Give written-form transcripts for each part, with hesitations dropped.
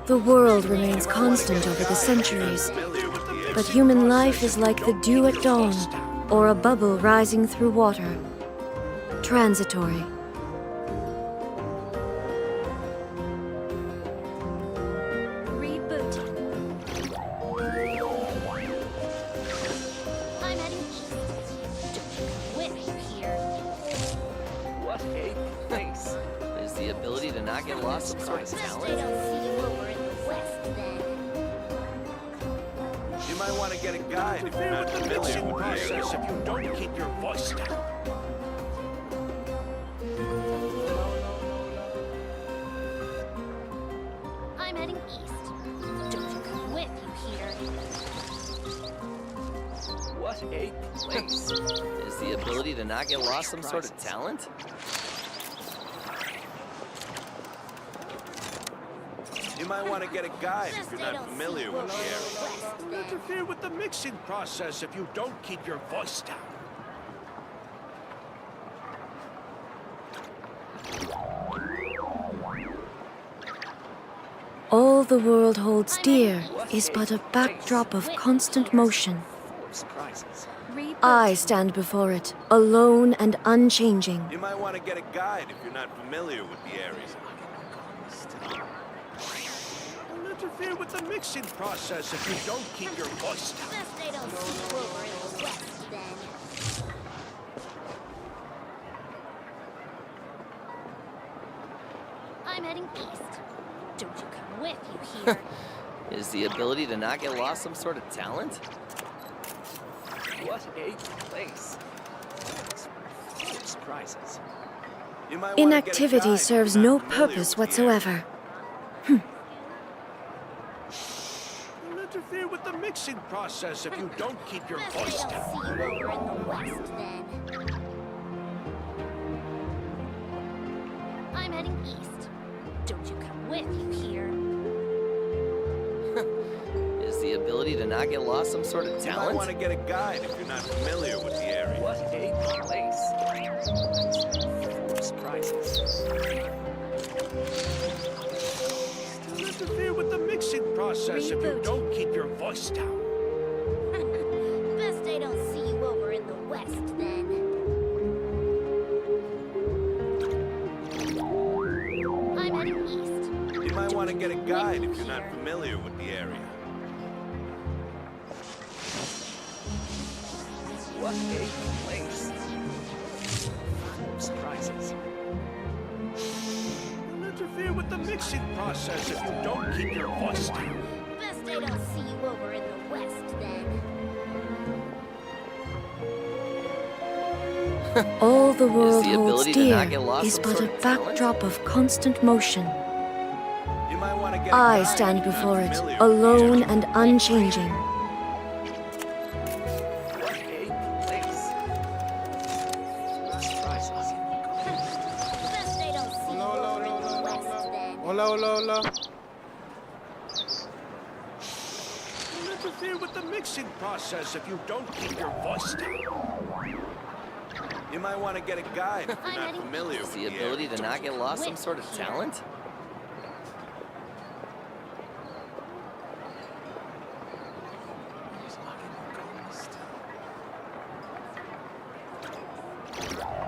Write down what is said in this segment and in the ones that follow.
The world remains constant over the centuries, but human life is like the dew at dawn, or a bubble rising through water. Transitory. Get lost of talent. They don't see you over in the west, then. You might want to get a guide if you're not familiar with the process if you don't keep your voice down. I'm heading east. Don't you come with you here. What a place. Is the ability to not get lost some sort of talent? You might want to get a guide if you're not familiar with the area. Don't Don't interfere with the mixing process if you don't keep your voice down. All the world holds dear is but a backdrop of constant motion. Surprises. I stand before it, alone and unchanging. You might want to get a guide if you're not familiar with the area. Don't interfere with the mixing process if you don't keep your voice down. Guess they don't see you over in the west, then. I'm heading east. Don't you come with you here. Is the ability to not get lost some sort of talent? What a place. Surprises. You might wanna get a Inactivity guide if serves you're no not familiar purpose with the area. whatsoever. Don't interfere with the mixing process if you don't keep your Guess they voice don't down. see you over in the west, then. I'm heading east. Don't you come with you here. Is the ability to not get lost some sort of You might talent? want to get a guide if you're not familiar with the area. What a place. Surprises. Don't interfere with the mixing process if you Reboot. don't keep your voice down. Best they don't see you over in the west, then. I'm heading east. You might want to get a guide if you're not familiar with the area. What a place. Surprises. Don't interfere with the mixing process if you don't keep your voice down. Best they don't see you over in the west, then. All the world the holds ability to not dear get lost is some but sort a of talent? backdrop of constant motion. You might want to get a I guide stand if you're not before it, familiar with the alone area. and unchanging. What a place. Surprises. Best they don't see you over in the west, then. Hola, hola, hola. Don't interfere with the mixing process if you don't keep your voice down. You might want to get a guide if you're not familiar Is with the the ability area. to not get lost some sort of talent?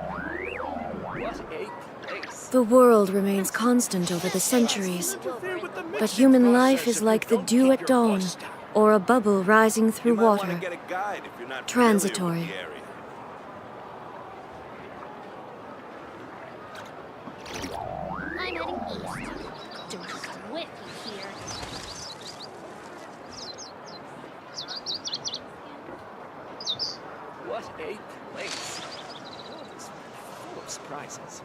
What a place. The world remains constant over the centuries, Interfere with the but mixing human life process is if you like the don't dew keep at your dawn, voice down. or a bubble rising through You might want to water. get a guide if you're not Transitory. familiar with the area. I'm heading east. Don't you come with you here. What a place. World is full of surprises.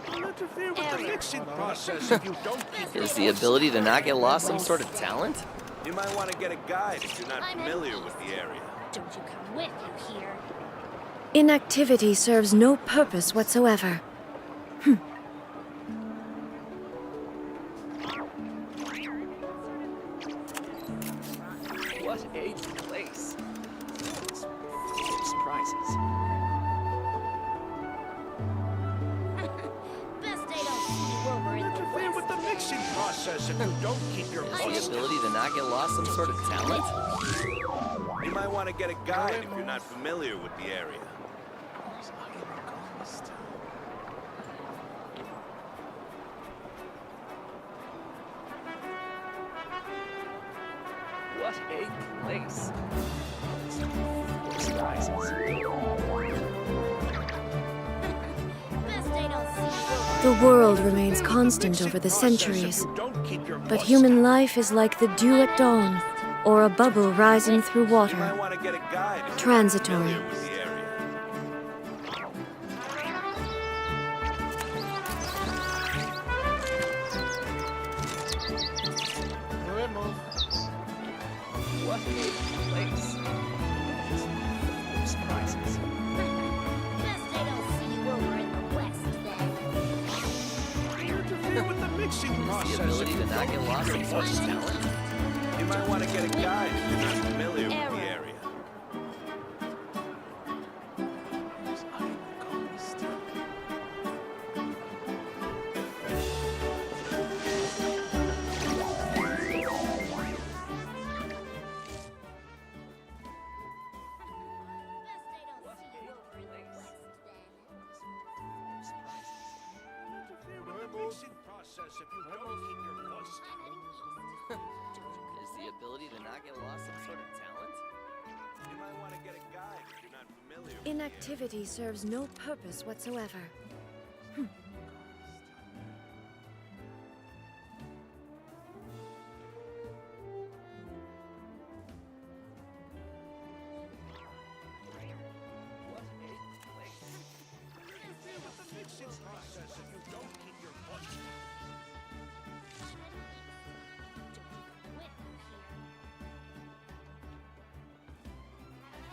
Don't interfere with the mixing process if you don't keep your Is the voice ability to not get lost some sort of talent? down. You might want to get a guide if you're not I'm familiar heading with the east. area. Don't you come with you here. Inactivity serves no purpose whatsoever. What a place. Full of surprises. mixing process if you don't keep your Is voice the down. ability to not get lost some sort of talent? You might want to get a guide if you're not familiar with the area. What a place. Best they don't see The world remains constant over the centuries, but human life is like the dew at dawn, or a bubble rising through You might water, want to get a guide if you're transitory. not familiar with the area. What a place. Surprises. Best they don't see you over in the west then. Interfere with the mixing Is process. the ability if to you not don't get keep lost your some sort of voice down. talent? You might want to get a guide if you're not familiar with the Error. area. Best they don't see you over in the west then. Interfere with the mixing process if you don't keep your voice down. I'm heading east. Don't you Is the ability to not get lost some sort of talent? You might want to get a guide if you're not familiar with Inactivity serves no purpose whatsoever. What a place. Interfere with the mixing process if you don't keep your voice down. I'm heading east. Don't you come with me here.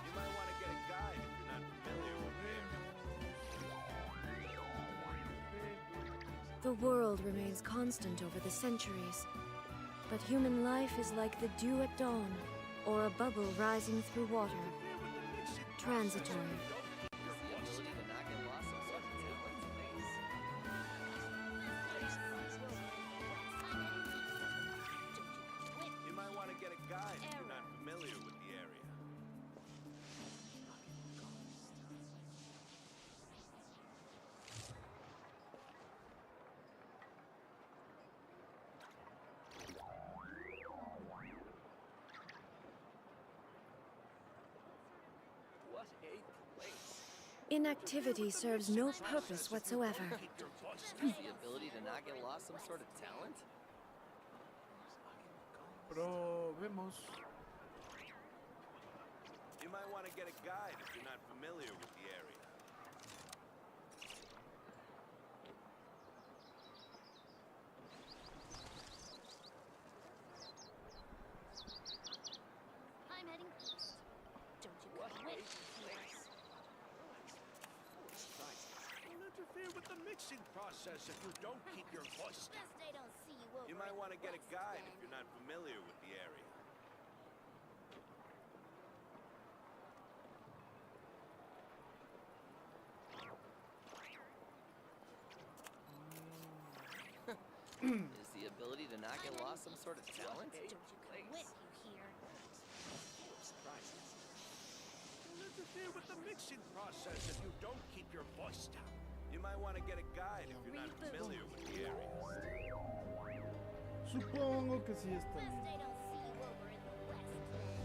You might want to get a guide if you're not familiar with the area. The world remains constant over the centuries, but human life is like the dew at dawn, or a bubble rising through water, transitory. Is the ability to not get lost some sort of talent? Place. I'm heading east. Don't you come with me. You might want to get a guide if you're not familiar with the area. What a place. Inactivity serves no purpose whatsoever. Keep your voice Is the ability to not get lost some sort of talent? Probemos. You might want to get a guide if you're not familiar with the area. I'm heading east. Don't you What come a with me here. place. Don't interfere with the mixing process if you don't keep your voice down. Best they don't see you over You might in want to the get a west guide then. if you're not familiar with the area. Is the ability to not get lost some sort of talent? Don't you come with you here. Don't interfere with the mixing process if you don't keep your voice down. You might want to get a guide if you're not familiar with the area. Supongo que sí está Best bien. they don't see you over in the west then.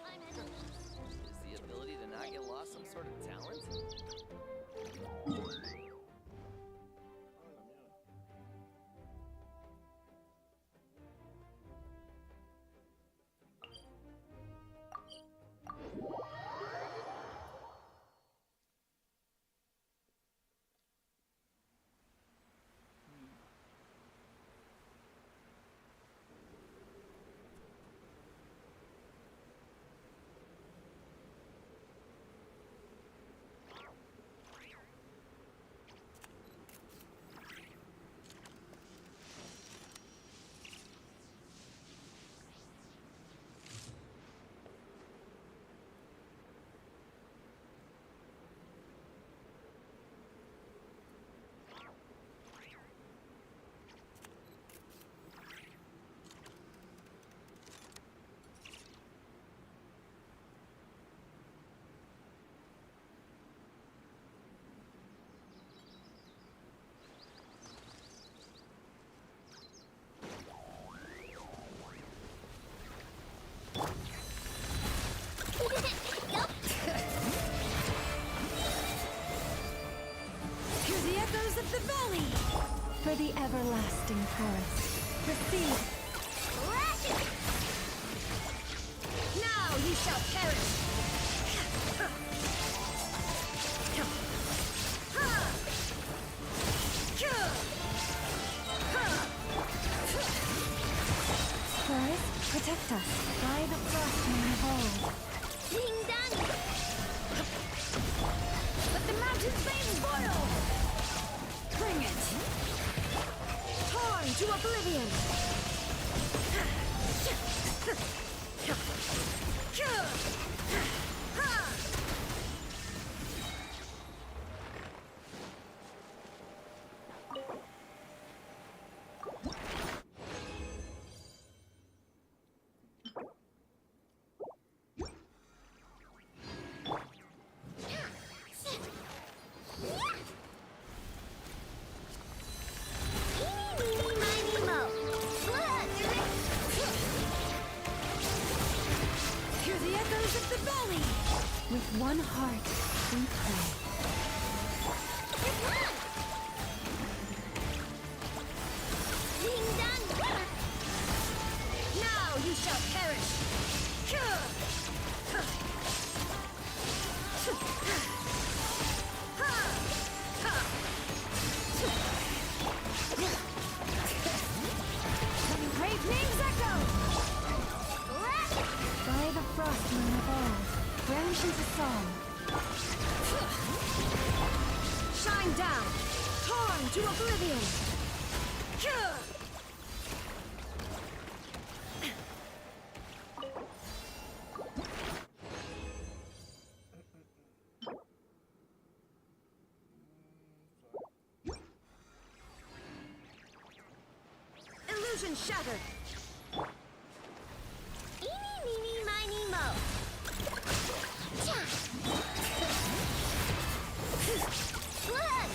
I'm heading east. Is the ability to not get lost some sort of talent? the everlasting forest. Proceed. Now you shall perish! Forest, protect us. By the frostman of old. Ding dong! Let the mountain's veins boil! Bring it! Torn to oblivion! Hear the echoes of the valley! With one heart, we pray. Ding dong! Now you shall perish! Great names echo! By the frostman of old, branch into song. Shine down! Torn to oblivion! Illusion shattered! Eeny, meeny, miny, mo! Blood,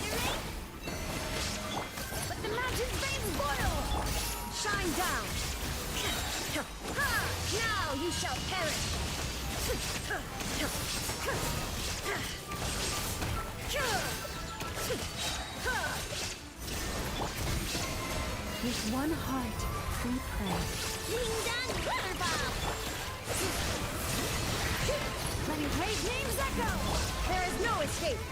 let the mountain's veins boil! Shine down! Now you shall perish! With one heart, we pray. Ding dong, water bomb! Letting great names echo! There is no escape!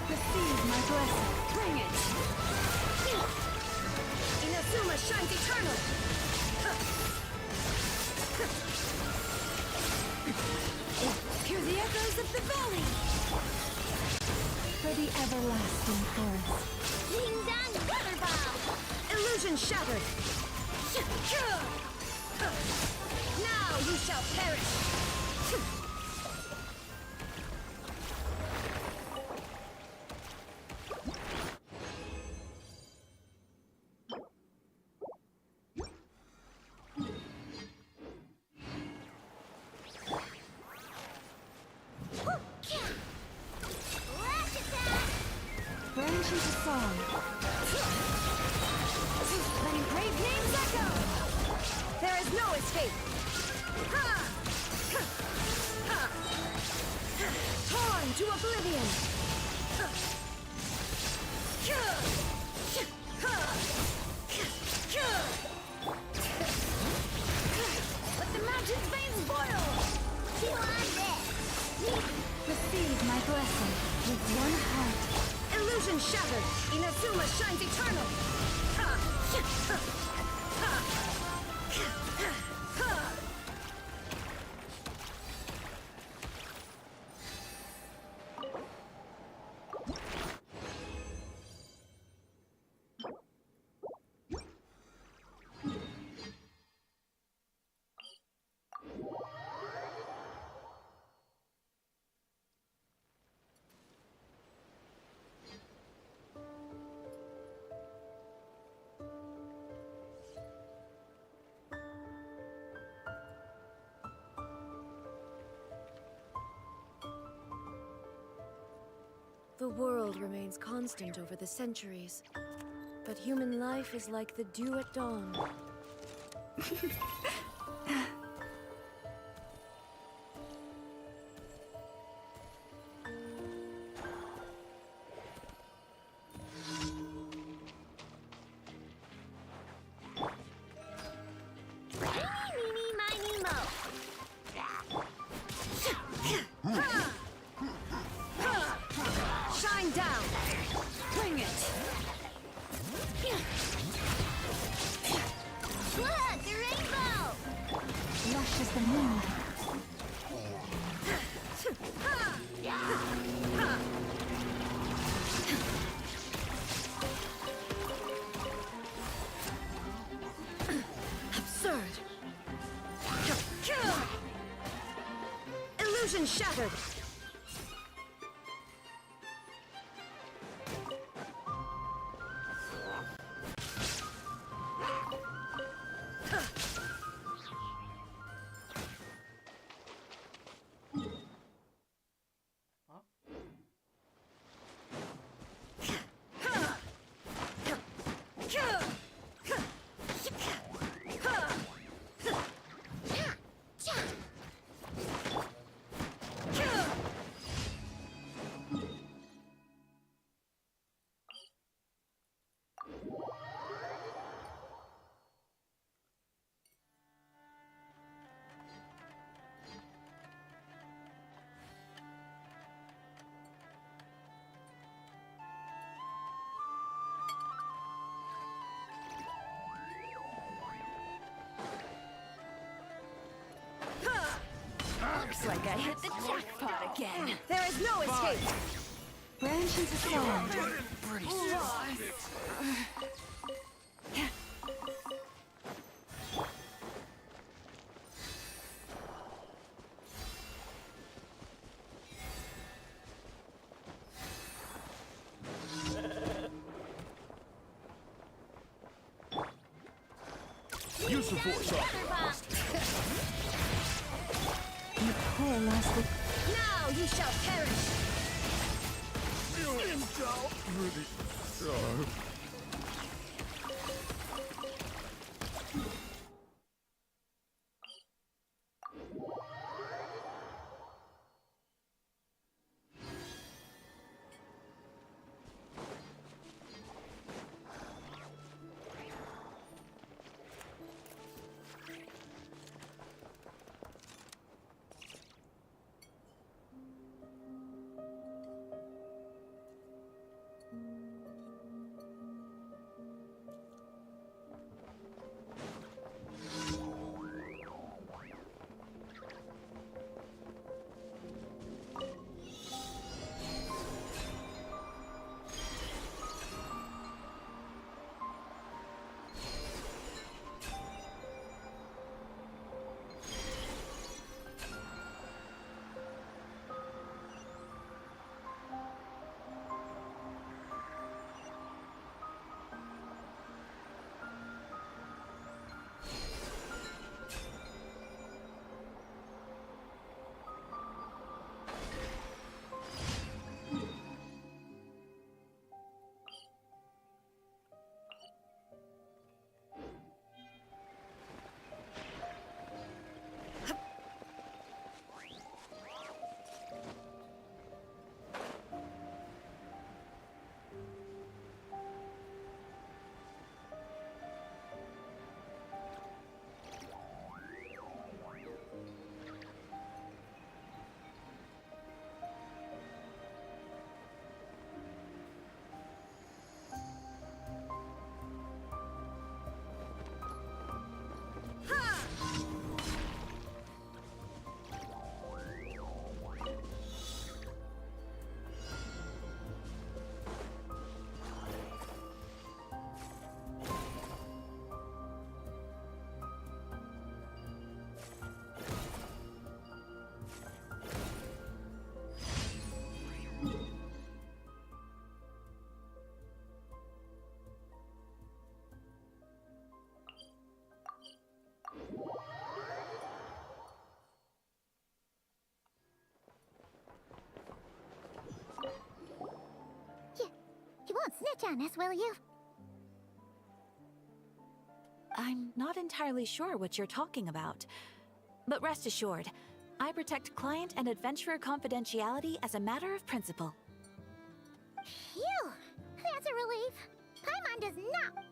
Receive my blessing. Bring it! Inazuma shines eternal! Hear the echoes of the valley! For the everlasting forest. Ding dong, water bomb! Illusion shattered! Now you shall perish! Branch into song. Letting great names echo! There is no escape! Torn to oblivion! Let the mountain's veins boil! Receive my blessing. With one heart. Illusion shattered! Inazuma shines eternal! The world remains constant over the centuries, but human life is like the dew at dawn. Meeny, miny, mo. Shine down! Bring it! Look, the rainbow! Lush as the moon. Absurd! Illusion shattered! Looks like I hit the jackpot again. There is no escape! Branches aside. Pretty Use the force on Now you shall perish! snitch on us, will you? I'm not entirely sure what you're talking about. But rest assured, I protect client and adventurer confidentiality as a matter of principle. Phew! That's a relief. Paimon does not.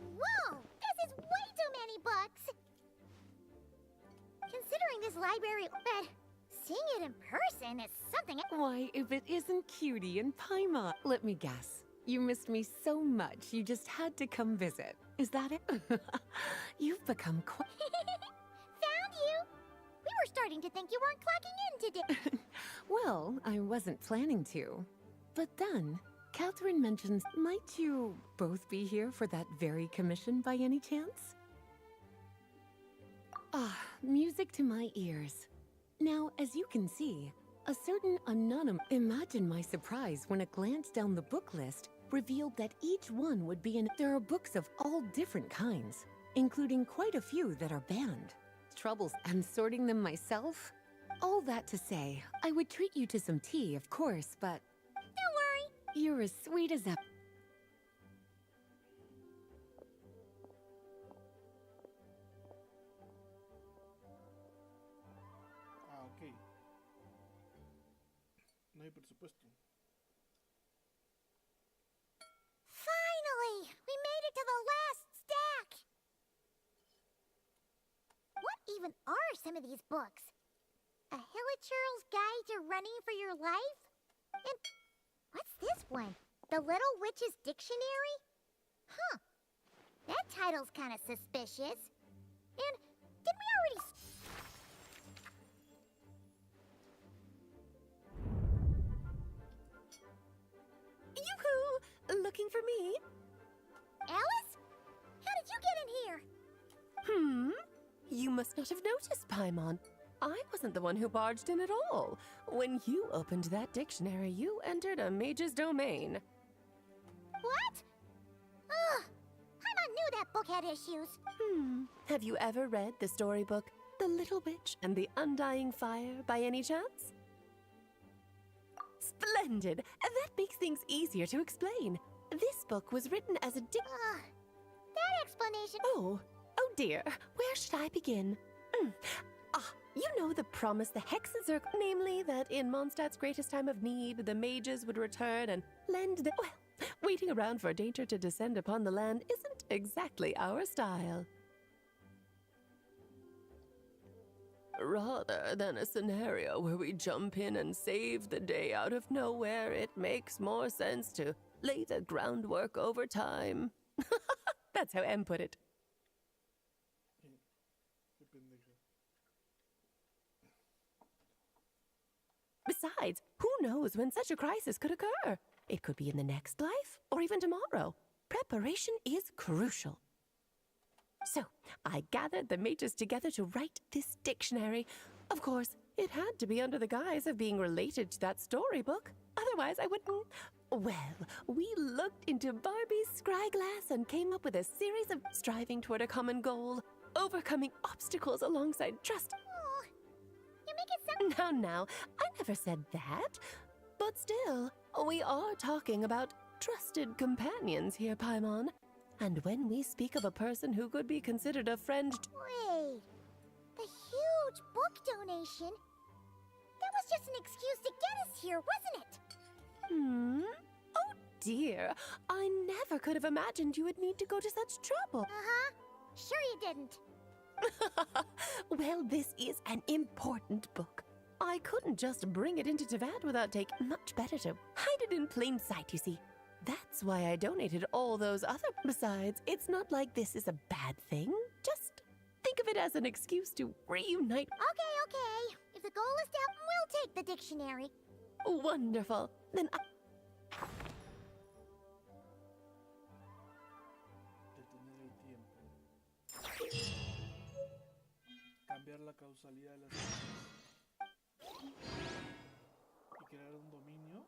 Whoa! This is way too many books! Considering this library, but seeing it in person is something. Why, if it isn't Cutie and Paimon, let me guess. You missed me so much, you just had to come visit. Is that it? You've become quite... Found you! We were starting to think you weren't clocking in today. Well, I wasn't planning to. But then, Catherine mentions, might you both be here for that very commission by any chance? Ah, music to my ears. Now, as you can see, a certain anonymous... Imagine my surprise when a glance down the book list revealed that each one would be in... There are books of all different kinds, including quite a few that are banned. Troubles and sorting them myself? All that to say, I would treat you to some tea, of course, but... Don't worry. You're as sweet as ever. Ah, ok. No hay presupuesto. Finally! We made it to the last stack! What even are some of these books? A Hilichurl's Guide to Running for Your Life? And what's this one? The Little Witch's Dictionary? Huh. That title's kind of suspicious. And didn't we already... Yoo-hoo! Looking for me? Alice? How did you get in here? You must not have noticed, Paimon. I wasn't the one who barged in at all. When you opened that dictionary, you entered a mage's domain. What? Ugh. Paimon knew that book had issues. Have you ever read the storybook, The Little Witch and the Undying Fire, by any chance? Splendid! That makes things easier to explain. This book was written as a That explanation... Oh dear. Where should I begin? You know the promise the hexes are... Namely, that in Mondstadt's greatest time of need, the mages would return and lend the... Well, waiting around for danger to descend upon the land isn't exactly our style. Rather than a scenario where we jump in and save the day out of nowhere, it makes more sense to lay the groundwork over time. That's how Em put it. Qué pendeja. Besides, who knows when such a crisis could occur? It could be in the next life, or even tomorrow. Preparation is crucial. So, I gathered the mages together to write this dictionary. Of course, It had to be under the guise of being related to that storybook. Otherwise, I wouldn't. Well, we looked into Barbie's scryglass and came up with a series of striving toward a common goal, overcoming obstacles alongside trust. Oh, you make it sound... Now, I never said that. But still, we are talking about trusted companions here, Paimon. And when we speak of a person who could be considered a friend... Wait, the huge book donation? That was just an excuse to get us here, wasn't it? Oh dear, I never could have imagined you would need to go to such trouble. Uh-huh. Sure you didn't. Well, this is an important book. I couldn't just bring it into Teyvat without taking... Much better to hide it in plain sight, you see. That's why I donated all those other... Besides, it's not like this is a bad thing. Just think of it as an excuse to reunite... Okay. If the goal is to help, we'll take the dictionary. Wonderful. Then I... Detener el tiempo. Cambiar la causalidad de las cosas. Y crear un dominio.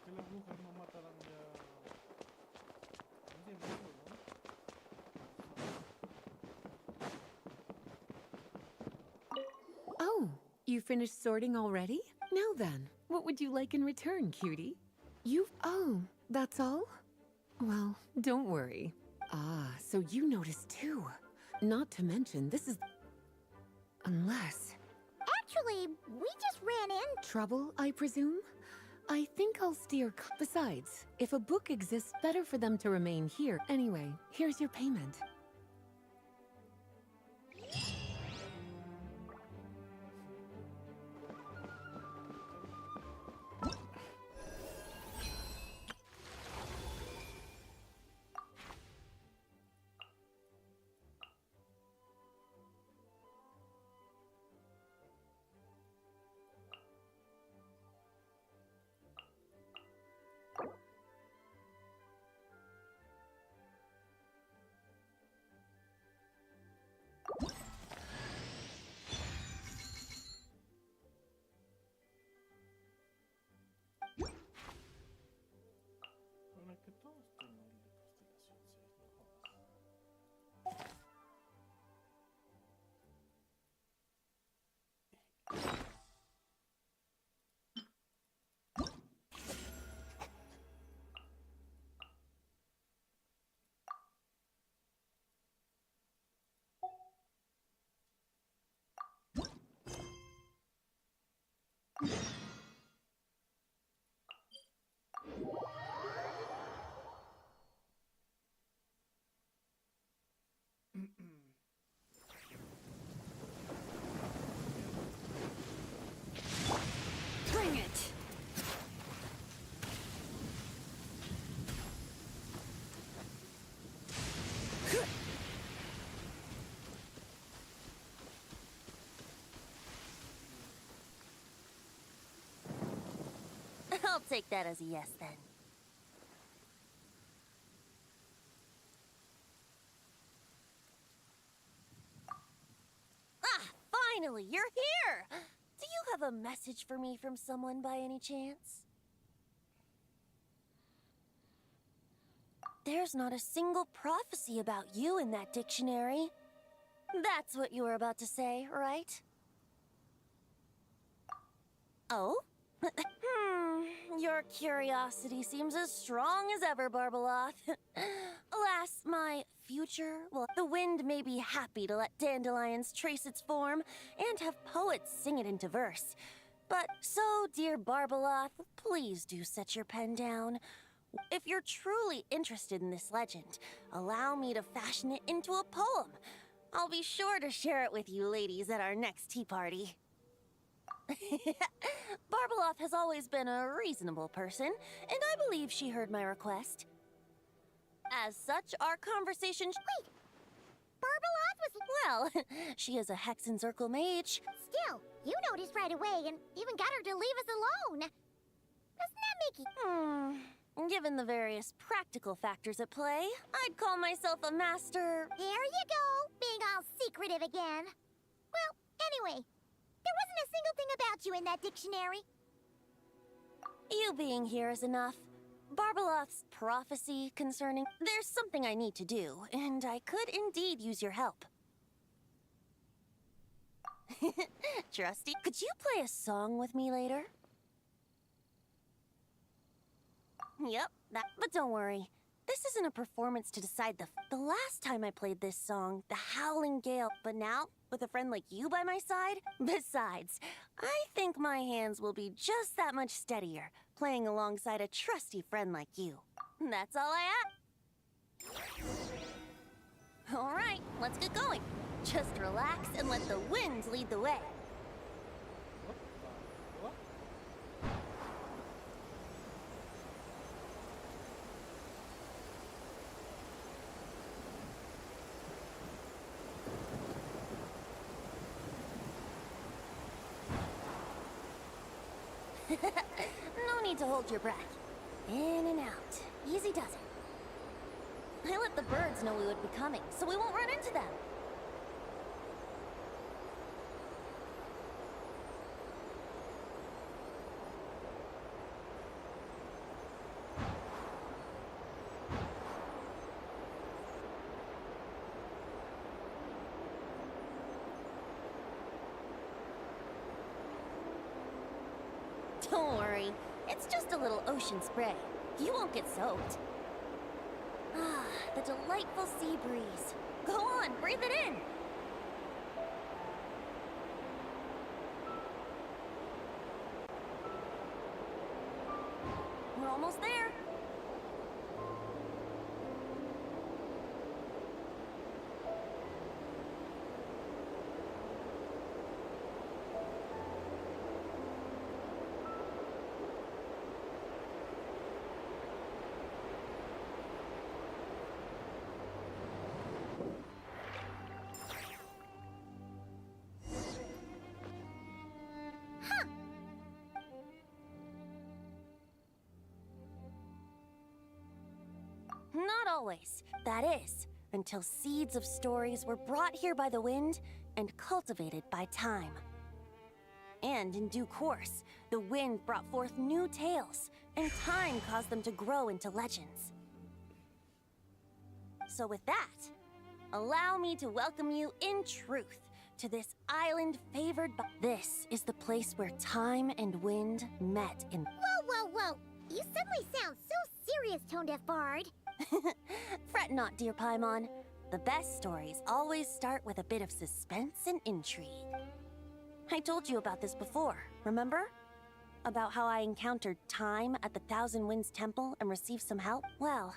Que las brujas no matarán ya. No sé, ¿no? Oh, you finished sorting already? Now then, what would you like in return, cutie? Oh, that's all? Well, don't worry. Ah, so you noticed too. Not to mention, this is... Unless... Actually, we just ran in. Trouble, I presume? I think I'll steer... Besides, if a book exists, better for them to remain here. Anyway, here's your payment. Para que todos tengan el de constelación 6, no jodas. Bring it! I'll take that as a yes, then. Ah, finally, you're here! Do you have a message for me from someone by any chance? There's not a single prophecy about you in that dictionary. That's what you were about to say, right? Oh? Your curiosity seems as strong as ever, Barbeloth. Alas, my future, well, the wind may be happy to let dandelions trace its form and have poets sing it into verse. But so, dear Barbeloth, please do set your pen down. If you're truly interested in this legend, allow me to fashion it into a poem. I'll be sure to share it with you ladies at our next tea party. Barbeloth has always been a reasonable person, and I believe she heard my request. As such, our conversation... Wait! Barbeloth was... Well, she is a Hexencircle mage. Still, you noticed right away and even got her to leave us alone. Doesn't that make you... Given the various practical factors at play, I'd call myself a master... There you go, being all secretive again. Well, Anyway, there wasn't a single thing about you in that dictionary. You being here is enough. Barbeloth's prophecy concerning... There's something I need to do, and I could indeed use your help. Trusty, could you play a song with me later? Yep, but don't worry. This isn't a performance to decide the last time I played this song, the Howling Gale, but now, with a friend like you by my side? Besides, I think my hands will be just that much steadier, playing alongside a trusty friend like you. That's all I ask. All right, let's get going. Just relax and let the winds lead the way. What? No need to hold your breath. In and out. Easy does it. I let the birds know we would be coming, so we won't run into them. Don't worry, it's just a little ocean spray. You won't get soaked. Ah, the delightful sea breeze. Go on, breathe it in. We're almost there. Not always. That is, until seeds of stories were brought here by the wind and cultivated by time. And in due course, the wind brought forth new tales, and time caused them to grow into legends. So with that, allow me to welcome you in truth to this island favored by... This is the place where time and wind met in... Whoa. You suddenly sound so serious, Tone-Deaf Bard. Fret not, dear Paimon. The best stories always start with a bit of suspense and intrigue. I told you about this before, remember? About how I encountered Time at the Thousand Winds Temple and received some help? Well,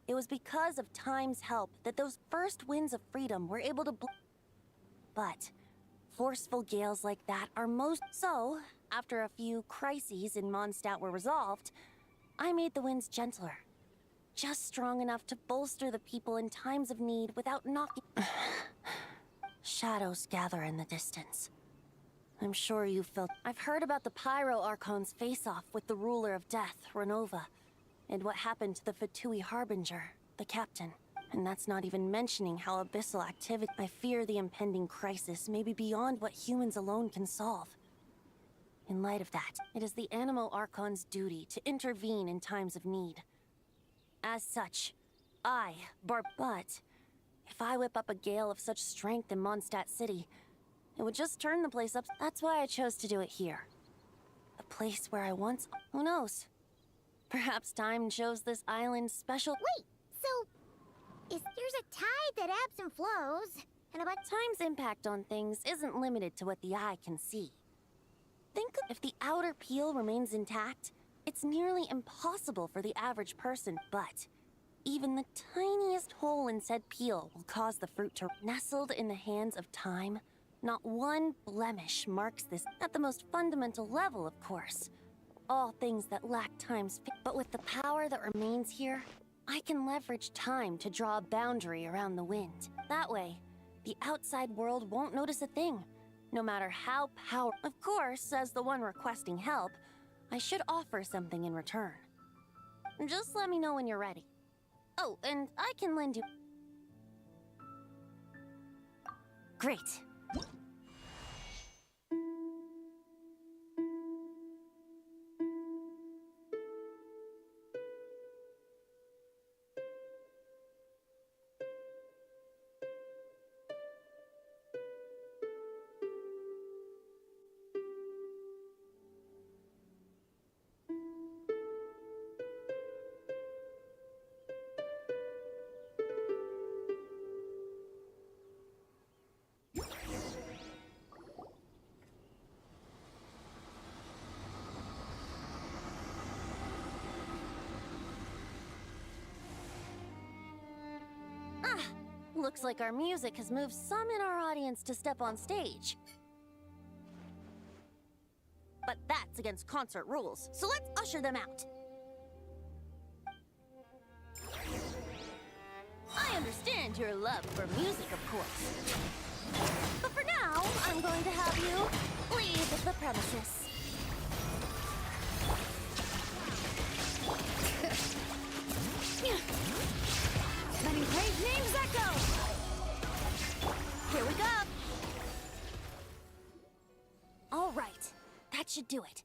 it was because of Time's help that those first winds of freedom were able to But forceful gales like that are most... So, after a few crises in Mondstadt were resolved, I made the winds gentler. Just strong enough to bolster the people in times of need without knocking... Shadows gather in the distance. I'm sure you've felt... I've heard about the Pyro Archon's face-off with the ruler of death, Renova, and what happened to the Fatui Harbinger, the captain. And that's not even mentioning how abyssal activity... I fear the impending crisis may be beyond what humans alone can solve. In light of that, it is the Animo Archon's duty to intervene in times of need. As such, but if I whip up a gale of such strength in Mondstadt City, it would just turn the place up. That's why I chose to do it here. A place where I once... Who knows? Perhaps time chose this island special... Wait, so... there's a tide that ebbs and flows, and about... Time's impact on things isn't limited to what the eye can see. Think if the outer peel remains intact, it's nearly impossible for the average person, but even the tiniest hole in said peel will cause the fruit to... Nestled in the hands of time, not one blemish marks this at the most fundamental level, of course. All things that lack time's... But with the power that remains here, I can leverage time to draw a boundary around the wind. That way, the outside world won't notice a thing, no matter how Of course, as the one requesting help, I should offer something in return. Just let me know when you're ready. Oh, and I can lend you... Great. Looks like our music has moved some in our audience to step on stage. But that's against concert rules, so let's usher them out. I understand your love for music, of course. But for now, I'm going to have you leave the premises. Many brave names echo! Here we go! All right, that should do it.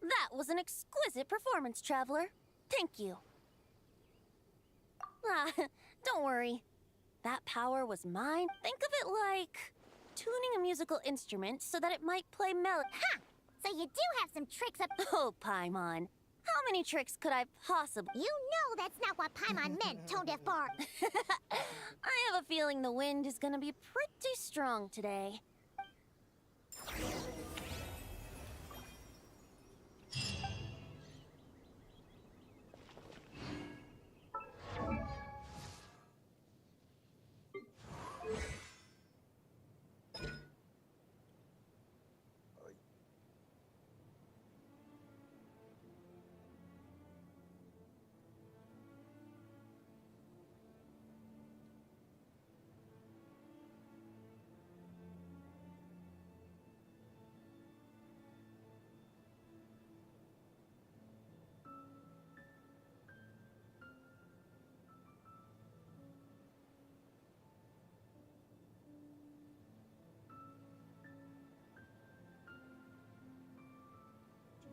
That was an exquisite performance, Traveler. Thank you. Ah, don't worry. That power was mine. Think of it like tuning a musical instrument so that it might play melody. Ha! So you do have some tricks up. Oh, Paimon. How many tricks could I possibly... You know that's not what Paimon meant, Tone Deaf Bard. I have a feeling the wind is gonna be pretty strong today.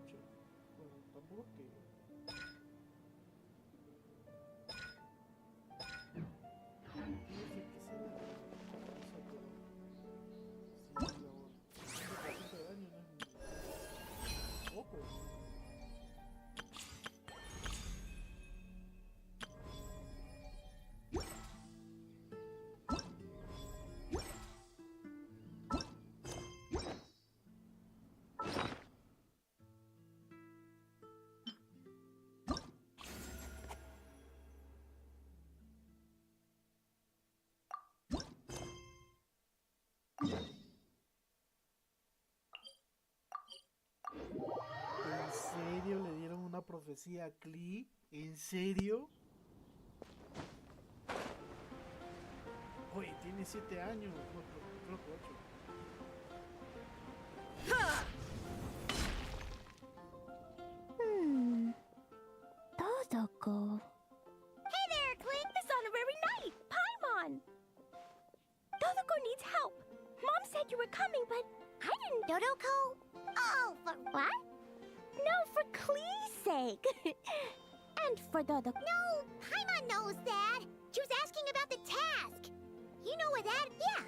Chucha. Bueno, tampoco es que... No sé qué será la cosa, pero... Sí, la 5% de daño no es poco. ¿En serio le dieron una profecía a Klee? ¿En serio? Oye, tiene 7 años. No, creo que 8. Todoko. Hey there, Clint! This honorary knight, Paimon! Todoko needs help. Mom said you were coming, but I didn't... Dodoko? Oh, for what? No, for Klee's sake. And for Todoko. No, Paimon knows that. She was asking about the task. You know what that... Yeah.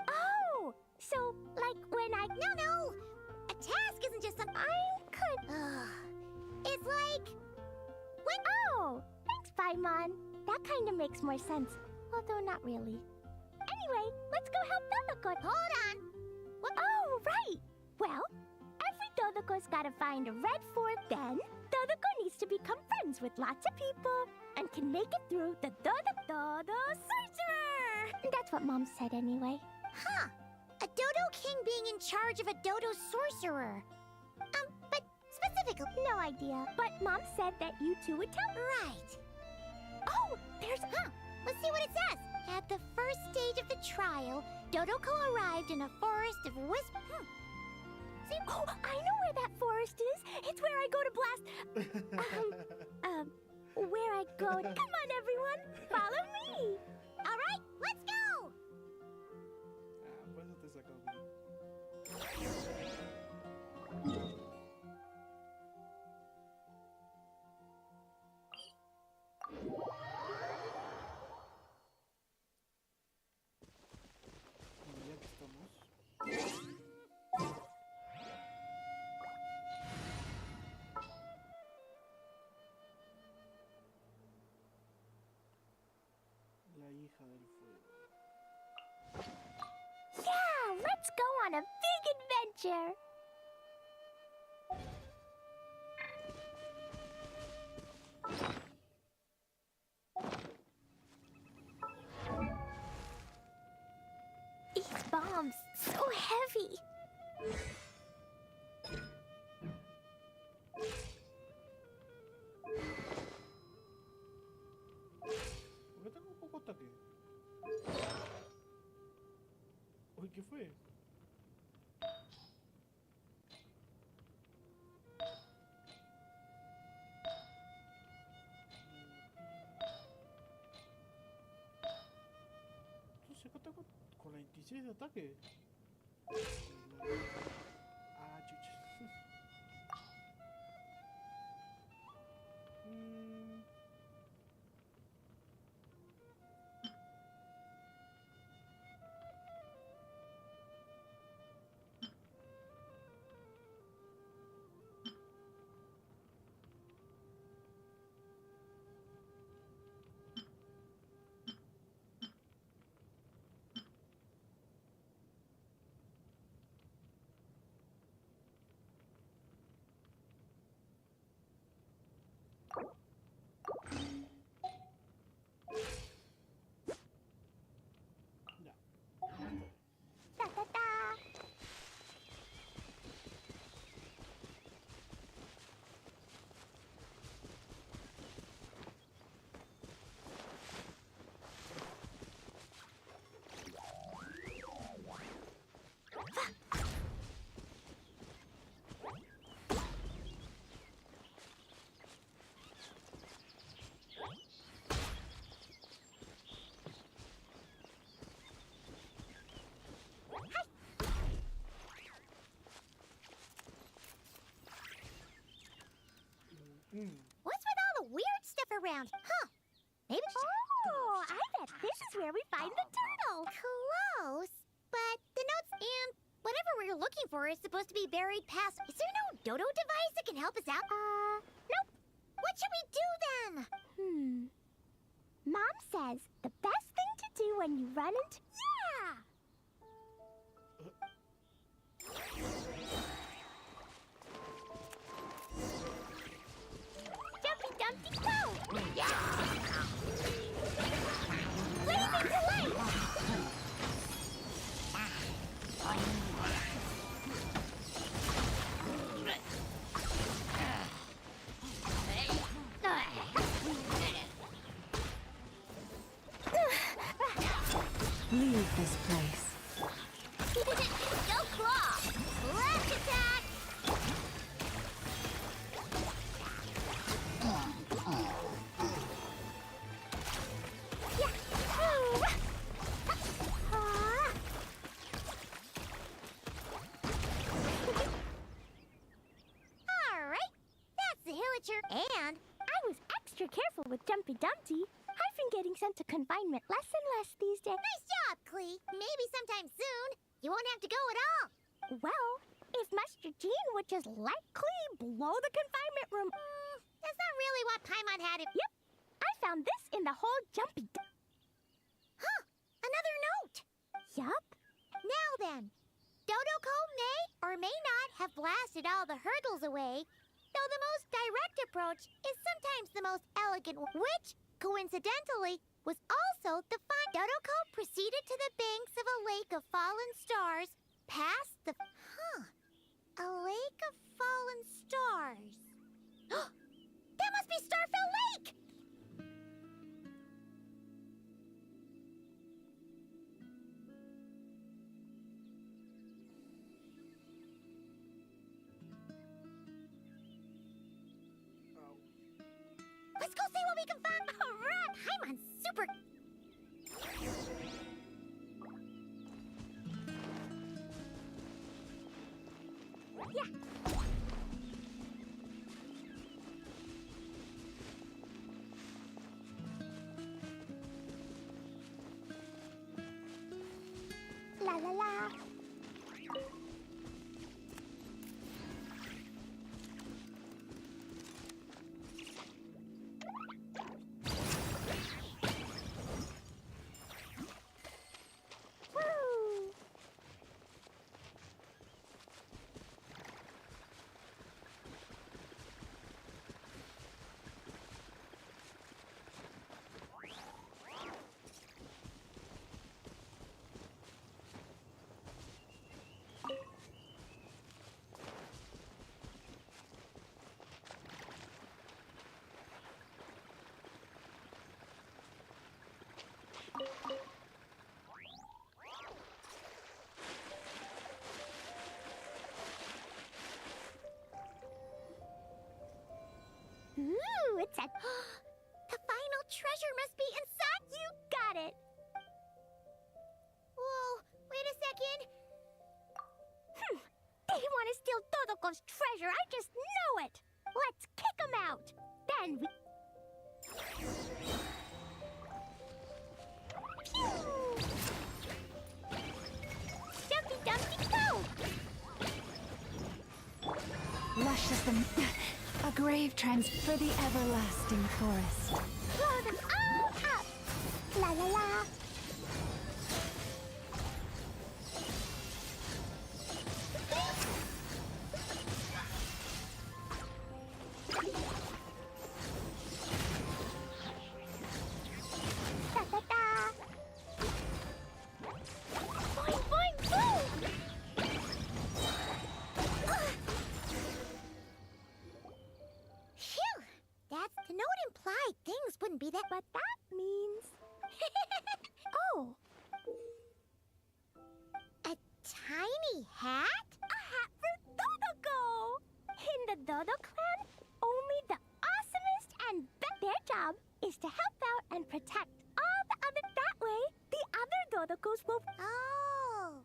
Oh, so, like, when I... No. A task isn't just some... I could... It's like... When... Oh, thanks, Paimon. That kind of makes more sense. Although not really. Anyway, let's go help Todoko. Hold on. What? Oh, right. Well, every Dodoko's gotta find a red fort, then Dodoko needs to become friends with lots of people and can make it through the Dodo Sorcerer! That's what Mom said anyway. Huh. A Dodo King being in charge of a Dodo Sorcerer. But specifically... No idea, but Mom said that you two would tell. Right. Oh, there's... Huh. Let's see what it says. At the first stage of the trial, Dodoko arrived in a forest of See, oh, I know where that forest is. It's where I go to blast... where I go... Come on, everyone. Follow me. All right, let's go! Ah, por eso te sacó Klee. Y ya que estamos... La hija del fuego. Yeah, let's go on a big adventure. bombs! So heavy! ¿Por qué tengo un poco hasta aquí? Uy, ¿qué fue? Entonces, ¿qué tengo? 46 de ataque. Ah, chucha. Mm. Ya. Da da da! What's with all the weird stuff around? Huh? Maybe. Oh, I bet this is where we find the turtle. Close, but the notes and whatever we're looking for is supposed to be buried past. Is there no dodo device that can help us out? Nope. What should we do then? Mom says the best thing to do when you run into. Yeah. Jumpy Dumpty go! Yeah! Blazing delay! Leave this place. Go claw! Left attack! Alright, that's the Hillicher. And I was extra careful with Jumpy Dumpty. I've been getting sent to confinement less and less these days. Nice job, Clee. Maybe sometime soon you won't have to go at all. Well, if Master Jean would just let Clee blow the confinement room. That's not really what Paimon had it. Yep, I found this in the whole Jumpy. Huh, another note. Yup. Now then, Dodoko may or may not have blasted all the hurdles away, though the most direct approach is sometimes the most elegant one, which, coincidentally, was also the fine. Dodoko proceeded to the banks of a lake of fallen stars, past the... A lake of fallen stars. That must be Starfell Lake! Let's go see what we can find. Alright, Paimon's super... Yeah. La la la. Woo! get it. Whoa, wait a second. They want to steal Todoko's treasure. I just know it. Let's kick them out. Then we... Phew! Dumpty Dumpty Go! Lush as a grave trends for the everlasting forest. Blow them all up! La la la! Da da da! Boing boing boom! Phew! That's to know it implied things wouldn't be that, but that means. Oh. A tiny hat? A hat for Dodoko! In the Dodo clan, only the awesomest and their job is to help out and protect all the other. That way, the other Dodokos will. Oh.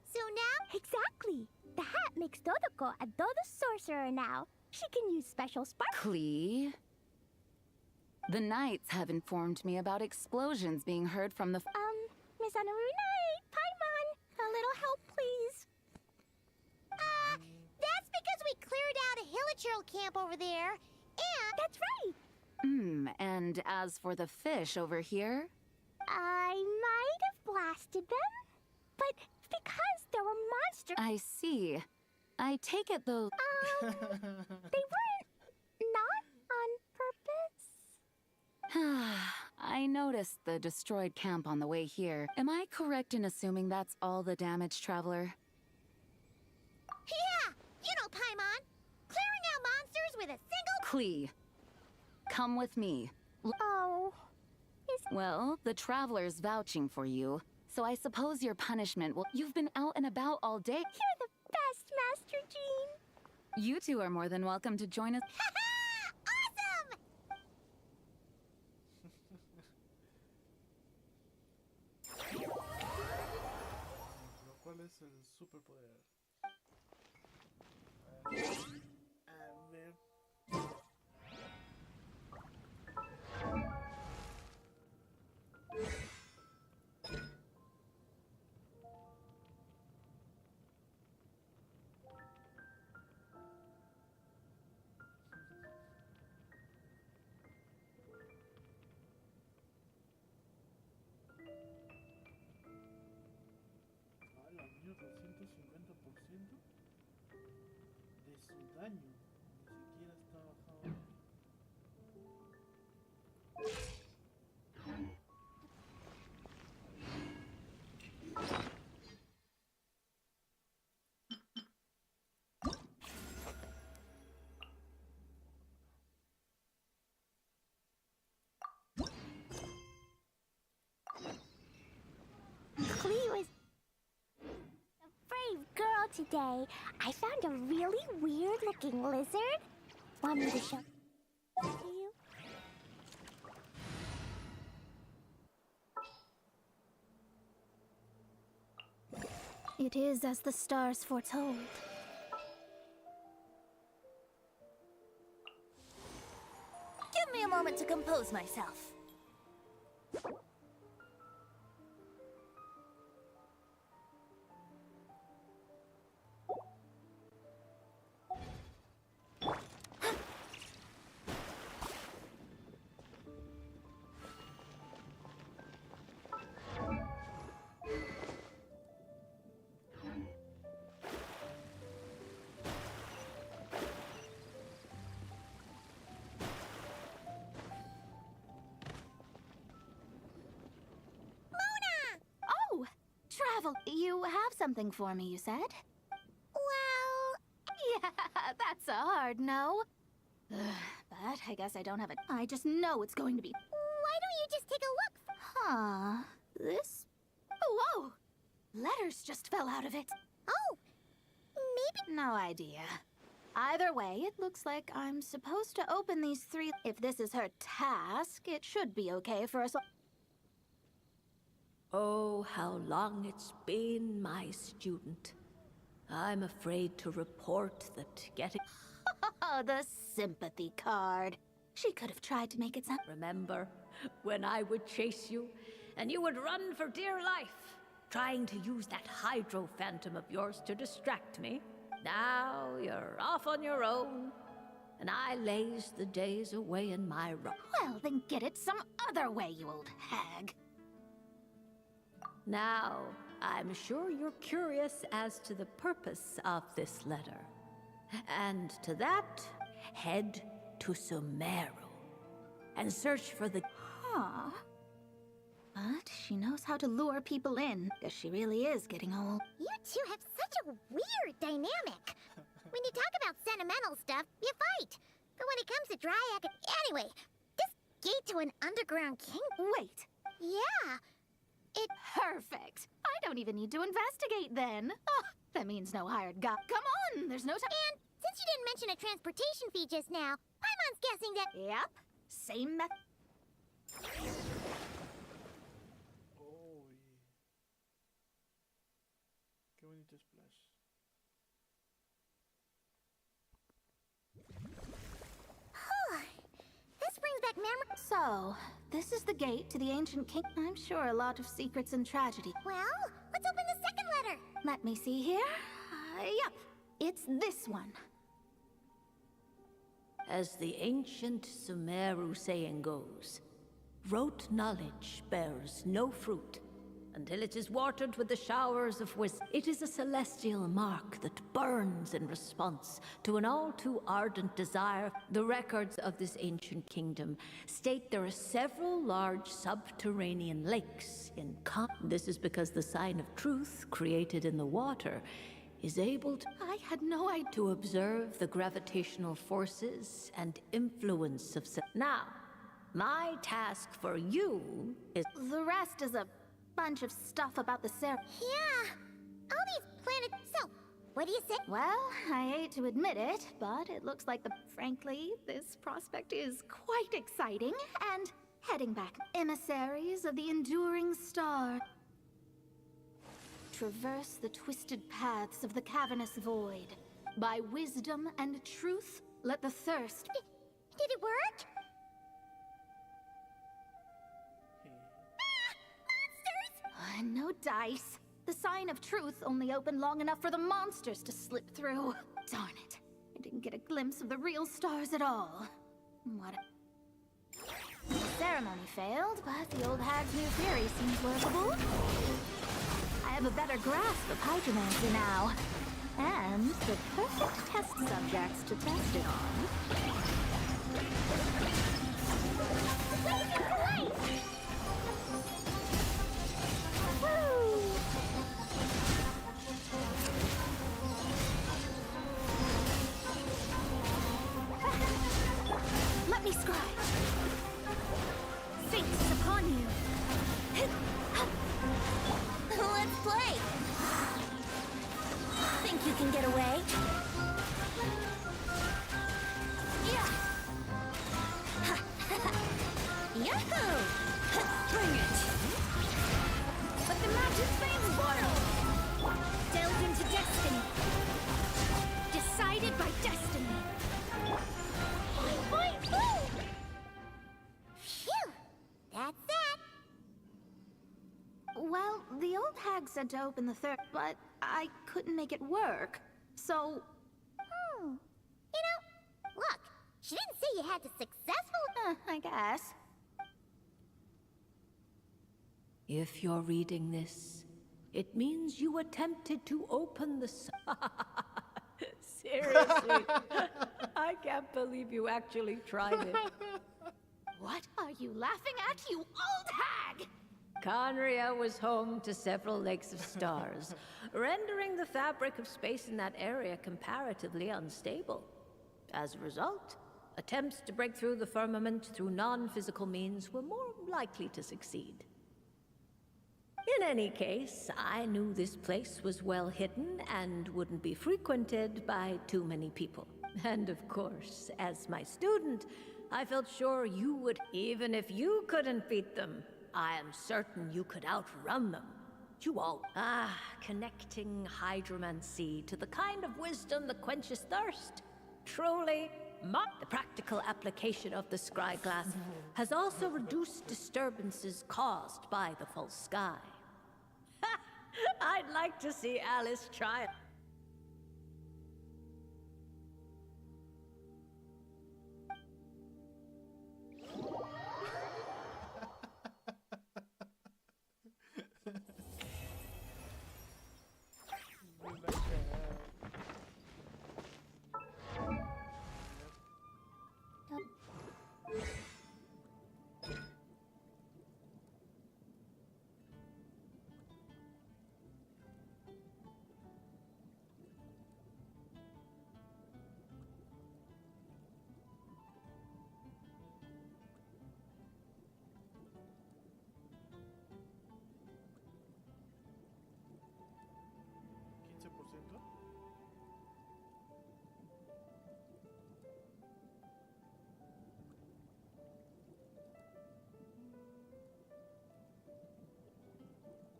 So now? Exactly. The hat makes Dodoko a Dodo sorcerer now. She can use special spark. Klee? The knights have informed me about explosions being heard from the Miss Anarunai, Paimon, a little help, please. That's because we cleared out a Hilichurl camp over there, and... That's right! And as for the fish over here? I might have blasted them, but because there were monsters... I see. I take it though... They weren't not on purpose. I noticed the destroyed camp on the way here. Am I correct in assuming that's all the damage, Traveler? Yeah! You know, Paimon, clearing out monsters with a single... Klee, come with me. Oh... Well, the Traveler's vouching for you, so I suppose your punishment will... You've been out and about all day. You're the best, Master Jean. You two are more than welcome to join us. Awesome! Lo cual es el superpoder. A ver. A la mierda, 150% de su daño. Ni siquiera está bajado. Klee was a brave girl today. I found a really weird-looking lizard. Want me to show to you? It is as the stars foretold. Give me a moment to compose myself. Oh, Travel. You have something for me, you said? Well... Yeah, that's a hard no. But I guess I don't have it. I just know it's going to be... Why don't you just take a look? Huh. This... Oh, whoa! Letters just fell out of it. Oh, maybe... No idea. Either way, it looks like I'm supposed to open these three... If this is her task, it should be okay for us all. Oh, how long it's been, my student. I'm afraid to report that getting... Oh, the sympathy card. She could have tried to make it sound... Remember when I would chase you, and you would run for dear life, trying to use that hydro phantom of yours to distract me? Now you're off on your own, and I laze the days away in my room. Well, then get it some other way, you old hag. Now, I'm sure you're curious as to the purpose of this letter. And to that, head to Sumeru and search for the... Huh. But she knows how to lure people in, because she really is getting old. You two have such a weird dynamic. When you talk about sentimental stuff, you fight. But when it comes to Dryad... Anyway, this gate to an underground king... Wait. Yeah. Perfect. I don't even need to investigate then. Oh, that means no hired guy. Come on, there's no time. And since you didn't mention a transportation fee just now, Paimon's guessing that... Yep. Same method. Uy. Qué bonito splash. This brings back memories. So, this is the gate to the ancient king. I'm sure a lot of secrets and tragedy. Well, let's open the second letter. Let me see here. Yep. It's this one. As the ancient Sumeru saying goes, rote knowledge bears no fruit until it is watered with the showers of wisdom. It is a celestial mark that burns in response to an all too ardent desire. The records of this ancient kingdom state there are several large subterranean lakes in This is because the sign of truth created in the water is able to... I had no idea. To observe the gravitational forces and influence of... Now, my task for you is... The rest is a bunch of stuff about the ceremony. Yeah. All these planets... So, what do you say? Well, I hate to admit it, but it looks like frankly, this prospect is quite exciting, and heading back. Emissaries of the enduring star. Traverse the twisted paths of the cavernous void. By wisdom and truth, let the thirst... Did it work? No dice. The sign of truth only opened long enough for the monsters to slip through. Darn it. I didn't get a glimpse of the real stars at all. What a... The ceremony failed, but the old hag's new theory seems workable. I have a better grasp of hydromancy now. And the perfect test subjects to test it on. Let me scribe. Fate is upon you. Let's play. Think you can get away? Yeah. Yahoo! Bring it. But the mountain's flames boil. Delve into destiny. Decided by destiny. Phew! That's that. Well, the old hag said to open the third, but I couldn't make it work. So... You know, look, she didn't say you had to successfully... I guess. If you're reading this, it means you attempted to open the... Seriously, I can't believe you actually tried it. What are you laughing at, you old hag? Conria was home to several lakes of stars, rendering the fabric of space in that area comparatively unstable. As a result, attempts to break through the firmament through non-physical means were more likely to succeed. In any case, I knew this place was well hidden and wouldn't be frequented by too many people. And of course, as my student, I felt sure you would, even if you couldn't beat them. I am certain you could outrun them. You all... Ah, connecting hydromancy to the kind of wisdom that quenches thirst. Truly, the practical application of the scryglass has also reduced disturbances caused by the false sky. I'd like to see Alice try it.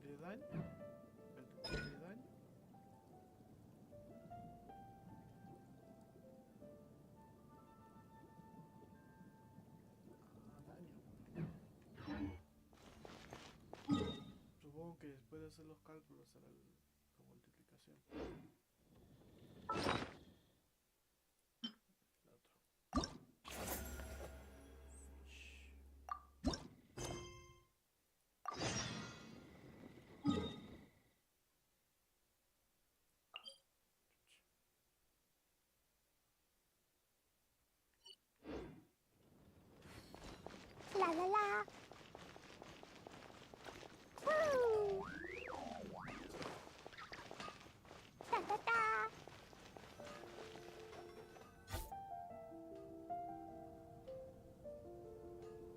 ¿De daño? ¿De daño? Supongo que después de hacer los cálculos hará la multiplicación. La la la. Woo! Da da da.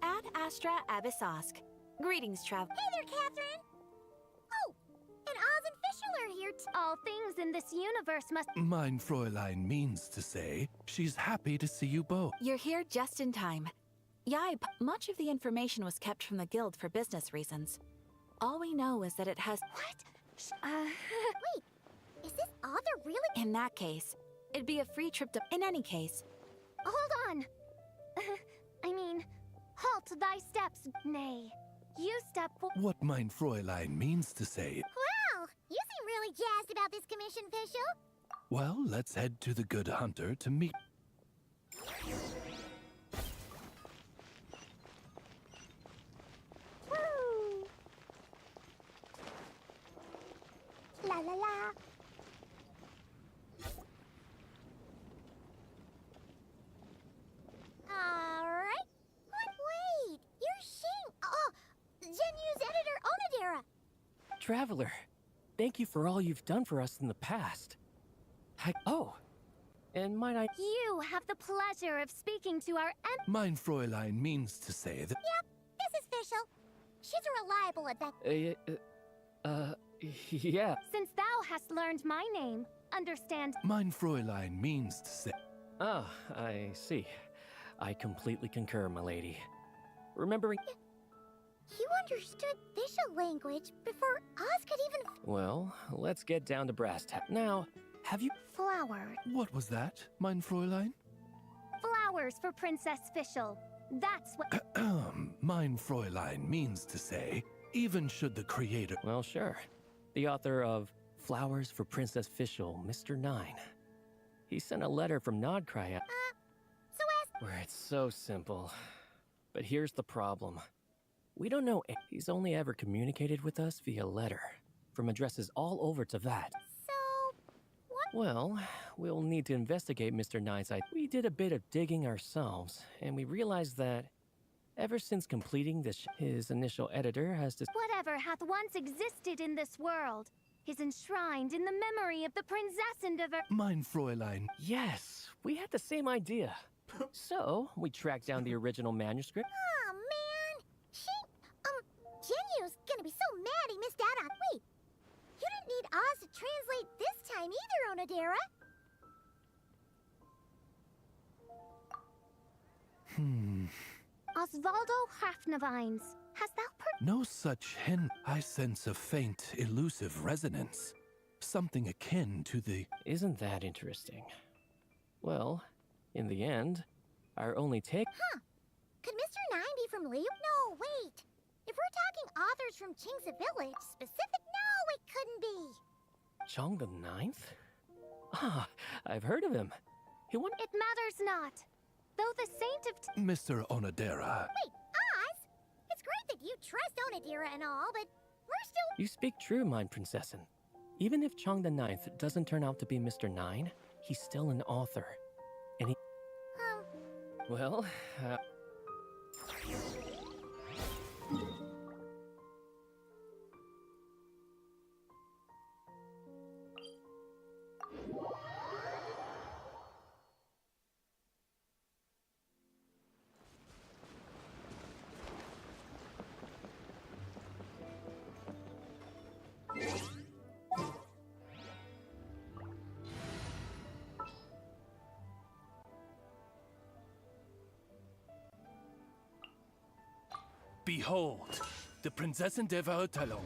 Ad Astra Abyssosk. Greetings, Trav. Hey there, Catherine. Oh, and Oz and Fischl are here too. All things in this universe must. Mein Fräulein means to say she's happy to see you both. You're here just in time. Yipe, much of the information was kept from the guild for business reasons. All we know is that it has... What? Wait, is this author really? In that case, it'd be a free trip to... In any case... Hold on. I mean, halt thy steps. Nay, you step What mein Fräulein means to say... Wow, you seem really jazzed about this commission, Fischl. Well, let's head to the Good Hunter to meet... Woo! La la la. Alright. Wait, you're Shing. Oh, Genyu's editor, Onodera. Traveler, thank you for all you've done for us in the past. Oh, and might I... You have the pleasure of speaking to our Mein Fräulein means to say that... Yep, this is Fischl. She's a reliable adventurer. Yeah. Since thou hast learned my name, understand... Mein Fräulein means to say... Ah, I see. I completely concur, my lady. Remembering... You understood Fischl language before Oz could even... Well, let's get down to brass tacks. Now, have you... Flower. What was that, mein Fräulein? Flowers for Princess Fischl. That's what... Mein Fräulein means to say, even should the creator... Well, sure. The author of Flowers for Princess Fischl, Mr. 9. He sent a letter from Nodcry where it's so simple. But here's the problem. We don't know. He's only ever communicated with us via letter, from addresses all over Teyvat. So, what? Well, we'll need to investigate Mr. 9's idea. We did a bit of digging ourselves, and we realized that ever since completing this, his initial editor has Whatever hath once existed in this world is enshrined in the memory of the princess and of her... Mein Fräulein. Yes, we had the same idea. So, we tracked down the original manuscript. Aw, man. Genyu's gonna be so mad he missed out on... Wait, you didn't need Oz to translate this time either, Onodera. Osvaldo Hafnavines, hast thou No such hint. I sense a faint, elusive resonance. Something akin to the... Isn't that interesting? Well, in the end, our only take... Huh. Could Mr. Nine be from Leo? No, wait. If we're talking authors from Chingsa Village, specific? No, it couldn't be. Chong the Ninth? Ah, I've heard of him. He won... It matters not. Though the saint of... Mr. Onodera. Wait, Oz? It's great that you trust Onodera and all, but we're still... You speak true, mine princessin. Even if Chong the Ninth doesn't turn out to be Mr. Nine, he's still an author. And he... Well, Behold, the Prinzessin der Verurteilung.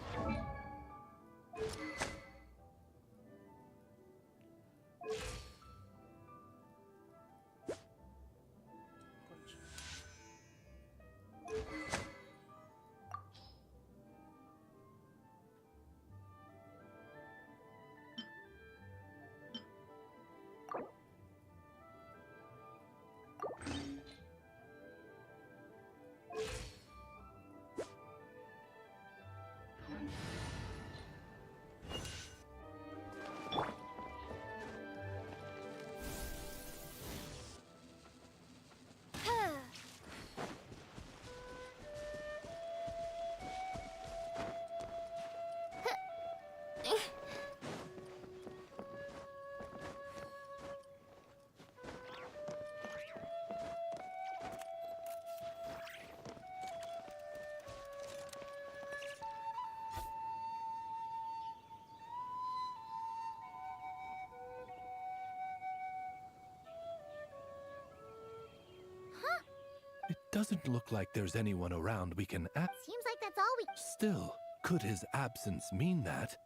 It doesn't look like there's anyone around we can Seems like that's all we... Still, could his absence mean that?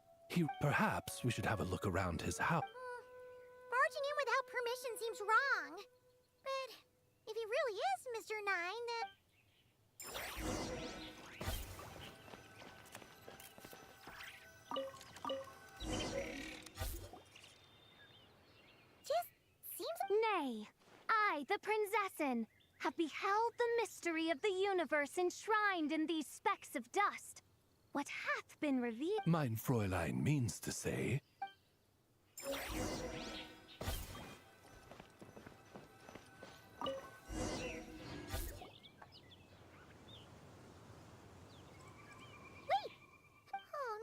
Perhaps we should have a look around his house. Barging in without permission seems wrong. But if he really is Mr. Nine, then... Just seems... Nay, I, the Prinzessin, have beheld the mystery of the universe enshrined in these specks of dust. What hath been revealed... Mein Fräulein means to say... Oh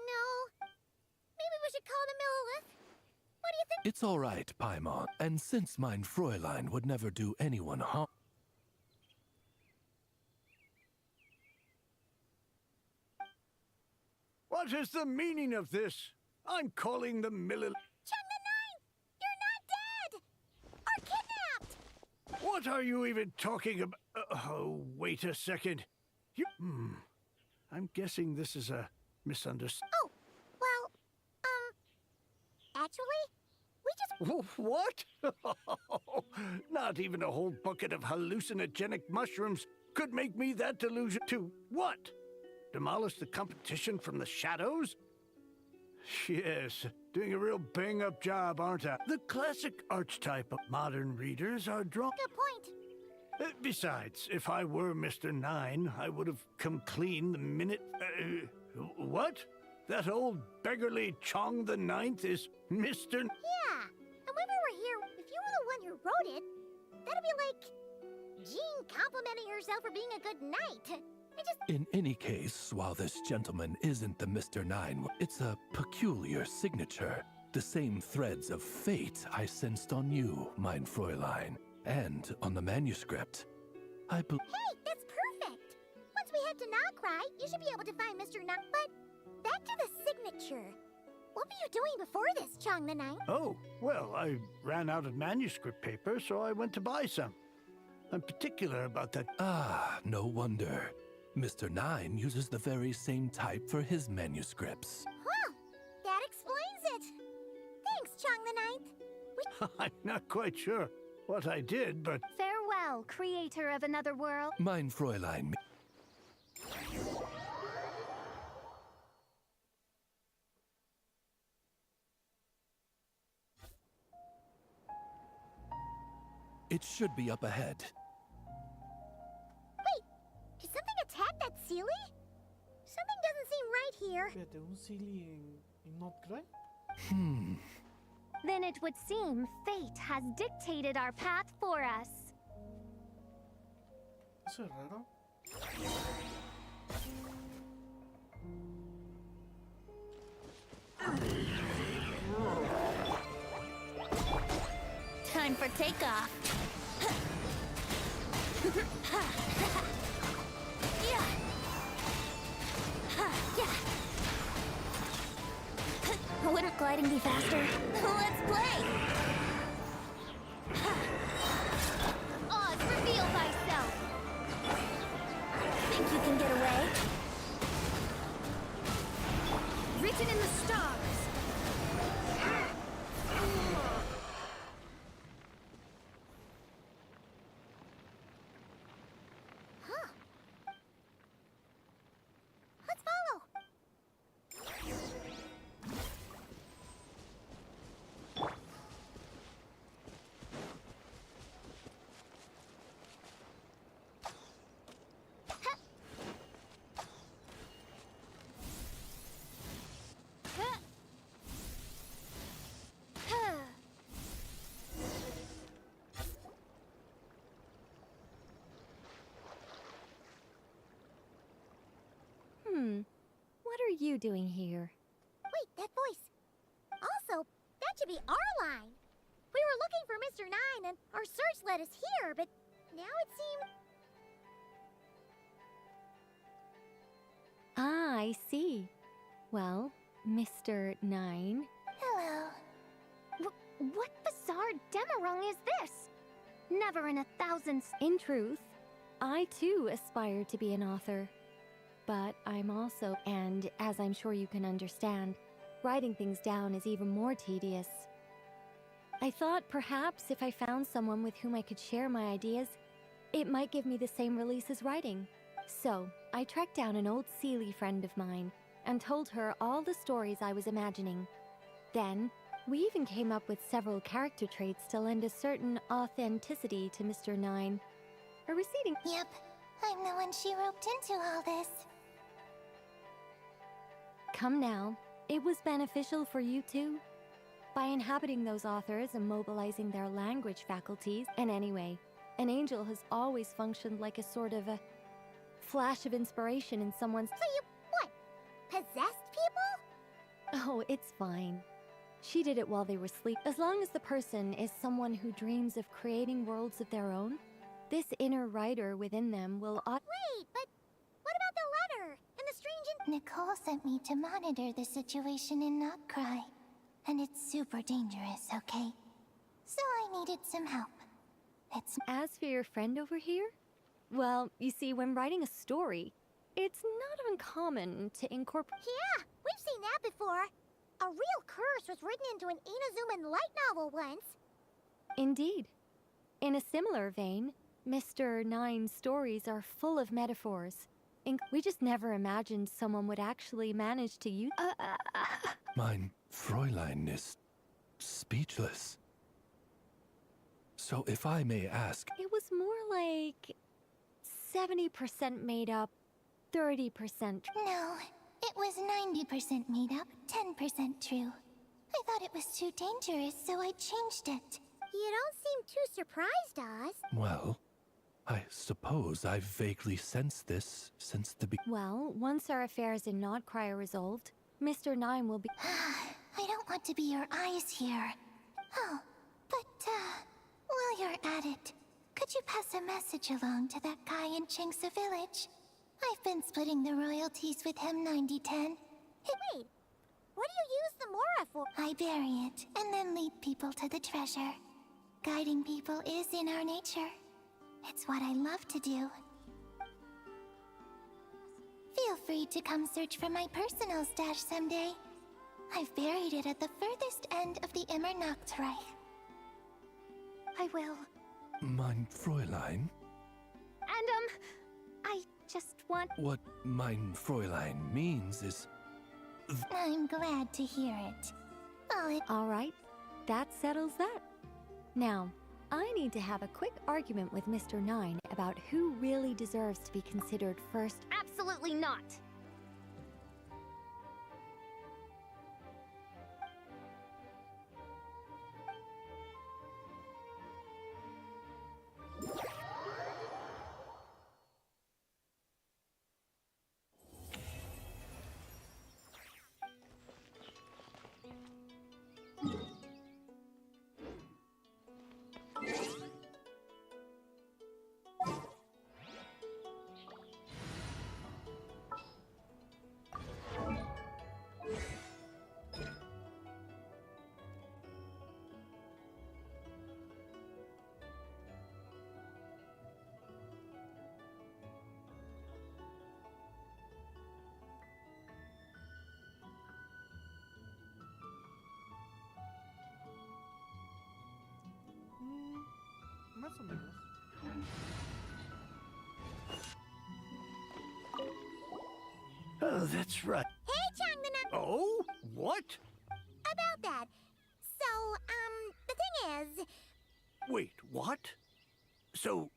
no. Maybe we should call the Millilith. What do you think? It's all right, Paimon. And since mein Fräulein would never do anyone harm... What is the meaning of this? I'm calling the Millilith. Chong the Nine! You're not dead! Or kidnapped! What are you even talking about? Oh, wait a second. I'm guessing this is a misunderstanding. Oh, well, actually, we just... What? Not even a whole bucket of hallucinogenic mushrooms could make me that delusional. To what? Demolish the competition from the shadows? Yes, doing a real bang-up job, aren't I? The classic archetype of modern readers are drawn... Good point. Besides, if I were Mr. Nine, I would have come clean the minute... what? That old beggarly Chong the Ninth is Mr. Yeah, and when we were here, if you were the one who wrote it, that'd be like Jean complimenting herself for being a good knight. In any case, while this gentleman isn't the Mr. Nine, it's a peculiar signature. The same threads of fate I sensed on you, mein Fräulein, and on the manuscript. Hey, that's perfect! Once we head to Nokrai, you should be able to find Mr. Nine. But back to the signature. What were you doing before this, Chong the Nine? Oh, well, I ran out of manuscript paper, so I went to buy some. I'm particular about that. Ah, no wonder. Mr. Nine uses the very same type for his manuscripts. Huh, that explains it. Thanks, Chong the Ninth. I'm not quite sure what I did, but Farewell, creator of another world. Mein Fräulein. It should be up ahead. Wait, did something attack that Sealy? Something doesn't seem right here. Espérate, un Silly en Nordcry? Then it would seem fate has dictated our path for us. Eso es raro. Time for takeoff. Yeah. Yeah. Wouldn't gliding be faster? Let's play. Oz, reveal thyself. Think you can get away? Written in the stars. Huh. Let's follow. What are you doing here? Wait, that voice. Also, that should be our line. We were looking for Mr. Nine, and our search led us here, but now it seems... Ah, I see. Well, Mr. Nine. Hello. What bizarre Demerung is this? Never in 1,000... In truth, I too aspire to be an author. But I'm also, and as I'm sure you can understand, writing things down is even more tedious. I thought perhaps if I found someone with whom I could share my ideas, it might give me the same release as writing. So, I tracked down an old Sealy friend of mine and told her all the stories I was imagining. Then, we even came up with several character traits to lend a certain authenticity to Mr. Nine. A receding... Yep, I'm the one she roped into all this. Come now, it was beneficial for you too. By inhabiting those authors and mobilizing their language faculties. And anyway, an angel has always functioned like a sort of a flash of inspiration in someone's... So you, what, possessed people? Oh, it's fine. She did it while they were asleep. As long as the person is someone who dreams of creating worlds of their own, this inner writer within them will... Wait, but what about the letter and the strange... Nicole sent me to monitor the situation in Notcry. And it's super dangerous, okay? So I needed some help. It's... As for your friend over here? Well, you see, when writing a story, it's not uncommon to incorporate... Yeah, we've seen that before. A real curse was written into an Inazuman light novel once. Indeed. In a similar vein, Mr. Nine's stories are full of metaphors. We just never imagined someone would actually manage to use... Mein Fräulein is speechless. So if I may ask... It was more like 70% made up, 30%... No, it was 90% made up, 10% true. I thought it was too dangerous, so I changed it. You don't seem too surprised, Oz. Well, I suppose I've vaguely sensed this since the Well, once our affairs in Notcry are resolved, Mr. Nine will be... I don't want to be your eyes here. Oh, but, while you're at it, could you pass a message along to that guy in Chingsa Village? I've been splitting the royalties with him 90-10. Wait, what do you use the Mora for? I bury it, and then lead people to the treasure. Guiding people is in our nature. It's what I love to do. Feel free to come search for my personal stash someday. I've buried it at the furthest end of the Immernachtreich. I will. Mein Fräulein? And, I just want... What mein Fräulein means is... I'm glad to hear it. Oh, All right, that settles that. Now, I need to have a quick argument with Mr. Nine about who really deserves to be considered first. Absolutely not! Más o menos. Oh, that's right. hey, Changnana! Oh? What? About that. So, the thing is... Wait, what? So,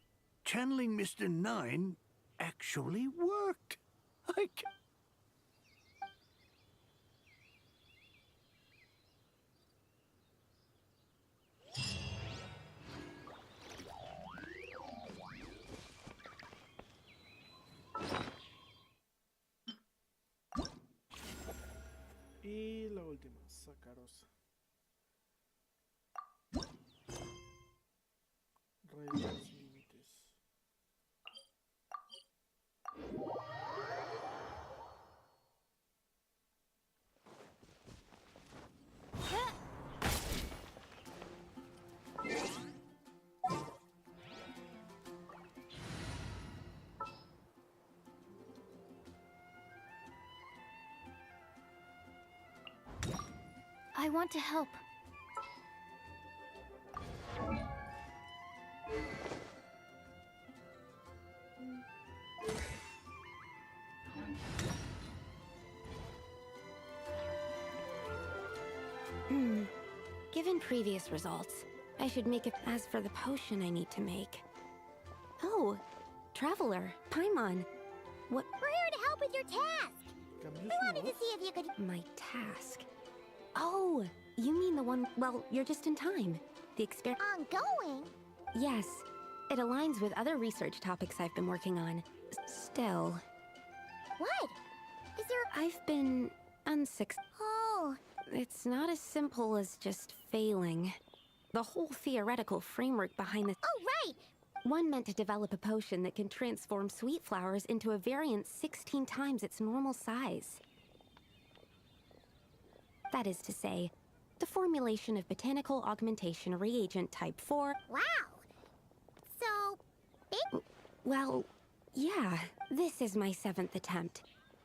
channeling Mr. Nine actually worked. I ca- Y la última, Sacarosa. Rayos límites. I want to help. Given previous results, I should make it. As for the potion I need to make... Oh, Traveler, Paimon. What... We're here to help with your task. Cambió We su wanted to voz. see if you could... My task? Oh, you mean the one... Well, you're just in time. The exper... Ongoing? Yes. It aligns with other research topics I've been working on. Still... What? Is there... I've been... unsuccessful. Oh... It's not as simple as just failing. The whole theoretical framework behind the... Oh, right! One meant to develop a potion that can transform sweet flowers into a variant 16 times its normal size. That is to say, the formulation of botanical augmentation reagent type 4... Wow! So... big... Well, yeah, this is my 7th attempt.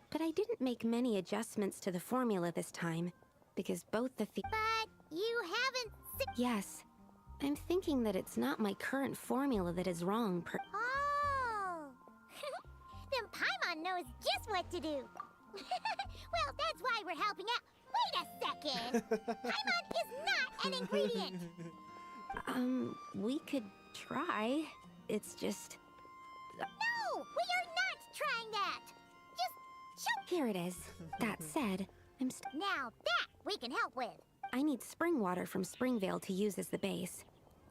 But I didn't make many adjustments to the formula this time, because both the... But you haven't... Yes. I'm thinking that it's not my current formula that is wrong per... Oh! Then Paimon knows just what to do. Well, that's why we're helping out. Wait a second! Paimon is not an ingredient! We could try. It's just... No! We are not trying that! Just show... Here it is. That said, Now that we can help with. I need spring water from Springvale to use as the base,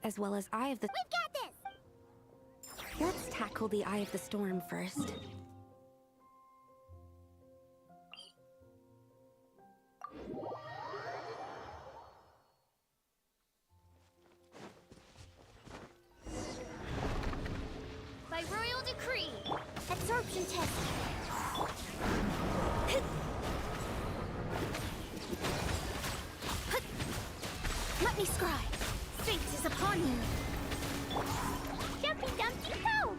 as well as Eye of the... We've got this! Let's tackle the Eye of the Storm first. By royal decree! Absorption test. Let me scry! Fate is upon you! Jumpy Dumpty Go!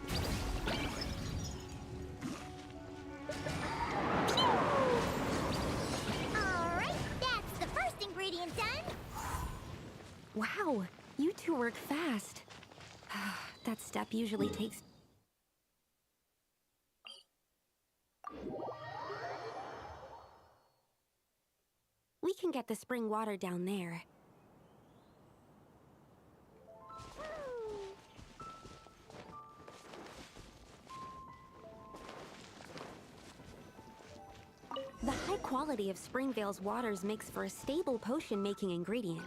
Wow, you two work fast. That step usually takes... We can get the spring water down there. The high quality of Springvale's waters makes for a stable potion-making ingredient.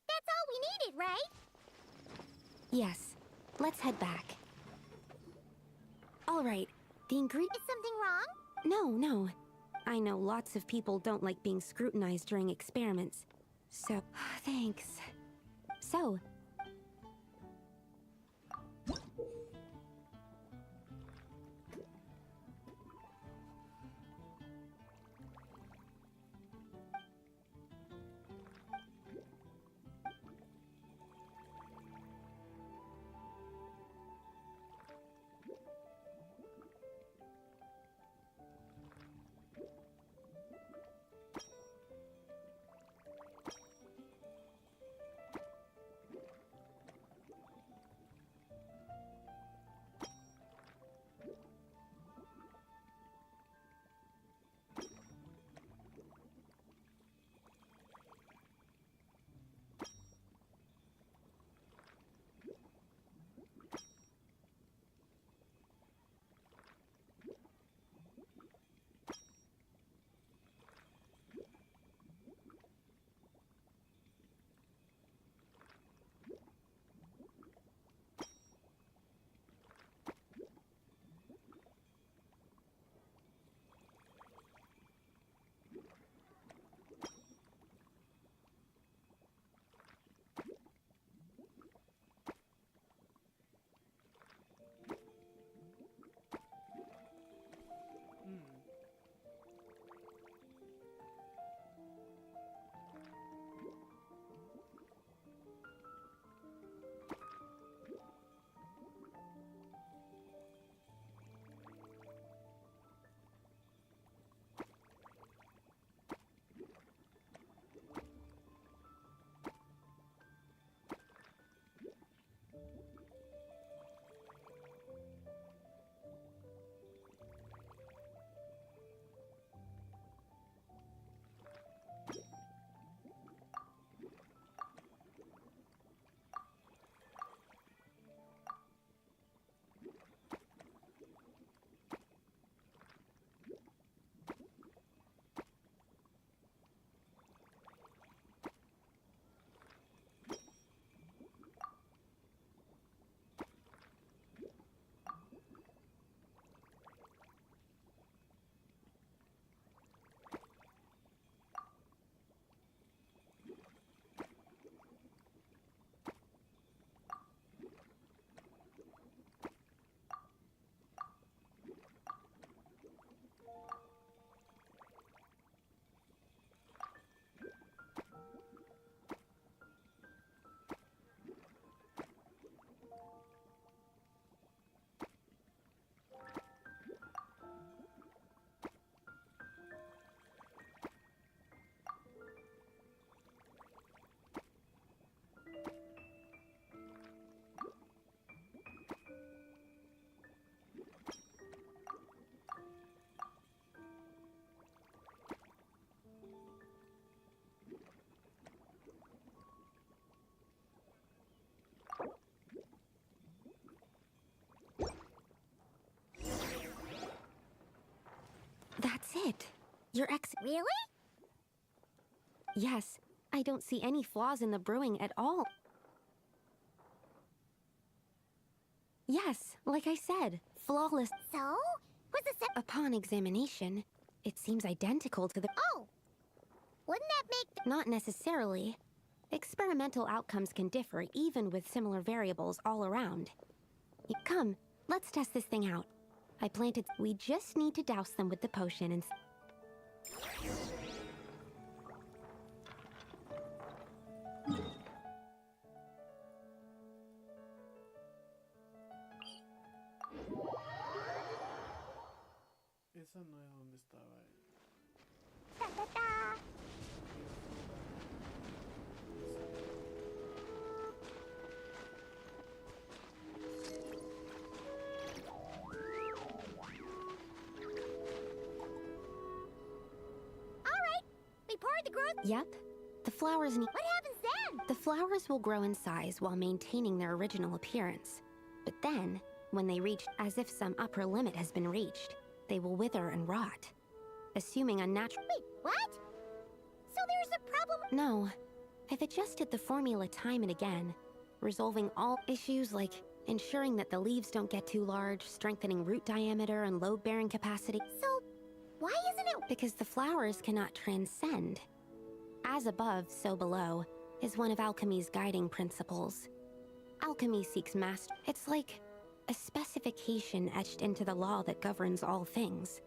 That's all we needed, right? Yes, let's head back. All right, the ingredient... Is something wrong? No. I know lots of people don't like being scrutinized during experiments. So, thanks. So... That's it. Your ex... Really? Yes, I don't see any flaws in the brewing at all. Yes, like I said, flawless. So? What's the Upon examination, it seems identical to the... Oh! Wouldn't that make... Not necessarily. Experimental outcomes can differ even with similar variables all around. Come, let's test this thing out. I planted... We just need to douse them with the potion and... esa no es donde estaba él. Ta ta ta. All right, we poured the growth. Yep. The flowers need. What happens then? The flowers will grow in size while maintaining their original appearance. But then, when they reach, as if some upper limit has been reached, they will wither and rot. Assuming unnatural. Wait, what? So there's a problem? No. I've adjusted the formula time and again, resolving all issues like ensuring that the leaves don't get too large, strengthening root diameter and load-bearing capacity. So, why isn't it? Because the flowers cannot transcend. As above, so below, is one of alchemy's guiding principles. Alchemy seeks master. It's like a specification etched into the law that governs all things.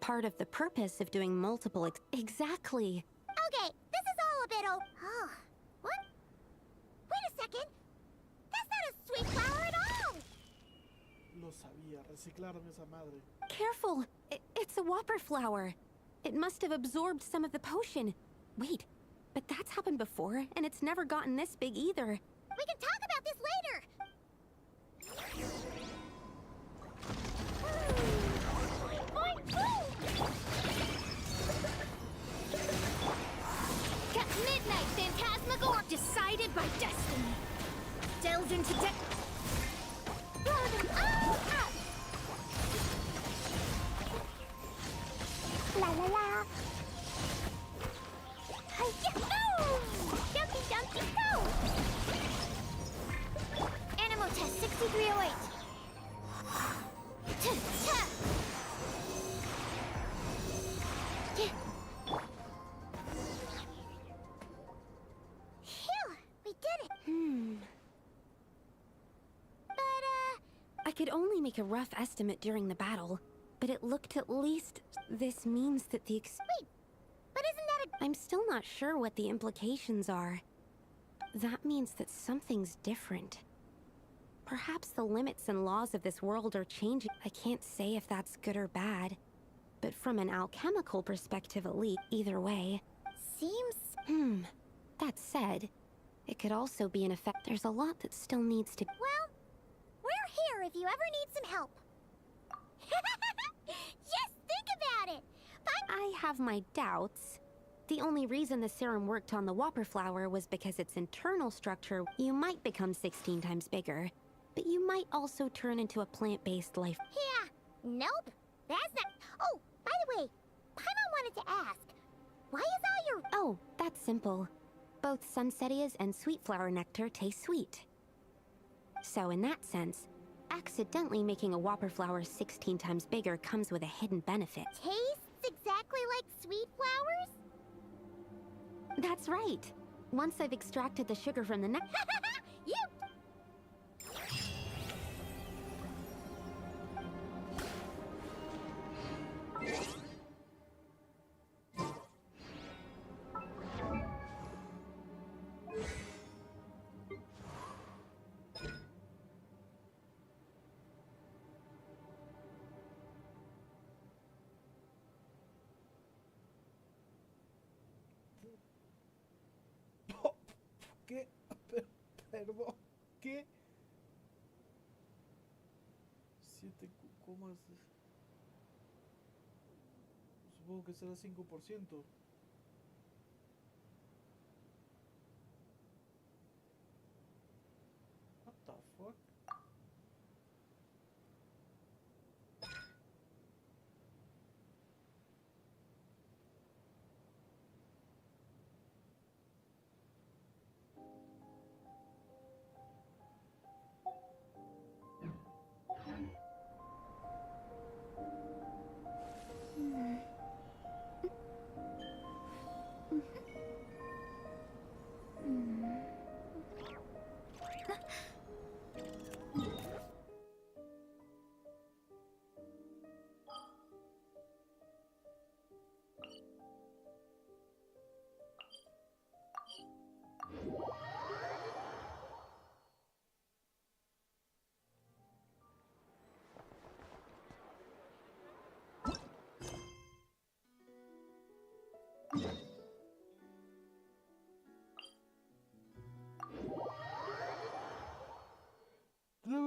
Part of the purpose of doing multiple exactly. Okay, this is all a bit oh, what? Wait a second. That's not a sweet flower at all. Lo sabía, reciclaron esa madre. Careful! It's a whopper flower. It must have absorbed some of the potion. Wait, but that's happened before, and it's never gotten this big either. We can talk about this later. Got midnight phantasmagor decided by destiny. Delved into Blow them all up. La la la. Hi-ya! Boom! Jumpy Dumpty Go! Animal test 6308. Ta-ta! Yeah. Phew! We did it! But, I could only make a rough estimate during the battle, but it looked at least... This means that the wait! But isn't that I'm still not sure what the implications are. That means that something's different. Perhaps the limits and laws of this world are changing. I can't say if that's good or bad, but from an alchemical perspective at least, either way. Seems... That said, it could also be an effect. There's a lot that still needs to... Well, we're here if you ever need some help. Just think about it! I have my doubts. The only reason the serum worked on the whopper flower was because its internal structure, you might become 16 times bigger, but you might also turn into a plant-based life. Yeah, nope. That's not... Oh, by the way, Paimon wanted to ask, why is all your... Oh, that's simple. Both Sunsetia's and Sweet Flower nectar taste sweet. So in that sense, accidentally making a whopper flower 16 times bigger comes with a hidden benefit. Tastes exactly like sweet flowers? That's right. Once I've extracted the sugar from the nectar... You... ¿Qué? Perdón, ¿qué? 7 comas. Supongo que será 5%. What the fuck?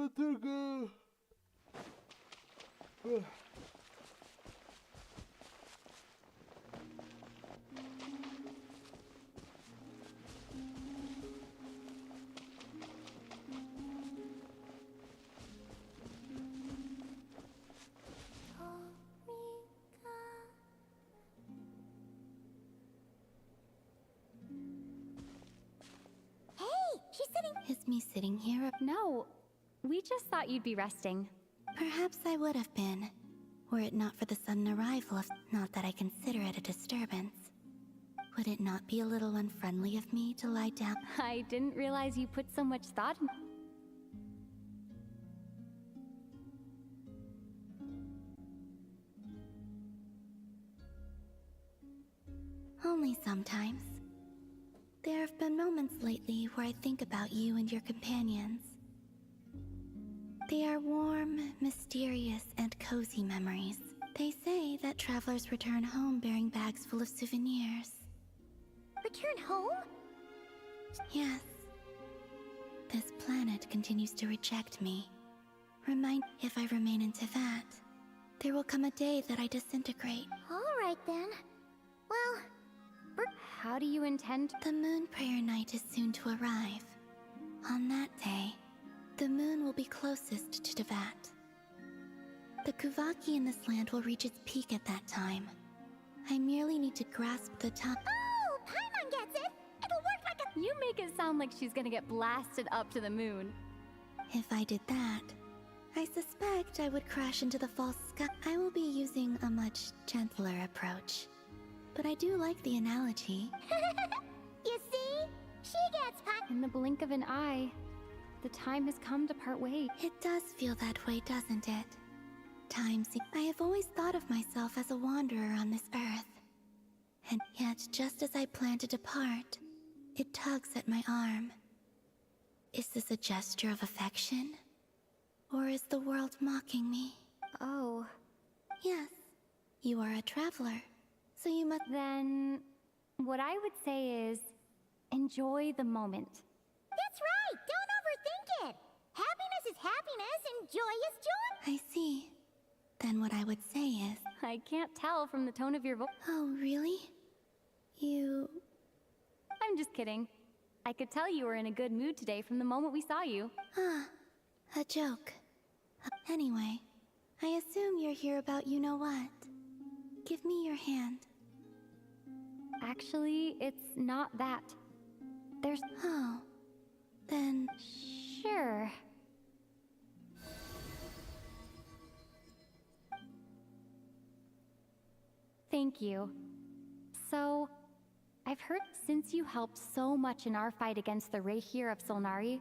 Hey, she's sitting. Is me sitting here? No, we just thought you'd be resting. Perhaps I would have been, were it not for the sudden arrival of. Not that I consider it a disturbance. Would it not be a little unfriendly of me to lie down? I didn't realize you put so much thought in. Only sometimes. There have been moments lately where I think about you and your companions. They are warm, mysterious, and cozy memories. They say that travelers return home bearing bags full of souvenirs. Return home? Yes. This planet continues to reject me. If I remain into that, there will come a day that I disintegrate. All right then. Well, how do you intend? The moon prayer night is soon to arrive. On that day, the moon will be closest to Devat. The Kuvaki in this land will reach its peak at that time. I merely need to grasp the top. Oh, Paimon gets it! It'll work like a— You make it sound like she's gonna get blasted up to the moon. If I did that, I suspect I would crash into the false sky. I will be using a much gentler approach. But I do like the analogy. You see? She gets In the blink of an eye, the time has come to part ways. It does feel that way, doesn't it? I have always thought of myself as a wanderer on this earth. And yet, just as I plan to depart, it tugs at my arm. Is this a gesture of affection? Or is the world mocking me? Oh. Yes, you are a traveler, so you must— Then, what I would say is, enjoy the moment. That's right! Don't overthink it! Happiness is happiness and joy is joy! I see. Then what I would say is— I can't tell from the tone of your voice. Oh, really? You— I'm just kidding. I could tell you were in a good mood today from the moment we saw you. Ah, a joke. Anyway, I assume you're here about you-know-what. Give me your hand. Actually, it's not that. There's... Oh, then... Sure. Thank you. So, I've heard since you helped so much in our fight against the Rehir of Solnari,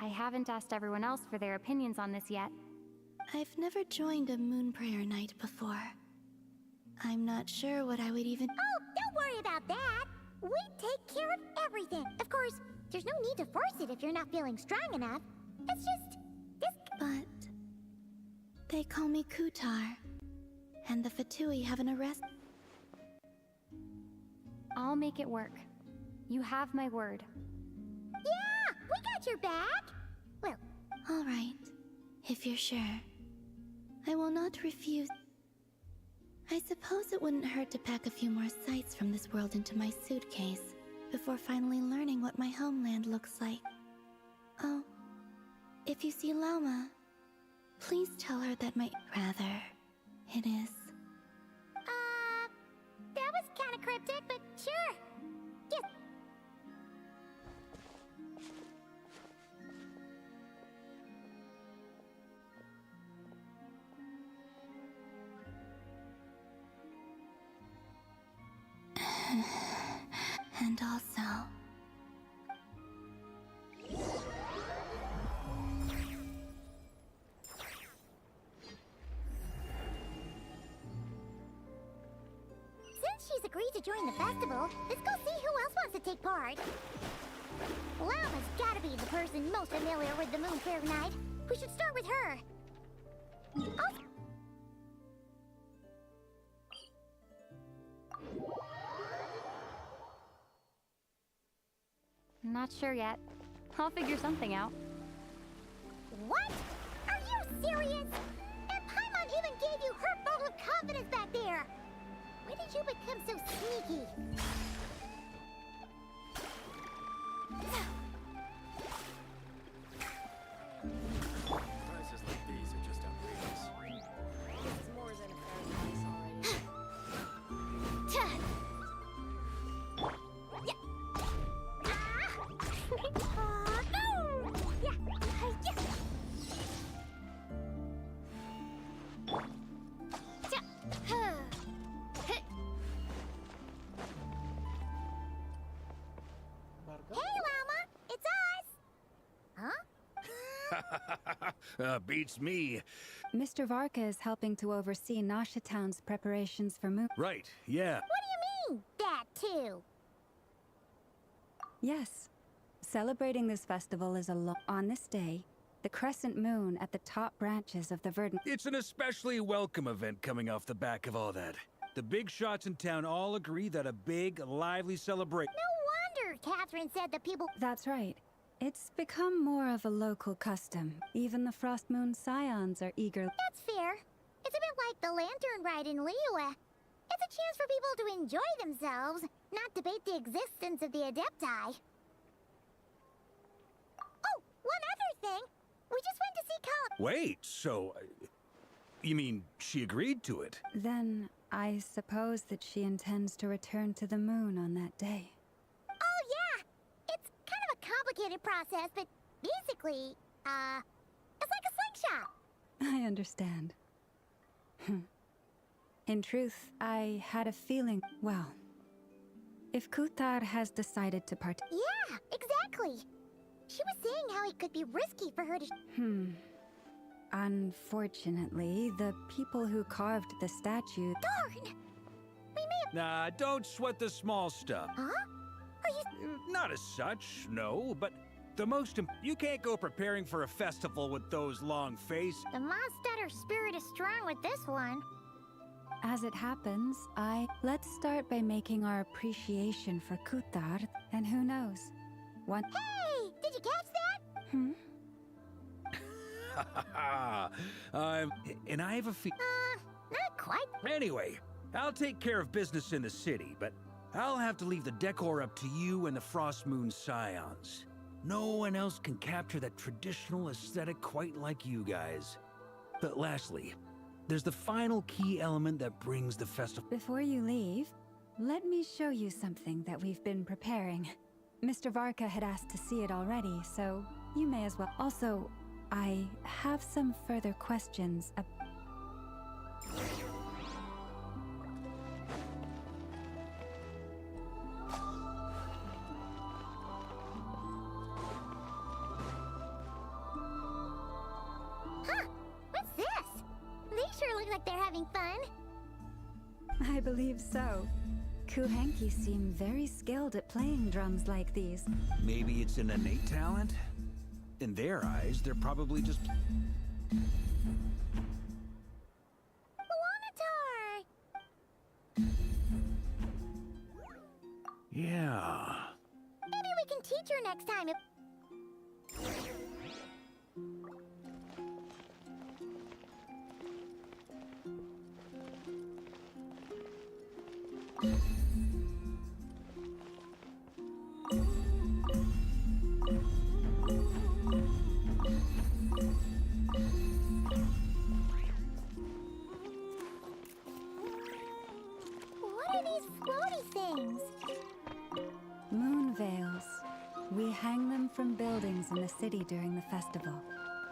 I haven't asked everyone else for their opinions on this yet. I've never joined a moon prayer night before. I'm not sure what I would even— Oh, don't worry about that! We take care of everything! Of course, there's no need to force it if you're not feeling strong enough. It's just... But... they call me Kutar. And the Fatui have an arrest— I'll make it work. You have my word. Yeah! We got your back! Well... All right, if you're sure. I will not refuse. I suppose it wouldn't hurt to pack a few more sights from this world into my suitcase before finally learning what my homeland looks like. Oh, if you see Lauma, please tell her that it is. That was kinda cryptic, but sure. Yes. And also... Since she's agreed to join the festival, let's go see who else wants to take part. Lama's gotta be the person most familiar with the Moon Fair Night. We should start with her. Oh. Not sure yet. I'll figure something out. I'm so sneaky. Prices like these are just outrageous. This is more than a fair price already. Hey, Llama! It's us! Huh? Beats me. Mr. Varka is helping to oversee Nasha Town's preparations for moon. Right, yeah. What do you mean, that too? Yes. Celebrating this festival is on this day, the crescent moon at the top branches of the verdant. It's an especially welcome event coming off the back of all that. The big shots in town all agree that a big, lively celebration. No wonder Catherine said the people. That's right. It's become more of a local custom. Even the Frost Moon Scions are eager. That's fair. It's a bit like the lantern ride in Liyue. It's a chance for people to enjoy themselves, not debate the existence of the Adepti. Oh, one other thing. We just went to see Colin. Wait, so... you mean she agreed to it? Then I suppose that she intends to return to the moon on that day. Oh, yeah. It's kind of a complicated process, but basically, it's like a slingshot. I understand. In truth, I had a feeling, well, if Kutar has decided to Yeah, exactly. She was saying how it could be risky for her to... Unfortunately, the people who carved the statue... Darn! We may have... Nah, don't sweat the small stuff. Huh? Are you... Not as such, no, but the most you can't go preparing for a festival with those long faces. The Mondstatter spirit is strong with this one. As it happens, let's start by making our appreciation for Kutar, and who knows? Hey! Did you catch that? And I have a Not quite. Anyway, I'll take care of business in the city, but I'll have to leave the decor up to you and the Frost Moon Scions. No one else can capture that traditional aesthetic quite like you guys. But lastly, there's the final key element that brings the festival. Before you leave, let me show you something that we've been preparing. Mr. Varka had asked to see it already, so you may as well. Also, I have some further questions. Huh? What's this? They sure look like they're having fun. I believe so. Kuhenki seem very skilled at playing drums like these. Maybe it's an innate talent? In their eyes, they're probably just... Yeah. Maybe we can teach her next time if... What are these floaty things? Moon veils. We hang them from buildings in the city during the festival.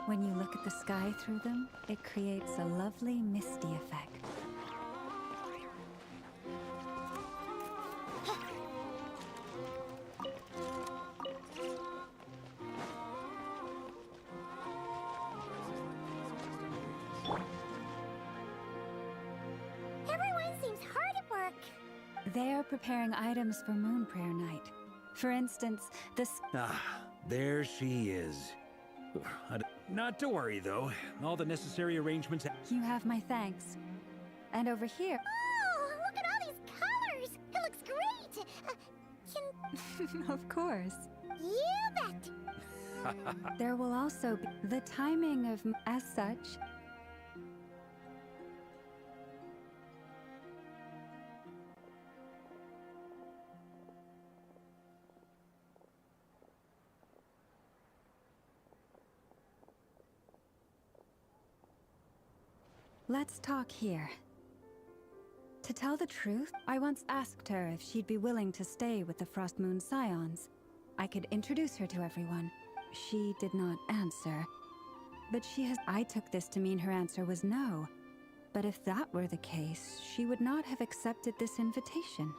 When you look at the sky through them, it creates a lovely misty effect. Everyone seems hard at work. They are preparing items for Moon Prayer Night. For instance, this... Ah, there she is. Not to worry, though. All the necessary arrangements... You have my thanks. And over here... Oh, look at all these colors! It looks great! Of course. You bet! There will also be the timing of... As such, Let's talk here. To tell the truth, I once asked her if she'd be willing to stay with the Frost Moon Scions. I could introduce her to everyone. She did not answer. But I took this to mean her answer was no. But if that were the case, she would not have accepted this invitation.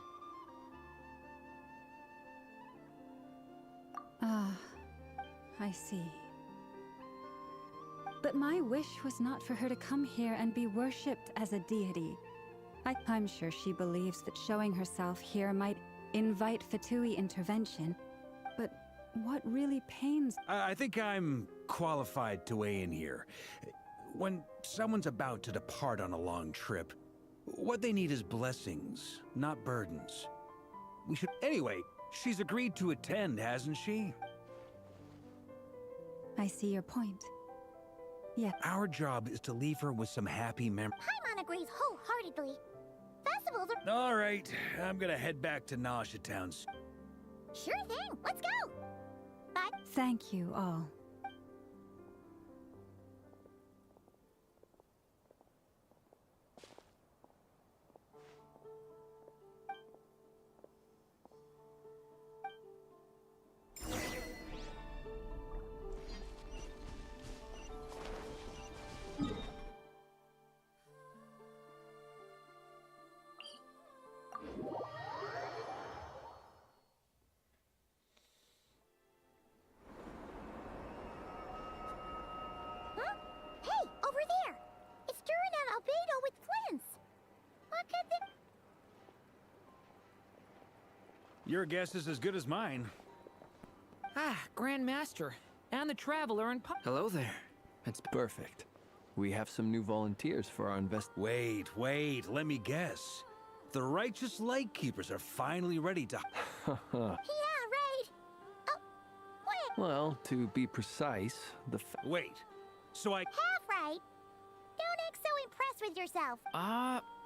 Ah, I see. But my wish was not for her to come here and be worshipped as a deity. I'm sure she believes that showing herself here might invite Fatui intervention. But what really pains... I think I'm qualified to weigh in here. When someone's about to depart on a long trip, what they need is blessings, not burdens. We should... Anyway, she's agreed to attend, hasn't she? I see your point. Yeah. Our job is to leave her with some happy memories. Paimon agrees wholeheartedly. Festivals are... All right, I'm gonna head back to Nausea Town. Sure thing, let's go! Bye. Thank you all. Your guess is as good as mine. Ah, Grand Master, and the Traveler and Hello there. It's perfect. We have some new volunteers for our Wait, let me guess. The righteous Lightkeepers are finally ready to... Yeah, right. Oh, wait. Well, to be precise, Wait, so I... Half right. Don't act so impressed with yourself.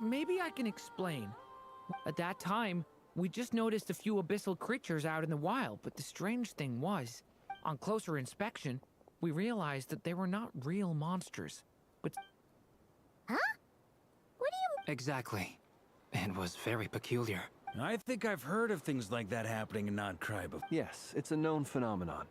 Maybe I can explain. At that time, we just noticed a few abyssal creatures out in the wild, but the strange thing was, on closer inspection, we realized that they were not real monsters, but... Huh? What do you... Exactly. It was very peculiar. I think I've heard of things like that happening in Nodcry before. Yes, it's a known phenomenon.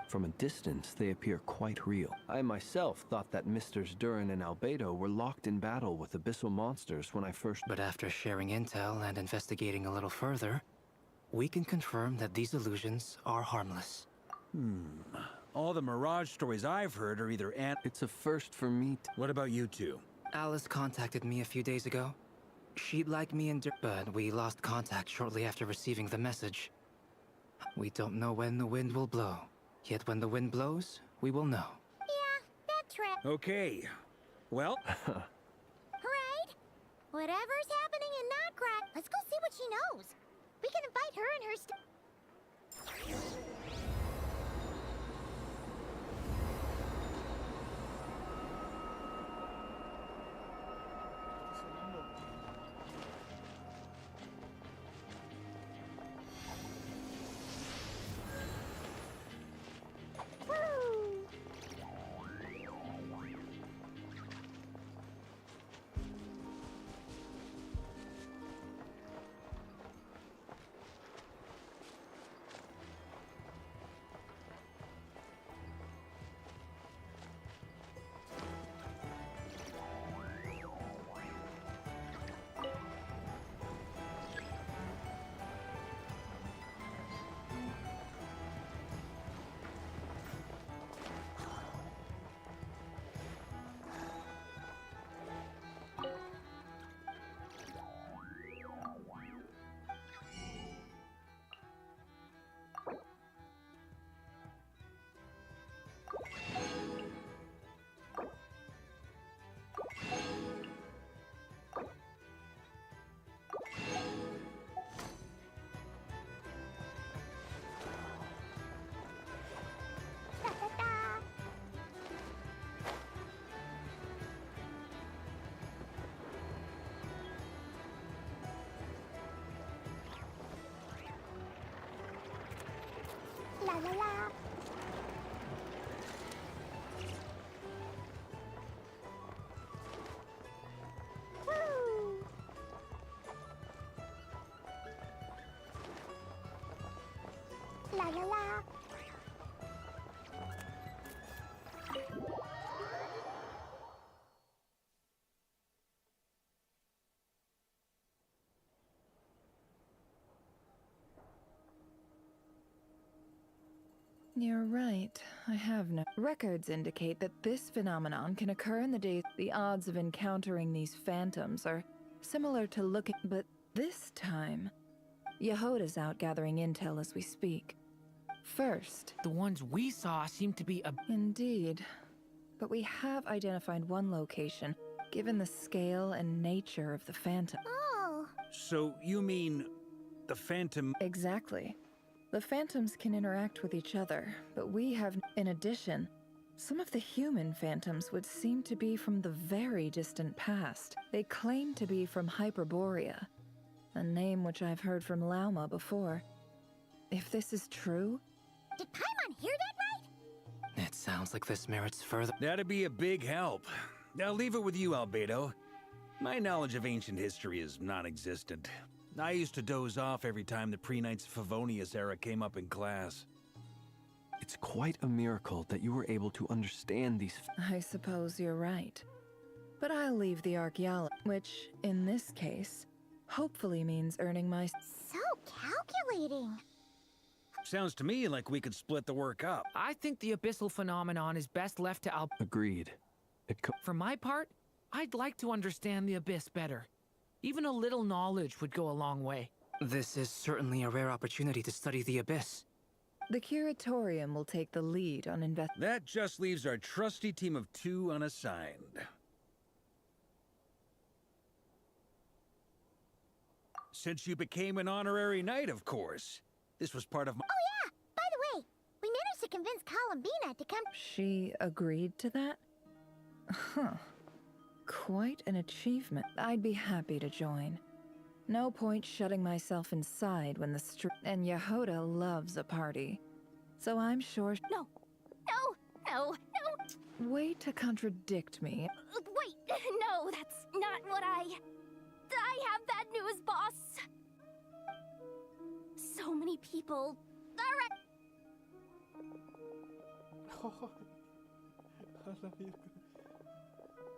From a distance, they appear quite real. I myself thought that Misters Durin and Albedo were locked in battle with abyssal monsters when I first... But after sharing intel and investigating a little further, we can confirm that these illusions are harmless. All the Mirage stories I've heard are either It's a first for me. What about you two? Alice contacted me a few days ago. She'd like me but we lost contact shortly after receiving the message. We don't know when the wind will blow. Yet when the wind blows, we will know. Yeah, that trip. Okay. Well... Right? Whatever's happening in Nodcry, let's go see what she knows. We can invite her and her La la la. You're right. I have no. Records indicate that this phenomenon can occur in the days. The odds of encountering these phantoms are similar to looking. But this time, Jahoda's out gathering intel as we speak. First, the ones we saw seem to be Indeed. But we have identified one location, given the scale and nature of the phantom. Oh. So you mean the phantom? Exactly. The phantoms can interact with each other, but we have, in addition, some of the human phantoms would seem to be from the very distant past. They claim to be from Hyperborea, a name which I've heard from Lauma before. If this is true... Did Paimon hear that right? It sounds like this merits further. That'd be a big help. I'll leave it with you, Albedo. My knowledge of ancient history is non-existent. I used to doze off every time the pre-Knights Favonius era came up in class. It's quite a miracle that you were able to understand these... I suppose you're right. But I'll leave the archaeology, which, in this case, hopefully means earning my... So calculating. Sounds to me like we could split the work up. I think the abyssal phenomenon is best left to Agreed. For my part, I'd like to understand the abyss better. Even a little knowledge would go a long way. This is certainly a rare opportunity to study the abyss. The Curatorium will take the lead on That just leaves our trusty team of 2 unassigned. Since you became an honorary knight, of course. This was part of my... Oh yeah! By the way, we managed to convince Columbina to come... She agreed to that? Huh. Quite an achievement. I'd be happy to join. No point shutting myself inside when the and Jahoda loves a party. So I'm sure... No! Way to contradict me. Wait, no, that's not what I have bad news, boss! So many people...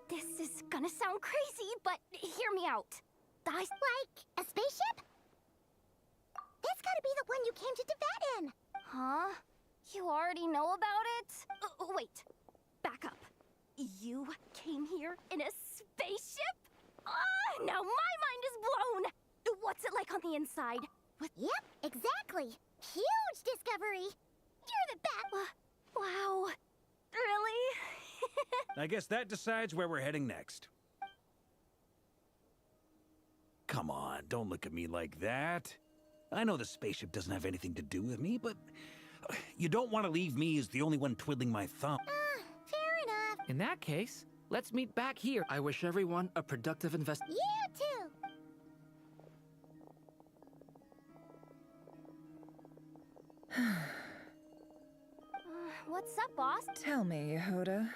This is gonna sound crazy, but hear me out. Like a spaceship? That's gotta be the one you came to Tibet in. Huh? You already know about it? Wait. Back up. You came here in a spaceship? Now my mind is blown! What's it like on the inside? Yep, exactly. Huge discovery. You're the best. Wow. Really? I guess that decides where we're heading next. Come on, don't look at me like that. I know the spaceship doesn't have anything to do with me, but you don't want to leave me as the only one twiddling my thumb. Fair enough. In that case, let's meet back here. I wish everyone a productive You too. What's up, boss? Tell me, Jahoda,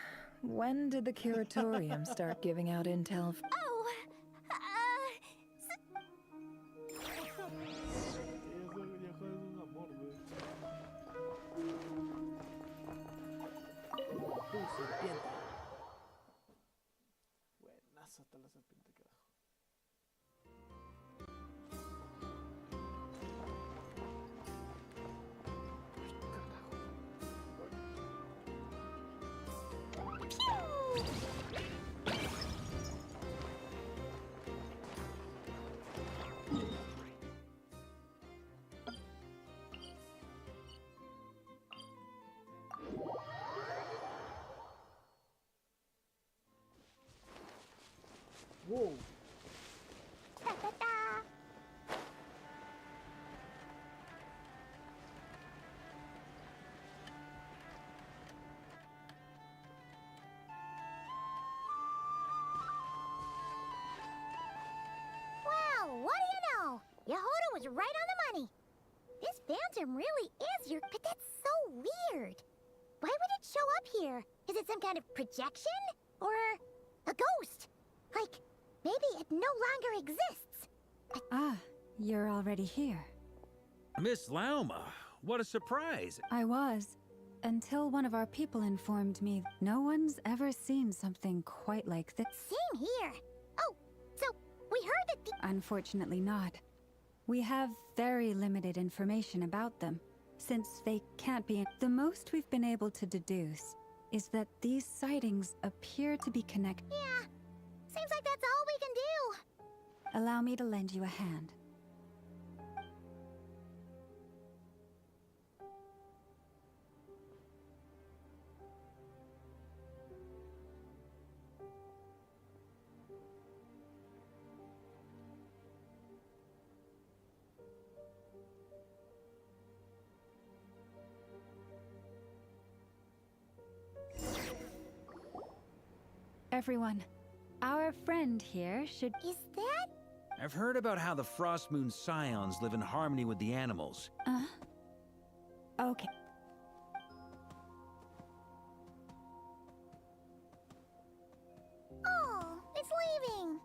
when did the Curatorium start giving out intel? Buenazo hasta la serpiente, carajo. Whoa. Well, what do you know? Jahoda was right on the money. This phantom really is your... But that's so weird. Why would it show up here? Is it some kind of projection? Or a ghost? Like, maybe it no longer exists. Ah, you're already here. Miss Lauma, what a surprise. I was. Until one of our people informed me no one's ever seen something quite like this. Same here. Oh, so we heard that Unfortunately not. We have very limited information about them. Since they can't be, the most we've been able to deduce is that these sightings appear to be connected. Yeah, seems like that's all we can do. Allow me to lend you a hand. Everyone, our friend here should... Is that? I've heard about how the Frost Moon Scions live in harmony with the animals. Okay. Oh, it's leaving.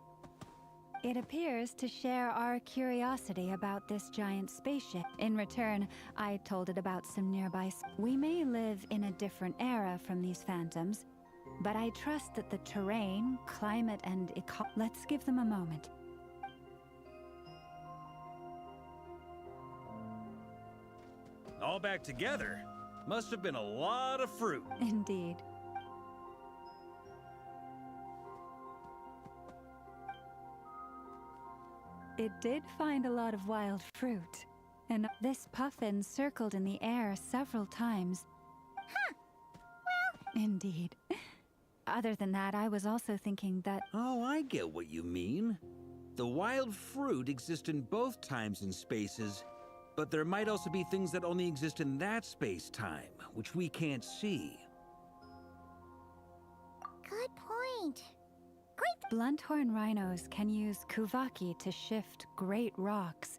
It appears to share our curiosity about this giant spaceship. In return, I told it about some nearby... We may live in a different era from these phantoms, but I trust that the terrain, climate, and let's give them a moment. All back together? Must have been a lot of fruit. Indeed. It did find a lot of wild fruit, and this puffin circled in the air several times. Huh. Well... Indeed. Other than that, I was also thinking that... Oh, I get what you mean. The wild fruit exist in both times and spaces, but there might also be things that only exist in that space-time, which we can't see. Good point. Great! Blunthorn rhinos can use kuvaki to shift great rocks.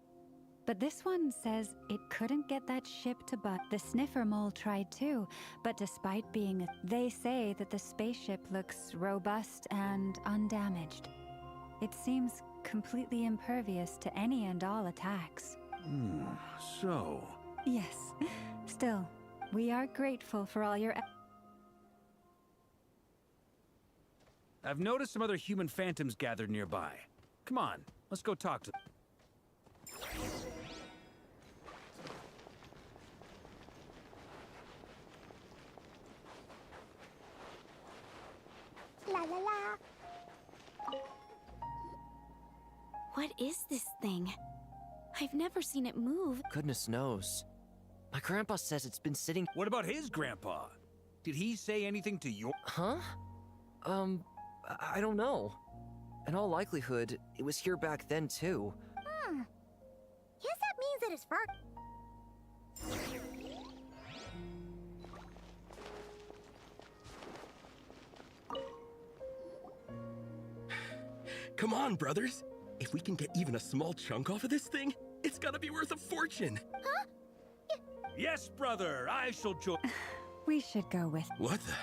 But this one says it couldn't get that ship to budge. The sniffer mole tried too, but despite being they say that the spaceship looks robust and undamaged. It seems completely impervious to any and all attacks. So... Yes. Still, we are grateful for all your... I've noticed some other human phantoms gathered nearby. Come on, let's go talk to them. La la la. What is this thing? I've never seen it move. Goodness knows. My grandpa says it's been sitting... What about his grandpa? Did he say anything to you? Huh? I don't know. In all likelihood, it was here back then, too. Guess that means that it's for... Come on, brothers. If we can get even a small chunk off of this thing, it's gotta be worth a fortune. Huh? Yes, brother, I shall join. We should go with... What the?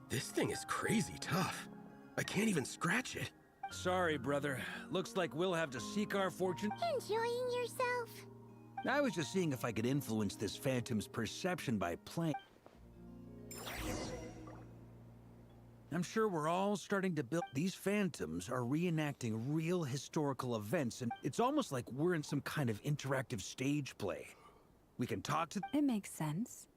This thing is crazy tough. I can't even scratch it. Sorry, brother. Looks like we'll have to seek our fortune. Enjoying yourself? I was just seeing if I could influence this phantom's perception by playing. I'm sure we're all starting to build... These phantoms are reenacting real historical events, and it's almost like we're in some kind of interactive stage play. We can talk to... It makes sense.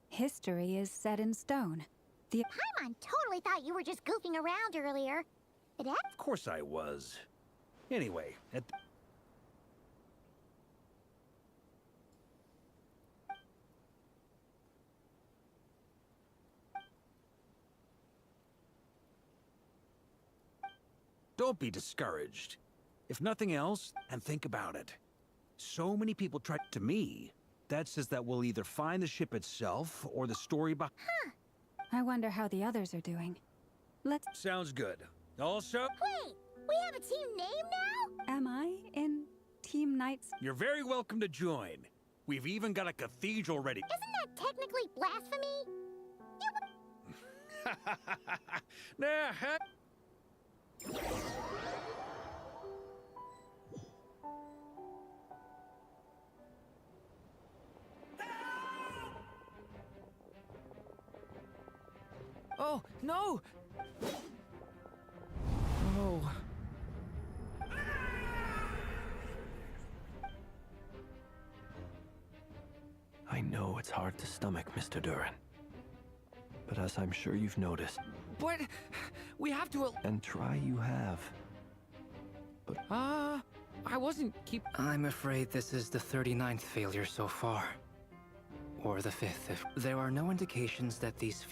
History is set in stone. The... Paimon totally thought you were just goofing around earlier. It had... Of course I was. Anyway, Don't be discouraged. If nothing else, and think about it. So many people try to me. That says that we'll either find the ship itself or the story behind. Huh. I wonder how the others are doing. Let's... Sounds good. Also... Wait! We have a team name now? Am I in Team Knights? You're very welcome to join. We've even got a cathedral ready. Isn't that technically blasphemy? Nah, huh? Oh, no! Oh. I know know it's hard to stomach, Mr. Durin. But as I'm sure you've noticed... But... we have to... And try you have. But... I wasn't I'm afraid this is the 39th failure so far. Or the 5th, if... There are no indications that these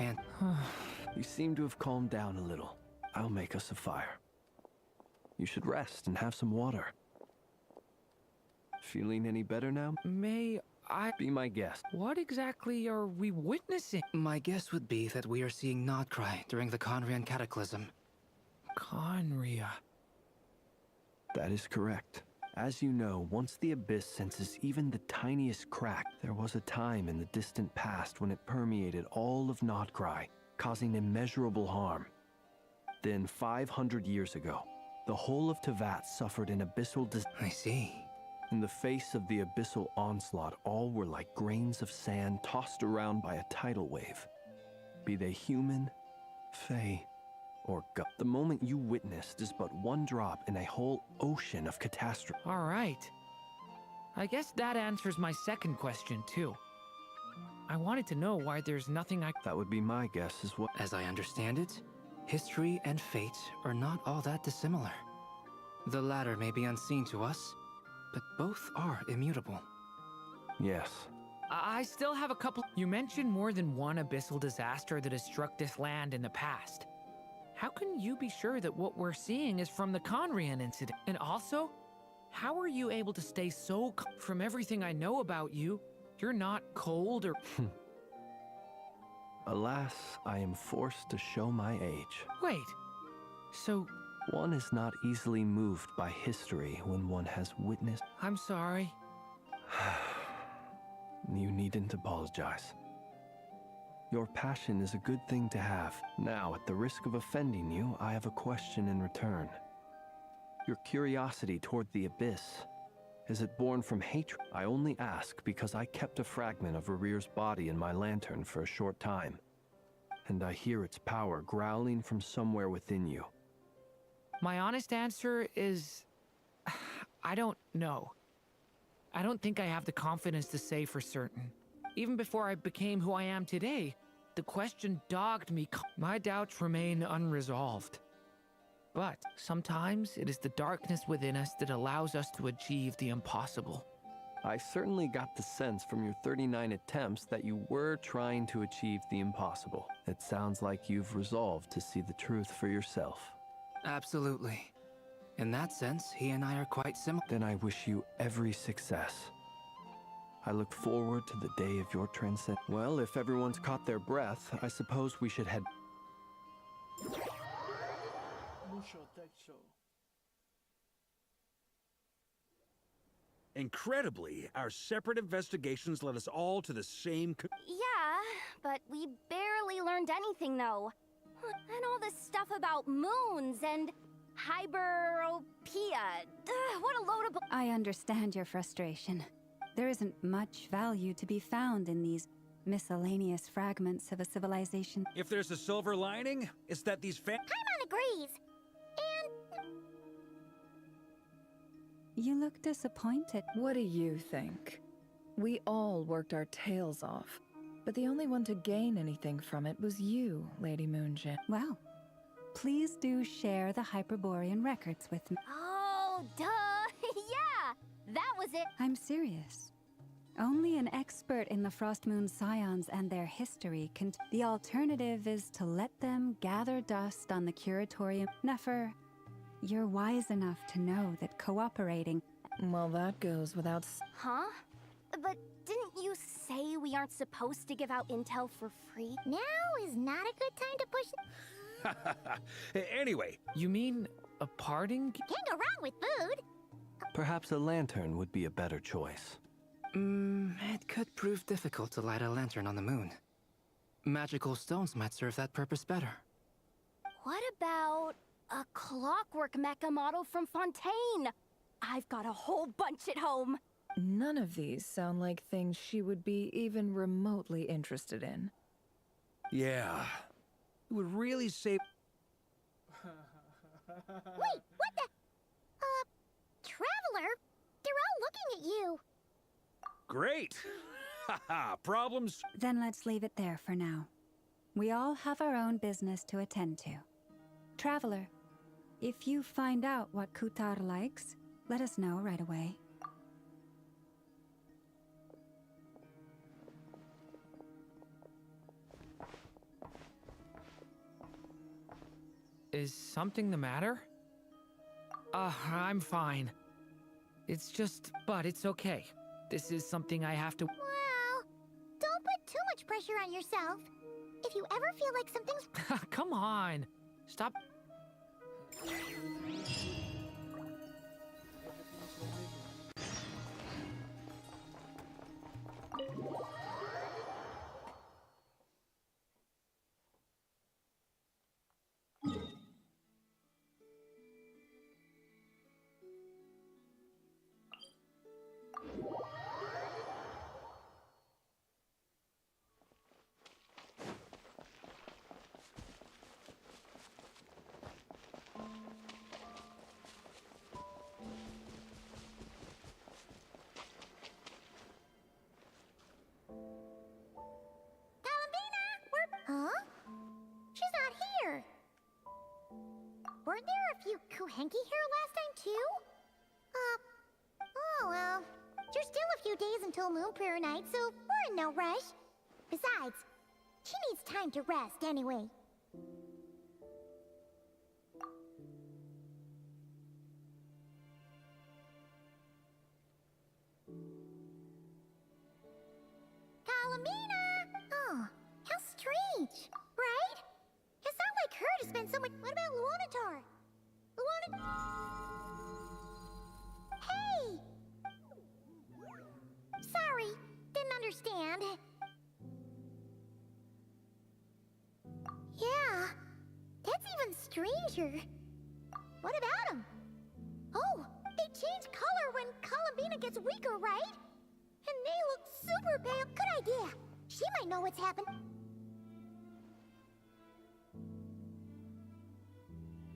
You seem to have calmed down a little. I'll make us a fire. You should rest and have some water. Feeling any better now? May I... Be my guest. What exactly are we witnessing? My guess would be that we are seeing Nodcry during the Conrian Cataclysm. Conria. That is correct. As you know, once the Abyss senses even the tiniest crack, there was a time in the distant past when it permeated all of Nodcry, causing immeasurable harm. Then, 500 years ago, the whole of Teyvat suffered an abyssal I see. In the face of the abyssal onslaught, all were like grains of sand tossed around by a tidal wave. Be they human, fey, or gut. The moment you witnessed is but one drop in a whole ocean of catastrophe. All right. I guess that answers my second question, too. I wanted to know why there's nothing I... That would be my guess as well. As I understand it, history and fate are not all that dissimilar. The latter may be unseen to us, but both are immutable. Yes. I still have a couple... You mentioned more than one abyssal disaster that has struck this land in the past. How can you be sure that what we're seeing is from the Conrian incident? And also, how are you able to stay so... From everything I know about you, you're not cold or... Alas, I am forced to show my age. Wait, so... One is not easily moved by history when one has witnessed... I'm sorry. You needn't apologize. Your passion is a good thing to have. Now, at the risk of offending you, I have a question in return. Your curiosity toward the Abyss, is it born from hatred? I only ask because I kept a fragment of Rerir's body in my lantern for a short time, and I hear its power growling from somewhere within you. My honest answer is... I don't know. I don't think I have the confidence to say for certain. Even before I became who I am today, the question dogged me. My doubts remain unresolved. But sometimes it is the darkness within us that allows us to achieve the impossible. I certainly got the sense from your 39 attempts that you were trying to achieve the impossible. It sounds like you've resolved to see the truth for yourself. Absolutely. In that sense, he and I are quite similar. Then I wish you every success. I look forward to the day of your transcend. Well, if everyone's caught their breath, I suppose we should head... Incredibly, our separate investigations led us all to the same Yeah, but we barely learned anything, though. And all this stuff about moons and hyperopia. What a load of... I understand your frustration. There isn't much value to be found in these miscellaneous fragments of a civilization. If there's a silver lining, it's that these Paimon agrees. And... You look disappointed. What do you think? We all worked our tails off, but the only one to gain anything from it was you, Lady Moonjin. Well, please do share the Hyperborean records with me. Oh, duh! Yeah! That was it! I'm serious. Only an expert in the Frostmoon Scions and their history can... The alternative is to let them gather dust on the Curatorium. Nefer, you're wise enough to know that cooperating... Well, that goes without... Huh? But didn't you say we aren't supposed to give out intel for free? Now is not a good time to push... Anyway. You mean a parting? Can't go wrong with food. Perhaps a lantern would be a better choice. It could prove difficult to light a lantern on the moon. Magical stones might serve that purpose better. What about a clockwork mecha model from Fontaine? I've got a whole bunch at home. None of these sound like things she would be even remotely interested in. Yeah. It would really save... Wait, what the... Traveler? They're all looking at you. Great! Haha, problems? Then let's leave it there for now. We all have our own business to attend to. Traveler, if you find out what Kutar likes, let us know right away. Is something the matter? I'm fine. It's just, but it's okay. This is something I have to. Well, don't put too much pressure on yourself. If you ever feel like something's... Come on. Stop. Huh? She's not here. Weren't there a few Kuhenki here last time, too? Oh well. There's still a few days until Moon Prayer Night, so we're in no rush. Besides, she needs time to rest anyway. Kalamina! Oh, how strange, right? It's not like her to spend so much. What about Luonatar? Hey! Sorry, didn't understand. Yeah, that's even stranger. What about him? Oh, they change color when Columbina gets weaker, right? And they look super pale. Good idea. She might know what's happened.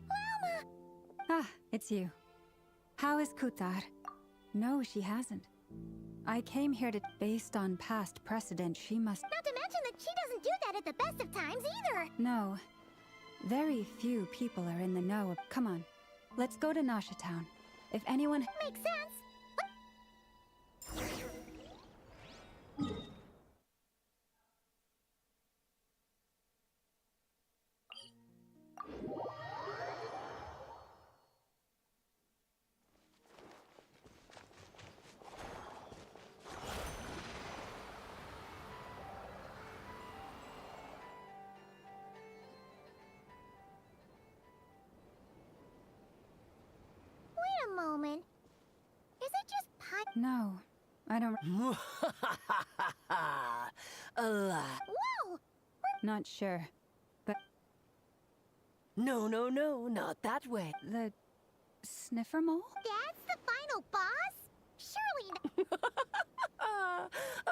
Wilma! Ah, it's you. How is Kutar? No, she hasn't. I came here to... Based on past precedent, she must... Not to mention that she doesn't do that at the best of times either. No. Very few people are in the know. Come on. Let's go to Nasha Town. If anyone... Makes sense. Wait a moment. Is it just pie? No. I don't... Whoa! Not sure. But... No, not that way. The... Sniffer Mole? That's the final boss? Surely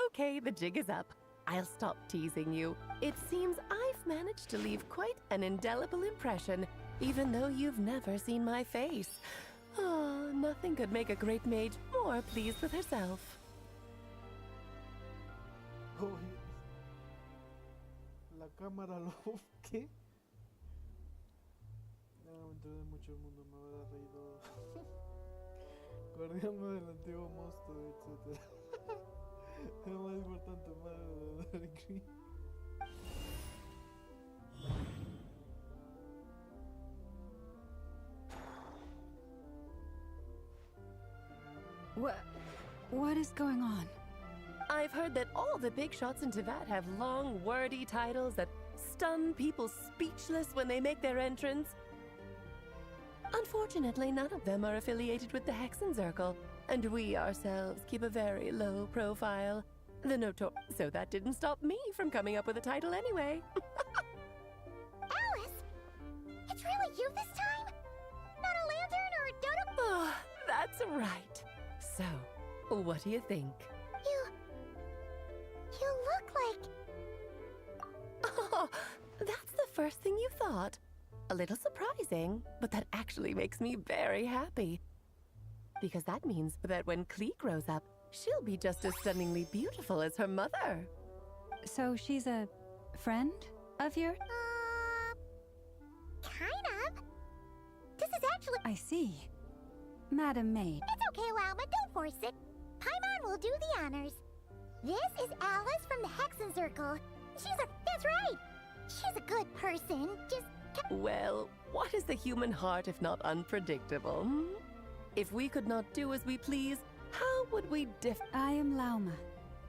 Okay, the jig is up. I'll stop teasing you. It seems I've managed to leave quite an indelible impression, even though you've never seen my face. Oh, nothing could make a great mage more pleased with herself. La cámara lo... ¿Qué? No, entré de mucho el mundo, me habrá reído. Guardián del antiguo monstruo, etc. Es más importante, madre de Dark. What is going on? I've heard that all the big shots in Teyvat have long, wordy titles that stun people speechless when they make their entrance. Unfortunately, none of them are affiliated with the Hexenzirkel, and we ourselves keep a very low profile. So that didn't stop me from coming up with a title anyway. Alice! It's really you this time? Not a lantern or a dodo? Oh, that's right. So, what do you think? You look like... Oh, that's the first thing you thought. A little surprising, but that actually makes me very happy. Because that means that when Klee grows up, She'll be just as stunningly beautiful as her mother. So she's a friend of yours? Kind of. This is actually... I see. Madam Maid. It's okay, Lauma, don't force it. Paimon will do the honors. This is Alice from the Hexen Circle. That's right. She's a good person, just... Well, what is the human heart if not unpredictable? Hmm? If we could not do as we please, how would we I am Lauma,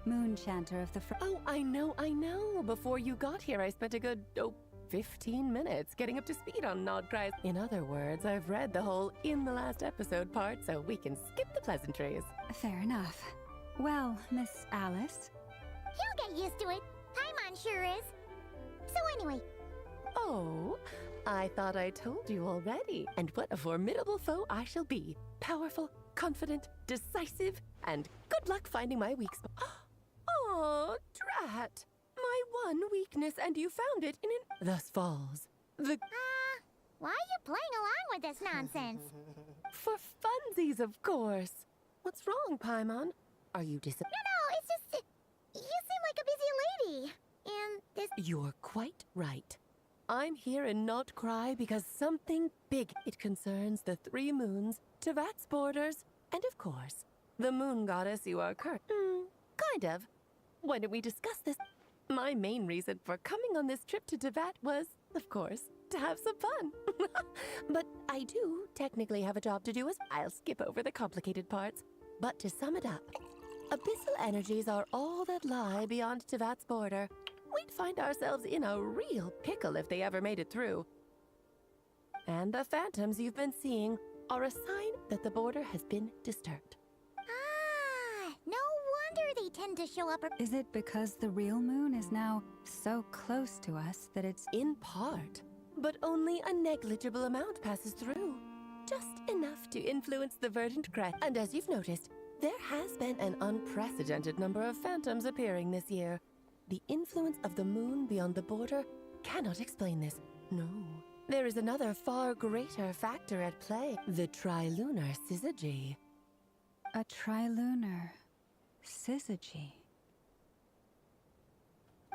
Moon Chanter of the Oh, I know. Before you got here, I spent a good, 15 minutes getting up to speed on Nodcries. In other words, I've read the whole in the last episode part, so we can skip the pleasantries. Fair enough. Well, Miss Alice. He'll get used to it. Paimon sure is. So anyway... Oh, I thought I told you already. And what a formidable foe I shall be. Powerful, confident, decisive, and good luck finding my weak spot. Oh, drat. My one weakness, and you found it in an... Thus falls. Why are you playing along with this nonsense? For funsies, of course. What's wrong, Paimon? Are you disappointed? No, it's just... You seem like a busy lady. And this... You're quite right. I'm here in Notcry because something big. It concerns the 3 moons, Tevat's borders, and of course, the moon goddess you are kind of. Why don't we discuss this? My main reason for coming on this trip to Tevat was, of course, to have some fun. But I do technically have a job to do as I'll skip over the complicated parts. But to sum it up, abyssal energies are all that lie beyond Tevat's border. We'd find ourselves in a real pickle if they ever made it through. And the phantoms you've been seeing are a sign that the border has been disturbed. No wonder they tend to show up... Is it because the real moon is now so close to us that it's... In part, but only a negligible amount passes through. Just enough to influence the verdant crest. And as you've noticed, there has been an unprecedented number of phantoms appearing this year. The influence of the moon beyond the border cannot explain this. No. There is another far greater factor at play. The trilunar syzygy. A trilunar syzygy.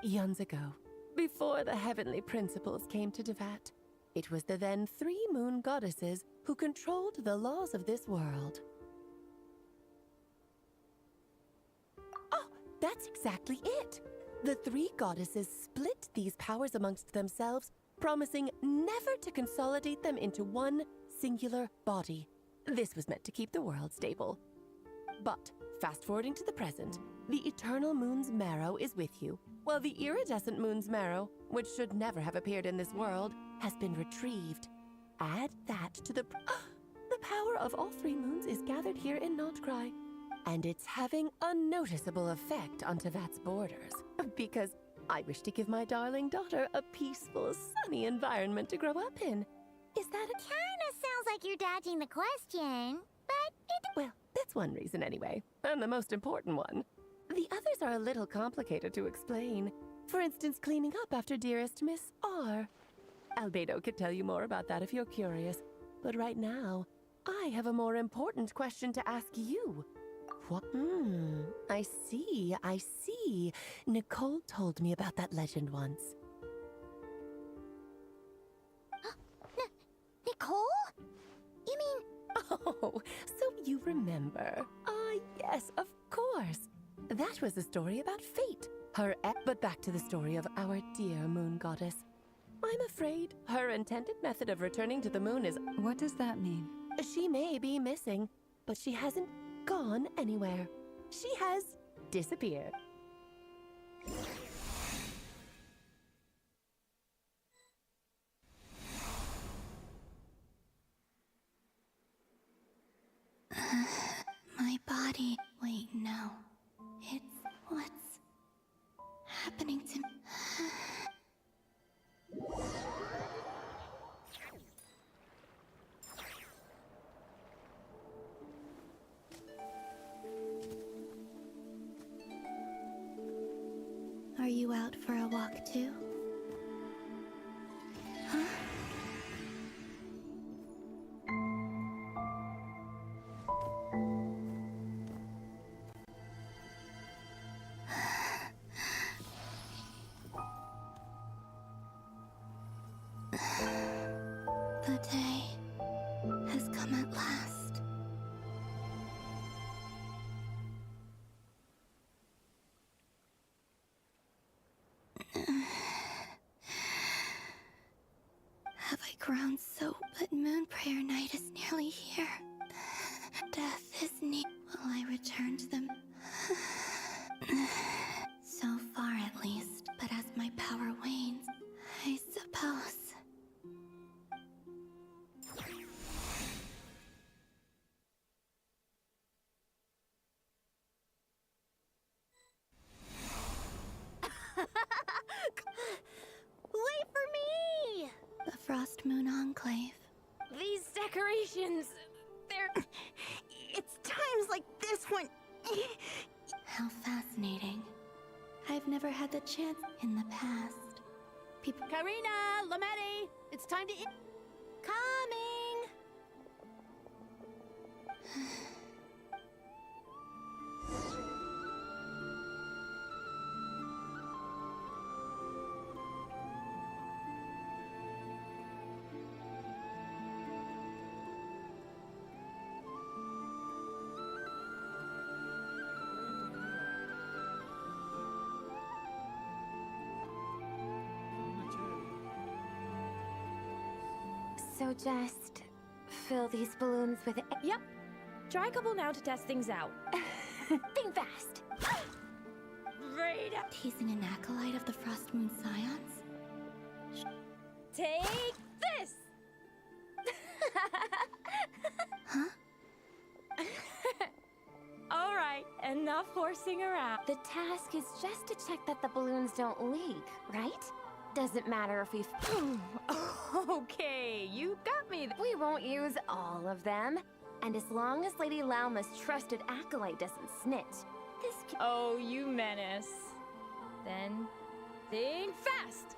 Eons ago, before the heavenly principles came to Tevat, it was the then 3 moon goddesses who controlled the laws of this world. Oh, that's exactly it! The 3 goddesses split these powers amongst themselves, promising never to consolidate them into one singular body. This was meant to keep the world stable. But, fast-forwarding to the present, the eternal moon's marrow is with you, while the iridescent moon's marrow, which should never have appeared in this world, has been retrieved. Add that to the power of all 3 moons is gathered here in Notcry. And it's having a noticeable effect on Tevat's borders. Because I wish to give my darling daughter a peaceful, sunny environment to grow up in. Is that a... Kinda sounds like you're dodging the question, but it... Well, that's one reason anyway, and the most important one. The others are a little complicated to explain. For instance, cleaning up after dearest Miss R. Albedo could tell you more about that if you're curious. But right now, I have a more important question to ask you. What? I see. Nicole told me about that legend once. Nicole? You mean... Oh, so you remember. Yes, of course. That was a story about fate. But back to the story of our dear moon goddess. I'm afraid her intended method of returning to the moon is... What does that mean? She may be missing, but she hasn't gone anywhere. She has disappeared. My body... Wait, no. It's... What's happening to me? Are you out for a walk too? Huh? have I grown so? But Moon Prayer Night is nearly here. Death is near. Will I return to them? So far, at least. But as my power wanes, I suppose. Wait for me! The Frost Moon Enclave. These decorations, they're... It's times like this when... How fascinating. I've never had the chance in the past. People. Karina, Lametti, it's time to eat. Coming! So just fill these balloons with it. Yep. Try a couple now to test things out. Think fast. Right up. Teasing an acolyte of the Frost Moon Scions? Take this! Huh? All right, enough horsing around. The task is just to check that the balloons don't leak, right? Doesn't matter if we... Okay, you got me. We won't use all of them. And as long as Lady Lauma's trusted acolyte doesn't snitch, this can... Oh, you menace. Then, think fast!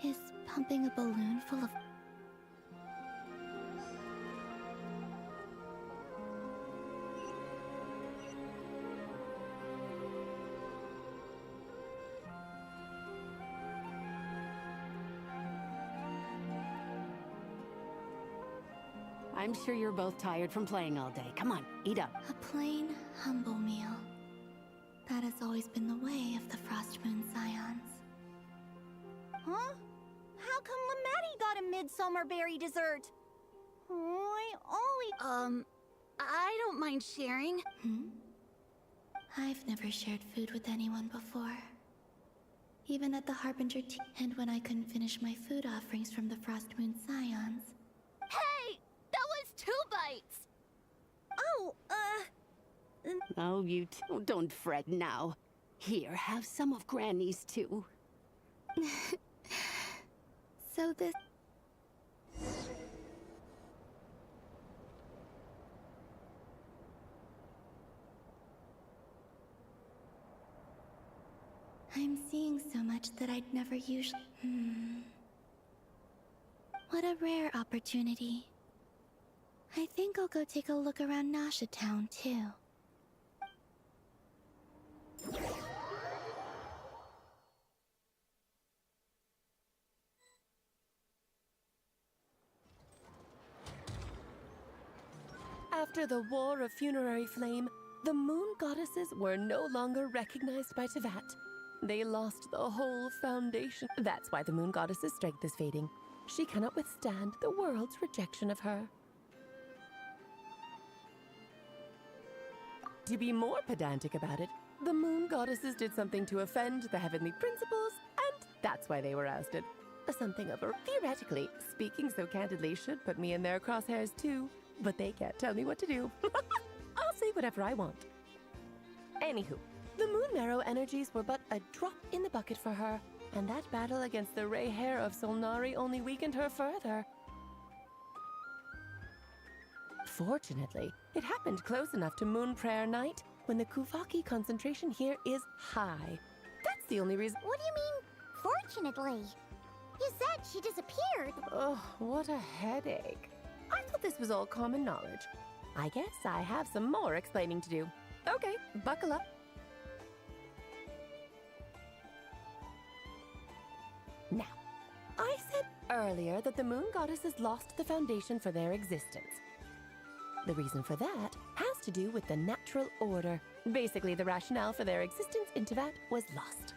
Is pumping a balloon full of... I'm sure you're both tired from playing all day. Come on, eat up. A plain, humble meal. That has always been the way of the Frost Moon Scions. Huh? How come Lametti got a midsummer berry dessert? I always... I don't mind sharing. I've never shared food with anyone before. Even at the Harbinger Tea, and when I couldn't finish my food offerings from the Frost Moon Scions. Hey! That was 2 bites! Oh, you two, don't fret now. Here, have some of Granny's too. So this... I'm seeing so much that I'd never usually... What a rare opportunity. I think I'll go take a look around Nasha Town, too. After the War of Funerary Flame, the Moon Goddesses were no longer recognized by Tevat. They lost the whole foundation. That's why the Moon Goddess's strength is fading. She cannot withstand the world's rejection of her. To be more pedantic about it, the Moon Goddesses did something to offend the heavenly principles, and that's why they were ousted. Something of a theoretically, speaking so candidly, should put me in their crosshairs too, but they can't tell me what to do. I'll say whatever I want. Anywho, the Moon Marrow energies were but a drop in the bucket for her, and that battle against the Ray Hair of Solnari only weakened her further. Fortunately, it happened close enough to Moon Prayer Night when the Kuvaki concentration here is high. That's the only reason. What do you mean, fortunately? You said she disappeared. Oh, what a headache. I thought this was all common knowledge. I guess I have some more explaining to do. Okay, buckle up. Now, I said earlier that the Moon Goddesses lost the foundation for their existence. The reason for that has to do with the natural order. Basically, the rationale for their existence in Tevat was lost.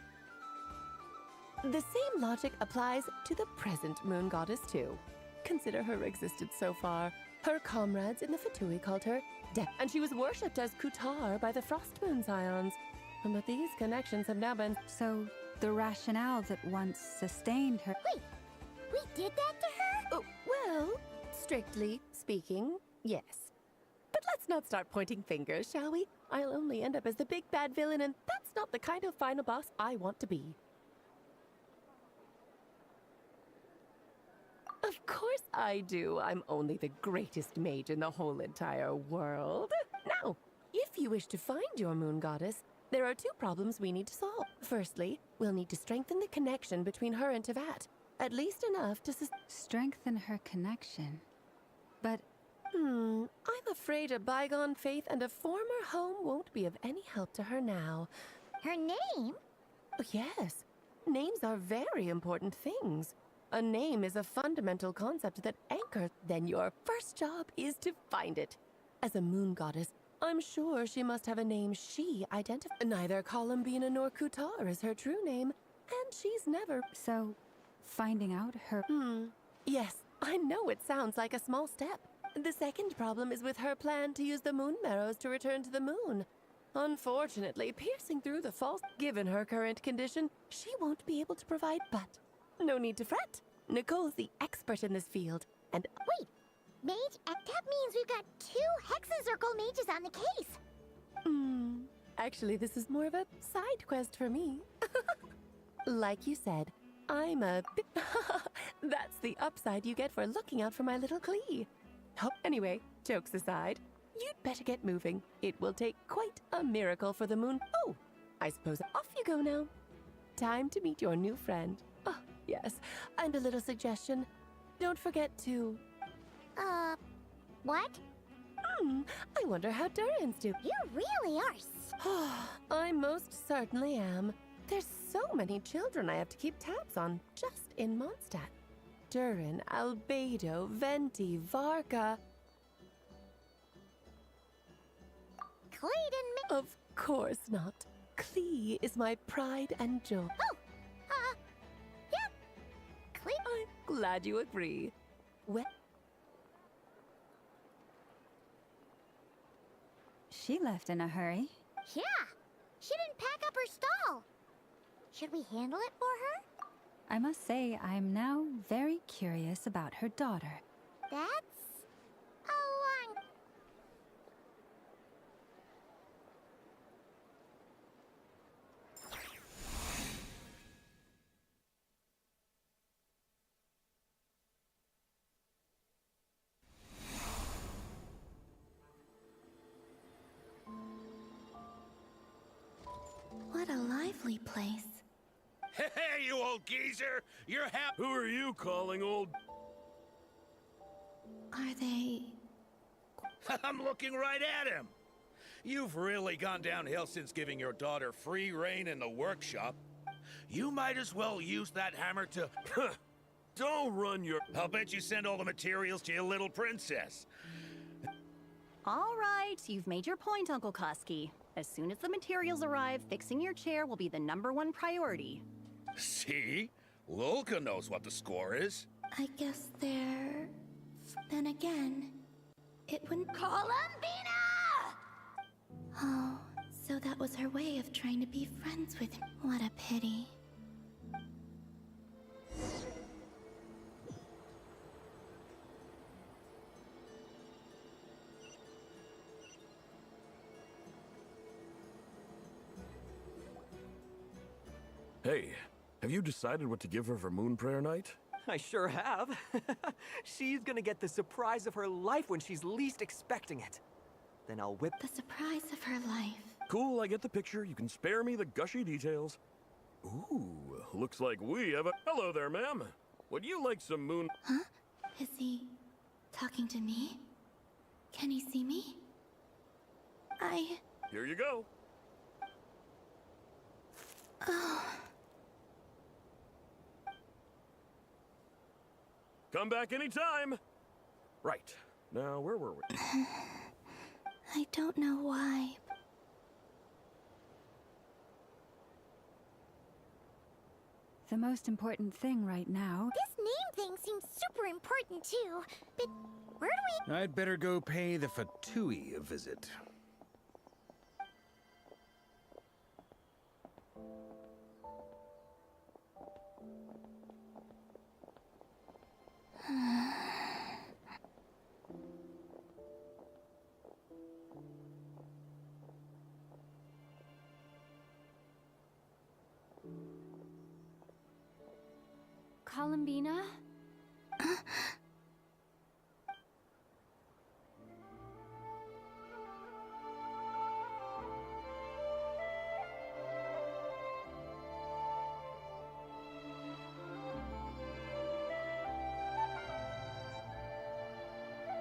The same logic applies to the present moon goddess, too. Consider her existence so far. Her comrades in the Fatui called her and she was worshipped as Kutar by the Frost Moon Scions. But these connections have now been... So, the rationale that once sustained her... Wait, we did that to her? Oh, well, strictly speaking, yes. But let's not start pointing fingers, shall we? I'll only end up as the big bad villain, and that's not the kind of final boss I want to be. Of course I do. I'm only the greatest mage in the whole entire world. Now, if you wish to find your moon goddess, there are two problems we need to solve. Firstly, we'll need to strengthen the connection between her and Tevat. At least enough to strengthen her connection. But... I'm afraid a bygone faith and a former home won't be of any help to her now. Her name? Oh, yes. Names are very important things. A name is a fundamental concept that anchors. Then your first job is to find it. As a moon goddess, I'm sure she must have a name she identifies. Neither Columbina nor Kutar is her true name, and she's never... So, finding out her... Yes, I know it sounds like a small step. The second problem is with her plan to use the moon marrows to return to the moon. Unfortunately, piercing through the false... Given her current condition, she won't be able to provide, but... No need to fret. Nicole's the expert in this field, and... Wait, mage? That means we've got 2 hexacircle mages on the case. Actually, this is more of a side quest for me. Like you said, I'm a... That's the upside you get for looking out for my little Klee. Anyway, jokes aside, you'd better get moving. It will take quite a miracle for the moon... Oh, I suppose off you go now. Time to meet your new friend. Oh, yes, and a little suggestion. Don't forget to... What? I wonder how Durin's doing. You really are I most certainly am. There's so many children I have to keep tabs on just in Mondstadt. Durin, Albedo, Venti, Varka... Clayton... Of course not. Klee is my pride and joy. Yeah. I'm glad you agree. Well... She left in a hurry. Yeah, she didn't pack up her stall. Should we handle it for her? I must say, I'm now very curious about her daughter. That's a long... What a lively place. Hey, you old geezer! You're Who are you calling old? Are they... I'm looking right at him! You've really gone downhill since giving your daughter free rein in the workshop. You might as well use that hammer to... Don't run your... I'll bet you send all the materials to your little princess. All right, you've made your point, Uncle Koski. As soon as the materials arrive, fixing your chair will be the #1 priority. See? Lulka knows what the score is. I guess they're... Then again, it wouldn't... Columbina! Oh, so that was her way of trying to be friends with him. What a pity. Hey, have you decided what to give her for Moon Prayer Night? I sure have. She's gonna get the surprise of her life when she's least expecting it. Then I'll whip... The surprise of her life. Cool, I get the picture. You can spare me the gushy details. Ooh, looks like we have a... Hello there, ma'am. Would you like some moon... Huh? Is he talking to me? Can he see me? Here you go. Oh... Come back anytime. Right. Now, where were we? I don't know why. the most important thing right now. This name thing seems super important too. But where do we... I'd better go pay the Fatui a visit. Columbina?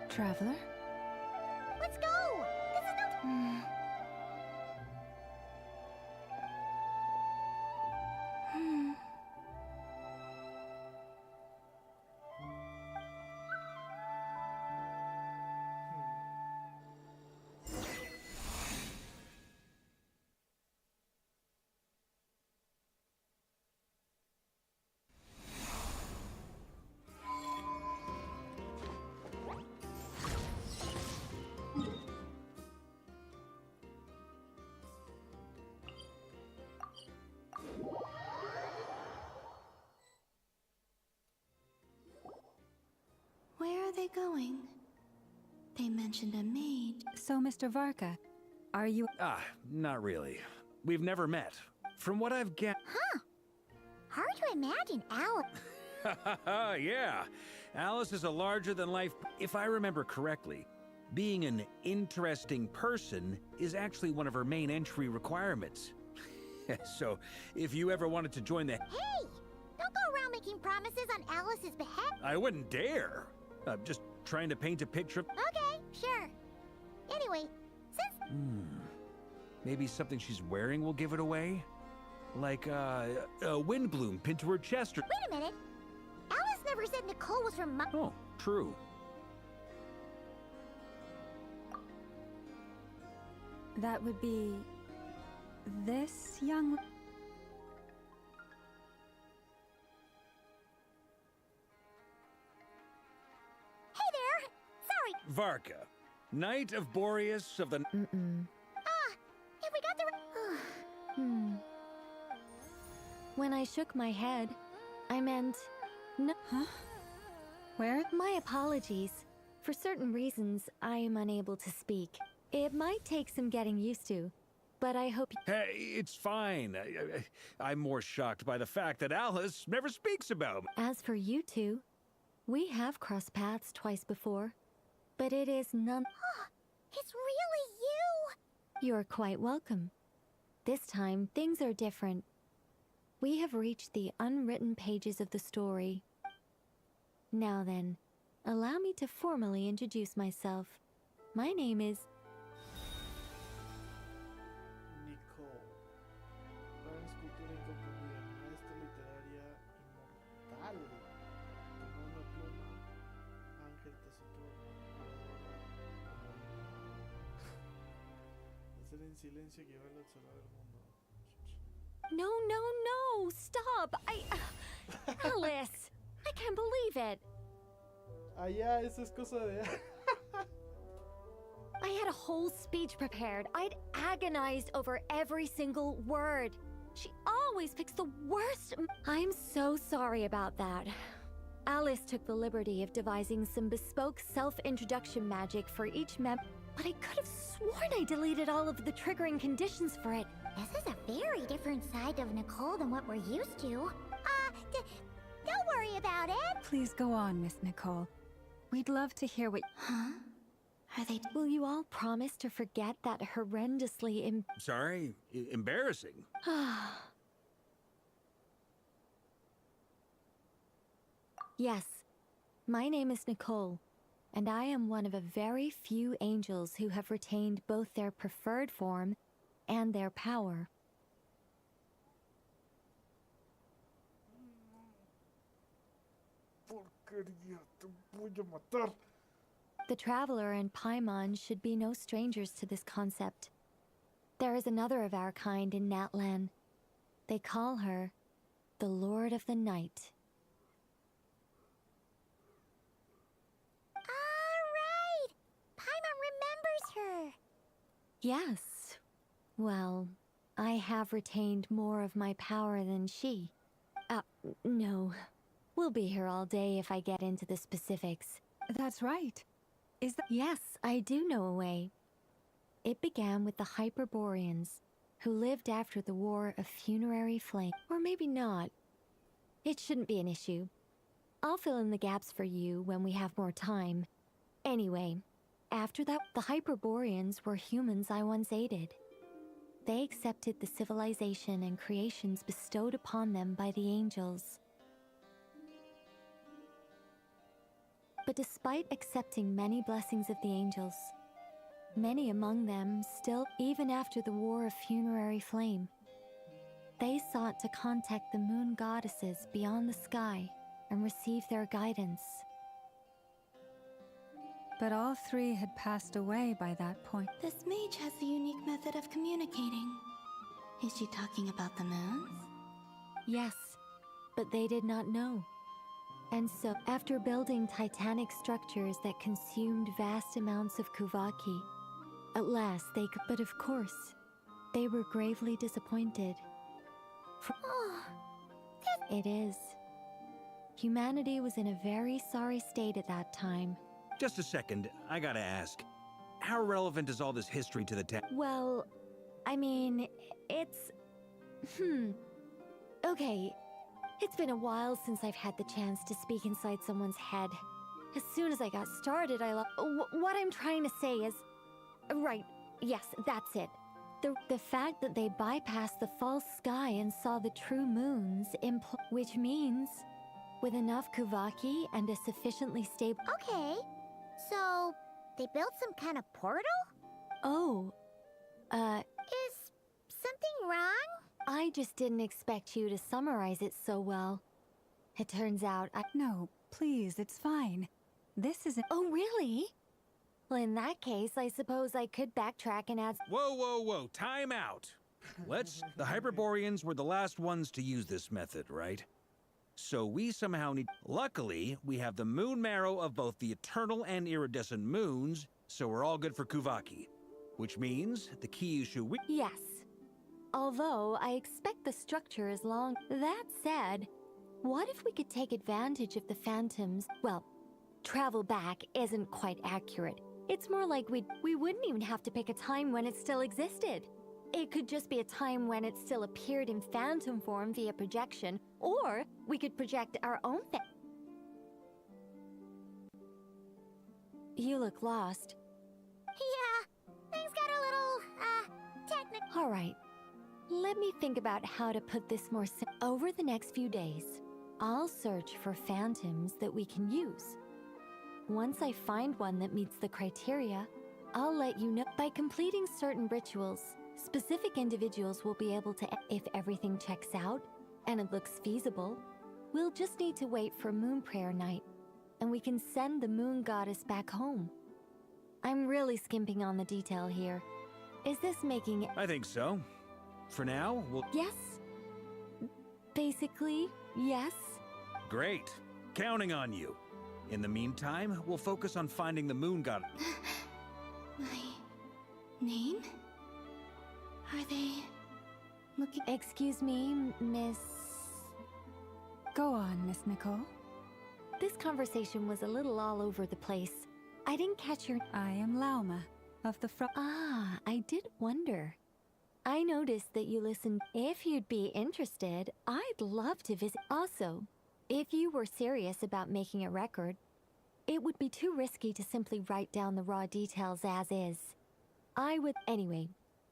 Traveler? Let's go! This is no... Where are they going? They mentioned a maid. So, Mr. Varka, are you... Ah, not really. We've never met. From what I've gathered... Huh. Hard to imagine Alice. Yeah. Alice is a larger-than-life... If I remember correctly, being an interesting person is actually one of her main entry requirements. So, if you ever wanted to join the... Hey! Don't go around making promises on Alice's behalf. I wouldn't dare. I'm just trying to paint a picture of... Okay, sure. Anyway, since... Maybe something she's wearing will give it away? Like, a windbloom pinned to her chest or... Wait a minute. Alice never said Nicole was from Oh, true. That would be... this young... Hey there! Sorry. Varka, Knight of Boreas of the... Have we got the... When I shook my head, I meant... No. Huh? Where? My apologies. For certain reasons, I am unable to speak. It might take some getting used to, but I hope... Hey, it's fine. I'm more shocked by the fact that Alice never speaks about me. As for you two, we have crossed paths twice before, but it is none... It's really you! You're quite welcome. This time, things are different. We have reached the unwritten pages of the story. Now then, allow me to formally introduce myself. My name is... Nicole. Gran escultura inconfundible, maestra literaria inmortal. Tomó una pluma, ángel taciturno, hacer en silencio que vale observar el mundo. No, no, no! Stop! Alice! I can't believe it! Ya, eso es cosa de... I had a whole speech prepared. I'd agonized over every single word. She always picks the worst... I'm so sorry about that. Alice took the liberty of devising some bespoke self-introduction magic for each but I could have sworn I deleted all of the triggering conditions for it. This is a very different side of Nicole than what we're used to. Don't worry about it. Please go on, Miss Nicole. We'd love to hear what... Huh? Are they... Will you all promise to forget that horrendously Sorry? Embarrassing? Yes, my name is Nicole, and I am one of a very few angels who have retained both their preferred form and their power. Porquería, te voy a matar. The Traveler and Paimon should be no strangers to this concept. There is another of our kind in Natlan. They call her the Lord of the Night. Alright! Paimon remembers her! Yes. Well, I have retained more of my power than she. No. We'll be here all day if I get into the specifics. That's right. Is that— Yes, I do know a way. It began with the Hyperboreans, who lived after the War of Funerary Flame. Or maybe not. It shouldn't be an issue. I'll fill in the gaps for you when we have more time. Anyway, after that, the Hyperboreans were humans I once aided. They accepted the civilization and creations bestowed upon them by the angels. But despite accepting many blessings of the angels, many among them still, even after the War of Funerary Flame, they sought to contact the moon goddesses beyond the sky and receive their guidance. But all three had passed away by that point. This mage has a unique method of communicating. Is she talking about the moons? Yes, but they did not know. And so, after building titanic structures that consumed vast amounts of Kuvaki, at last they could. But of course, they were gravely disappointed. It is. Humanity was in a very sorry state at that time. Just a second, I gotta ask. How relevant is all this history to the town? Well, I mean, it's... Okay, it's been a while since I've had the chance to speak inside someone's head. As soon as I got started, what I'm trying to say is... Right, yes, that's it. The fact that they bypassed the false sky and saw the true moons, which means, with enough Kuvaki and a sufficiently stable... Okay, so they built some kind of portal? Oh, Is something wrong? I just didn't expect you to summarize it so well. It turns out No, please, it's fine. This isn't— Oh, really? Well, in that case, I suppose I could backtrack and add... Whoa, whoa, whoa, time out! The Hyperboreans were the last ones to use this method, right? So we somehow need... Luckily, we have the moon marrow of both the eternal and iridescent moons, so we're all good for Kuvaki. Which means the key issue we... Yes. Although, I expect the structure is long. That said, what if we could take advantage of the phantoms? Well, travel back isn't quite accurate. It's more like we wouldn't even have to pick a time when it still existed. It could just be a time when it still appeared in phantom form via projection, or we could project our own You look lost. Yeah, things got a little, technical. All right. Let me think about how to put this more over the next few days. I'll search for phantoms that we can use. Once I find one that meets the criteria, I'll let you know. By completing certain rituals, specific individuals will be able to, if everything checks out and it looks feasible, we'll just need to wait for Moon Prayer Night, and we can send the Moon Goddess back home. I'm really skimping on the detail here. Is this making it? I think so. For now, we'll... Yes. Basically, yes. Great. Counting on you. In the meantime, we'll focus on finding the moon god. My name? Are they looking... Excuse me, Miss... Go on, Miss Nicole. This conversation was a little all over the place. I didn't catch your... I am Lauma, of the Ah, I did wonder. I noticed that you listened. If you'd be interested, I'd love to visit. Also, if you were serious about making a record, it would be too risky to simply write down the raw details as is. I would... Anyway,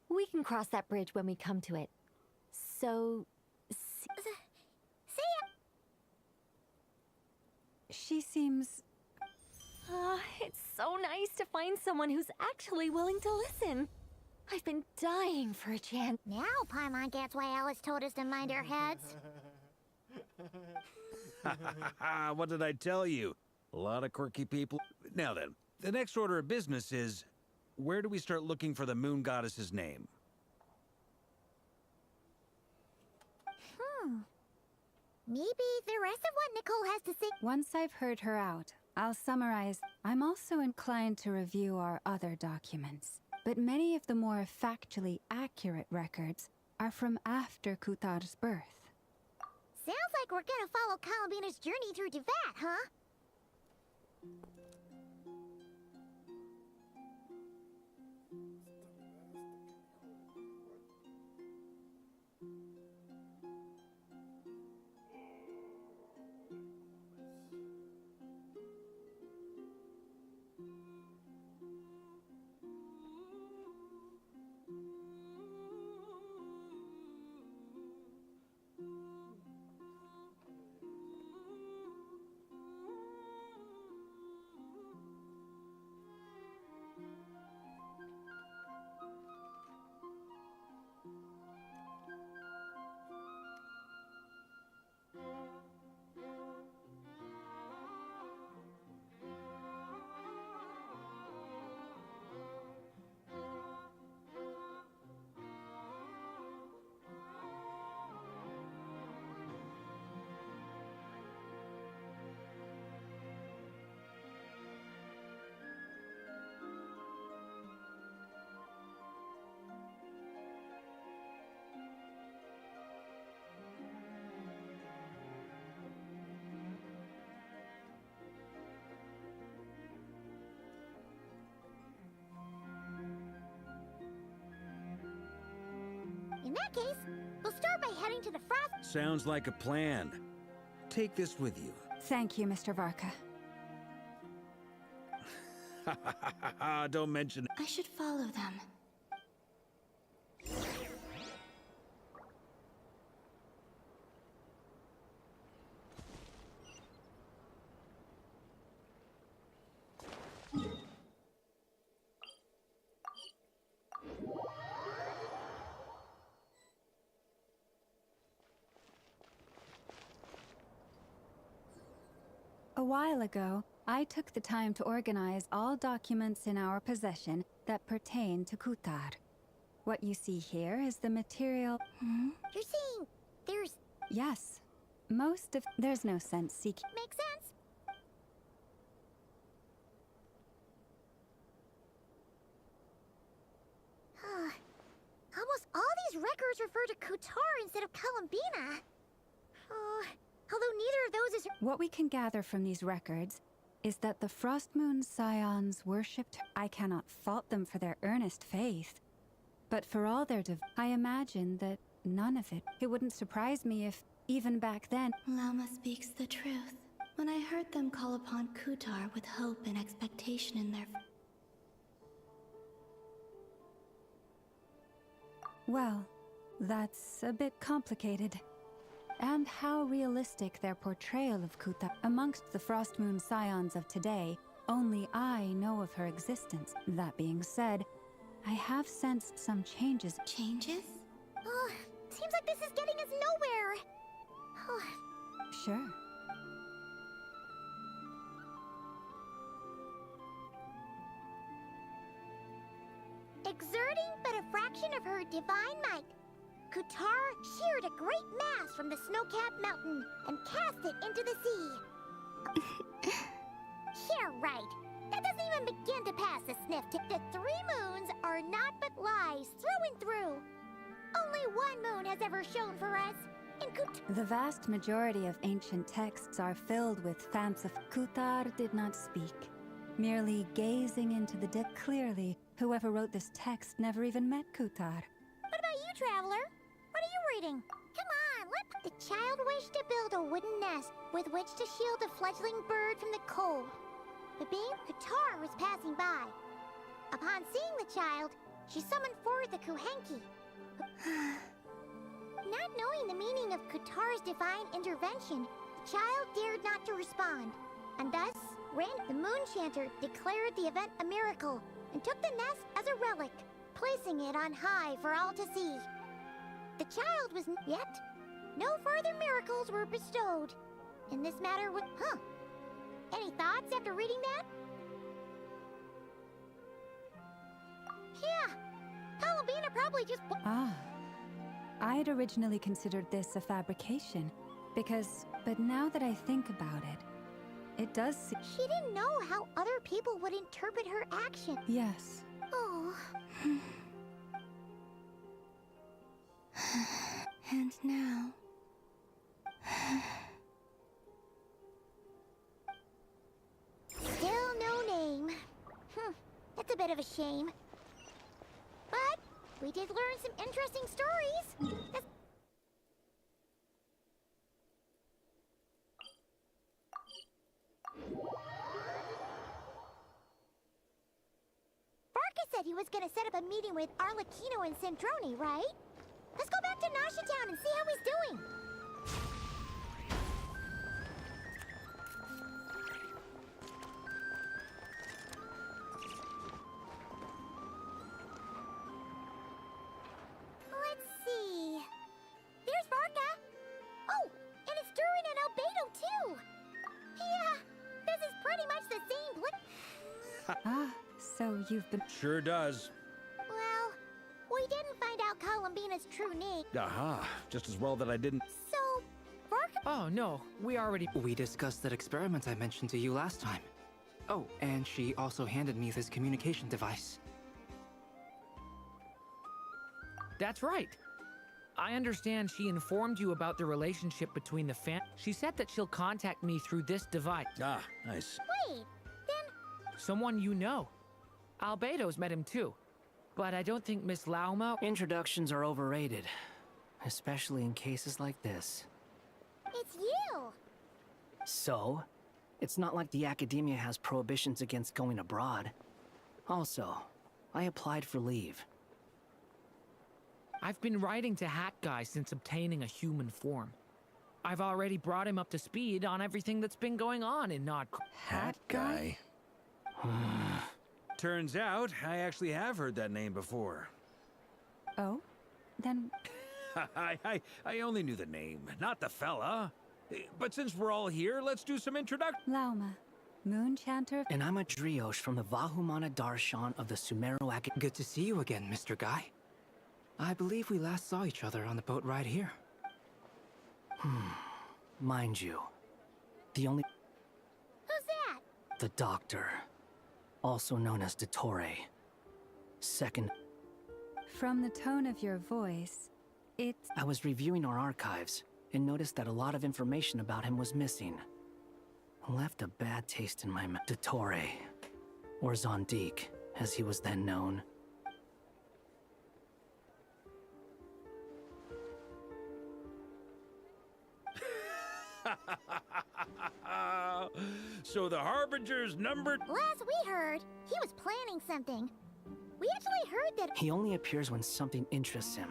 we can cross that bridge when we come to it. So... See ya! She seems... It's so nice to find someone who's actually willing to listen. I've been dying for a chance. Now Paimon gets why Alice told us to mind our heads. What did I tell you? A lot of quirky people. Now then, the next order of business is, where do we start looking for the moon goddess's name? Maybe the rest of what Nicole has to say. Once I've heard her out, I'll summarize. I'm also inclined to review our other documents, but many of the more factually accurate records are from after Kutar's birth. Sounds like we're gonna follow Columbina's journey through Devat, huh? In that case, we'll start by heading to the Frost. Sounds like a plan. Take this with you. Thank you, Mr. Varka. Don't mention it. I should follow them. A while ago, I took the time to organize all documents in our possession that pertain to Kutar. What you see here is the material... You're saying there's... Yes. Most of... There's no sense seeking... Makes sense. Almost all these records refer to Kutar instead of Columbina. Although neither of those is... What we can gather from these records is that the Frostmoon Scions worshipped her. I cannot fault them for their earnest faith. But for all their I imagine that none of it. It wouldn't surprise me if, even back then... Lama speaks the truth. When I heard them call upon Kutar with hope and expectation in their... Well, that's a bit complicated. And how realistic their portrayal of Kutar amongst the Frostmoon Scions of today, only I know of her existence. That being said, I have sensed some changes. Changes? Seems like this is getting us nowhere. Sure. Exerting but a fraction of her divine might, Kutar sheared a great mass from the snow-capped mountain and cast it into the sea. Yeah, right. That doesn't even begin to pass a sniff test. The 3 moons are not but lies through and through. Only one moon has ever shone for us, and The vast majority of ancient texts are filled with fancy. Kutar did not speak, merely gazing into the deep. Clearly, whoever wrote this text never even met Kutar. What about you, traveler? What are you reading? Come on, the child wished to build a wooden nest with which to shield a fledgling bird from the cold. The babe Kutar was passing by. Upon seeing the child, she summoned forward the Kuhenki. Not knowing the meaning of Kutar's divine intervention, the child dared not to respond, and thus, the moon chanter declared the event a miracle and took the nest as a relic, placing it on high for all to see. The child was yet. No further miracles were bestowed. In this matter would... Any thoughts after reading that? Yeah. Columbina probably just... I'd originally considered this a fabrication, But now that I think about it, it does seem... She didn't know how other people would interpret her action. Yes. Oh. And now... Still no name. That's a bit of a shame. But we did learn some interesting stories. Varka said he was gonna set up a meeting with Arlecchino and Sandrone, right? Let's go back to Nasha Town and see how he's doing. Let's see. There's Varka. Oh, and it's Durin and Albedo too. Yeah, this is pretty much the same Ah, so you've been... Sure does. Well, we didn't find out Columbina's true name. Aha, just as well that I didn't. So, Varka... Oh, no, We discussed that experiment I mentioned to you last time. Oh, and she also handed me this communication device. That's right. I understand she informed you about the relationship between the She said that she'll contact me through this device. Ah, nice. Wait, then... Someone you know. Albedo's met him too. But I don't think Miss Lauma... Introductions are overrated. Especially in cases like this. It's you! So? It's not like the academia has prohibitions against going abroad. Also, I applied for leave. I've been writing to Hat Guy since obtaining a human form. I've already brought him up to speed on everything that's been going on in Nod... Hat Guy? Turns out, I actually have heard that name before. Oh? Then... I only knew the name, not the fella. But since we're all here, let's do some introduction. Lauma, Moon Chanter... And I'm a Drioche from the Vahumana Darshan of the Sumero Academy. Good to see you again, Mr. Guy. I believe we last saw each other on the boat ride here. Mind you, the only... Who's that? The Doctor. Also known as Dottore. Second... From the tone of your voice, it's... I was reviewing our archives, and noticed that a lot of information about him was missing. Left a bad taste in my mouth. Dottore. Or Zondique, as he was then known. So the Harbinger's numbered... Last we heard, he was planning something. We actually heard that... He only appears when something interests him.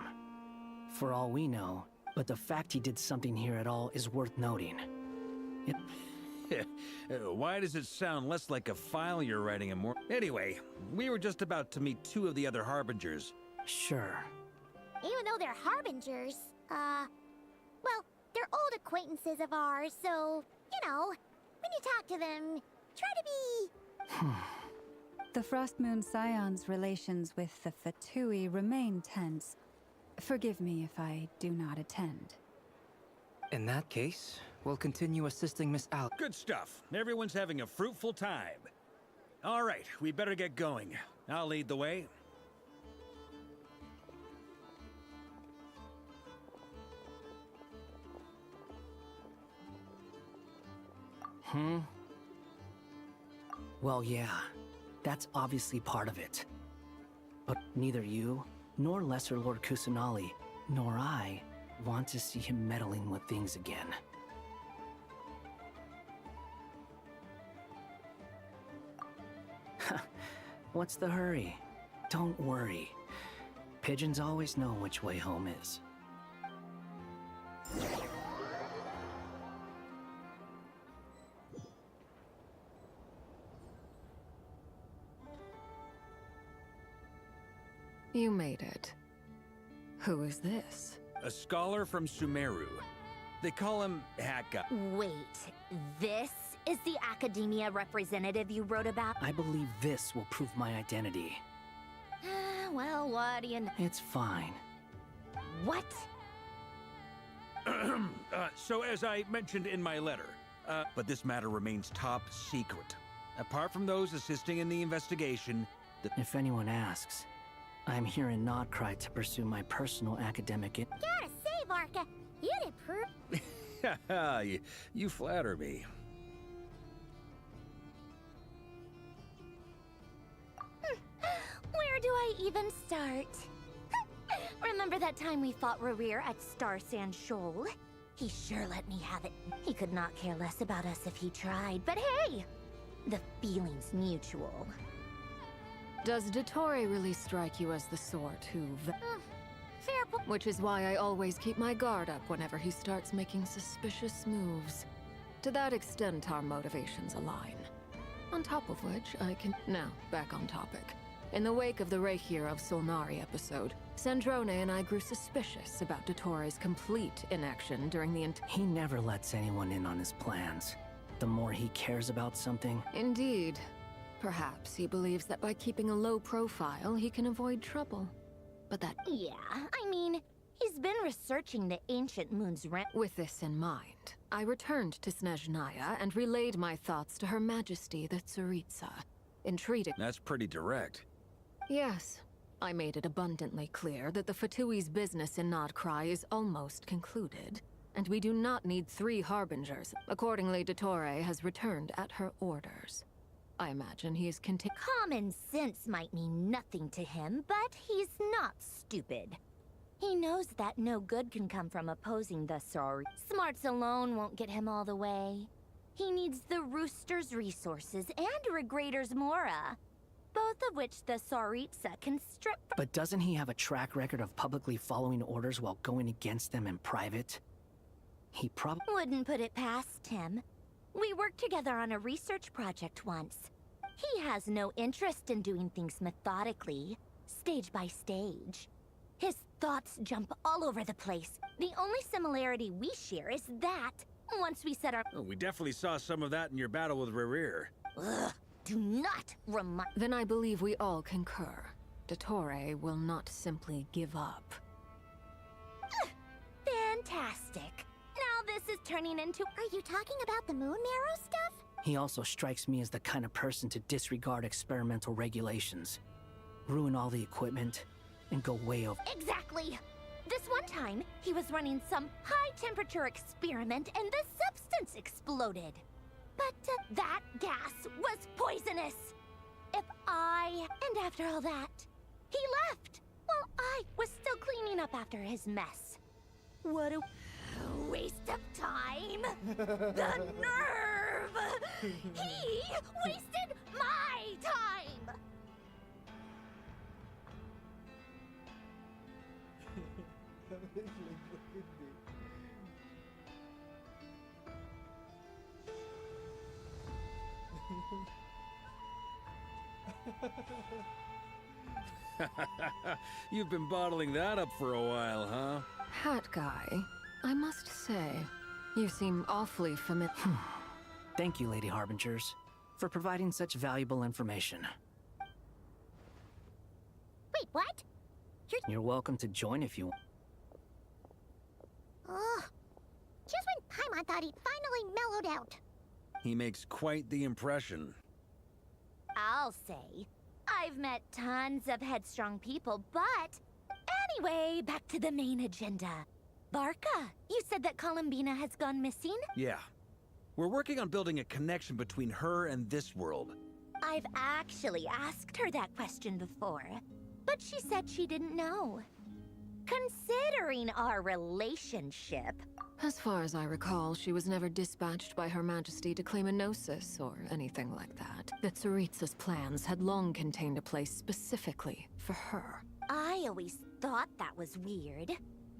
For all we know, but the fact he did something here at all is worth noting. Why does it sound less like a file you're writing and more... Anyway, we were just about to meet two of the other Harbingers. Sure. Even though they're Harbingers, well, they're old acquaintances of ours, so, you know, when you talk to them, try to be... The Frost Moon Scion's relations with the Fatui remain tense. Forgive me if I do not attend. In that case, we'll continue assisting Miss Al. Good stuff. Everyone's having a fruitful time. All right, we better get going. I'll lead the way. Well, yeah. That's obviously part of it. But neither you, nor Lesser Lord Kusanali, nor I want to see him meddling with things again. What's the hurry? Don't worry. Pigeons always know which way home is. You made it. Who is this? A scholar from Sumeru. They call him Hat Guy. Wait, this is the academia representative you wrote about? I believe this will prove my identity. Well, what do you know? It's fine. What? So as I mentioned in my letter, but this matter remains top secret. Apart from those assisting in the investigation, If anyone asks, I'm here in Nodcry to pursue my personal academic Gotta say, Varka, you did prove. you flatter me. Where do I even start? Remember that time we fought Rerir at Star Sand Shoal? He sure let me have it. He could not care less about us if he tried, but hey! The feeling's mutual. Does Dottore really strike you as the sort who... Fair point. Which is why I always keep my guard up whenever he starts making suspicious moves. To that extent, our motivations align. On top of which, I can... Now, back on topic. In the wake of the Reikir of Solnari episode, Sandrone and I grew suspicious about Dottore's complete inaction during the He never lets anyone in on his plans. The more he cares about something... Indeed. Perhaps he believes that by keeping a low profile, he can avoid trouble. But that... Yeah, I mean, he's been researching the ancient moon's With this in mind, I returned to Snezhnaya and relayed my thoughts to Her Majesty the Tsaritsa, entreated... That's pretty direct. Yes. I made it abundantly clear that the Fatui's business in Nodcry is almost concluded, and we do not need 3 harbingers. Accordingly, Dottore has returned at her orders. I imagine he is Common sense might mean nothing to him, but he's not stupid. He knows that no good can come from opposing the Sorry. Smarts alone won't get him all the way. He needs the Rooster's resources and Regrator's Mora, both of which the Tsaritsa can strip. But doesn't he have a track record of publicly following orders while going against them in private? He probably... Wouldn't put it past him. We worked together on a research project once. He has no interest in doing things methodically, stage by stage. His thoughts jump all over the place. The only similarity we share is that once we set our... Oh, we definitely saw some of that in your battle with Rerir. Ugh, do not remind... Then I believe we all concur. Dottore will not simply give up. Fantastic. Now this is turning into... Are you talking about the moon marrow stuff? He also strikes me as the kind of person to disregard experimental regulations, ruin all the equipment, and go way over... Exactly! This one time, he was running some high-temperature experiment and the substance exploded. But that gas was poisonous! And after all that, he left, while I was still cleaning up after his mess. What a waste of time! The nerve! He wasted my time! You've been bottling that up for a while, huh? Hat guy, I must say, you seem awfully familiar. Thank you, Lady Harbingers, for providing such valuable information. Wait, what? You're welcome to join if you want. Ugh. Just when Paimon thought he'd finally mellowed out. He makes quite the impression. I'll say. I've met tons of headstrong people, but... Anyway, back to the main agenda. Barca, you said that Columbina has gone missing? Yeah. We're working on building a connection between her and this world. I've actually asked her that question before, but she said she didn't know. Considering our relationship... As far as I recall, she was never dispatched by Her Majesty to claim a gnosis or anything like that. The Tsaritsa's plans had long contained a place specifically for her. I always thought that was weird.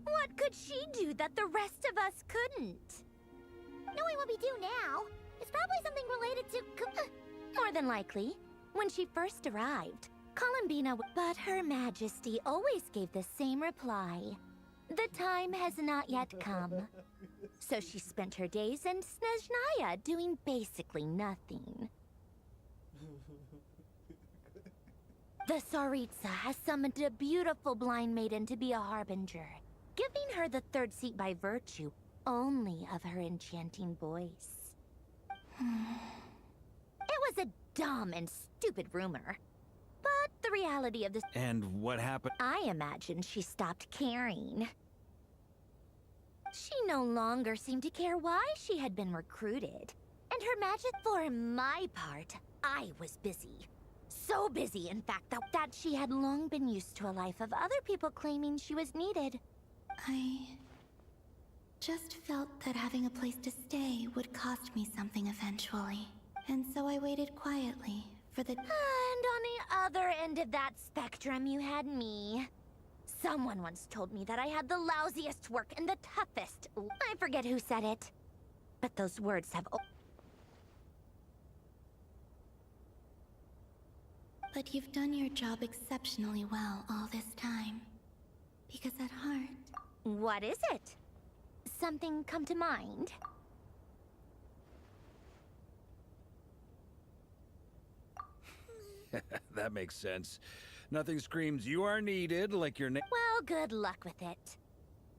What could she do that the rest of us couldn't? Knowing what we do now, it's probably something related to... More than likely. When she first arrived, Columbina... But Her Majesty always gave the same reply. The time has not yet come. So she spent her days in Snezhnaya doing basically nothing. The Tsaritsa has summoned a beautiful blind maiden to be a harbinger. giving her the third seat by virtue only of her enchanting voice. It was a dumb and stupid rumor. But the reality of this... And what happened? I imagine she stopped caring. She no longer seemed to care why she had been recruited. And her magic... For my part, I was busy. So busy, in fact, that she had long been used to a life of other people claiming she was needed. I just felt that having a place to stay would cost me something eventually. And so I waited quietly for the... And on the other end of that spectrum, you had me. Someone once told me that I had the lousiest work and the toughest... I forget who said it. But those words have... But you've done your job exceptionally well all this time. Because at heart... What is it? Something come to mind? That makes sense. Nothing screams you are needed like your name. Well, good luck with it.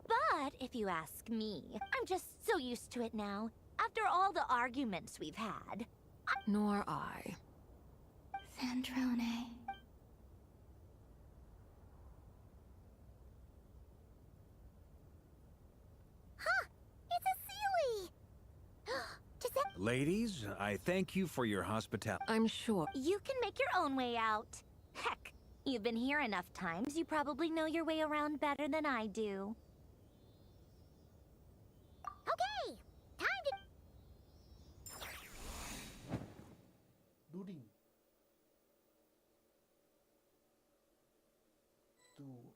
But if you ask me, I'm just so used to it now. After all the arguments we've had. Nor I. Sandrone. Huh! It's a Sealy! Does that... Ladies, I thank you for your hospitality. I'm sure. You can make your own way out. Heck, you've been here enough times, you probably know your way around better than I do. Okay! Time to... Duty. Duty.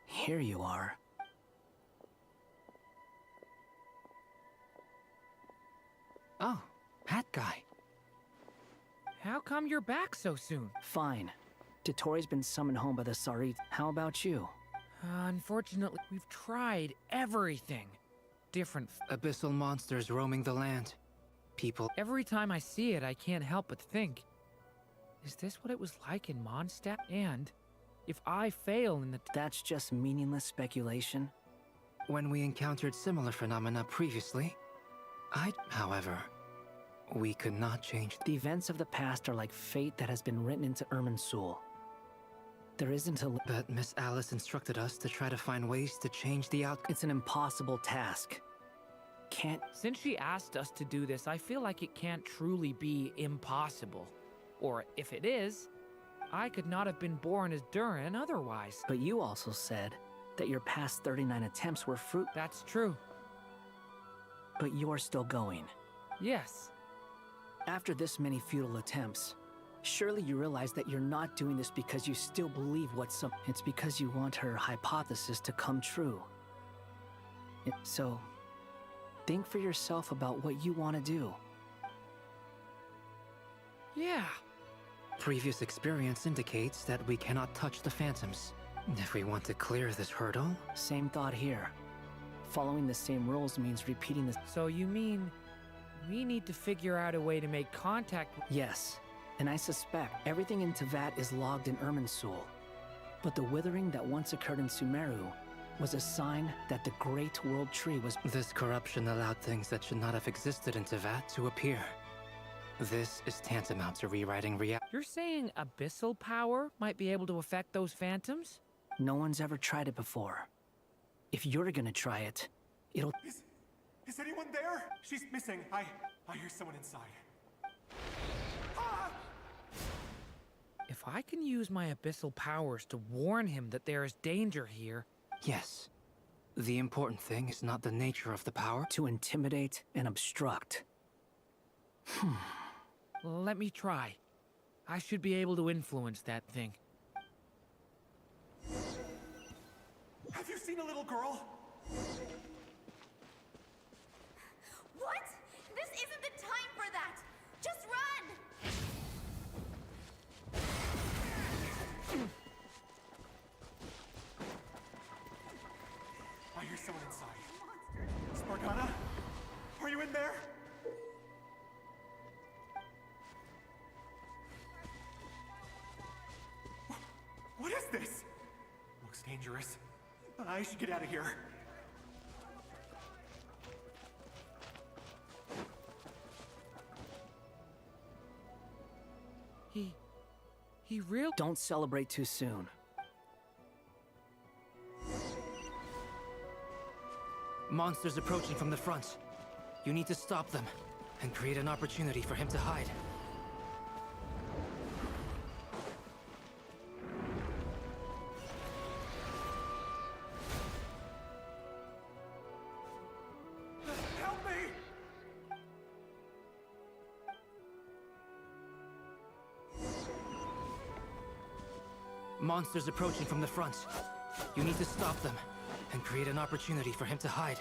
Here you are. Oh, hat guy. How come you're back so soon? Fine. Totori's been summoned home by the Sarit. How about you? Unfortunately, we've tried everything. Different Abyssal monsters roaming the land. People. Every time I see it, I can't help but think, is this what it was like in Mondstadt? And if I fail in the... That's just meaningless speculation. When we encountered similar phenomena previously, however, we could not change. The events of the past are like fate that has been written into Irminsul. There isn't a... But Miss Alice instructed us to try to find ways to change the outcome. It's an impossible task. Can't... Since she asked us to do this, I feel like it can't truly be impossible. Or if it is, I could not have been born as Durin otherwise. But you also said that your past 39 attempts were fruit... That's true. But you're still going. Yes. After this many futile attempts, surely you realize that you're not doing this because you still believe it's because you want her hypothesis to come true. So, think for yourself about what you want to do. Yeah. Previous experience indicates that we cannot touch the phantoms. If we want to clear this hurdle... Same thought here. Following the same rules means repeating this. So you mean we need to figure out a way to make contact with... Yes, and I suspect everything in Tevat is logged in Irminsul. But the withering that once occurred in Sumeru was a sign that the Great World Tree was... This corruption allowed things that should not have existed in Tevat to appear. This is tantamount to rewriting reality. You're saying abyssal power might be able to affect those phantoms? No one's ever tried it before. If you're gonna try it, it'll... Is anyone there? She's missing. I hear someone inside. If I can use my abyssal powers to warn him that there is danger here... Yes. The important thing is not the nature of the power. To intimidate and obstruct. Let me try. I should be able to influence that thing. Have you seen a little girl? What? This isn't the time for that! Just run! I hear someone inside. Spargana? Are you in there? What is this? I should get out of here. He really— Don't celebrate too soon. Monsters approaching from the front. You need to stop them and create an opportunity for him to hide. Help me! Monsters approaching from the front. You need to stop them and create an opportunity for him to hide.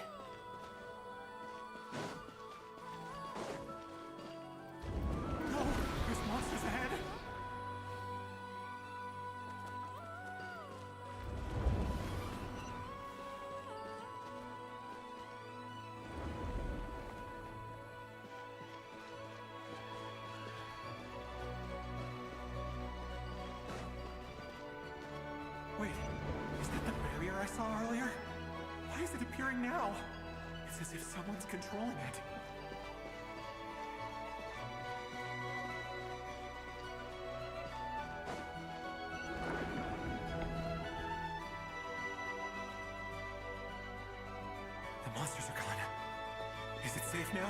No! There's monsters ahead! Wait, is that the barrier I saw earlier? Why is it appearing now? It's as if someone's controlling it. The monsters are gone. Is it safe now?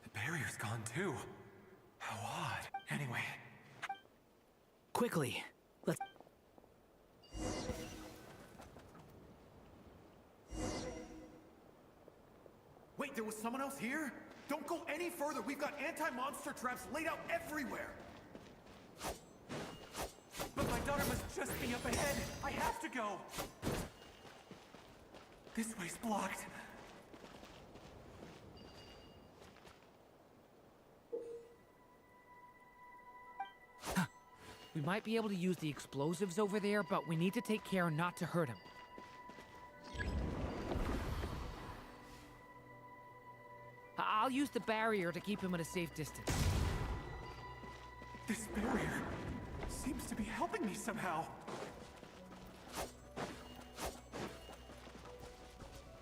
The barrier's gone too. How odd. Anyway. Quickly, let's... Wait, there was someone else here? Don't go any further. We've got anti-monster traps laid out everywhere. But my daughter must just be up ahead. I have to go. This way's blocked. We might be able to use the explosives over there, but we need to take care not to hurt him. I'll use the barrier to keep him at a safe distance. This barrier seems to be helping me somehow.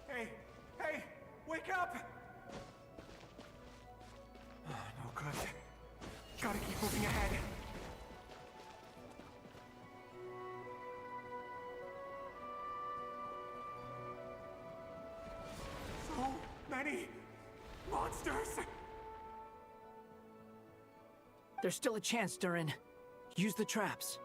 Hey, hey, wake up! Oh, no good. Gotta keep moving ahead. So many monsters! There's still a chance, Durin. Use the traps.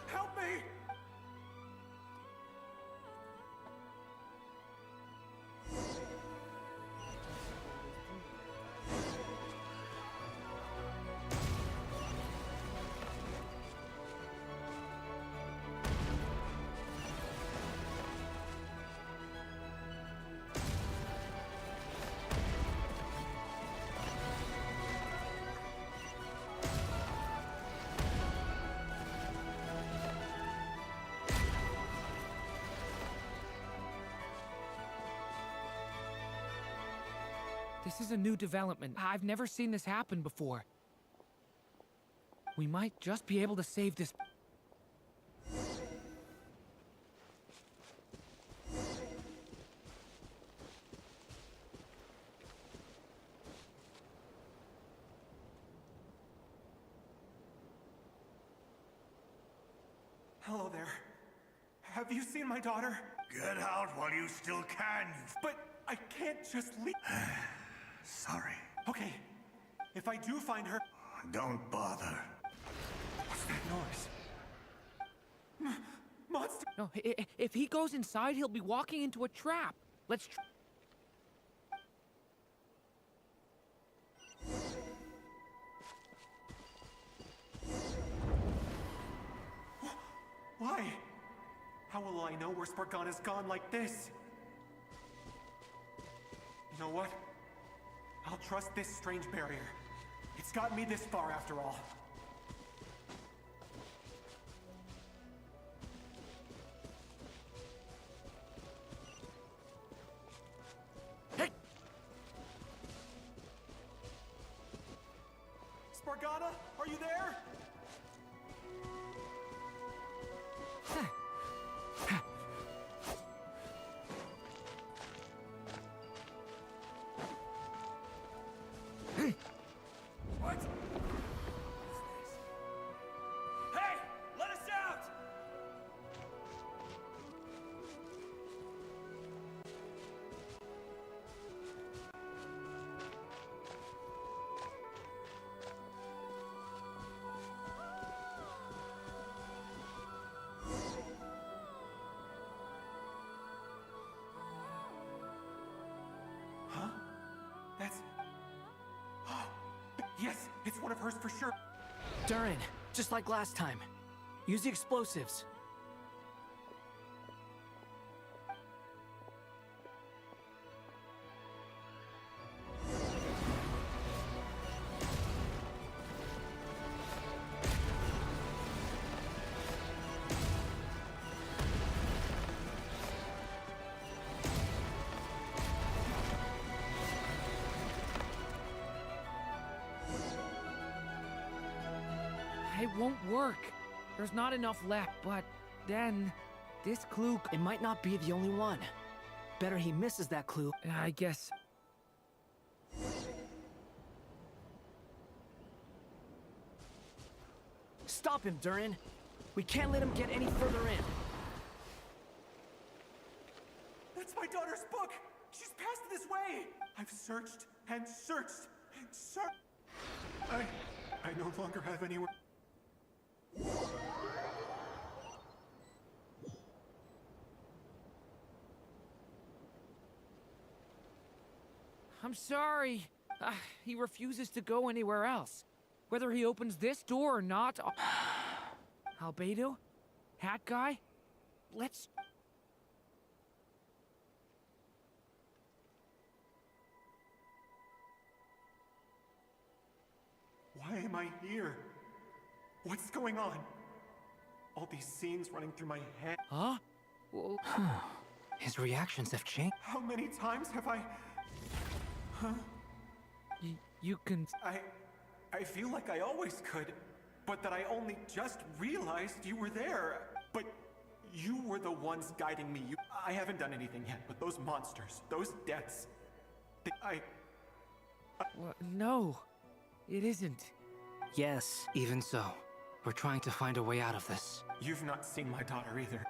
Help me! This is a new development. I've never seen this happen before. We might just be able to save this. Hello there. Have you seen my daughter? Get out while you still can. But I can't just leave. Sorry. Okay, if I do find her... Don't bother. What's that noise? Monster! No, if he goes inside, he'll be walking into a trap. Let's Why? How will I know where Spargana's gone like this? You know what? I'll trust this strange barrier. It's got me this far after all. Hey! Spargana, are you there? What? Hey! Let us out! Huh? That's... Yes, it's one of hers for sure. Durin, just like last time. Use the explosives. It won't work. There's not enough left, but then this clue. It might not be the only one. Better he misses that clue. I guess. Stop him, Durin. We can't let him get any further in. That's my daughter's book! She's passed this way! I've searched and searched and searched. I no longer have anywhere. I'm sorry. He refuses to go anywhere else. Whether he opens this door or not. Albedo? Hat guy? Let's. Why am I here? What's going on? All these scenes running through my head. Huh? His reactions have changed. How many times have I... Huh? You can... I feel like I always could, but that I only just realized you were there. But you were the ones guiding me. I haven't done anything yet, but those monsters, those deaths... Well, no, it isn't. Yes, even so. We're trying to find a way out of this. You've not seen my daughter either.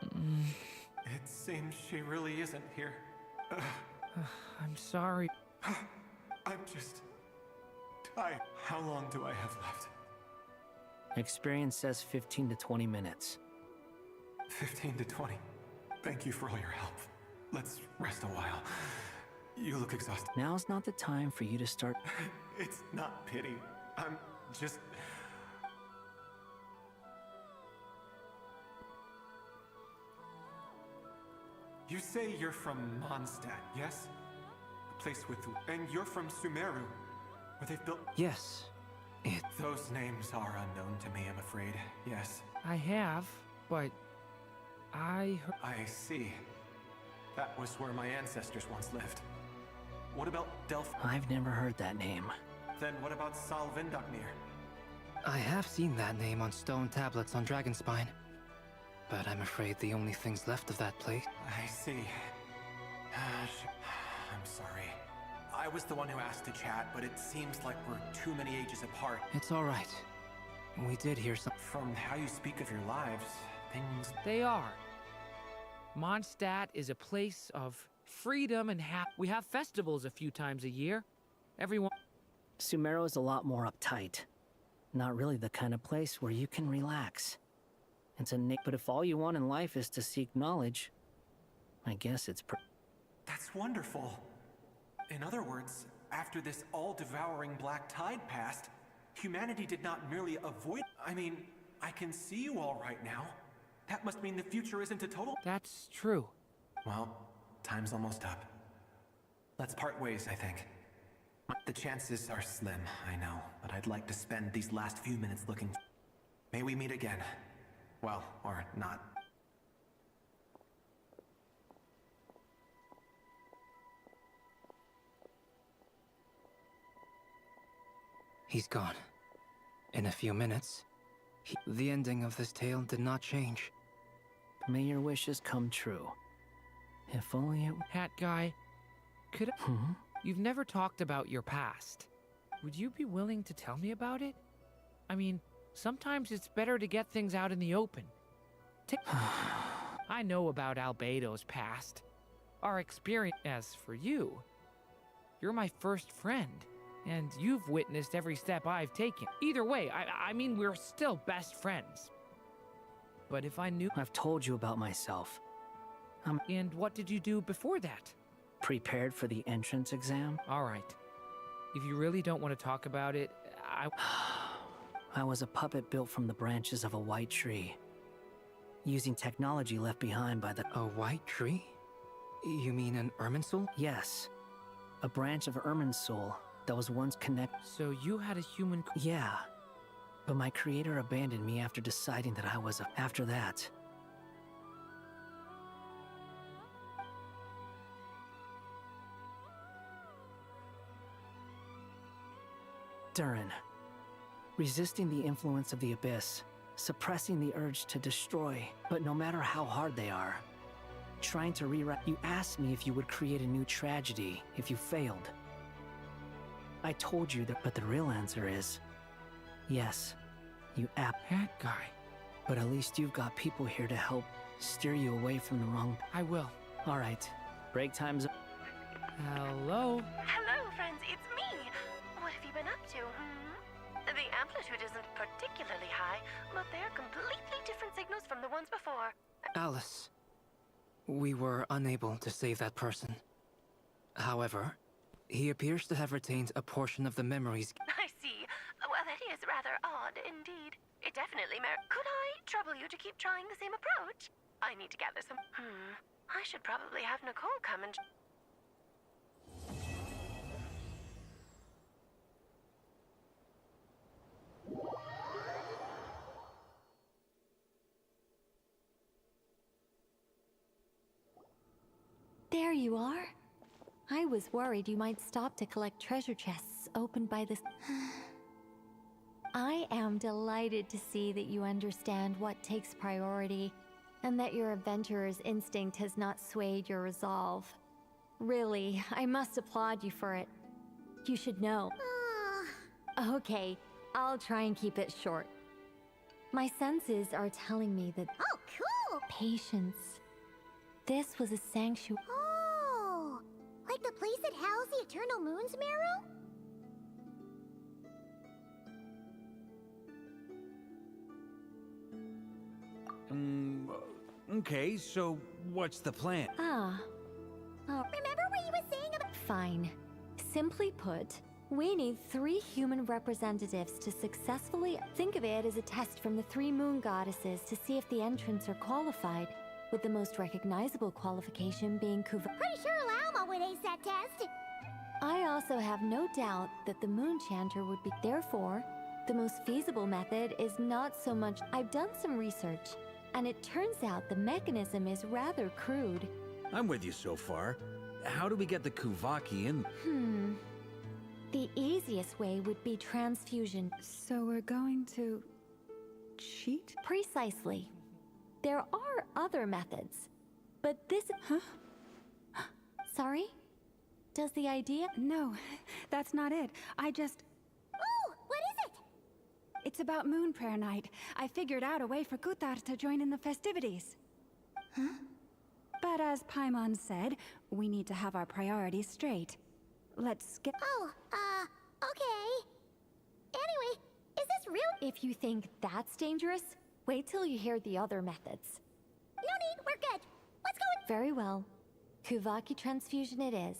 It seems she really isn't here. I'm sorry. I'm just... tired. How long do I have left? Experience says 15 to 20 minutes. 15 to 20. Thank you for all your help. Let's rest a while. You look exhausted. Now's not the time for you to start... It's not pity. I'm just... You say you're from Mondstadt, yes? A place with... And you're from Sumeru, where they've built... Yes. Those names are unknown to me, I'm afraid. Yes. I have, but... I see. That was where my ancestors once lived. What about Delphi? I've never heard that name. Then what about Salvindagnir? I have seen that name on stone tablets on Dragonspine. But I'm afraid the only things left of that place... I see. I'm sorry. I was the one who asked to chat, but it seems like we're too many ages apart. It's all right. We did hear some... From how you speak of your lives, things... They are. Mondstadt is a place of freedom and we have festivals a few times a year. Everyone... Sumeru is a lot more uptight. Not really the kind of place where you can relax. It's a but if all you want in life is to seek knowledge, I guess it's That's wonderful. In other words, after this all-devouring black tide passed, humanity did not merely avoid... I mean, I can see you all right now. That must mean the future isn't a total... That's true. Well, time's almost up. Let's part ways, I think. The chances are slim, I know, but I'd like to spend these last few minutes looking... May we meet again. Well, or not. He's gone. In a few minutes, the ending of this tale did not change. May your wishes come true. If only it... Hat guy, could I... You've never talked about your past. Would you be willing to tell me about it? I mean, sometimes it's better to get things out in the open. I know about Albedo's past. Our experience. As for you, you're my first friend, and you've witnessed every step I've taken. Either way, I mean, we're still best friends. But if I knew... I've told you about myself. And what did you do before that? Prepared for the entrance exam? All right. If you really don't want to talk about it, I was a puppet built from the branches of a white tree, using technology left behind by the... A white tree? You mean an Irminsul? Yes. A branch of Irminsul that was once connected... So you had a human... Yeah. But my creator abandoned me after deciding that I was a... After that... Durin. Resisting the influence of the Abyss, suppressing the urge to destroy, but no matter how hard they are, trying to rewrite... You asked me if you would create a new tragedy if you failed. I told you that, but the real answer is... Yes, you That guy. But at least you've got people here to help steer you away from the wrong... I will. Alright, break time's... Hello? Hello, friends, it's me! What have you been up to, The amplitude isn't particularly high, but they're completely different signals from the ones before. Alice. We were unable to save that person. However, he appears to have retained a portion of the memories. I see. Well, that is rather odd indeed. It definitely Could I trouble you to keep trying the same approach? I need to gather some... I should probably have Nicole come and... There you are. I was worried you might stop to collect treasure chests opened by this... I am delighted to see that you understand what takes priority, and that your adventurer's instinct has not swayed your resolve. Really, I must applaud you for it. You should know. Okay, I'll try and keep it short. My senses are telling me that... Oh, cool! Patience. This was a sanctuary. Oh! Like the place that housed the Eternal Moon's Marrow? Okay, so what's the plan? Remember what you were saying about... Fine. Simply put, we need 3 human representatives to successfully... Think of it as a test from the 3 moon goddesses to see if the entrants are qualified, with the most recognizable qualification being Pretty sure Lalma would ace that test! I also have no doubt that the Moon Chanter would be... Therefore, the most feasible method is not so much... I've done some research, and it turns out the mechanism is rather crude. I'm with you so far. How do we get the Kuvaki in? The easiest way would be transfusion. So we're going to... cheat? Precisely. There are other methods, but this... Sorry? Does the idea... No, that's not it. I just... Oh, what is it? It's about Moon Prayer Night. I figured out a way for Kutar to join in the festivities. But as Paimon said, we need to have our priorities straight. Let's get... Okay. Anyway, is this real? If you think that's dangerous, wait till you hear the other methods. No need, we're good. Let's go. Very well. Kuvaki transfusion it is.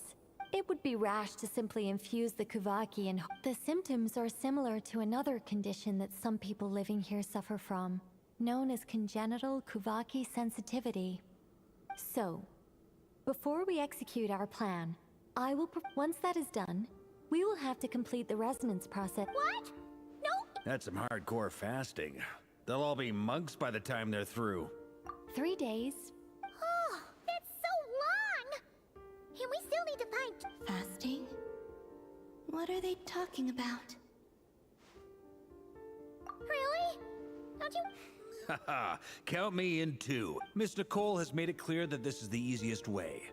It would be rash to simply infuse the Kuvaki and the symptoms are similar to another condition that some people living here suffer from, known as congenital Kuvaki sensitivity. So, before we execute our plan, once that is done, we will have to complete the resonance process. What? No! That's some hardcore fasting. They'll all be monks by the time they're through. 3 days. Oh, that's so long! And we still need to find... Fasting? What are they talking about? Really? Don't you... Haha, count me in too. Miss Nicole has made it clear that this is the easiest way.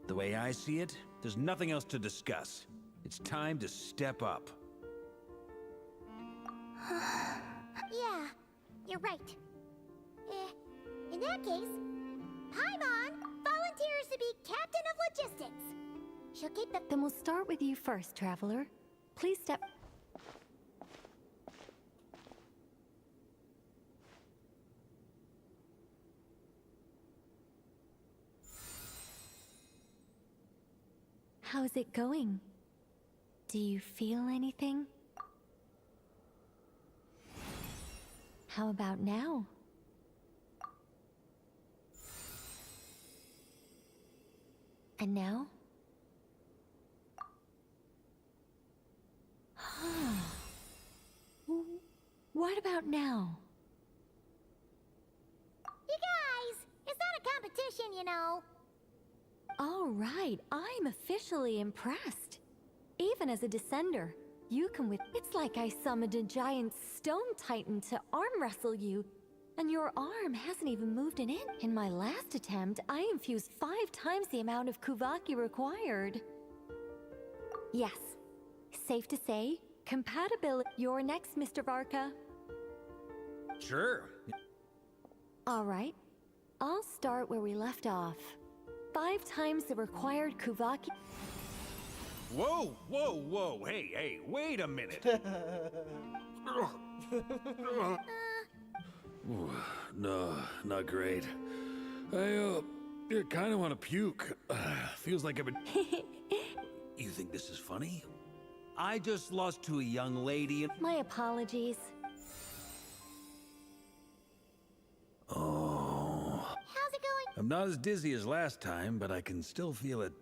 The way I see it, there's nothing else to discuss. It's time to step up. Yeah, you're right. In that case, Paimon volunteers to be Captain of Logistics. She'll keep the... Then we'll start with you first, Traveler. Please step... How's it going? Do you feel anything? How about now? And now? What about now? You guys, it's not a competition, you know. All right, I'm officially impressed. Even as a descender, you can It's like I summoned a giant stone titan to arm wrestle you, and your arm hasn't even moved an inch. In my last attempt, I infused 5 times the amount of Kuvaki required. Yes, safe to say, compatibility. You're next, Mr. Varka. Sure. All right, I'll start where we left off. 5 times the required Kuvaki. Whoa, whoa, whoa, hey, wait a minute. No, not great. I kind of want to puke. Feels like I've been... You think this is funny? I just lost to a young lady and... My apologies. Oh. How's it going? I'm not as dizzy as last time, but I can still feel it.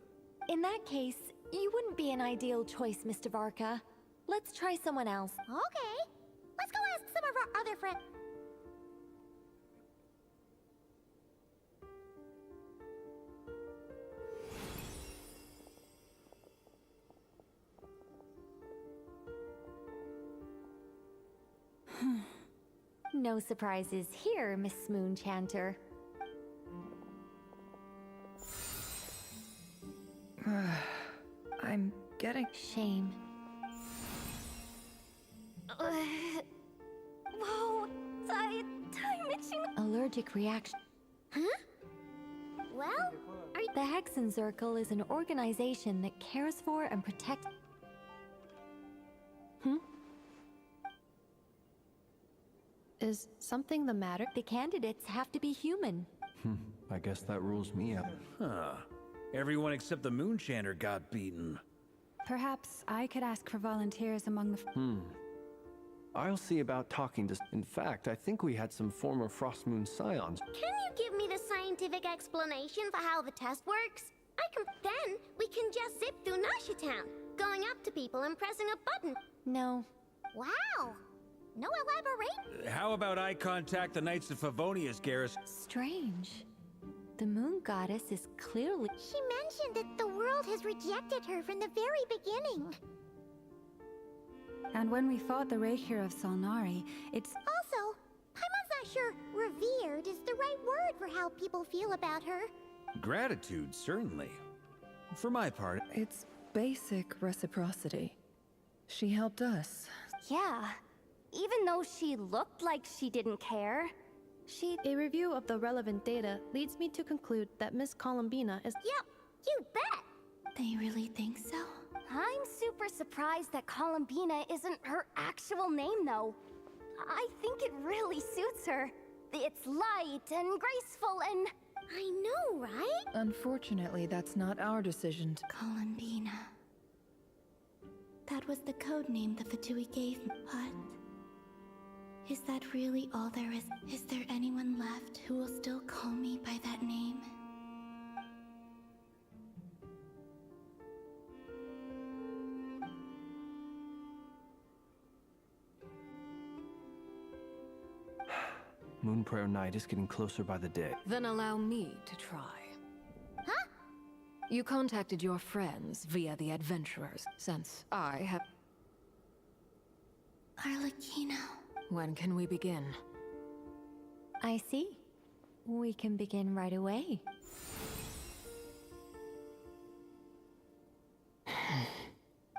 In that case, you wouldn't be an ideal choice, Mr. Varka. Let's try someone else. Okay. Let's go ask some of our other friends. No surprises here, Miss Moonchanter. I'm getting... Shame. Whoa, time itching. Allergic reaction. Huh? Well, The Hexenzirkel is an organization that cares for and protects... Is something the matter? The candidates have to be human. I guess that rules me out. Huh. Everyone except the Moonchanter got beaten. Perhaps I could ask for volunteers among the... I'll see about talking to... In fact, I think we had some former Frostmoon Scions. can you give me the scientific explanation for how the test works? Then we can just zip through Nasha Town, going up to people and pressing a button. No. Wow. No elaborate? How about I contact the Knights of Favonia's garrison? Strange. The Moon Goddess is clearly... She mentioned that the world has rejected her from the very beginning. And when we fought the Reikir of Solnari, it's... Also, Paimon's not sure revered is the right word for how people feel about her. Gratitude, certainly. For my part... It's basic reciprocity. She helped us. Yeah. Even though she looked like she didn't care, A review of the relevant data leads me to conclude that Miss Columbina is... Yep, you bet! They really think so? I'm super surprised that Columbina isn't her actual name, though. I think it really suits her. It's light and graceful and I know, right? Unfortunately, that's not our decision. Columbina. That was the code name the Fatui gave me. But is that really all there is? Is there anyone left who will still call me by that name? Moon Prayer Night is getting closer by the day. Then allow me to try. Huh? You contacted your friends via the adventurers, since I have... Arlecchino. When can we begin? I see. We can begin right away.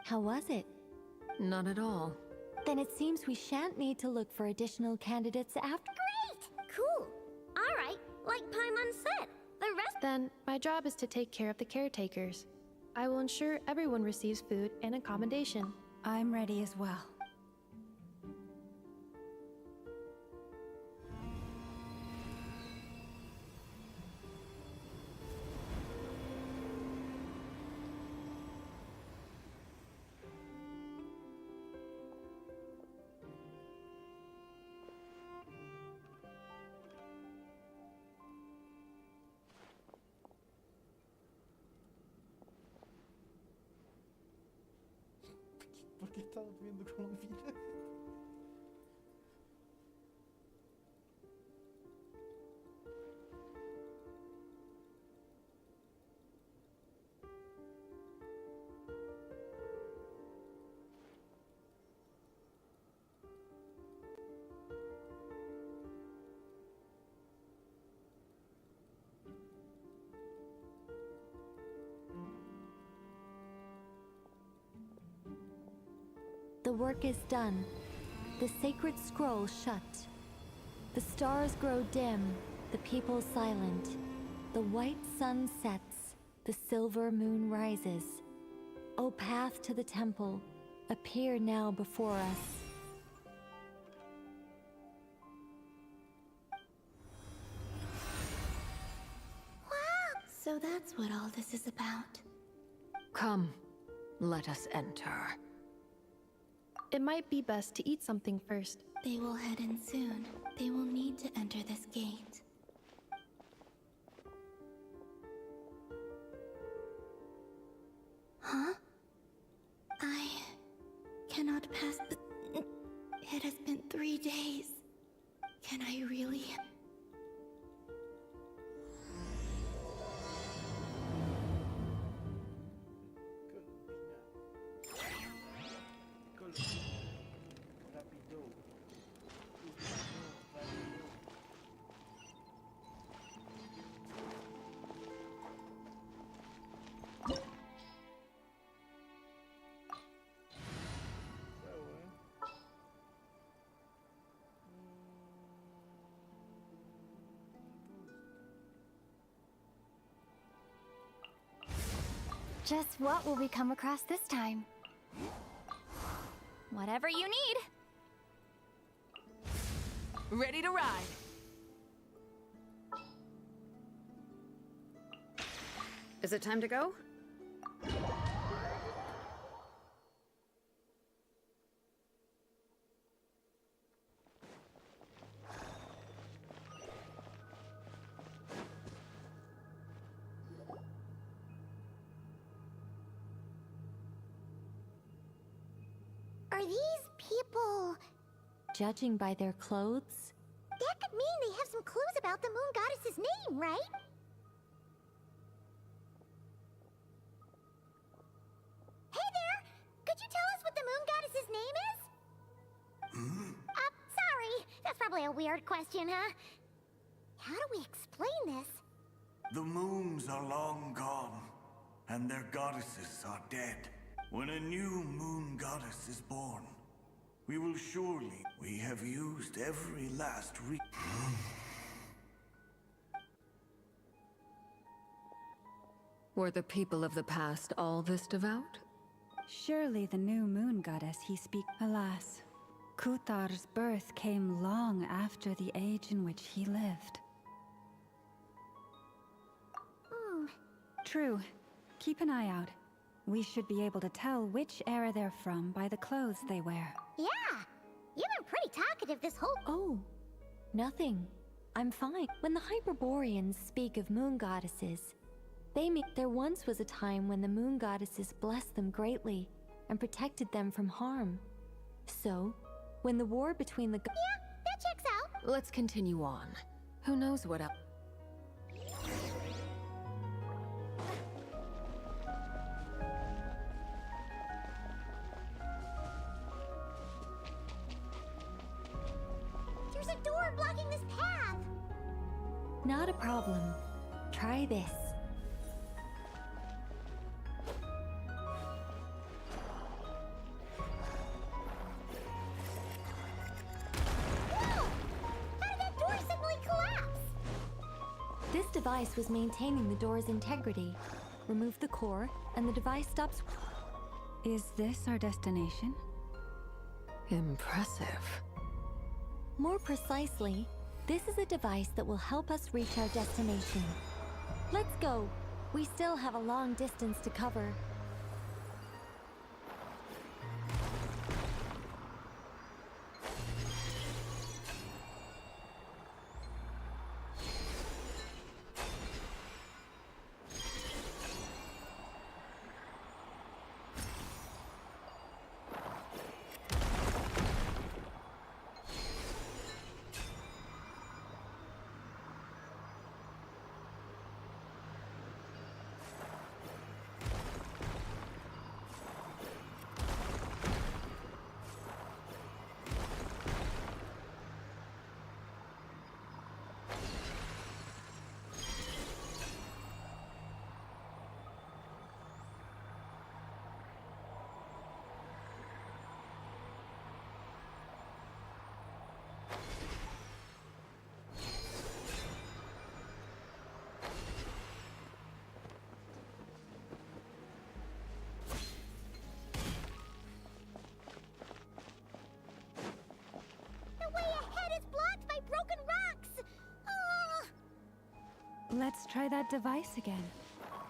How was it? Not at all. Then it seems we shan't need to look for additional candidates after. Great! Cool. All right, like Paimon said, the rest... Then, my job is to take care of the caretakers. I will ensure everyone receives food and accommodation. I'm ready as well. ¿Por qué estamos viendo Colombina? The work is done. The sacred scroll shut. The stars grow dim, the people silent. The white sun sets, the silver moon rises. O path to the temple, appear now before us. Wow! So that's what all this is about. Come, let us enter. It might be best to eat something first. They will head in soon. They will need to enter this gate. Huh? I cannot pass the... It has been 3 days. Can I really... Just what will we come across this time? Whatever you need. Ready to ride. Is it time to go? Are these people... Judging by their clothes, That could mean they have some clues about the moon goddess's name, right? Hey there! Could you tell us what the moon goddess's name is? Sorry. That's probably a weird question, huh? How do we explain this? The moons are long gone, and their goddesses are dead. When a new moon goddess is born, we will surely... We have used every last Were the people of the past all this devout? Surely the new moon goddess he speaks. Alas, Kuthar's birth came long after the age in which he lived. True. Keep an eye out. We should be able to tell which era they're from by the clothes they wear. Yeah, you've been pretty talkative this whole— Oh, nothing. I'm fine. When the Hyperboreans speak of moon goddesses, they mean there once was a time when the moon goddesses blessed them greatly and protected them from harm. So, when the war between the Yeah, that checks out. Let's continue on. Who knows what else? There's a door blocking this path. Not a problem. Try this. Whoa! How did that door suddenly collapse? This device was maintaining the door's integrity. Remove the core, and the device stops. Is this our destination? Impressive. More precisely, this is a device that will help us reach our destination. Let's go. We still have a long distance to cover. The way ahead is blocked by broken rocks. Let's try that device again.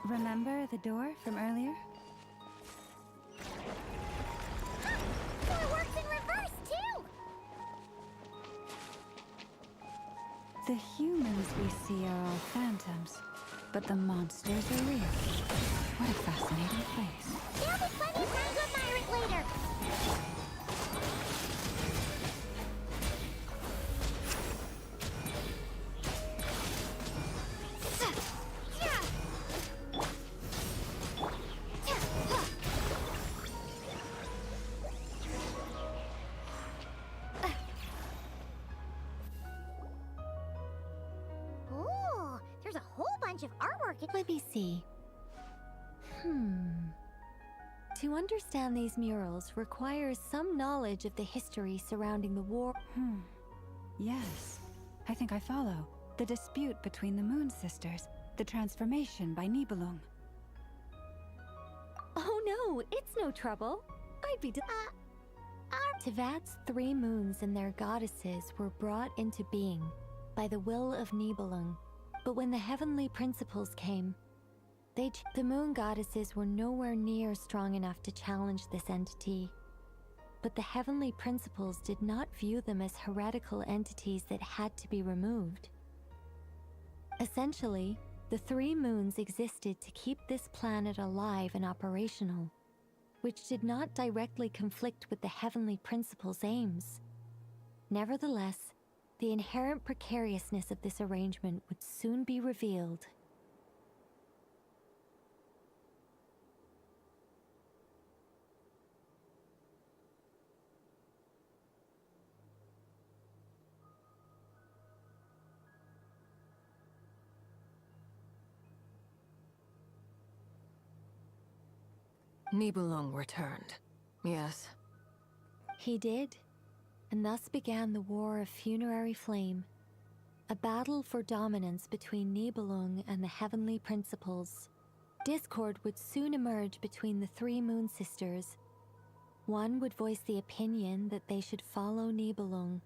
Remember the door from earlier? Door works in reverse, too. The humans we see are all phantoms, but the monsters are real. What a fascinating place. There'll be plenty of time to admire it later. Ooh, there's a whole bunch of artwork in— Let me see. To understand these murals requires some knowledge of the history surrounding the war. Yes, I think I follow. The dispute between the Moon Sisters, the transformation by Nibelung. Oh no, it's no trouble. I'd be Tevat's 3 moons and their goddesses were brought into being by the will of Nibelung. But when the heavenly principles came, the moon goddesses were nowhere near strong enough to challenge this entity. But the heavenly principles did not view them as heretical entities that had to be removed. Essentially, the 3 moons existed to keep this planet alive and operational, which did not directly conflict with the heavenly principles' aims. Nevertheless, the inherent precariousness of this arrangement would soon be revealed. Nibelung returned. Yes. He did, and thus began the War of Funerary Flame, a battle for dominance between Nibelung and the heavenly principles. Discord would soon emerge between the 3 Moon Sisters. One would voice the opinion that they should follow Nibelung.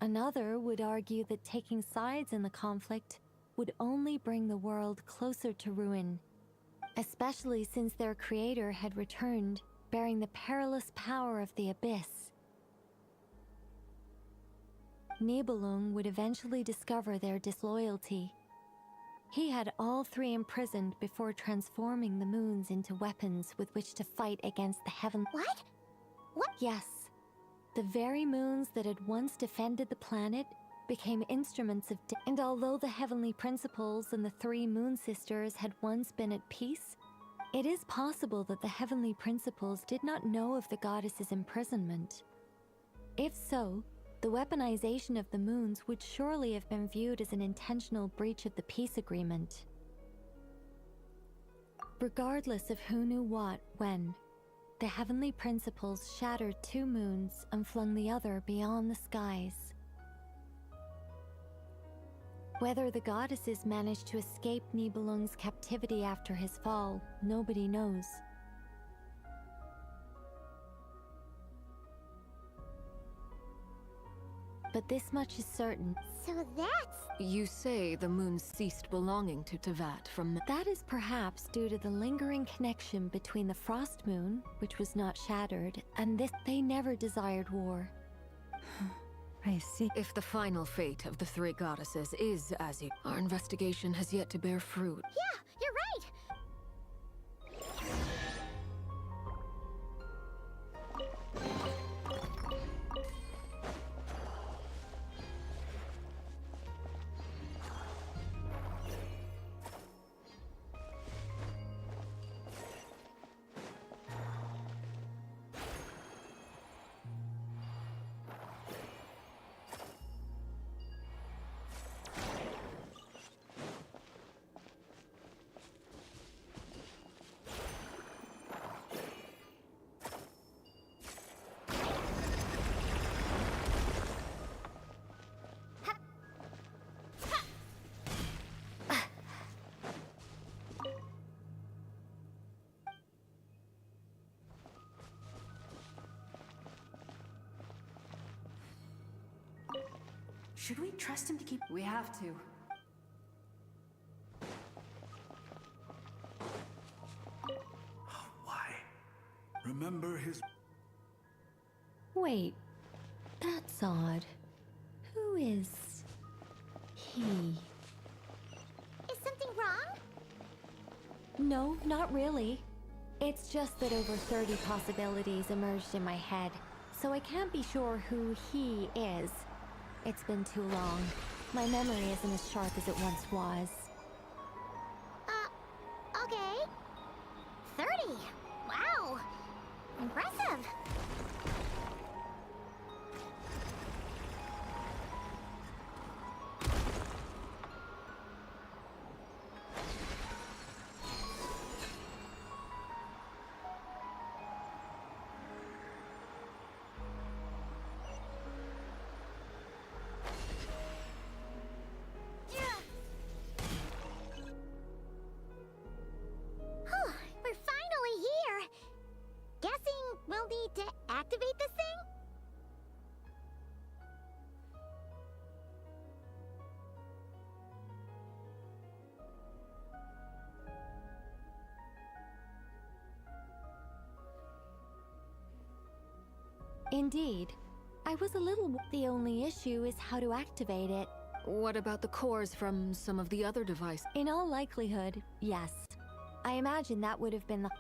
Another would argue that taking sides in the conflict would only bring the world closer to ruin. especially since their creator had returned, bearing the perilous power of the abyss. Nibelung would eventually discover their disloyalty. He had all three imprisoned before transforming the moons into weapons with which to fight against the heaven. What? What? Yes. The very moons that had once defended the planet became instruments of and although the heavenly principles and the three moon sisters had once been at peace, it is possible that the heavenly principles did not know of the goddess's imprisonment. If so, the weaponization of the moons would surely have been viewed as an intentional breach of the peace agreement. Regardless of who knew what, when, the heavenly principles shattered two moons and flung the other beyond the skies. Whether the goddesses managed to escape Nibelung's captivity after his fall, nobody knows. But this much is certain. So that's... You say the moon ceased belonging to Tevat from... That is perhaps due to the lingering connection between the Frost Moon, which was not shattered, and this. They never desired war. I see. If the final fate of the three goddesses is as you... Our investigation has yet to bear fruit. Yeah, you're right! Should we trust him to keep... We have to. Why? Remember his... Wait, that's odd. Who is... he? Is something wrong? No, not really. It's just that over 30 possibilities emerged in my head, so I can't be sure who he is. It's been too long. My memory isn't as sharp as it once was. Okay. 30. Wow. Impressive. We're finally here. Guessing we'll need to activate this thing? Indeed. I was a little... The only issue is how to activate it. What about the cores from some of the other devices? In all likelihood, yes. I imagine that would have been the...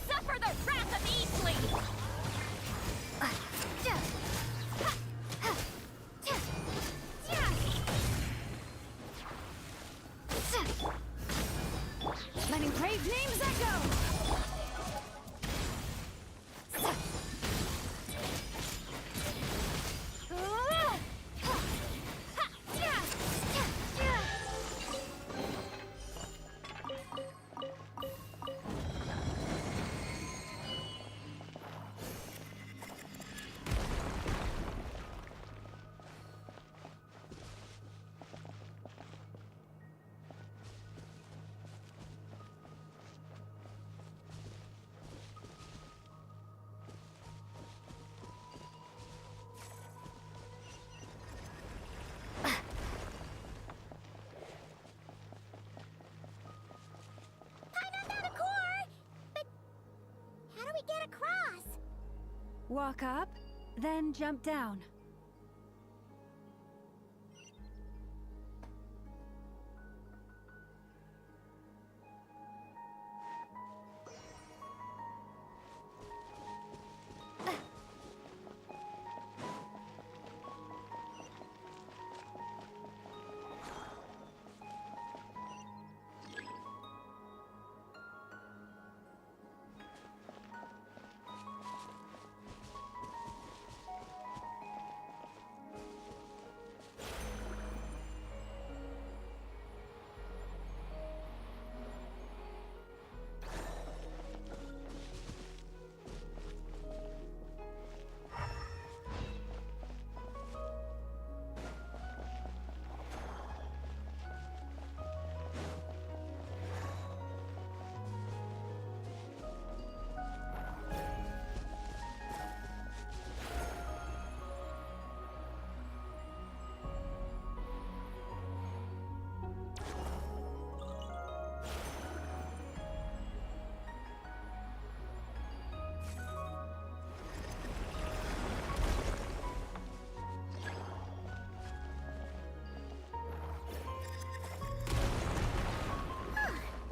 Suffer the wrath of Eastleigh! Letting brave names echo! Walk up, then jump down.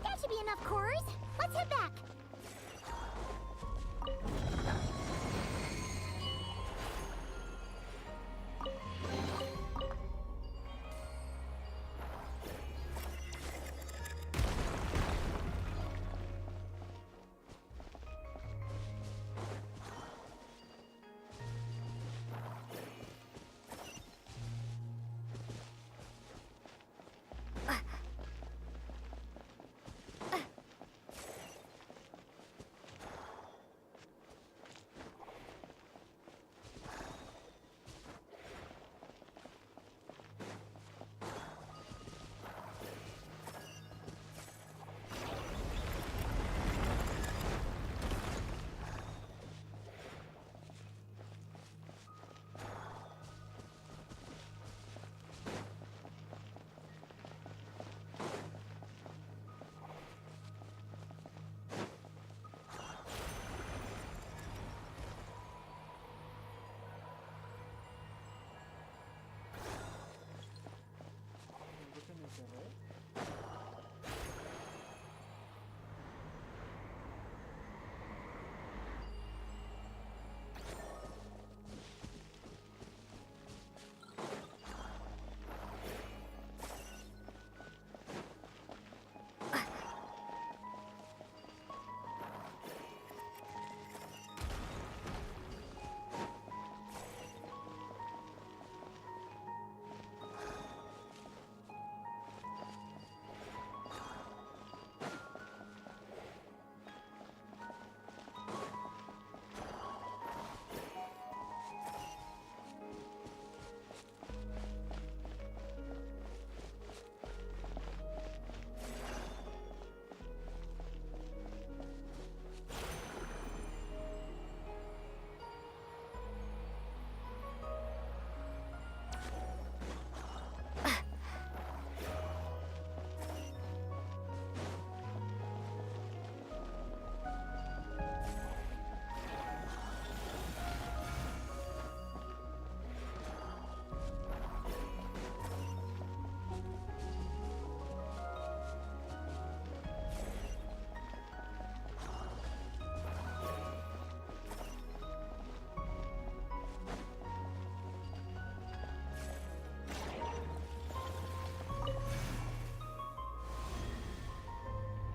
That should be enough cores. Let's head back.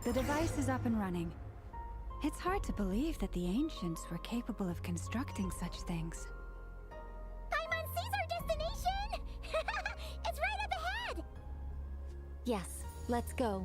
The device is up and running. It's hard to believe that the ancients were capable of constructing such things. Paimon sees our destination! It's right up ahead! Yes, let's go.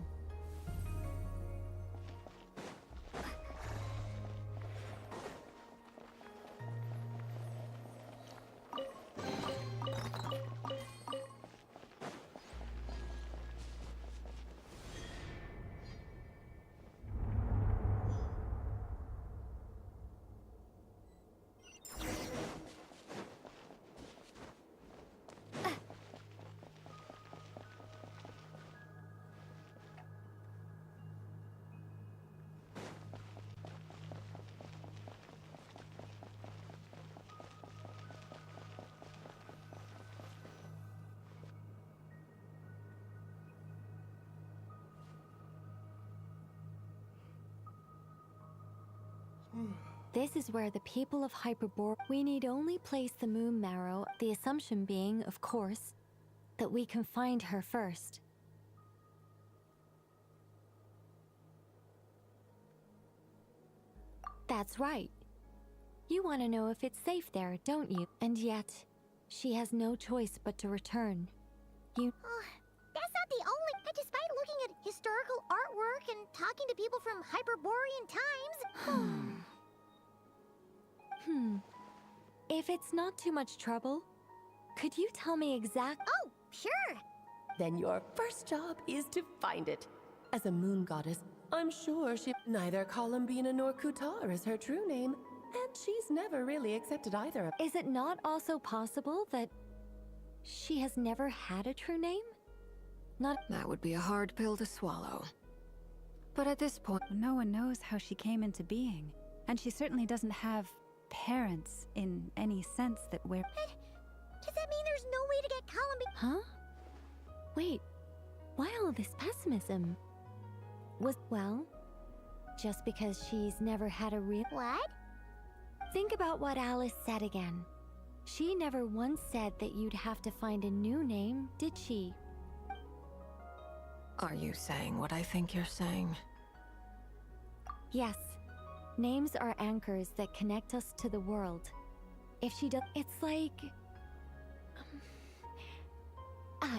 This is where the people of Hyperbor. We need only place the moon marrow, the assumption being, of course, that we can find her first. That's right. You want to know if it's safe there, don't you? And yet, she has no choice but to return. You. That's not the only. Despite looking at historical artwork and talking to people from Hyperborean times. If it's not too much trouble, could you tell me Oh, sure. Then your first job is to find it. As a moon goddess, I'm sure neither Columbina nor Kutar is her true name, and she's never really accepted either. Is it not also possible that she has never had a true name? That would be a hard pill to swallow. But at this point, no one knows how she came into being, and she certainly doesn't have parents in any sense that we're. Does that mean there's no way to get Columbine? Huh? Wait, why all this pessimism? Well, just because she's never had a real. What? Think about what Alice said again. She never once said that you'd have to find a new name, did she? are you saying what I think you're saying? Yes. Names are anchors that connect us to the world. If she does, it's like...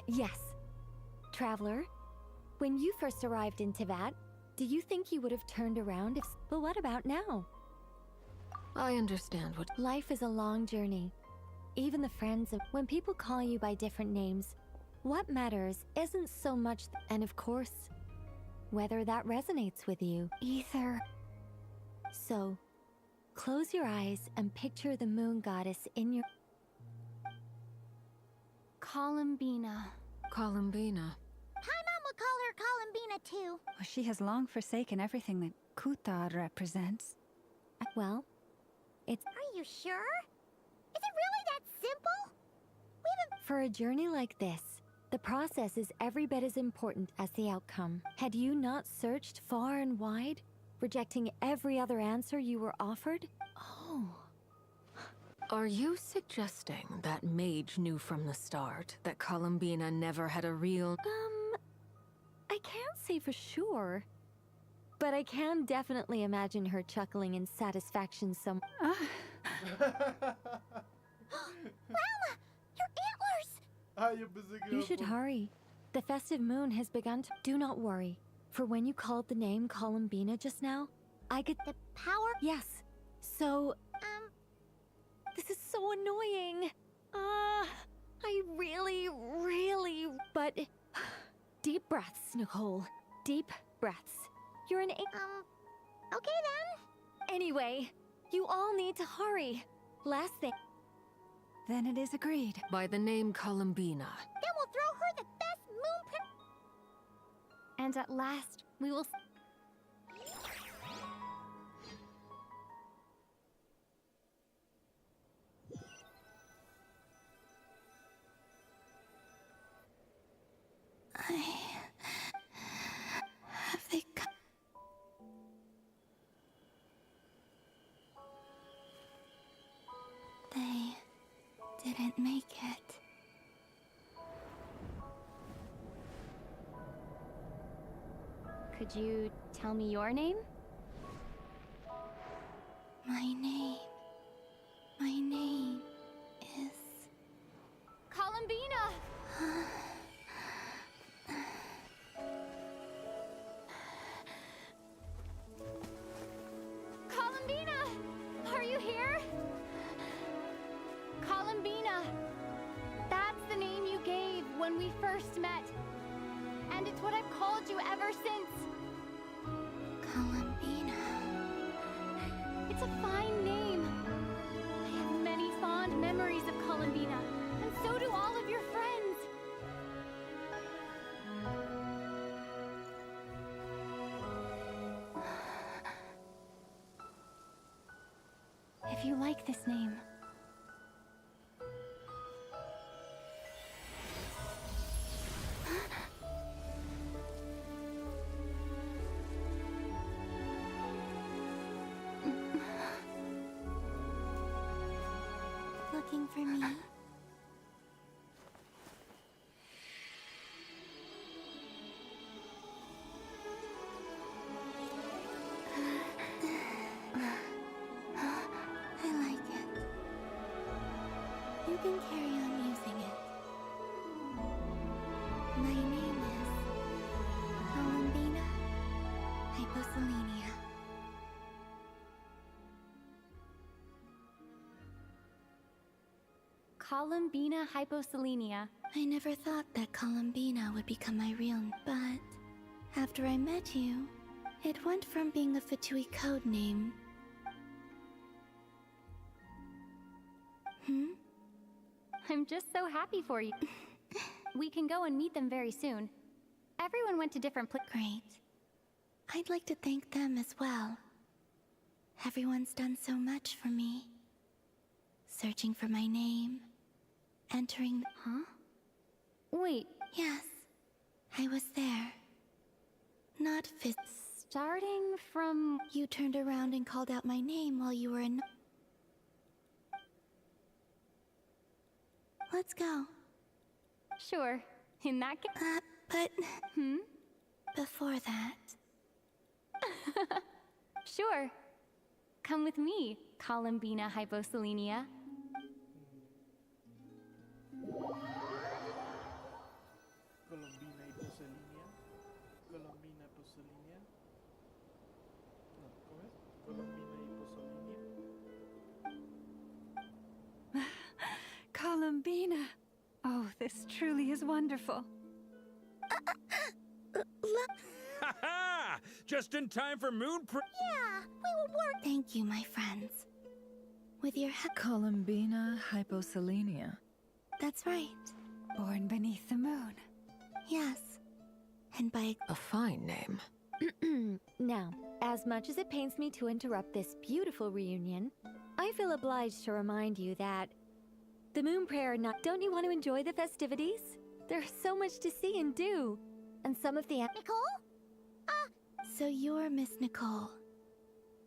yes. Traveler, when you first arrived in Teyvat, do you think you would have turned around if... But what about now? I understand what... Life is a long journey. Even the friends of... When people call you by different names, what matters isn't so much... And of course, whether that resonates with you. Either. So, close your eyes and picture the moon goddess in your... Columbina. Columbina. Paimon would call her Columbina too. Well, she has long forsaken everything that Kuthar represents. Well, it's... Are you sure? Is it really that simple? We haven't... For a journey like this, the process is every bit as important as the outcome. Had you not searched far and wide, rejecting every other answer you were offered? Oh... Are you suggesting that Mage knew from the start that Columbina never had a real... I can't say for sure. But I can definitely imagine her chuckling in satisfaction some... Rama! Your antlers! You should hurry. The festive moon has begun to... Do not worry. For when you called the name Columbina just now, I could... The power? Yes. So... This is so annoying. I really... But... Deep breaths, Nicole. Deep breaths. You're an... Okay then. Anyway, you all need to hurry. Last thing... Then it is agreed. By the name Columbina. Then we'll throw her the best moon... And at last, we will... Have they come? They didn't make it. Could you tell me your name? My name is... Columbina! Columbina! Are you here? Columbina! That's the name you gave when we first met. And it's what I've called you ever since. Columbina. It's a fine name. I have many fond memories of Columbina, and so do all of your friends. If you like this name, for me? I like it. You can carry on using it. My name is Columbina Hyposelenia. Columbina Hyposelenia. I never thought that Columbina would become my real name, but after I met you, it went from being a Fatui code name. I'm just so happy for you. We can go and meet them very soon. Everyone went to different places. Great. I'd like to thank them as well. Everyone's done so much for me. Searching for my name, entering... Huh? Wait. Yes, I was there. Not Starting from... You turned around and called out my name while you were in... Let's go. Sure. In that case... but... Before that... Sure. Come with me, Columbina Hyposelenia. Columbina Hyposelenia. Columbina Hyposelenia. No, ¿cómo es? Columbina Hyposelenia. Columbina. Oh, this truly is wonderful. Ha-ha! Just in time for moon Yeah, we will work. Thank you, my friends. With your help... Columbina Hyposelenia. That's right. Born beneath the moon. Yes. And by... A fine name. Now, as much as it pains me to interrupt this beautiful reunion, I feel obliged to remind you that the Moon Prayer Night. Don't you want to enjoy the festivities? There's so much to see and do. And some of the... Nicole? So you're Miss Nicole.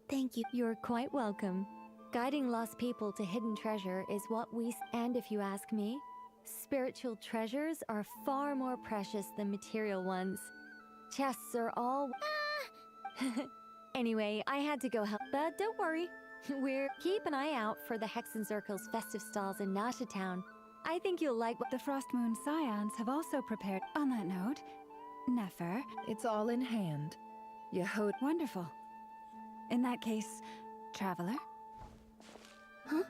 Thank you. You're quite welcome. Guiding lost people to hidden treasure is what we... And if you ask me, spiritual treasures are far more precious than material ones. Chests are all... Anyway, I had to go help, but don't worry. Keep an eye out for the Hexenzirkel's festive stalls in Nasha Town. I think you'll like what... The Frost Moon Scions have also prepared... On that note, Nefer... It's all in hand. Jahoda... Wonderful. In that case, Traveler? Huh?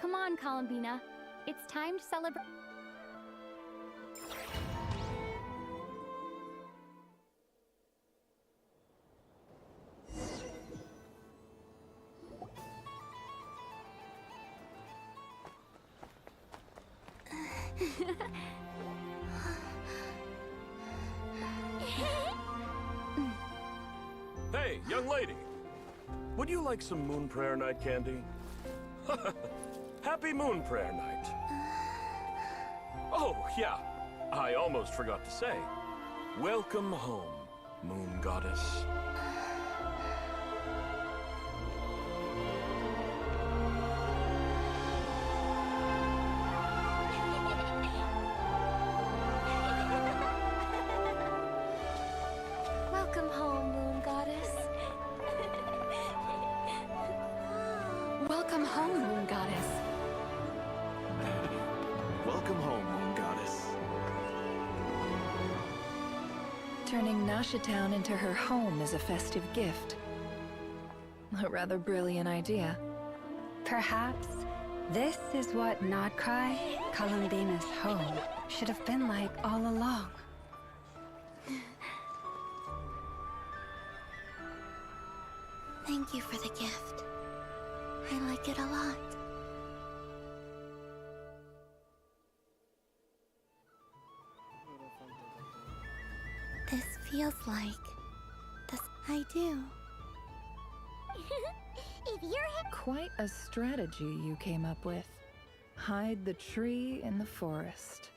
Come on, Columbina. It's time to celebrate. Hey, young lady. Would you like some Moon Prayer Night candy? Happy Moon Prayer Night. Oh, yeah. I almost forgot to say. Welcome home, Moon Goddess. Welcome home, Moon Goddess. Welcome home, Moon Goddess. Welcome home, Moon Goddess. Turning Nasha Town into her home is a festive gift. A rather brilliant idea. Perhaps this is what Nodcry, Columbina's home, should have been like all along. Thank you for the gift. I like it a lot. This feels like... this... I do. If you're... Quite a strategy you came up with. Hide the tree in the forest.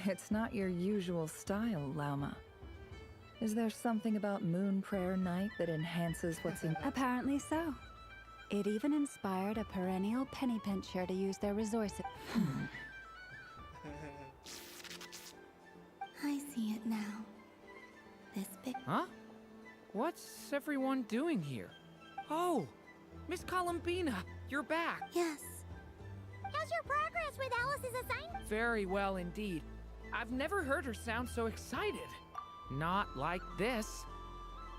It's not your usual style, Lauma. Is there something about Moon Prayer Night that enhances what's in... Apparently so. It even inspired a perennial penny pincher to use their resources. I see it now. This big. Huh? What's everyone doing here? Oh, Miss Columbina, you're back. Yes. How's your progress with Alice's assignment? Very well indeed. I've never heard her sound so excited. Not like this.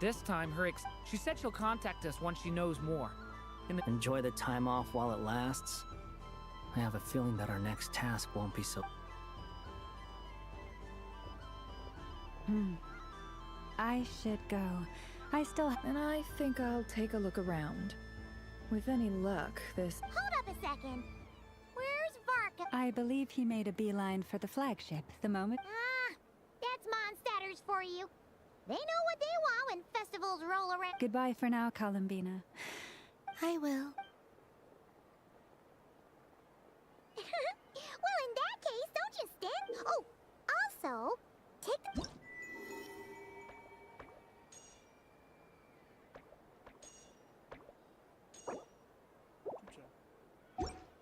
This time, she said she'll contact us once she knows more. Enjoy the time off while it lasts. I have a feeling that our next task won't be so... I should go. I still And I think I'll take a look around. With any luck, this... Hold up a second. Where's Varka? I believe he made a beeline for the flagship the moment. Ah, that's Mondstadters for you. They know what they want when festivals roll around. Goodbye for now, Columbina. I will. Well, in that case, don't you stand? Oh, also, take the...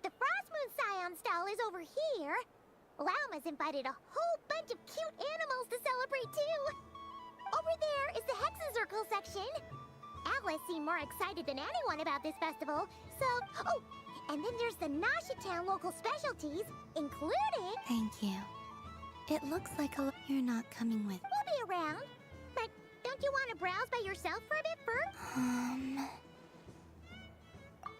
The Frost Moon Scion stall is over here. Lauma's invited a whole bunch of cute animals to celebrate too. Over there is the Hexen Circle section. Alice seemed more excited than anyone about this festival, so... Oh, and then there's the Town local specialties, including... Thank you. It looks like you're not coming with. We'll be around. But don't you want to browse by yourself for a bit first?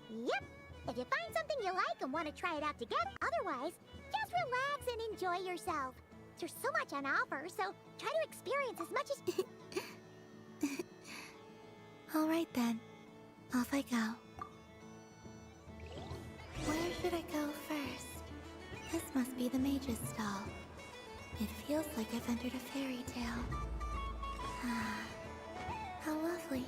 Yep. If you find something you like and want to try it out together, otherwise, just relax and enjoy yourself. There's so much on offer, so try to experience as much as... All right then. Off I go. Where should I go first? This must be the mage's stall. It feels like I've entered a fairy tale. Ah, how lovely.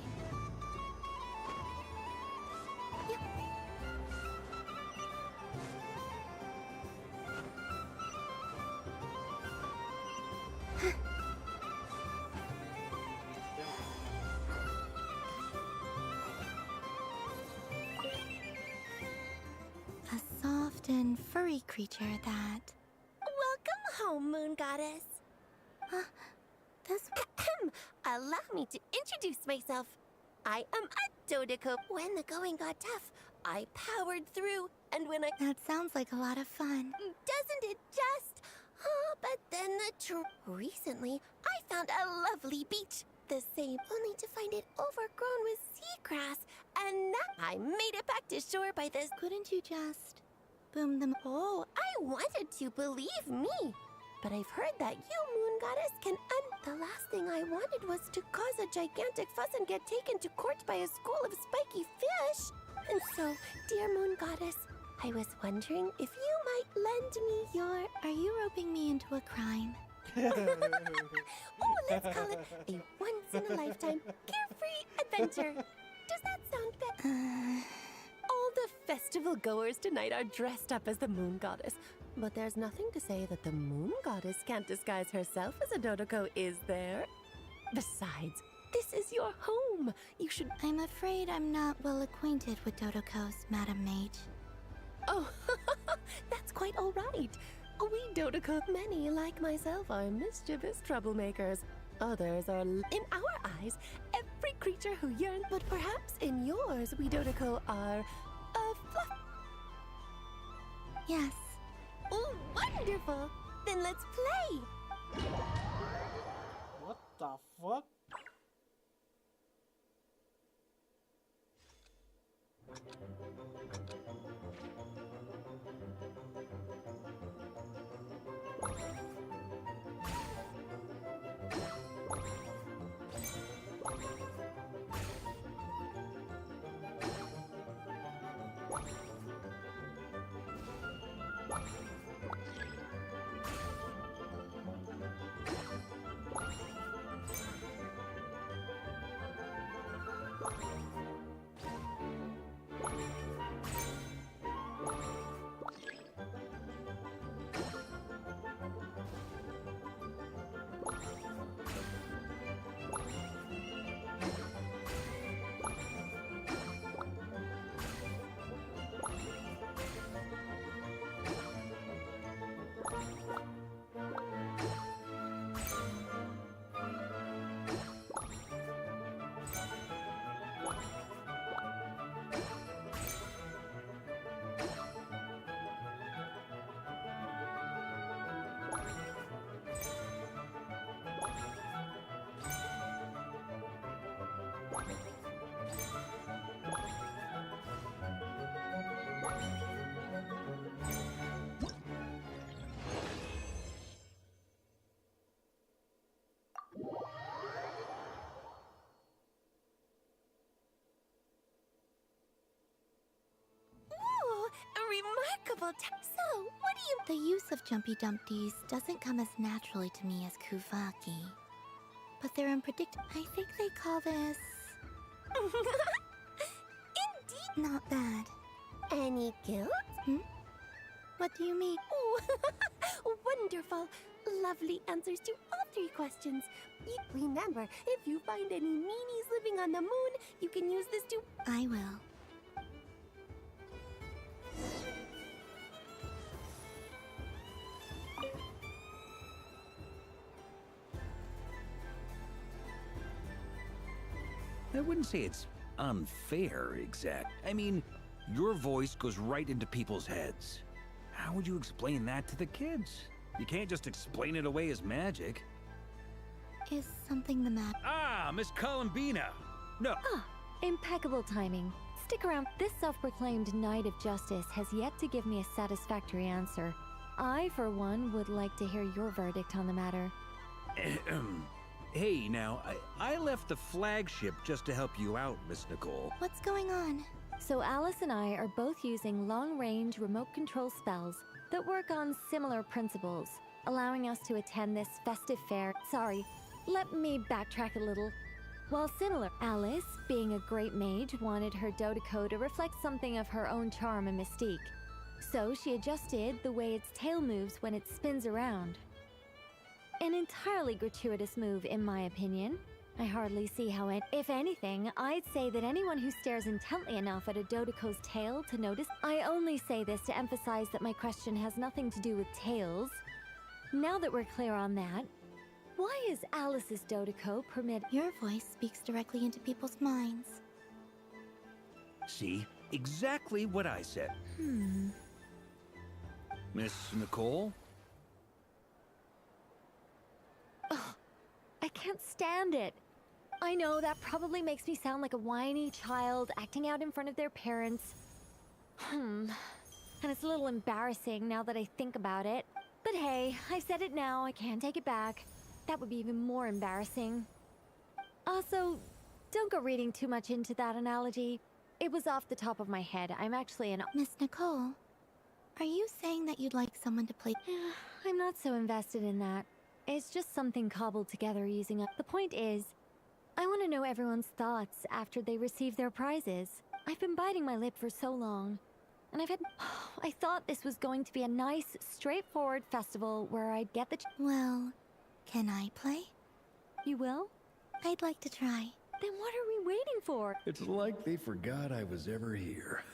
A soft and furry creature that... Welcome home, Moon Goddess. This... Allow me to introduce myself. I am a Dodoko. When the going got tough, I powered through, and when I... That sounds like a lot of fun. Doesn't it just? Oh, but then recently, I found a lovely beach. The same, only to find it overgrown with seagrass. And now I made it back to shore by this... Couldn't you just... boom them? Oh, I wanted to, believe me. But I've heard that you, Moon Goddess, can the last thing I wanted was to cause a gigantic fuss and get taken to court by a school of spiky fish. And so, dear Moon Goddess, I was wondering if you might lend me your... Are you roping me into a crime? Oh, let's call it a once-in-a-lifetime carefree adventure. Does that sound better? All the festival goers tonight are dressed up as the Moon Goddess. But there's nothing to say that the Moon Goddess can't disguise herself as a Dodoko, is there? Besides, this is your home. You should... I'm afraid I'm not well acquainted with Dodokos, Madam Mage. Oh, that's quite all right. We Dodoko, many like myself, are mischievous troublemakers. Others are, in our eyes, every creature who yearns. But perhaps in yours, we Dodoko are... fluff. Yes. Oh, wonderful! Then let's play! What the fuck? remarkable. So, what do you... The use of Jumpy Dumpties doesn't come as naturally to me as Kuvaki. But they're unpredictable. I think they call this... Indeed. Not bad. Any guilt? What do you mean? Oh, wonderful. Lovely answers to all three questions. Remember, if you find any meanies living on the moon, you can use this to... I will. I wouldn't say it's unfair, exact. I mean, your voice goes right into people's heads. How would you explain that to the kids? You can't just explain it away as magic. Is something the matter? Ah, Miss Columbina! No. Ah, impeccable timing. Stick around. This self-proclaimed Knight of Justice has yet to give me a satisfactory answer. I, for one, would like to hear your verdict on the matter. Hey, now, I left the flagship just to help you out, Miss Nicole. What's going on? So Alice and I are both using long-range remote control spells that work on similar principles, allowing us to attend this festive fair. Sorry, let me backtrack a little. While similar, Alice, being a great mage, wanted her Dodeco to reflect something of her own charm and mystique. So she adjusted the way its tail moves when it spins around. An entirely gratuitous move, in my opinion. I hardly see how it... If anything, I'd say that anyone who stares intently enough at a Dodeco's tail to notice... I only say this to emphasize that my question has nothing to do with tails. Now that we're clear on that, why is Alice's Dodeco permit... Your voice speaks directly into people's minds. See? Exactly what I said. Miss Nicole? Ugh, I can't stand it. I know that probably makes me sound like a whiny child acting out in front of their parents. And it's a little embarrassing now that I think about it. But hey, I've said it now, I can't take it back. That would be even more embarrassing. Also, don't go reading too much into that analogy. It was off the top of my head. I'm actually an... Miss Nicole, are you saying that you'd like someone to play... I'm not so invested in that. It's just something cobbled together using up. The point is, I want to know everyone's thoughts after they receive their prizes. I've been biting my lip for so long, and I've had... I thought this was going to be a nice, straightforward festival where I'd get the... Well, can I play? You will? I'd like to try. Then what are we waiting for? It's like they forgot I was ever here.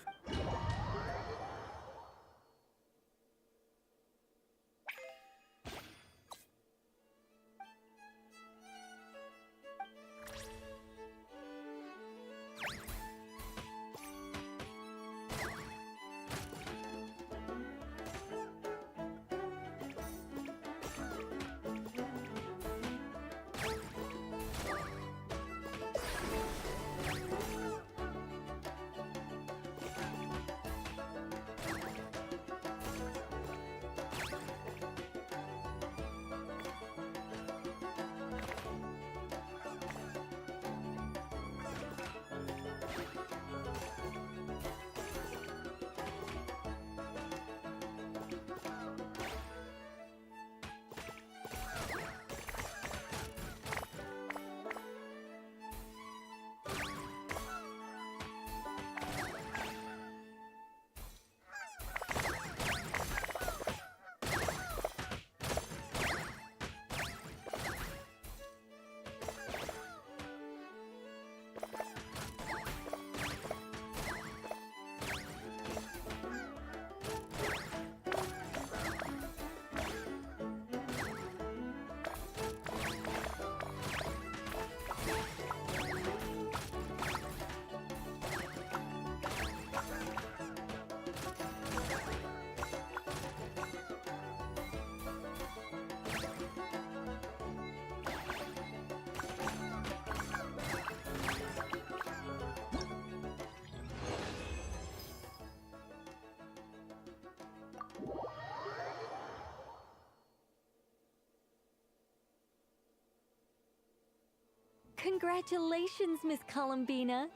Congratulations, Miss Columbina.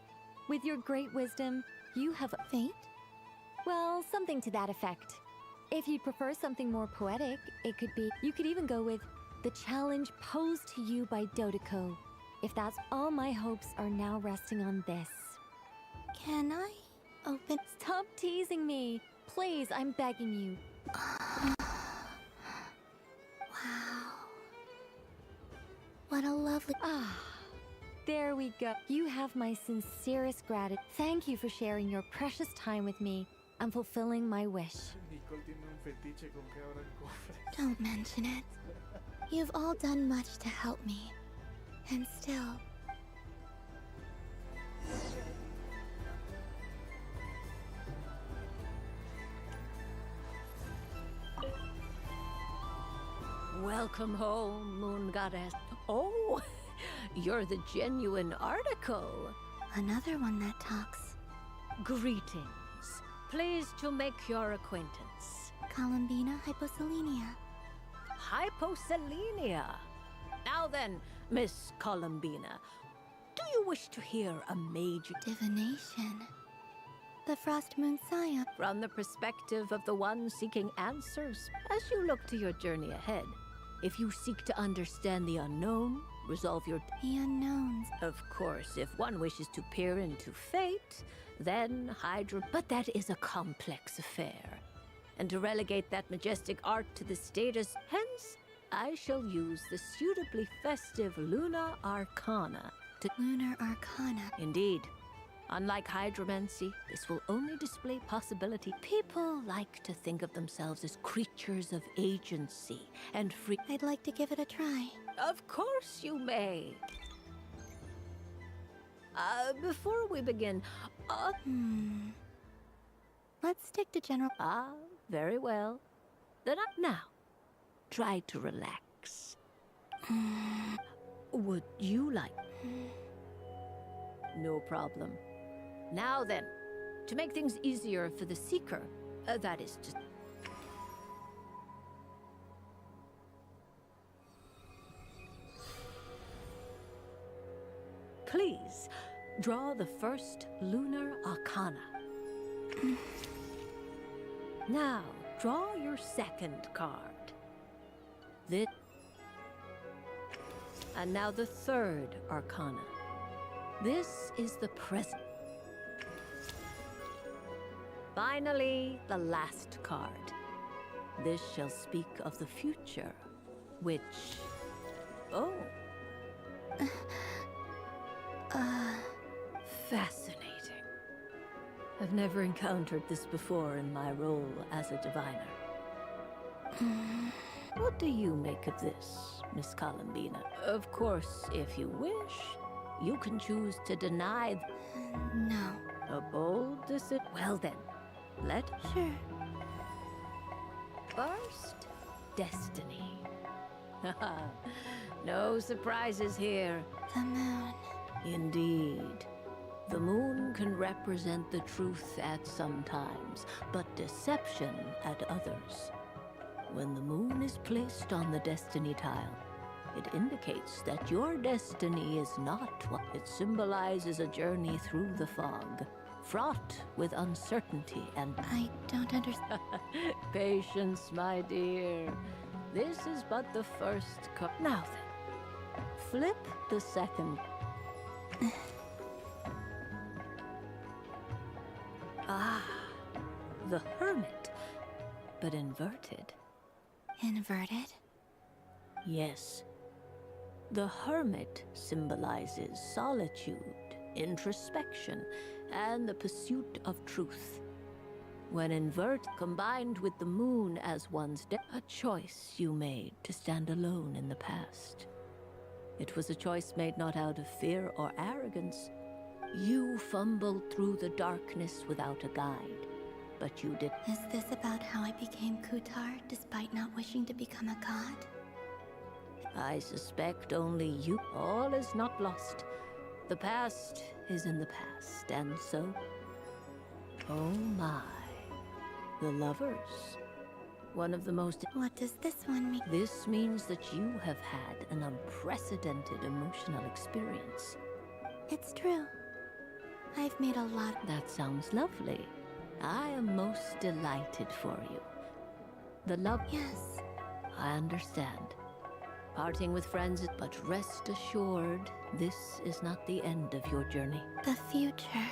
With your great wisdom, you have... Fate? Well, something to that effect. If you'd prefer something more poetic, it could be. You could even go with the challenge posed to you by Dodeko. If that's all, my hopes are now resting on this. Can I open? Stop teasing me. Please, I'm begging you. Wow. What a lovely. There we go. You have my sincerest gratitude. Thank you for sharing your precious time with me and fulfilling my wish. Nicole tiene un fetiche con que abran cofres. Don't mention it. You've all done much to help me. And still. Welcome home, Moon Goddess. Oh, you're the genuine article. Another one that talks. Greetings. Pleased to make your acquaintance. Columbina hyposelenia. Hyposelenia. Now then, Miss Columbina, do you wish to hear a major Divination. The Frost Moon Scion. from the perspective of the one seeking answers? As you look to your journey ahead, if you seek to understand the unknown, resolve your The unknowns. Of course, if one wishes to peer into fate, then Hydra. But that is a complex affair. And to relegate that majestic art to the status, hence, I shall use the suitably festive Luna Arcana to. Lunar Arcana. Indeed. Unlike hydromancy, this will only display possibility. People like to think of themselves as creatures of agency and free. I'd like to give it a try. Of course you may. Before we begin, Let's stick to general. Very well. Then now, try to relax. Would you like? No problem. Now then, to make things easier for the seeker, that is to. Please, draw the first Lunar Arcana. Now, draw your second card. This. And now the third Arcana. This is the present. Finally, the last card. This shall speak of the future, which... Oh. Fascinating. I've never encountered this before in my role as a diviner. What do you make of this, Miss Columbina? Of course, if you wish, you can choose to deny... No. A bold decision. Well then, Sure. First, destiny. No surprises here. The moon. Indeed. The moon can represent the truth at some times, but deception at others. When the moon is placed on the destiny tile, it indicates that your destiny is not what it symbolizes. A journey through the fog, fraught with uncertainty and... I don't understand. Patience, my dear. This is but the first card. Now then, flip the second. The Hermit, but inverted. Inverted? Yes. The Hermit symbolizes solitude, introspection, and the pursuit of truth. When combined with the moon as one's a choice you made to stand alone in the past. It was a choice made not out of fear or arrogance. You fumbled through the darkness without a guide, but you did. Is this about how I became Kutar despite not wishing to become a god? I suspect only you. All is not lost. The past is in the past, and so... Oh my. The lovers. One of the most... What does this one mean? This means that you have had an unprecedented emotional experience. It's true. I've made a lot... That sounds lovely. I am most delighted for you. The love... Yes. I understand. Parting with friends, but rest assured, this is not the end of your journey. The future.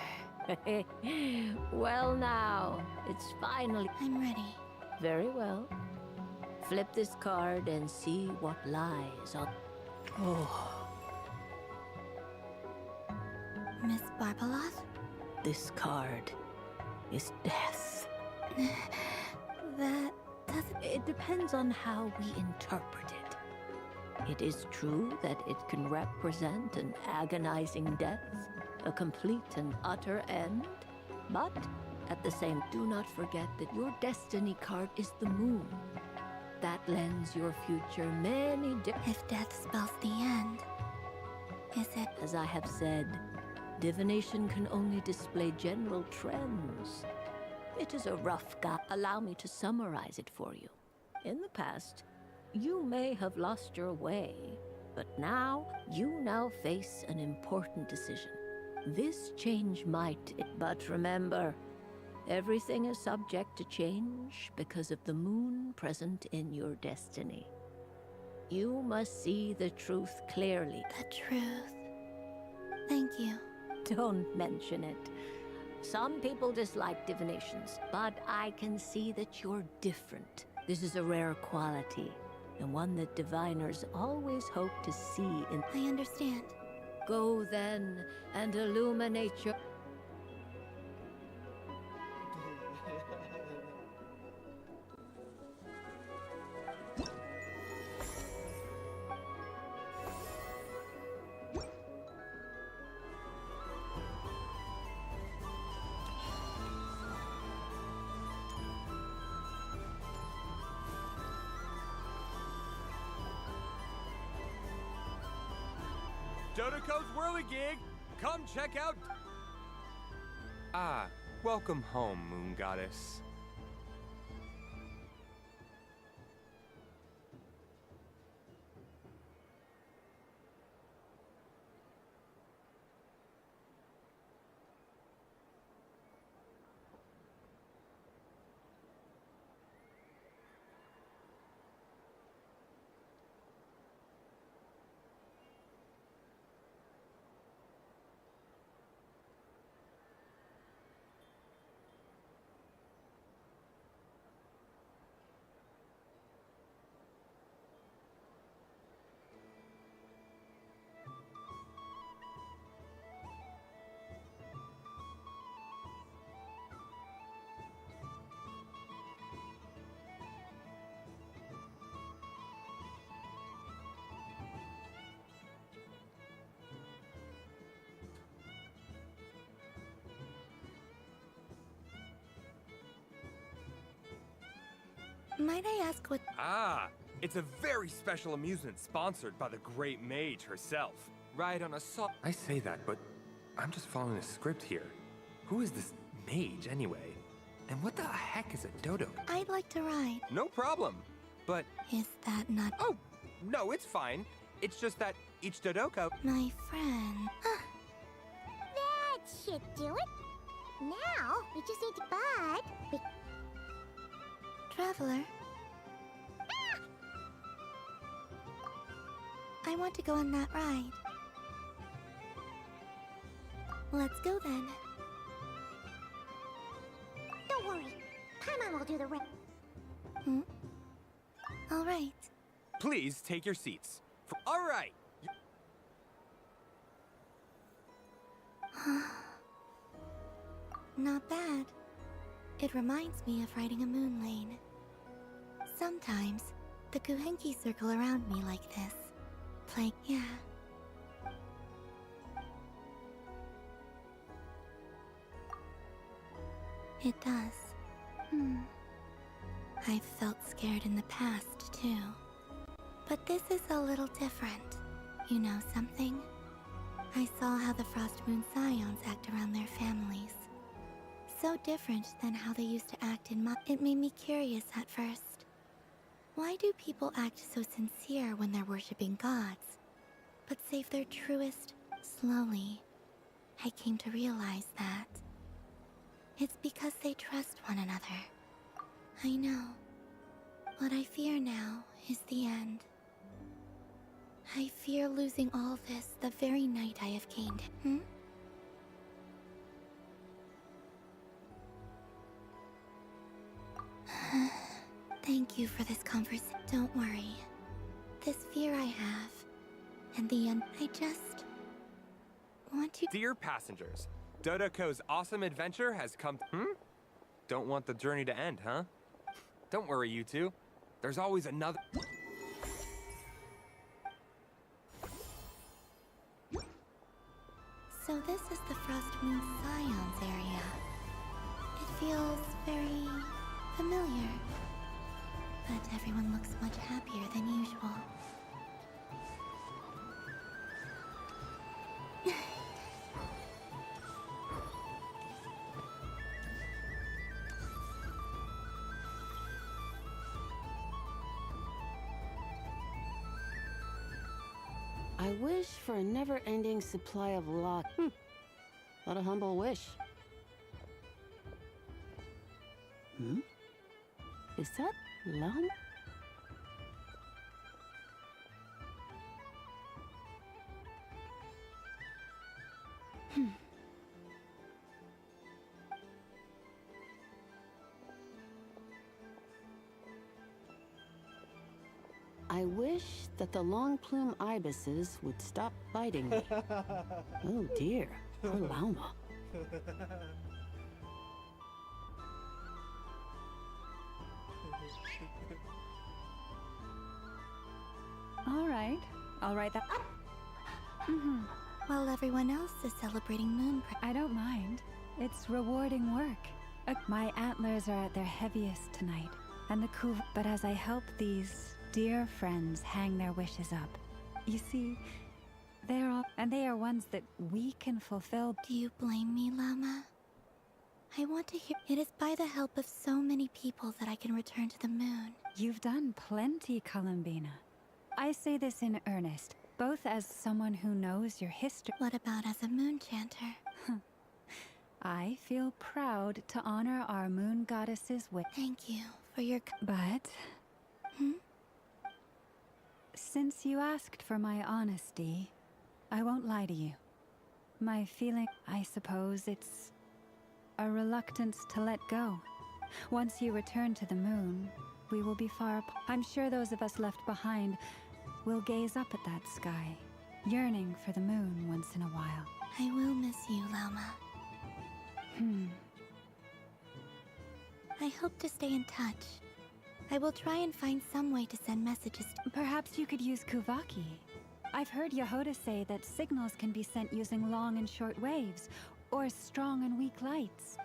Well now, it's finally... I'm ready. Very well. Flip this card and see what lies on... Oh. Miss Barbeloth? This card is death. That doesn't... It depends on how we interpret it. It is true that it can represent an agonizing death, a complete and utter end, but at the same, do not forget that your destiny card is the moon. That lends your future many... If death spells the end, is it... As I have said, divination can only display general trends. It is a rough guide. Allow me to summarize it for you. In the past, you may have lost your way, but you now face an important decision. This change might... But remember, everything is subject to change because of the moon present in your destiny. You must see the truth clearly. The truth. Thank you. Don't mention it. Some people dislike divinations, but I can see that you're different. This is a rare quality, and one that diviners always hope to see in... I understand. Go then, and illuminate your... Dodoco's Whirligig! Come check out... Ah, welcome home, Moon Goddess. Might I ask what... Ah, it's a very special amusement sponsored by the great mage herself. Right on a I say that, but I'm just following a script here. Who is this mage, anyway? And what the heck is a dodo? I'd like to ride. No problem, but... Is that not... Oh, no, it's fine. It's just that each dodoko... My friend... That should do it. Now, we just need to bud... Traveler. Ah! I want to go on that ride. Let's go then. Don't worry. Paimon will do the rest. All right. Please take your seats. All right. Not bad. It reminds me of riding a moon lane. Sometimes, the Kuhenki circle around me like this. Yeah. It does. I've felt scared in the past, too. But this is a little different. You know something? I saw how the Frost Moon Scions act around their families. So different than how they used to act in It made me curious at first. Why do people act so sincere when they're worshipping gods, but save their truest slowly? I came to realize that It's because they trust one another. I know. What I fear now is the end. I fear losing all this the very night I have gained it. Thank you for this conversation. Don't worry. This fear I have, and the end, I just want to. Dear passengers, Dodoko's awesome adventure has come. Don't want the journey to end, huh? Don't worry, you two. There's always another. So this is the Frost Moon Scions area. It feels very familiar. But everyone looks much happier than usual. I wish for a never-ending supply of luck. What a humble wish. Is that Lum? I wish that the long plume ibises would stop biting me. Oh dear, poor Lauma. All right, I'll write that. While everyone else is celebrating Moon. I don't mind. It's rewarding work. My antlers are at their heaviest tonight, and the couve. But as I help these dear friends hang their wishes up, you see, they're all, and they are ones that we can fulfill. Do you blame me, Llama? I want to hear. It is by the help of so many people that I can return to the moon. You've done plenty, Columbina. I say this in earnest, both as someone who knows your history. What about as a moon chanter? I feel proud to honor our moon goddesses with. Thank you for your. But since you asked for my honesty, I won't lie to you. My feeling, I suppose it's a reluctance to let go. Once you return to the moon, we will be far apart. I'm sure those of us left behind will gaze up at that sky, yearning for the moon once in a while. I will miss you, Llama. I hope to stay in touch. I will try and find some way to send messages. Perhaps you could use Kuvaki. I've heard Jahoda say that signals can be sent using long and short waves, or strong and weak lights.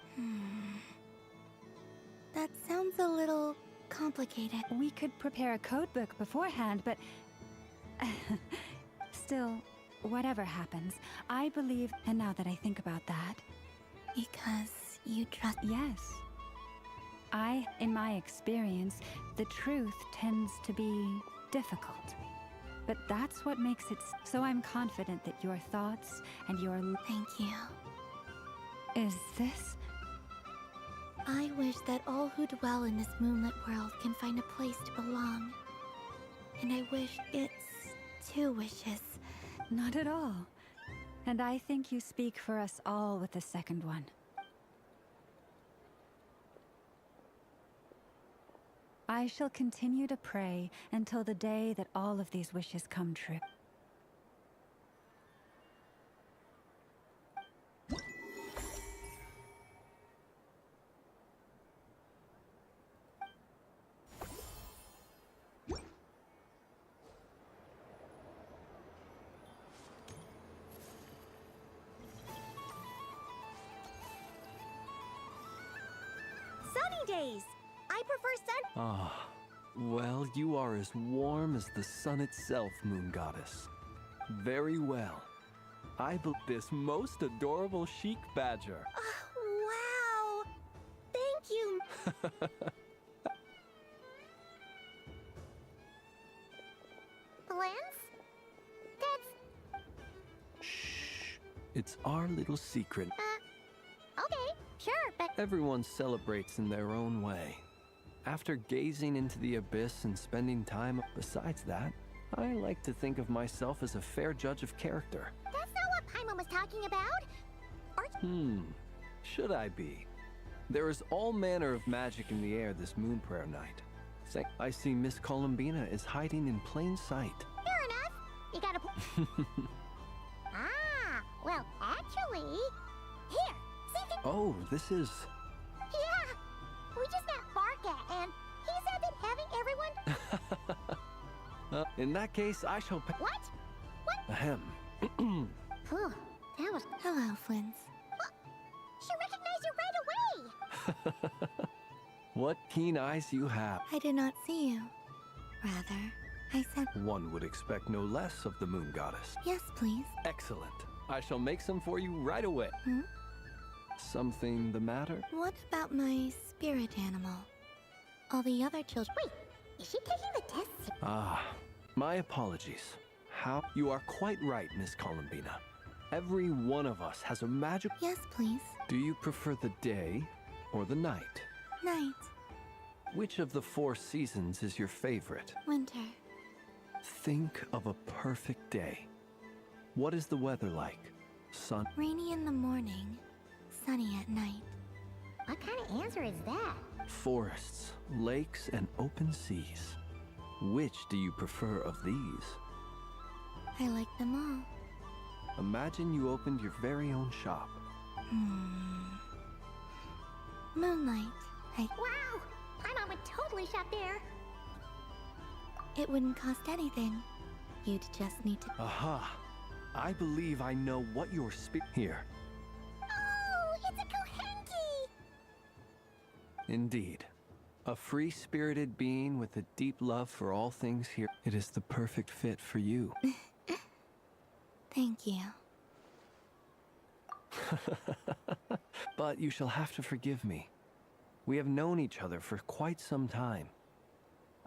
That sounds a little complicated. We could prepare a codebook beforehand, but still, whatever happens, I believe, and now that I think about that... Because you trust... Yes. In my experience, the truth tends to be difficult. But that's what makes it... So I'm confident that your thoughts and your... Thank you. Is this... I wish that all who dwell in this moonlit world can find a place to belong. And I wish it's 2 wishes. Not at all. And I think you speak for us all with the second one. I shall continue to pray until the day that all of these wishes come true. Days. I prefer sun. Ah, well, you are as warm as the sun itself, Moon Goddess. Very well. I built this most adorable chic badger. Wow! Thank you. Plans? That's... Shh. It's our little secret. Okay, sure, but Everyone celebrates in their own way. After gazing into the abyss and spending time, besides that, I like to think of myself as a fair judge of character. That's not what Paimon was talking about. Should I be? There is all manner of magic in the air this moon prayer night. I see Miss Columbina is hiding in plain sight. Fair enough. You gotta... well, actually... Here, see if you... Oh, this is... Yeah! We just met Barca, and he said that having everyone... in that case, I shall pay... What? What? Ahem. Phew, that was... Hello, Flins. She recognized you right away! What keen eyes you have. I did not see you. Rather, I said... One would expect no less of the moon goddess. Yes, please. Excellent. I shall make some for you right away. Something the matter? What about my spirit animal? All the other children... Wait, is she taking the test? Ah, my apologies. How? You are quite right, Miss Columbina. Every one of us has a magic... Yes, please. Do you prefer the day or the night? Night. Which of the 4 seasons is your favorite? Winter. Think of a perfect day. What is the weather like? Sun? Rainy in the morning, sunny at night. What kind of answer is that? Forests, lakes, and open seas. Which do you prefer of these? I like them all. Imagine you opened your very own shop. Moonlight. Wow! Paimon would totally shop there. It wouldn't cost anything. You'd just need to... Aha! I believe I know what you're here. Oh, it's a Kohenki! Indeed. A free-spirited being with a deep love for all things here. It is the perfect fit for you. Thank you. But you shall have to forgive me. We have known each other for quite some time.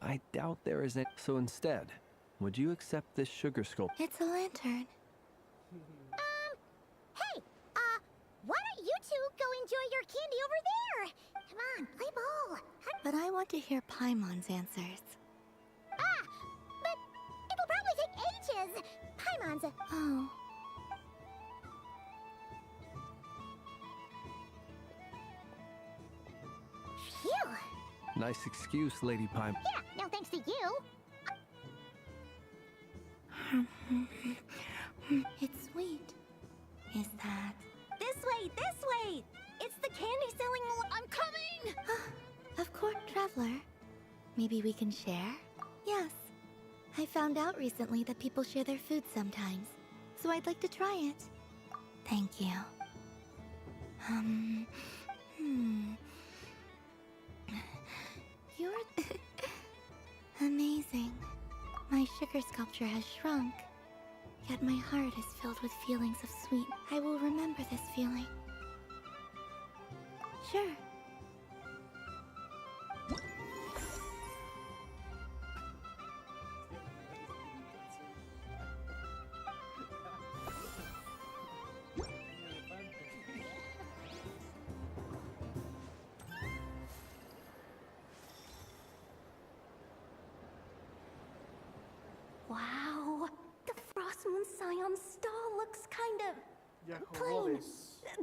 I doubt there is any... So instead, would you accept this sugar sculpture? It's a lantern. Hey, why don't you two go enjoy your candy over there? Come on, play ball. But I want to hear Paimon's answers. But it'll probably take ages. Paimon's a... Oh. Phew. Nice excuse, Lady Paimon. Yeah, no thanks to you. It's sweet. Is that... This way, this way! It's the candy selling... I'm coming! Of course, Traveler. Maybe we can share? Yes. I found out recently that people share their food sometimes, so I'd like to try it. Thank you. You're... amazing. My sugar sculpture has shrunk, yet my heart is filled with feelings of sweet. I will remember this feeling. Sure. Wow, the Frost Moon Scion stall looks kind of plain,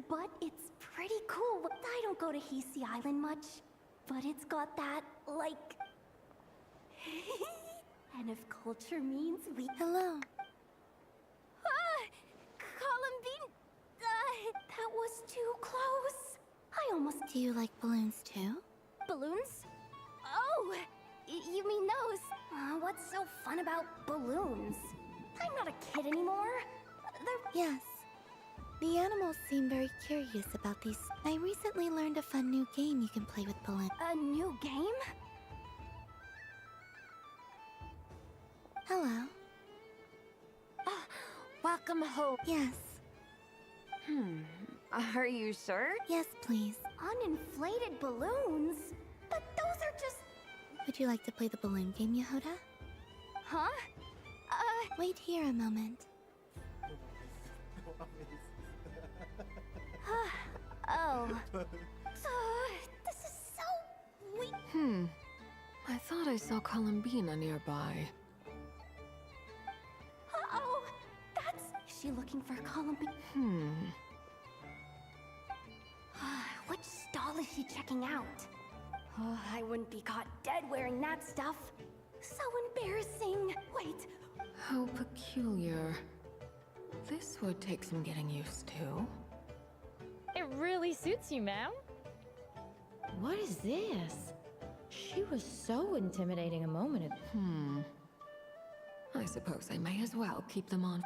but it's pretty cool. I don't go to Hisi Island much, but it's got that, like... and if culture means we... Hello. Columbine... that was too close. I almost... Do you like balloons too? Balloons? Oh, you mean those? What's so fun about balloons? I'm not a kid anymore. Yes. The animals seem very curious about these. I recently learned a fun new game you can play with balloons. A new game? Hello. Welcome home. Yes. Are you sure? Yes, please. Uninflated balloons? But those are just... Would you like to play the balloon game, Jahoda? Huh? Wait here a moment. Oh. I thought I saw Columbina nearby. Uh-oh! Is she looking for Columbine? Which stall is she checking out? Oh, I wouldn't be caught dead wearing that stuff. So embarrassing. Wait. How peculiar. This would take some getting used to. It really suits you, ma'am. What is this? She was so intimidating a moment ago. I suppose I may as well keep them on.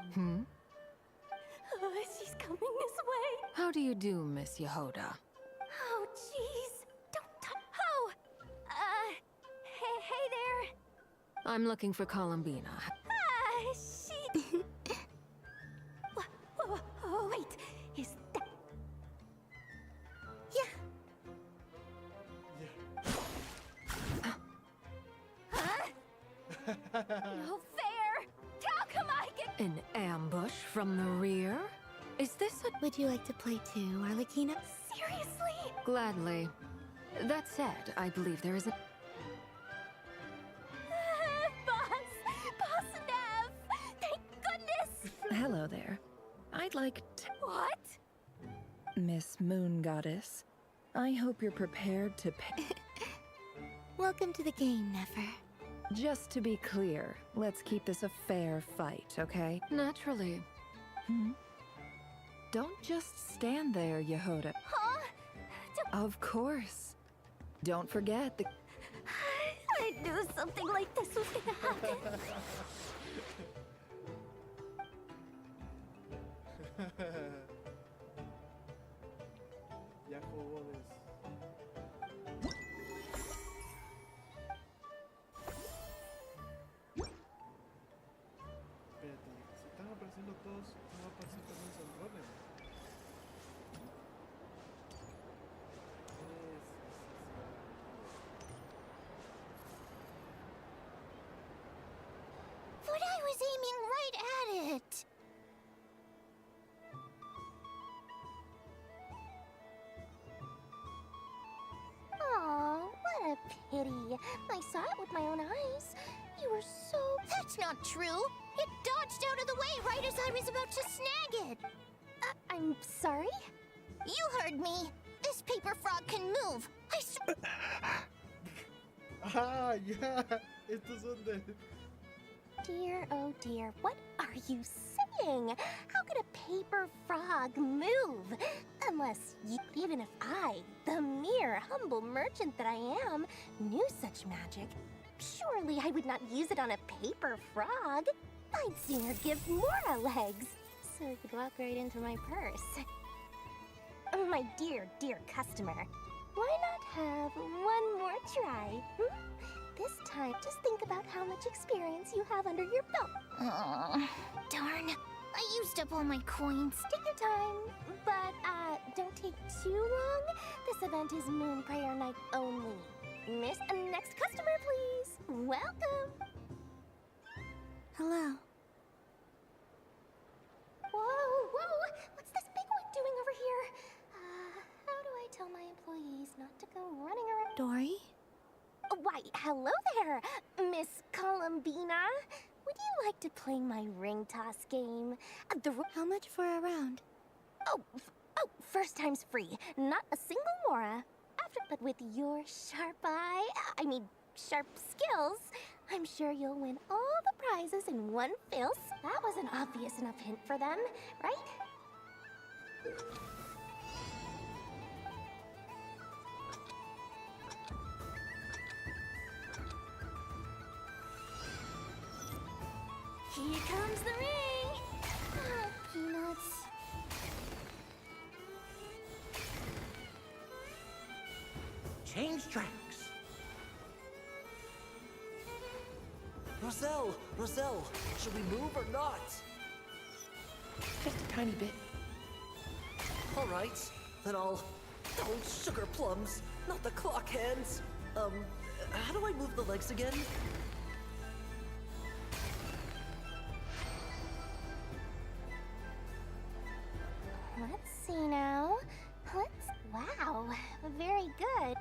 She's coming this way. How do you do, Miss Jahoda? Oh, jeez. Don't touch. Oh! Hey there. I'm looking for Columbina. She... Whoa, wait. Is that... Yeah. No fair! How come I get... An ambush from the rear? Is this a... Would you like to play too, Arlecchino? Seriously? Gladly. That said, I believe there is a... Boss Nev! Thank goodness! Hello there. I'd like to... What? Miss Moon Goddess, I hope you're prepared to pay... Welcome to the game, Nefer. Just to be clear, let's keep this a fair fight, okay? Naturally. Don't just stand there, Jahoda. Huh? Of course. Don't forget the... I knew something like this was gonna happen. Ya jóvenes. Espérate, si están apareciendo todos, no va a aparecer también Sandrone. But I was aiming right at it. Oh, what a pity. I saw it with my own eyes. You were so... That's not true. It dodged out of the way right as I was about to snag it. I'm sorry? You heard me. This paper frog can move. Ah, ya. Estos son de... Dear, oh dear, what are you saying? How could a paper frog move? Unless even if I, the mere humble merchant that I am, knew such magic, surely I would not use it on a paper frog. I'd sooner give Mora legs, so it could walk right into my purse. My dear, dear customer, why not have one more try? This time, just think about how much experience you have under your belt. Darn. I used up all my coins. Take your time, but don't take too long. This event is Moon Prayer Night only. Miss, next customer, please. Welcome. Hello. Whoa! What's this big one doing over here? How do I tell my employees not to go running around? Dory? Why, hello there, Miss Columbina. Would you like to play my ring toss game? How much for a round? Oh, first time's free. Not a single Mora. But with your sharp sharp skills, I'm sure you'll win all the prizes in one fell swoop. That was an obvious enough hint for them, right? Here comes the ring! Oh, peanuts. Change tracks. Roselle, should we move or not? Just a tiny bit. All right, then I'll... Oh, sugar plums, not the clock hands. How do I move the legs again? Let's see now. Wow, very good.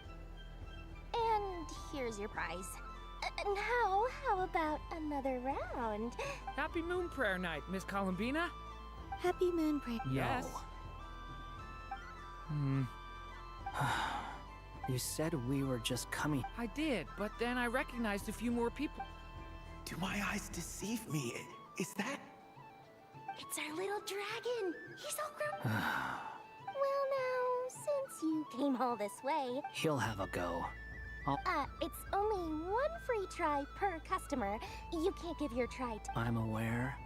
And here's your prize. Now, how about another round? Happy Moon Prayer Night, Miss Columbina. Happy Moon Prayer. Yes. You said we were just coming. I did, but then I recognized a few more people. Do my eyes deceive me? Is that... It's our little dragon. He's all grown. Well, now, since you came all this way, He'll have a go. it's only one free try per customer. You can't give your try to... I'm aware.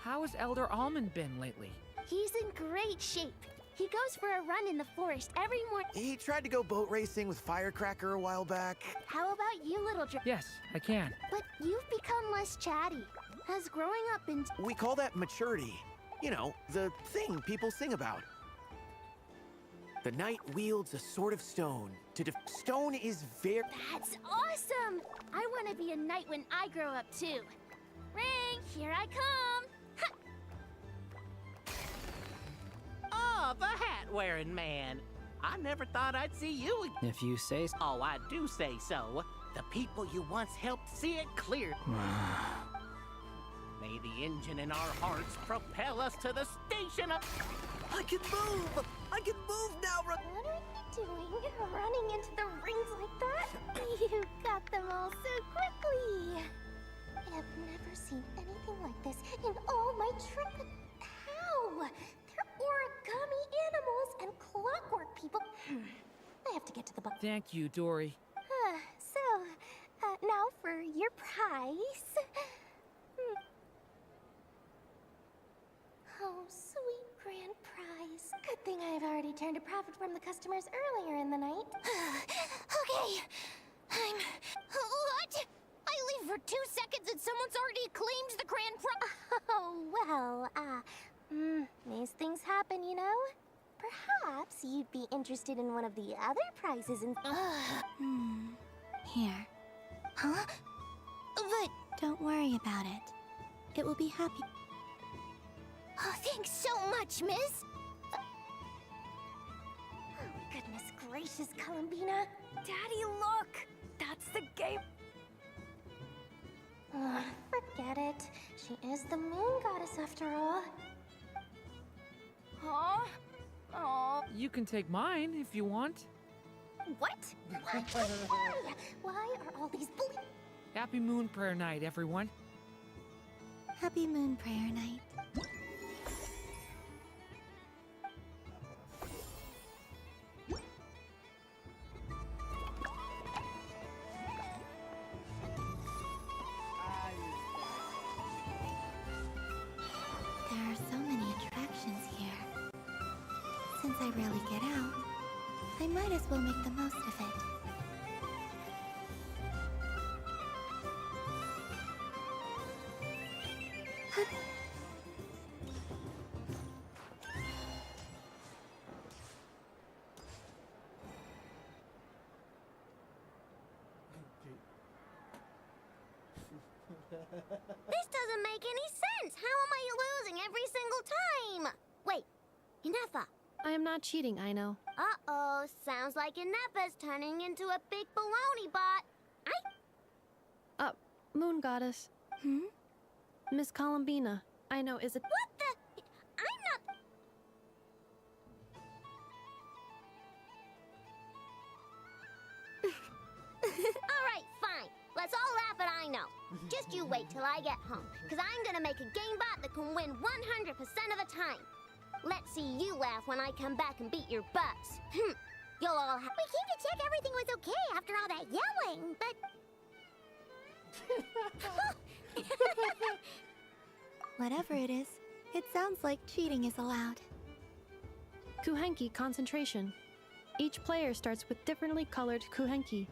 How has Elder Almond been lately? He's in great shape. He goes for a run in the forest every morning. He tried to go boat racing with Firecracker a while back. How about you, little dragon? Yes, I can. But you've become less chatty. Has growing up in... We call that maturity. You know, the thing people sing about. The knight wields a sword of stone. Stone is very... That's awesome! I want to be a knight when I grow up, too. Ring, here I come! Oh, the hat-wearing man. I never thought I'd see you again. If you say so. Oh, I do say so. The people you once helped see it clear. May the engine in our hearts propel us to the station of... I can move! I can move now! What are you doing? Running into the rings like that? You got them all so quickly! I have never seen anything like this in all my trip. How? They're origami animals and clockwork people. I have to get to the book. Thank you, Dory. Now for your prize. Oh, sweet grand prize. Good thing I've already turned a profit from the customers earlier in the night. Okay, What? I leave for 2 seconds and someone's already claimed the grand prize. Oh, well, these things happen, you know? Perhaps you'd be interested in one of the other prizes in... Here. Huh? But... Don't worry about it. It will be happy. Oh, thanks so much, miss! Oh, goodness gracious, Columbina! Daddy, look! That's the game! Forget it. She is the moon goddess after all. Huh? Oh. You can take mine if you want. What? Why? Why are all these bullies? Happy Moon Prayer Night, everyone. Happy Moon Prayer Night. There are so many attractions here. Since I rarely get out, I might as well make the most of it. This doesn't make any sense! How am I losing every single time? Wait, Inefa. I am not cheating, I know. Uh-oh, sounds like Inefa's turning into a big baloney bot. Moon Goddess. Miss Columbina, I know, is it— What the— I'm not— Alright, fine. Let's all laugh at I know. Just you wait till I get home, because I'm gonna make a game bot that can win 100% of the time. Let's see you laugh when I come back and beat your butts. You'll all have— We came to check everything was okay after all that yelling, but... Whatever it is, it sounds like cheating is allowed. Kuhenki concentration. Each player starts with differently colored kuhenki.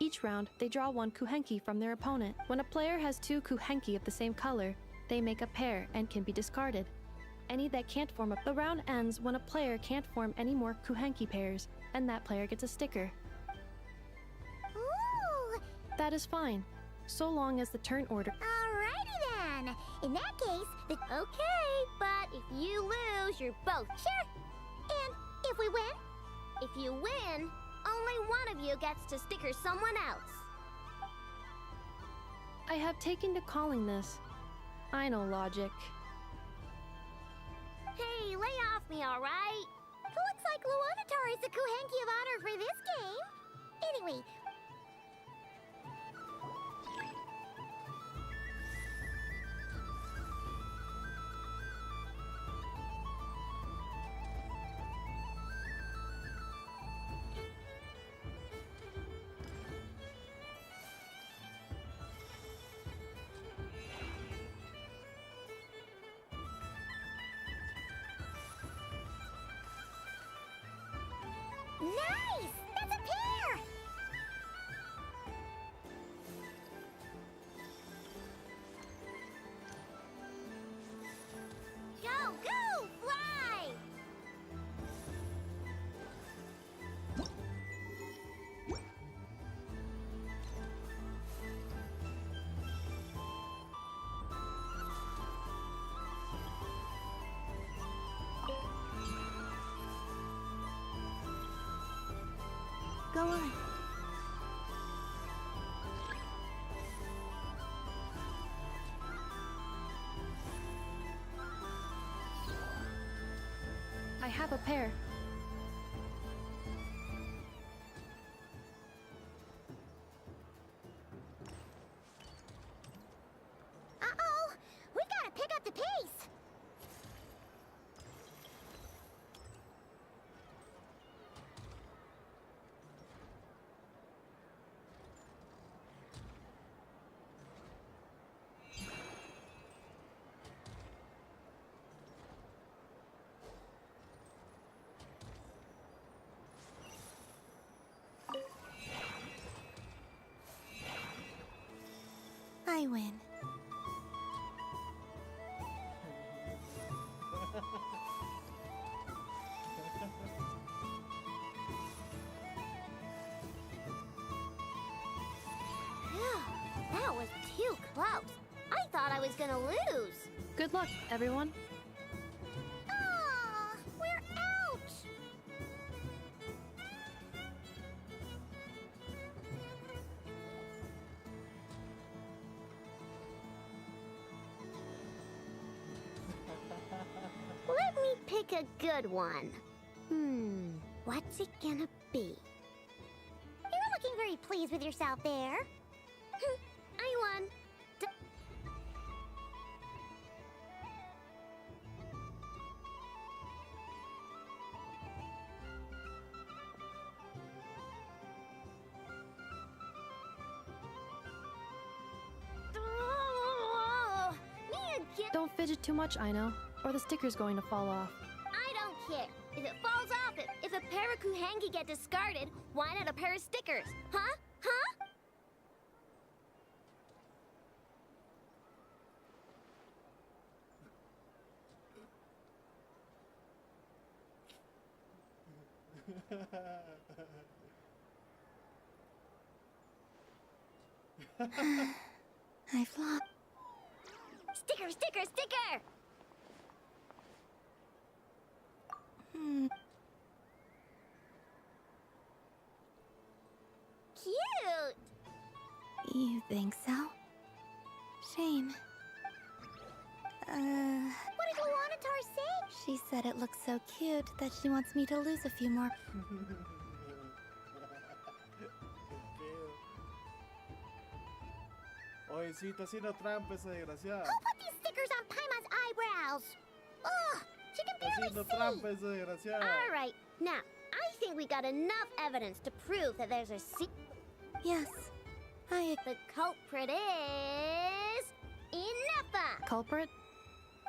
Each round, they draw one kuhenki from their opponent. When a player has 2 kuhenki of the same color, they make a pair and can be discarded. Any that can't form the round ends when a player can't form any more kuhenki pairs, and that player gets a sticker. Ooh! That is fine, so long as the turn order— Alrighty then. In that case, okay, but if you lose, you're both sure. And if we win? If you win, only one of you gets to sticker someone else. I have taken to calling this. I know logic. Hey, lay off me, alright? Looks like Luonatar is the Kuhenki of honor for this game. Anyway. Nice! That's a pair! Go, go, fly! Go on. I have a pair. Uh-oh! We gotta pick up the pace! I win. Phew, that was too close. I thought I was gonna lose. Good luck, everyone. Aw, we're out! Let me pick a good one. What's it gonna be? You're looking very pleased with yourself there. I won. Don't fidget too much, Aino, or the sticker's going to fall off. I don't care. If it falls off, if a pair of Kuhenki get discarded, why not a pair of stickers? Huh? Huh? I've lost. Sticker, sticker, sticker! Cute! You think so? Shame. What did Luonatar say? She said it looks so cute that she wants me to lose a few more. Oye, sí, está haciendo trampa esa desgraciada. Who put these stickers on Paima's eyebrows? Ugh, she can Está barely haciendo see. trampa esa desgraciada. All right, now, I think we got enough evidence to prove that there's a Yes, The culprit is... Ineffa! Culprit?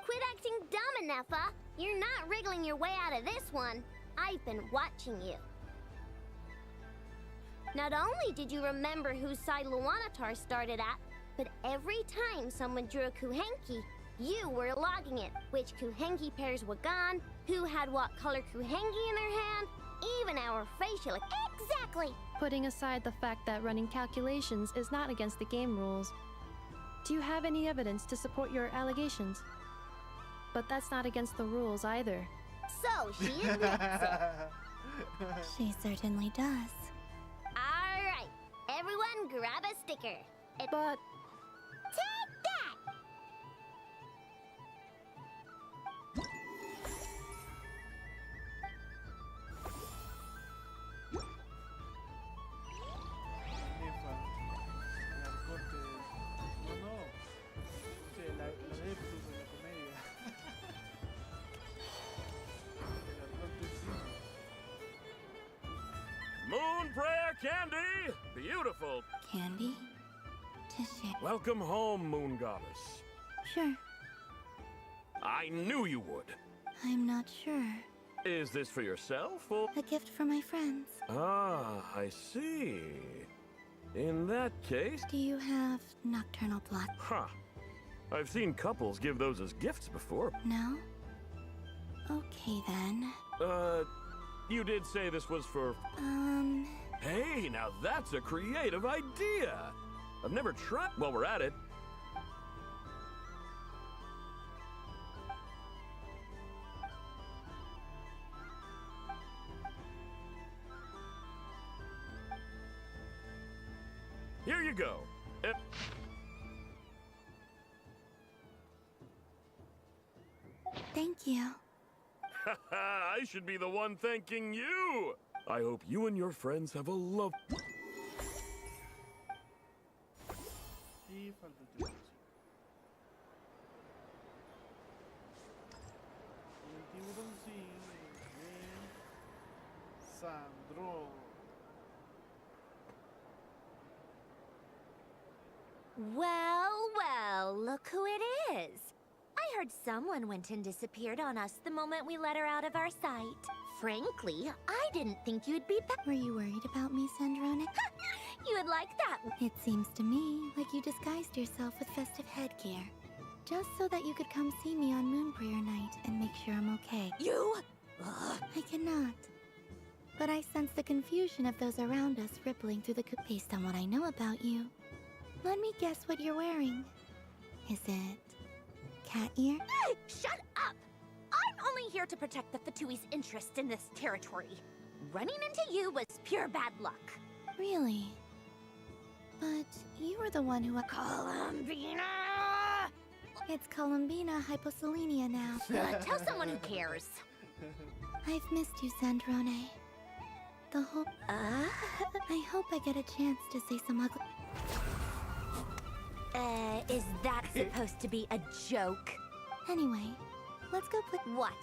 Quit acting dumb, Ineffa! You're not wriggling your way out of this one. I've been watching you. Not only did you remember whose side Luonatar started at, but every time someone drew a Kuhenki, you were logging it. Which Kuhenki pairs were gone, who had what color Kuhenki in their hand, even our facial... Exactly! Putting aside the fact that running calculations is not against the game rules, do you have any evidence to support your allegations? But that's not against the rules either. So, she admits it. She certainly does. Alright, everyone grab a sticker. But... candy! Beautiful! Candy? To share. Welcome home, Moon Goddess. Sure. I knew you would. I'm not sure. Is this for yourself or? A gift for my friends. Ah, I see. In that case... Do you have nocturnal blood? Huh. I've seen couples give those as gifts before. No? Okay then. You did say this was for... Hey, now that's a creative idea! I've never tried... While we're at it... Here you go. Thank you. I should be the one thanking you! I hope you and your friends have a love... E falta de música. Y el tiburoncín de Sandro. Well, look who it is. I heard someone went and disappeared on us the moment we let her out of our sight. Frankly, I didn't think you'd be back. Were you worried about me, Sandrone? You would like that. It seems to me like you disguised yourself with festive headgear. Just so that you could come see me on Moon Prayer Night and make sure I'm okay. You? I cannot. But I sense the confusion of those around us rippling through the based on what I know about you. Let me guess what you're wearing. Is it cat ear? Shut up! I'm only here to protect the Fatui's interest in this territory. Running into you was pure bad luck. Really? But you were the one who... Columbina! It's Columbina Hyposelenia now. Tell someone who cares. I've missed you, Sandrone. The whole... I hope I get a chance to say some ugly... Is that supposed to be a joke? Anyway, let's go play... What?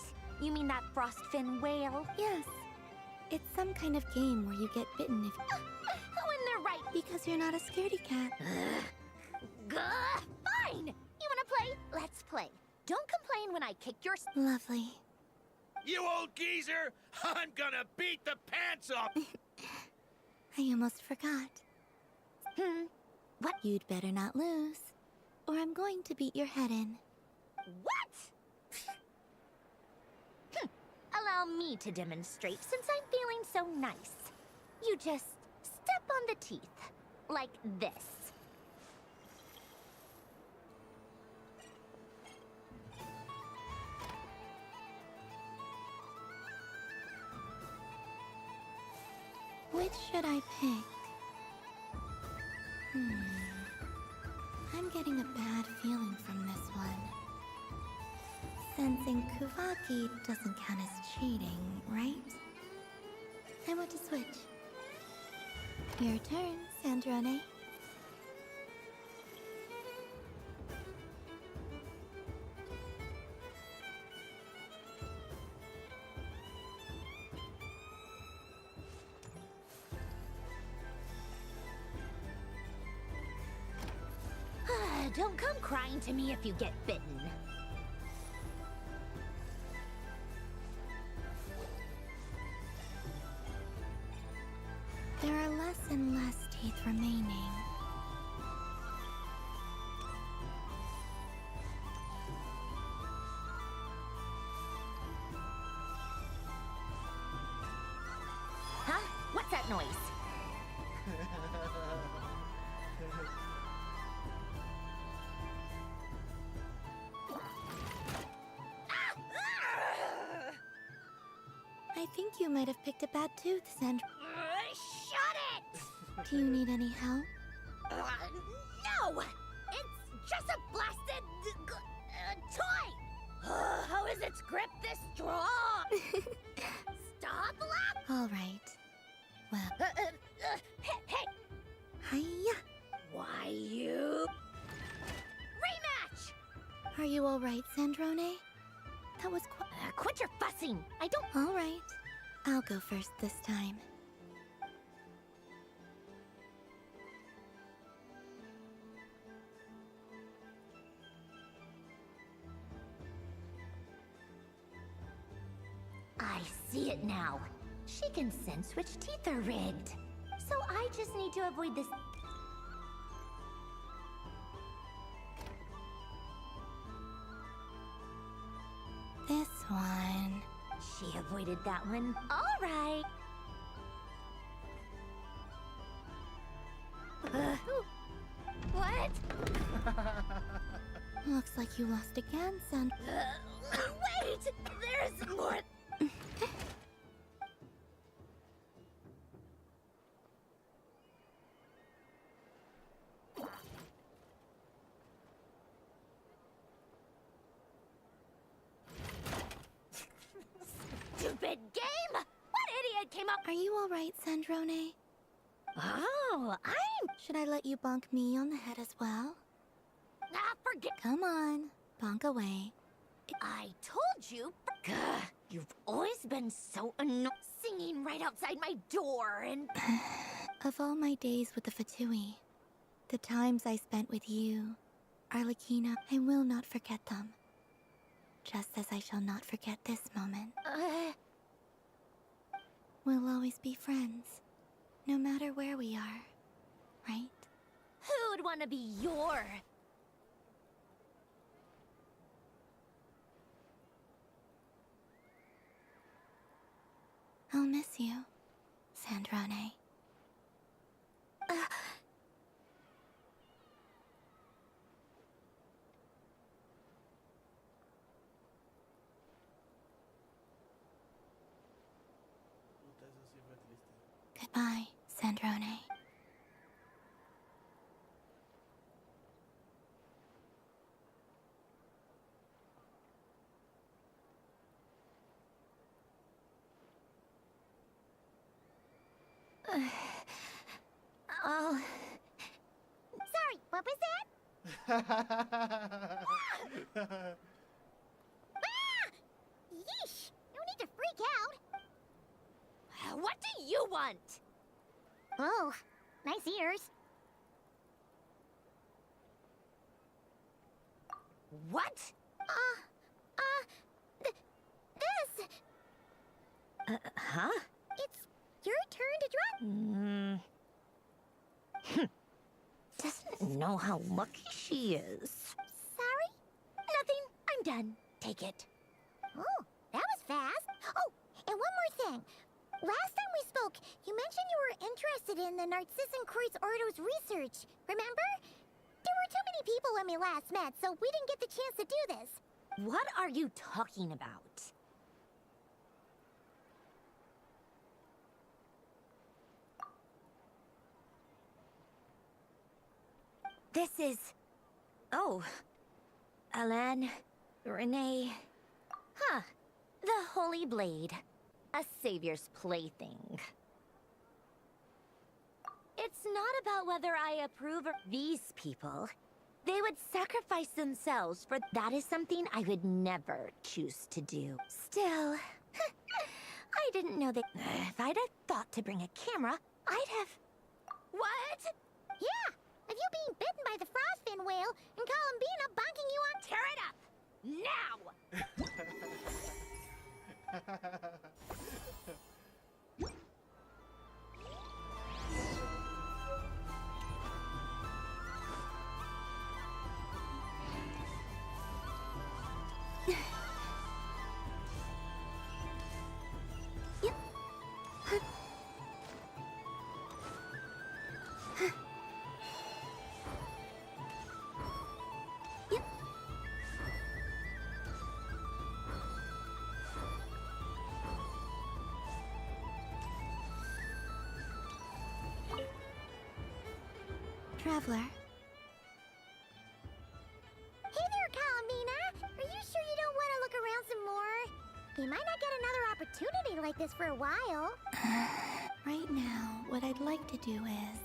You mean that frostfin whale? Yes. It's some kind of game where you get bitten if... Who in their right? Because you're not a scaredy cat. Fine! You wanna play? Let's play. Don't complain when I kick your... Lovely. You old geezer! I'm gonna beat the pants off! I almost forgot. What? You'd better not lose, or I'm going to beat your head in. What? Allow me to demonstrate since I'm feeling so nice. You just step on the teeth, like this. Which should I pick? I'm getting a bad feeling from this one. Sensing Kuvaki doesn't count as cheating, right? I want to switch. Your turn, Sandrone. Don't come crying to me if you get bitten. There are less and less teeth remaining. Huh? What's that noise? I think you might have picked a bad tooth, Sandra. Shut it! Do you need any help? No! It's just a blasted... toy! How is its grip this strong? Stop laughing! All right. Well... Hey! Hiya! Why you... Rematch! Are you all right, Sandrone? That was quit your fussing! I don't... All right. I'll go first this time. I see it now. She can sense which teeth are rigged. So I just need to avoid this. This one. She avoided that one. All right. What? Looks like you lost again, Sand. Wait! There's more. Stupid game! What idiot came up? Are you alright, Sandrone? Oh, Should I let you bonk me on the head as well? Ah, forget. Come on, bonk away. I told you. Gah, you've always been so singing right outside my door and. Of all my days with the Fatui, the times I spent with you, Arlecchino, I will not forget them. Just as I shall not forget this moment. We'll always be friends, no matter where we are, right? Who'd want to be your? I'll miss you, Sandrone. Goodbye, Sandrone. Oh. Sorry, what was that? Yeesh! No need to freak out. What do you want? Oh, nice ears. What? This. Huh? It's your turn to draw. Doesn't know how lucky she is. Sorry? Nothing. I'm done. Take it. Oh, that was fast. Oh, and one more thing. Last time we spoke, you mentioned you were interested in the Narcissan Kreuz Ordo's research. Remember? There were too many people when we last met, so we didn't get the chance to do this. What are you talking about? This is... Oh. Alan, Renee... Huh. The Holy Blade. A savior's plaything. It's not about whether I approve of these people. They would sacrifice themselves for... That is something I would never choose to do. Still... I didn't know that... If I'd have thought to bring a camera, I'd have... What? Yeah! Of you being bitten by the frostfin whale and Columbina bonking you on... Tear it up! Now! Traveler. Hey there, Columbina! Are you sure you don't want to look around some more? You might not get another opportunity like this for a while. Right now, what I'd like to do is...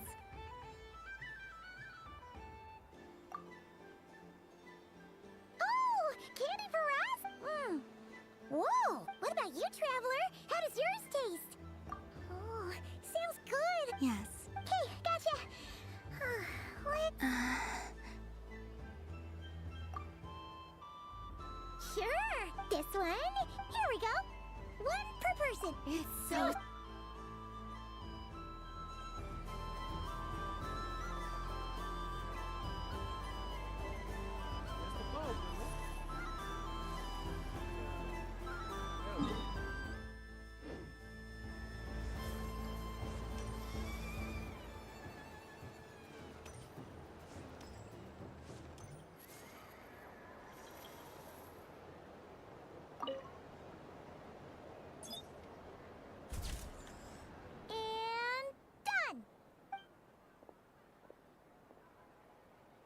Oh! Candy for us? Whoa! What about you, Traveler? How does yours taste? Oh, sounds good! Yes. Hey, gotcha! What? Sure! This one? Here we go! One per Listen, it's so...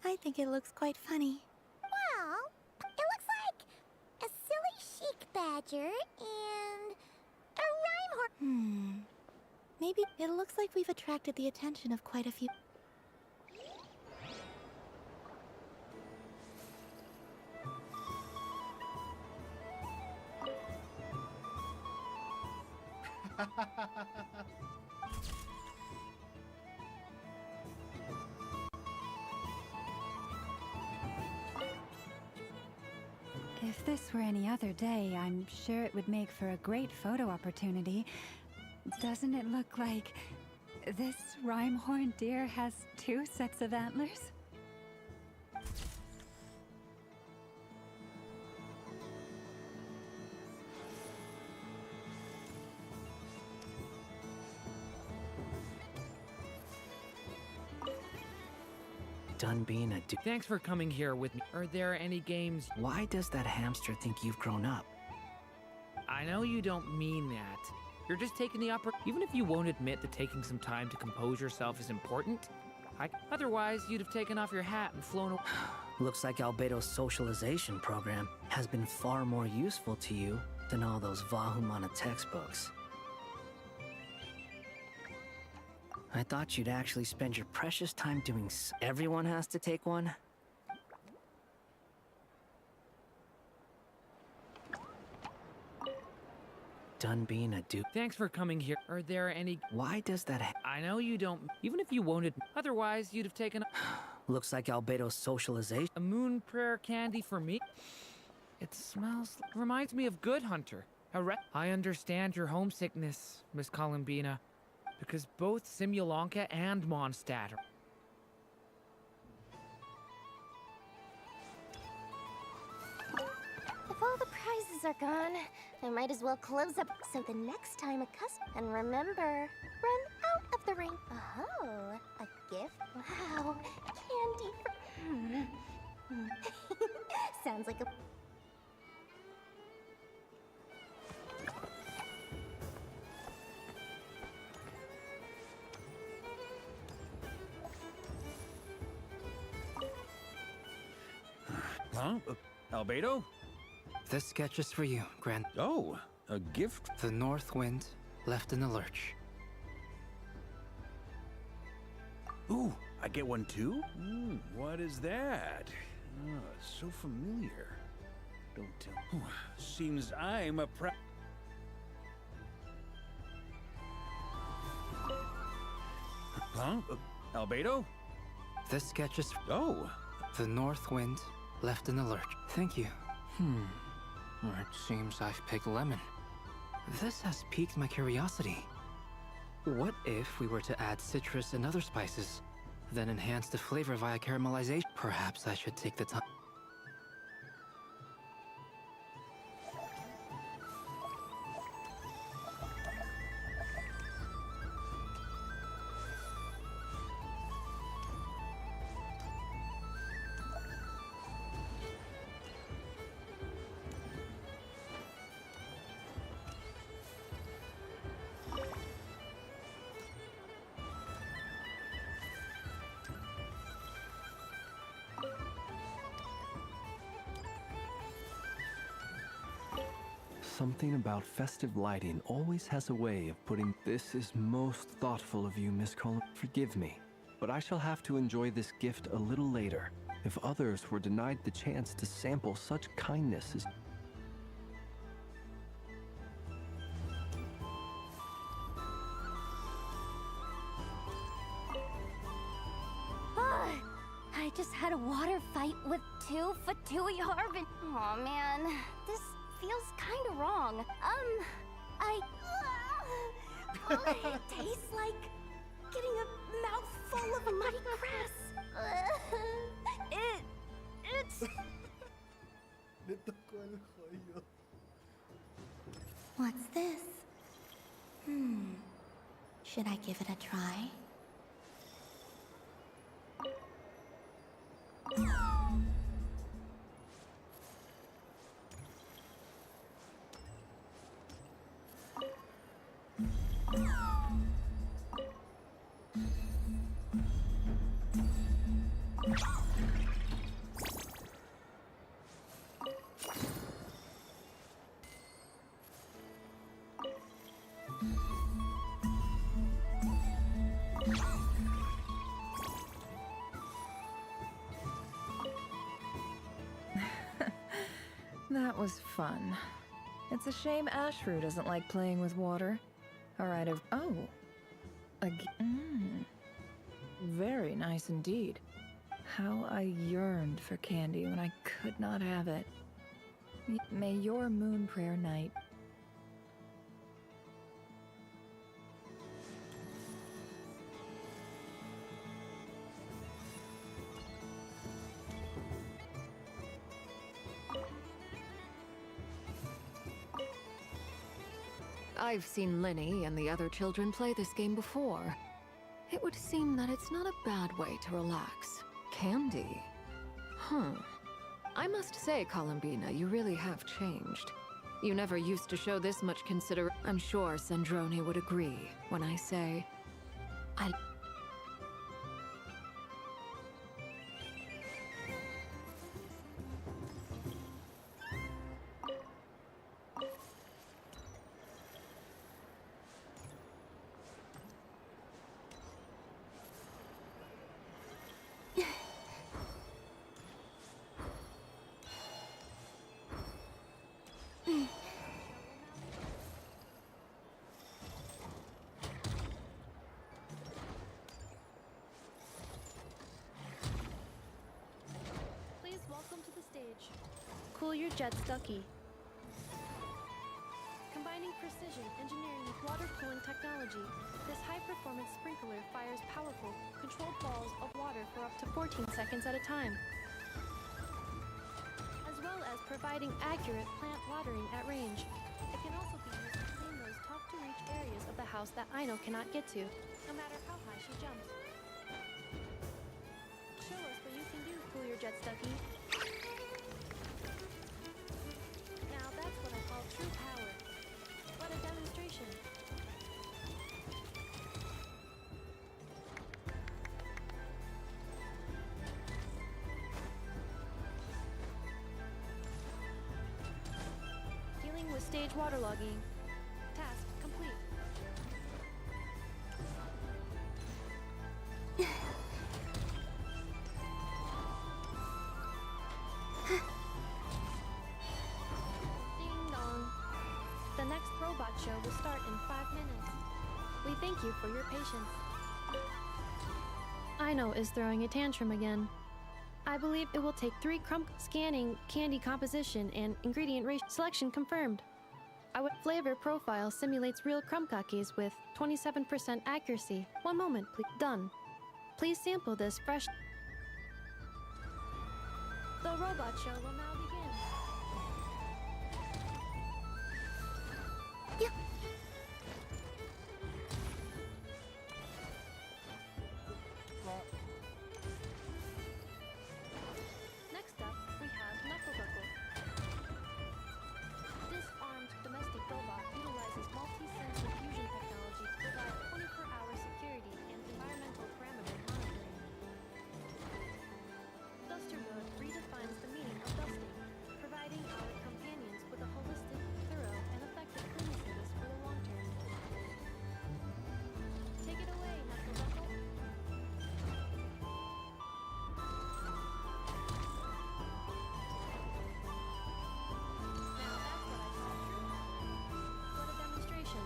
I think it looks quite funny. Well, it looks like a silly chic badger and a rhyme horse. Maybe it looks like we've attracted the attention of quite a few. If this were any other day, I'm sure it would make for a great photo opportunity. Doesn't it look like this rhyme-horned deer has 2 sets of antlers? Done being a dude. Thanks for coming here with me. Are there any games? Why does that hamster think you've grown up? I know you don't mean that. You're just taking the even if you won't admit that taking some time to compose yourself is important. Otherwise, you'd have taken off your hat and flown away. Looks like Albedo's socialization program has been far more useful to you than all those Vahumana textbooks. I thought you'd actually spend your precious time doing Everyone has to take one? Done being a dude. Thanks for coming here. Are there any... Why does that I know you don't... Even if you won't admit... Otherwise, you'd have taken... Looks like Albedo's socialization... A moon prayer candy for me? It smells... Reminds me of Good Hunter. I understand your homesickness, Miss Columbina. Because both Simulanka and Mondstadt are... If all the prizes are gone, I might as well close up so the next time a customer... And remember, run out of the ring. Oh, a gift? Wow, candy for... Sounds like a... Huh? Albedo? This sketch is for you, Grand. Oh, a gift? The North Wind left in the lurch. Ooh, I get one too? What is that? Oh, it's so familiar. Don't tell. Seems I'm a Huh? Albedo? This sketch is... Oh. The North Wind left in the lurch. Thank you. It seems I've picked lemon. This has piqued my curiosity. What if we were to add citrus and other spices, then enhance the flavor via caramelization? Perhaps I should take the time. Something about festive lighting always has a way of putting... This is most thoughtful of you, Miss Cullen. Forgive me, but I shall have to enjoy this gift a little later. If others were denied the chance to sample such kindness as... I just had a water fight with 2 Fatui Harbin. Aw, man. This feels kinda wrong. It tastes like getting a mouthful of muddy grass. It's... Le tocó el joyo. What's this? Should I give it a try? That was fun. It's a shame Ashru doesn't like playing with water. Alright, oh. Very nice indeed. How I yearned for candy when I could not have it. May your moon prayer night. I've seen Linny and the other children play this game before. It would seem that it's not a bad way to relax. Candy? I must say, Columbina, you really have changed. You never used to show this much I'm sure Sandrone would agree when I say... Please welcome to the stage. Cool your jets, Ducky. Combining precision engineering with water cooling technology, this high-performance sprinkler fires powerful, controlled balls of water for up to 14 seconds at a time, as well as providing accurate plant watering at range. It can also be used to clean those tough-to-reach areas of the house that Aino cannot get to, no matter how high she jumps. Show us what you can do, Cool Your Jets, Ducky. Now that's what I call true power. What a demonstration. Dealing with stage waterlogging. Task complete. Ding dong. The next robot show will start in 5 minutes. We thank you for your patience. Aino is throwing a tantrum again. I believe it will take 3 scanning candy composition and ingredient ratio selection confirmed. Our flavor profile simulates real crumb cookies with 27% accuracy. 1 moment, please. Done. Please sample this fresh. The robot show will now begin. Yep. Next up, we have Knucklebuckle. This armed domestic robot utilizes multi-sensor fusion technology to provide 24-hour security and environmental parameter monitoring. Duster Mode redefines the meaning of dusting, providing our companions with a holistic, thorough, and effective cleaning service for the long term. Take it away, Knucklebuckle. Now that's what I call true. What a demonstration.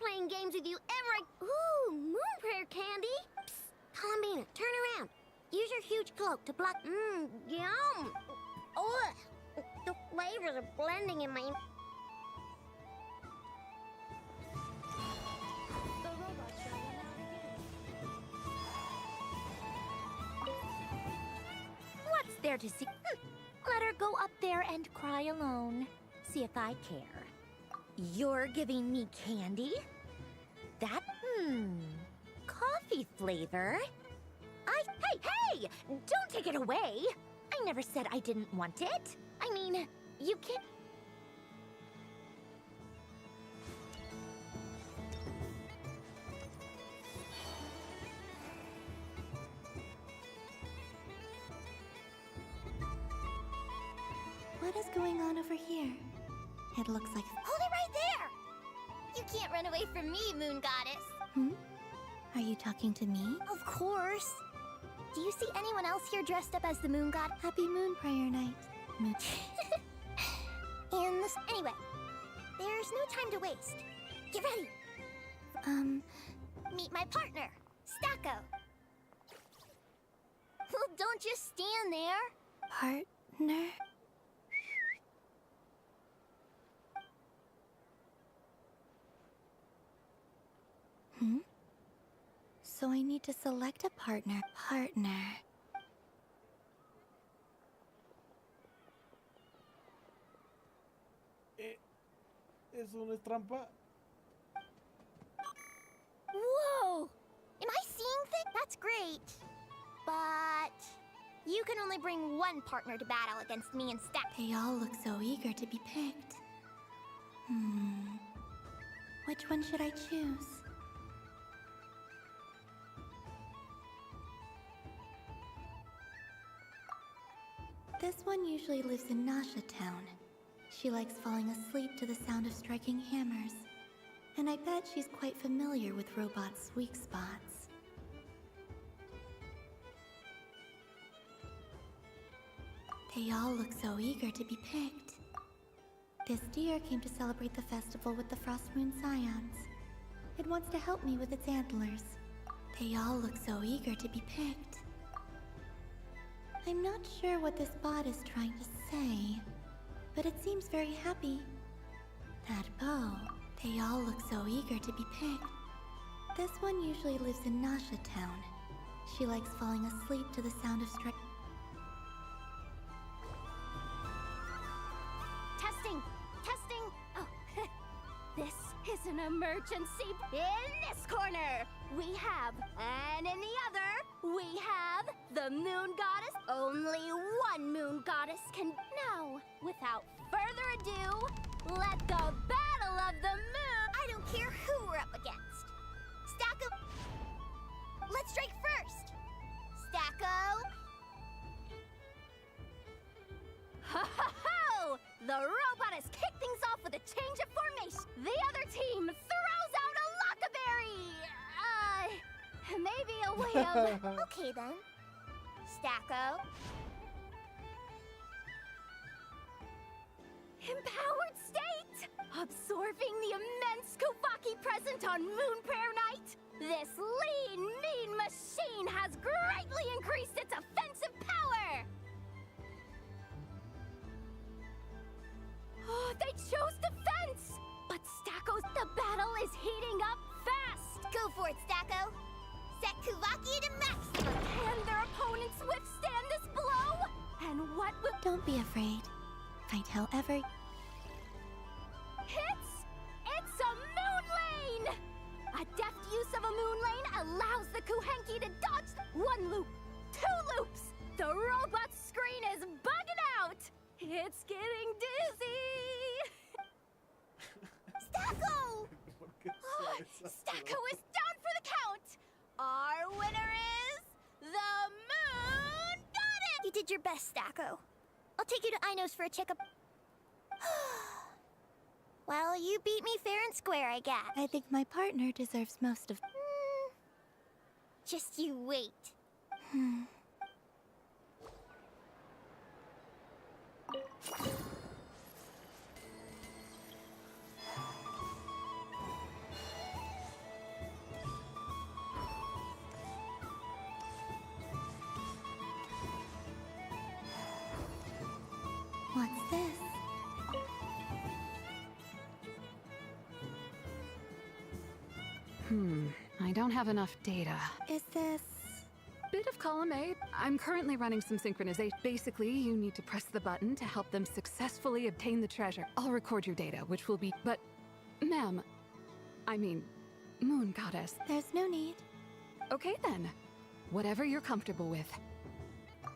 playing games with you ever. Ooh, moon prayer candy. Psst, Columbina, turn around. Use your huge cloak to block. Yum. Ugh. The flavors are blending in my. The robot show went out again. What's there to see? Let her go up there and cry alone. See if I care. You're giving me candy? That, coffee flavor? Hey! Don't take it away! I never said I didn't want it. I mean, you can't. What is going on over here? It looks like... Hold it right there! You can't run away from me, Moon Goddess. Are you talking to me? Of course. Do you see anyone else here dressed up as the Moon God? Happy Moon Prayer Night. Anyway, there's no time to waste. Get ready. Meet my partner, Stacko. Well, don't just stand there. Partner? So I need to select a partner. Eso no es trampa. Whoa! Am I seeing things? That's great. But you can only bring one partner to battle against me and Stack. They all look so eager to be picked. Which one should I choose? This one usually lives in Nasha Town. She likes falling asleep to the sound of striking hammers. And I bet she's quite familiar with robots' weak spots. They all look so eager to be picked. This deer came to celebrate the festival with the Frost Moon Scions. It wants to help me with its antlers. They all look so eager to be picked. I'm not sure what this bot is trying to say, but it seems very happy. That bow, they all look so eager to be picked. This one usually lives in Nasha Town. She likes falling asleep to the sound of Testing! Oh, this is an emergency. In this corner, we have, and in the other, we have the Moon Goddess. Only one Moon Goddess can. Now, without further ado, let the Battle of the Moon. I don't care who we're up against. Stacko. Let's strike first. Stacko. Ha ha ho! The robot has kicked things off with a change of formation. The other team throws out a Lockaberry. Maybe a way of. Okay then. Stacko. Empowered state! Absorbing the immense Kuvaki present on Moon Prayer Night, this lean, mean machine has greatly increased its offensive power! Oh, they chose defense! But Stacko's the battle is heating up fast! Go for it, Stacko! Set Kuvaki to maximum! Can their opponents withstand this blow? And what will... Don't be afraid. Fight however... It's a moon lane! A deft use of a moon lane allows the Kuhenki to dodge one loop, two loops! The robot's screen is bugging out! It's getting dizzy! Stacko! Stacko is down for the count! Our winner is the Moon Goddess! You did your best, Stacko. I'll take you to Ainos for a checkup. Well, you beat me fair and square, I guess. I think my partner deserves most of... Just you wait. What's this? I don't have enough data. Is this... Bit of column A. I'm currently running some synchronization. Basically, you need to press the button to help them successfully obtain the treasure. I'll record your data, which will be... But, ma'am, I mean, Moon Goddess. There's no need. Okay then. Whatever you're comfortable with.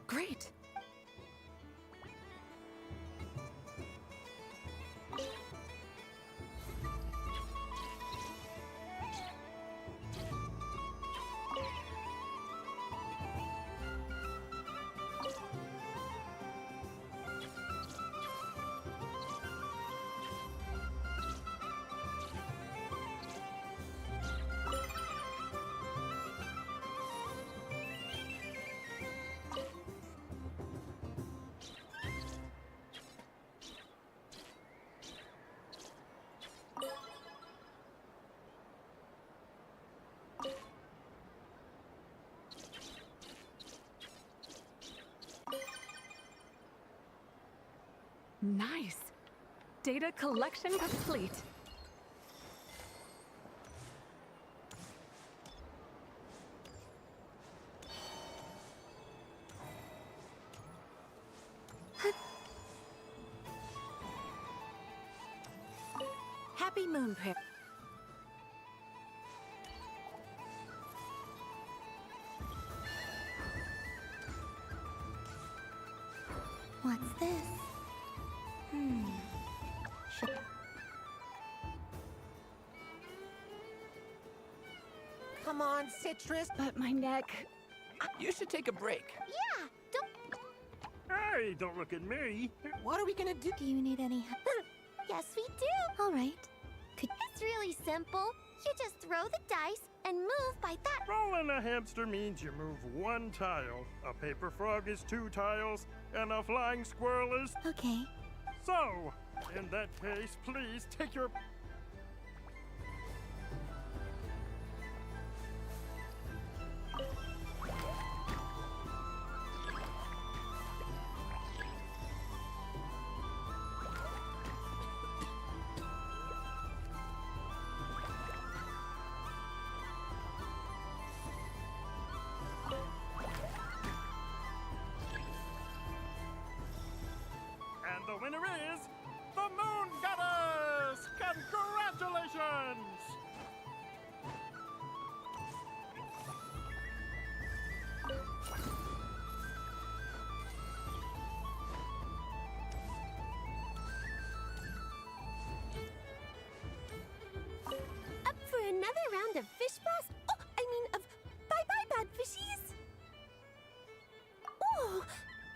Great. Nice. Data collection complete. Happy Moon Prayer. What's this? Come on, Citrus. But my neck... You should take a break. Yeah, don't... Hey, don't look at me. What are we gonna do? Do you need any help? Yes, we do. All right. It's really simple. You just throw the dice and move by that. Rolling a hamster means you move one tile. A paper frog is 2 tiles, and a flying squirrel is... Okay. So, in that case, please take your... And the winner is the Moon Goddess! Congratulations! Up for another round of fish blast? Oh, I mean of bye-bye bad fishies. Oh,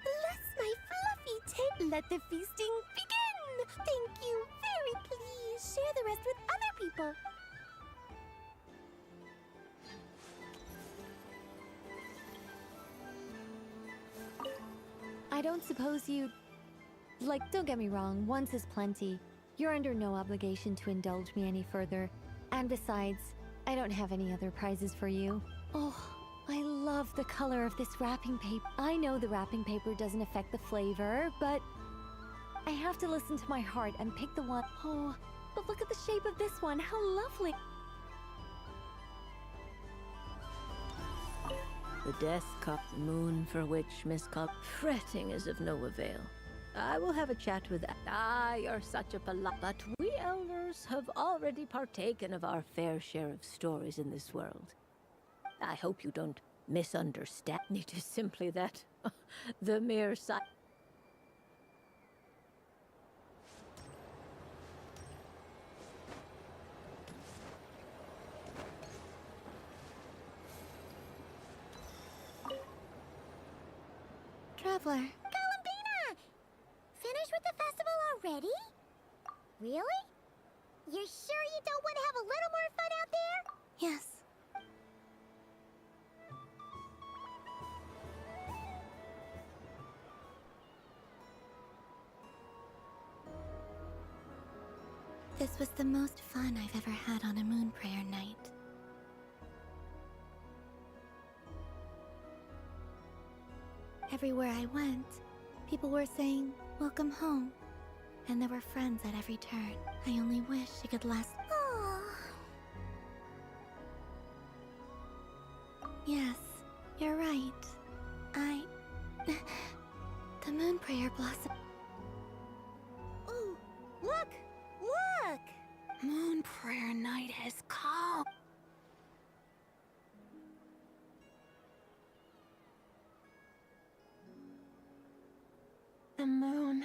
bless my fluffy tail. Let the feasting begin. Thank you. Very please. Share the rest with other people. I don't suppose you... Like, don't get me wrong, once is plenty. You're under no obligation to indulge me any further. And besides, I don't have any other prizes for you. Oh, I love the color of this wrapping paper. I know the wrapping paper doesn't affect the flavor, but... I have to listen to my heart and pick the one... Oh, but look at the shape of this one, how lovely! The death cup moon for which Miss Cup fretting is of no avail. I will have a chat with that. Ah, you're such a polite. But we elders have already partaken of our fair share of stories in this world. I hope you don't misunderstand. It is simply that the mere sight. Traveler. Columbina! Finished with the festival already? Really? You're sure you don't want to have a little more fun out there? Yes. This was the most fun I've ever had on a moon prayer night. Everywhere I went, people were saying, Welcome home. And there were friends at every turn. I only wish it could last. Oh. Yes, you're right. The moon prayer blossom. Ooh, look! Look! Moon prayer night has come. The moon.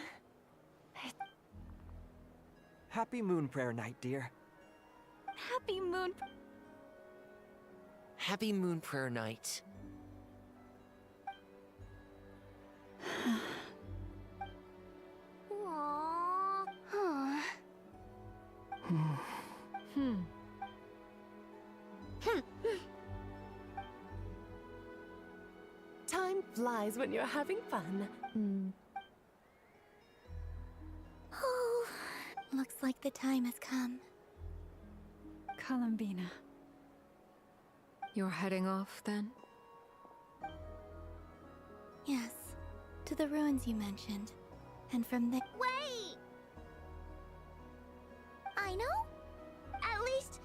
Happy Moon Prayer Night, dear. Happy moon. Happy Moon Prayer Night. Aww. Time flies when you're having fun. Oh, looks like the time has come. Columbina. You're heading off then? Yes, to the ruins you mentioned. And from there. Wait! I know? At least.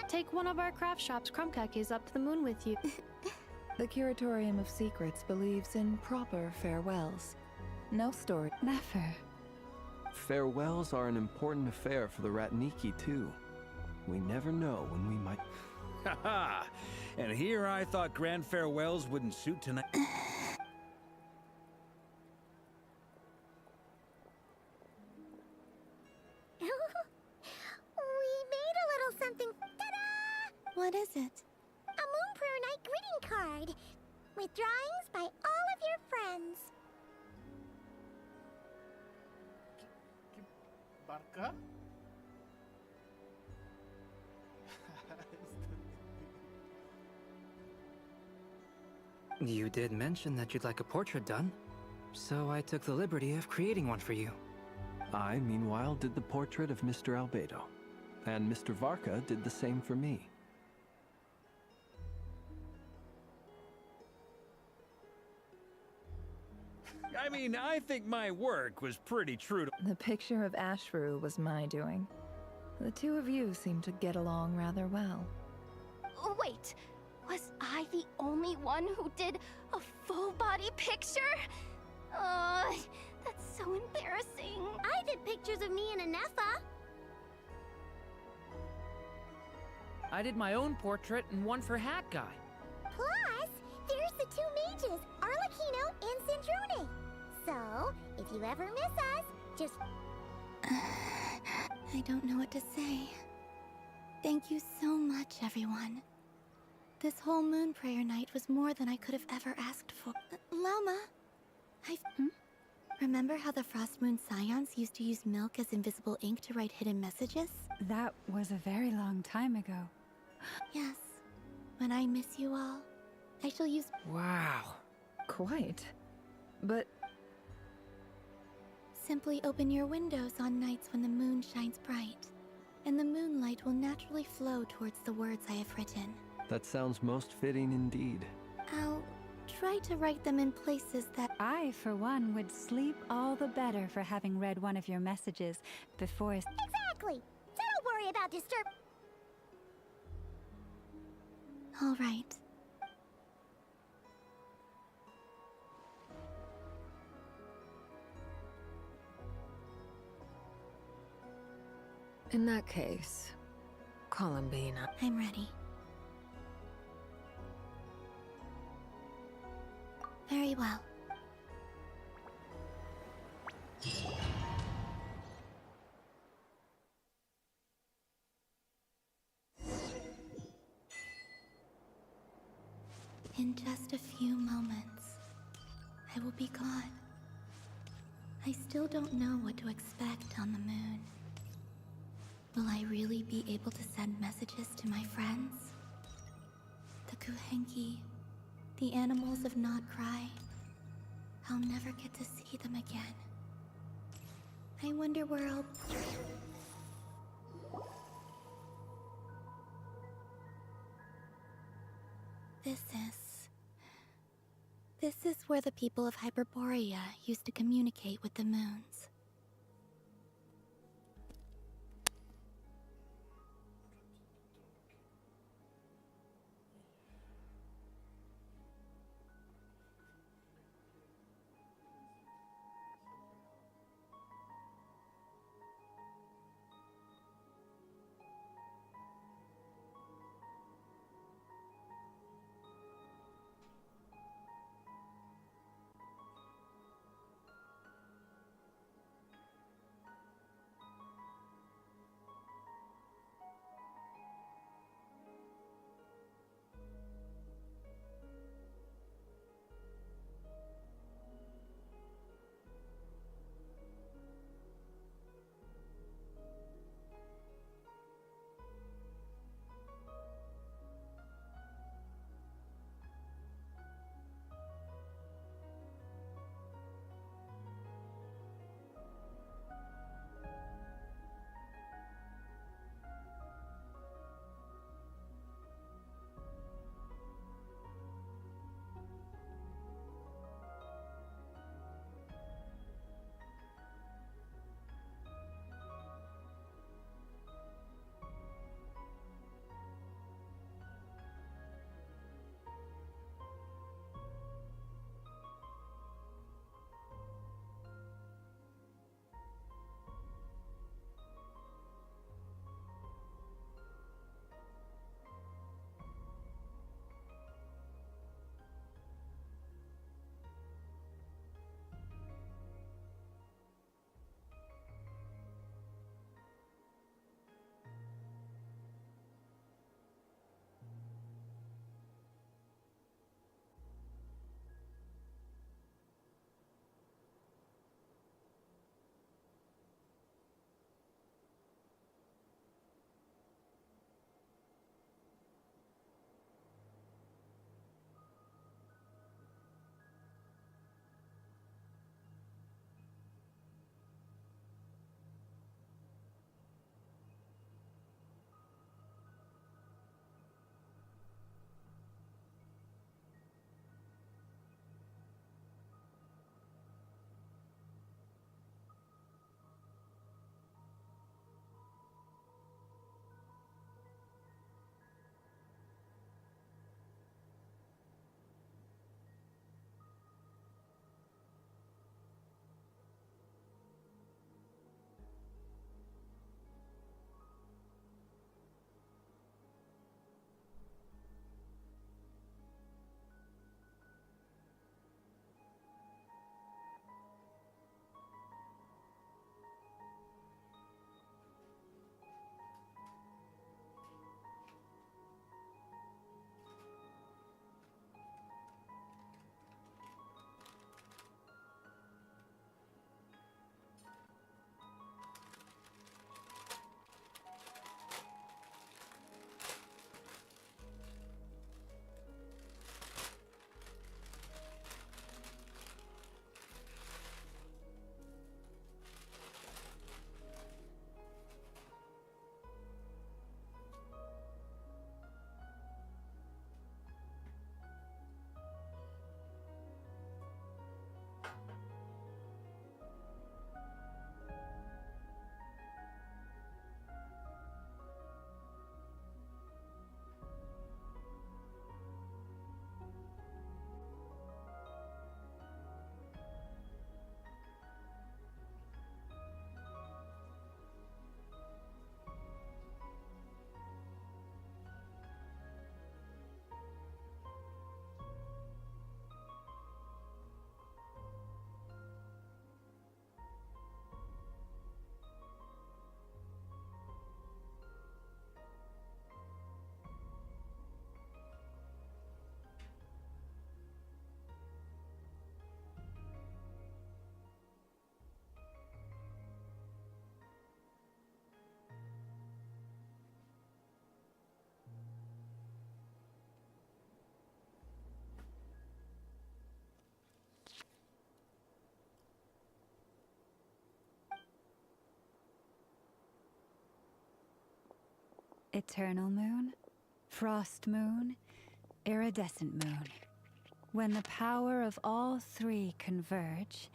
Take one of our craft shops Krumkakis up to the moon with you. The Curatorium of Secrets believes in proper farewells. No story. Never. Farewells are an important affair for the Ratniki, too. We never know when we might. Haha! And here I thought grand farewells wouldn't suit tonight. We made a little something. Ta-da! What is it? A Moon Prayer Night greeting card with drawings by all of your friends. Barca? You did mention that you'd like a portrait done, so I took the liberty of creating one for you. I, meanwhile, did the portrait of Mr. Albedo, and Mr. Varka did the same for me. I mean, I think my work was pretty true to... The picture of Ashru was my doing. The two of you seem to get along rather well. Wait, was I the only one who did a full body picture? That's so embarrassing. I did pictures of me and Anefa. I did my own portrait and one for Hat Guy. Plus, there's the two mages, Arlecchino and Sandrone. So, if you ever miss us, just... I don't know what to say. Thank you so much, everyone. This whole moon prayer night was more than I could have ever asked for. Lama, Remember how the Frost Moon Scions used to use milk as invisible ink to write hidden messages? That was a very long time ago. Yes. When I miss you all, I shall use... Wow. Quite. But... Simply open your windows on nights when the moon shines bright, and the moonlight will naturally flow towards the words I have written. That sounds most fitting indeed. I'll try to write them in places that... I, for one, would sleep all the better for having read one of your messages before... Exactly! So don't worry about disturb... All right. In that case, Columbina. I'm ready. Very well. In just a few moments, I will be gone. I still don't know what to expect on the moon. Will I really be able to send messages to my friends? The Kuhenki, the animals of Nod Cry. I'll never get to see them again. I wonder where I'll... This is where the people of Hyperborea used to communicate with the moons. Eternal moon, frost moon, iridescent moon. When the power of all three converge,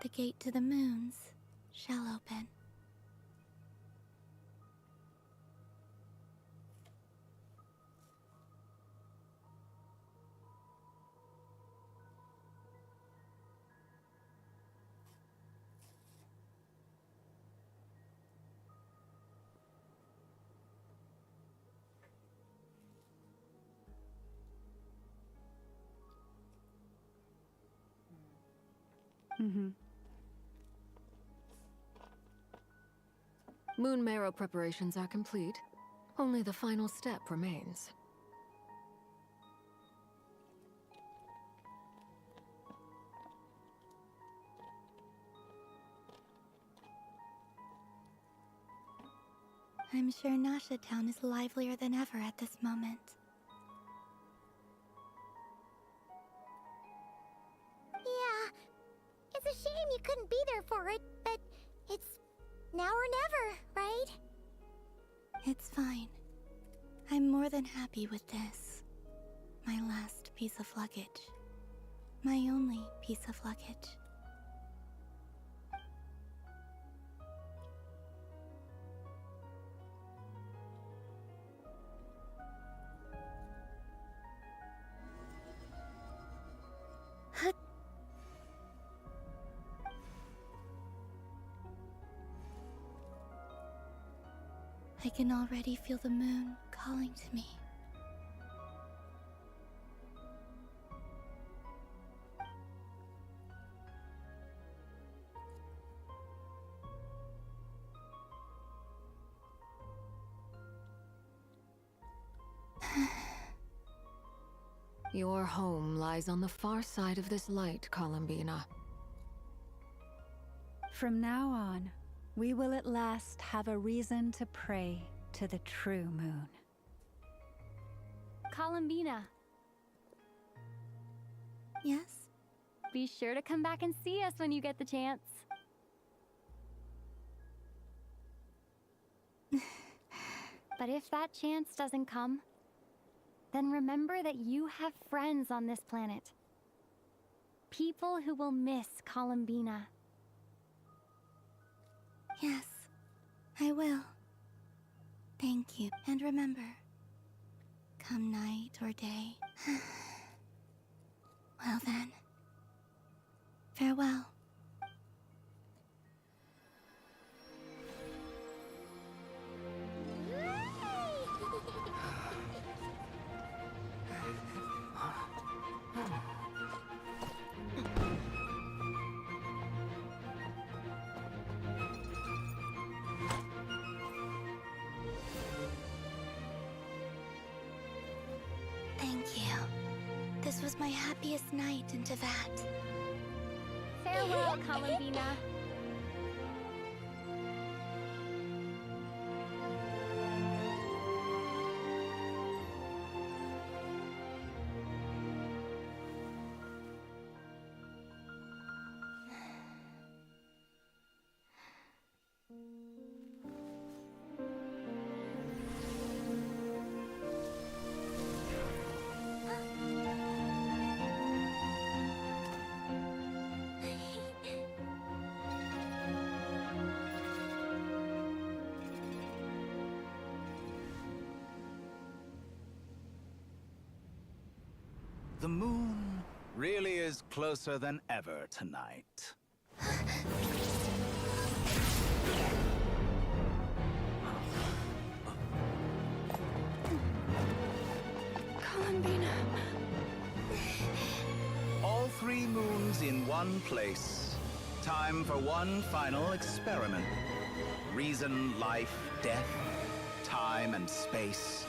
the gate to the moons shall open. Moon marrow preparations are complete. Only the final step remains. I'm sure Nasha Town is livelier than ever at this moment. Yeah, it's a shame you couldn't be there for it, but it's now or never, right? It's fine. I'm more than happy with this. My last piece of luggage. My only piece of luggage. I can already feel the moon calling to me. Your home lies on the far side of this light, Columbina. from now on, we will at last have a reason to pray to the true moon. Columbina, Yes? be sure to come back and see us when you get the chance. But if that chance doesn't come, then remember that you have friends on this planet. People who will miss Columbina. Yes, I will. Thank you. And remember, come night or day. Well then, farewell. Thank you. This was my happiest night in Tevat. Farewell, Columbina. The moon really is closer than ever tonight. Columbina. All 3 moons in one place. Time for one final experiment. Reason, life, death, time and space.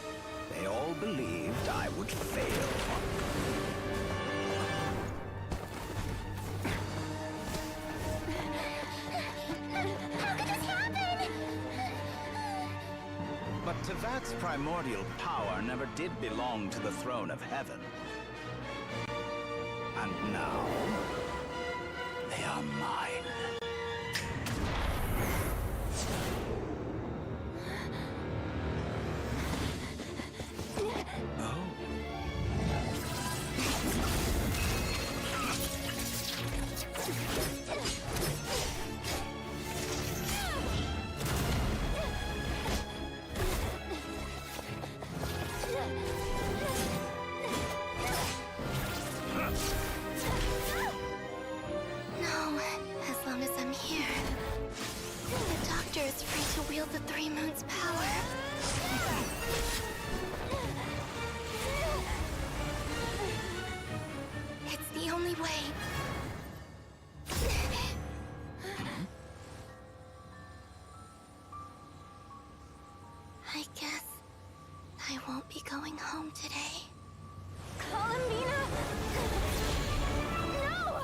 They all believed I would fail. But Tevat's primordial power never did belong to the throne of heaven. And now, they are mine. No, as long as I'm here. The Doctor is free to wield the 3 moons' power. It's the only way. I guess I won't be going home today. Columbina! No!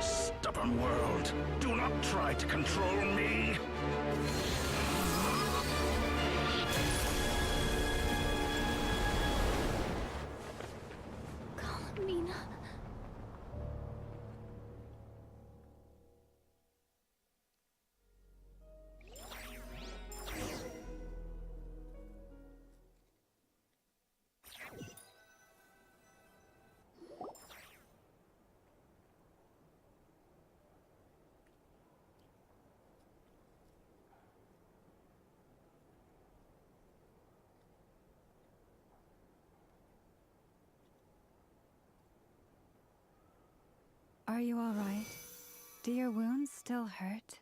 Stubborn world, do not try to control me. Columbina. Are you all right? Do your wounds still hurt?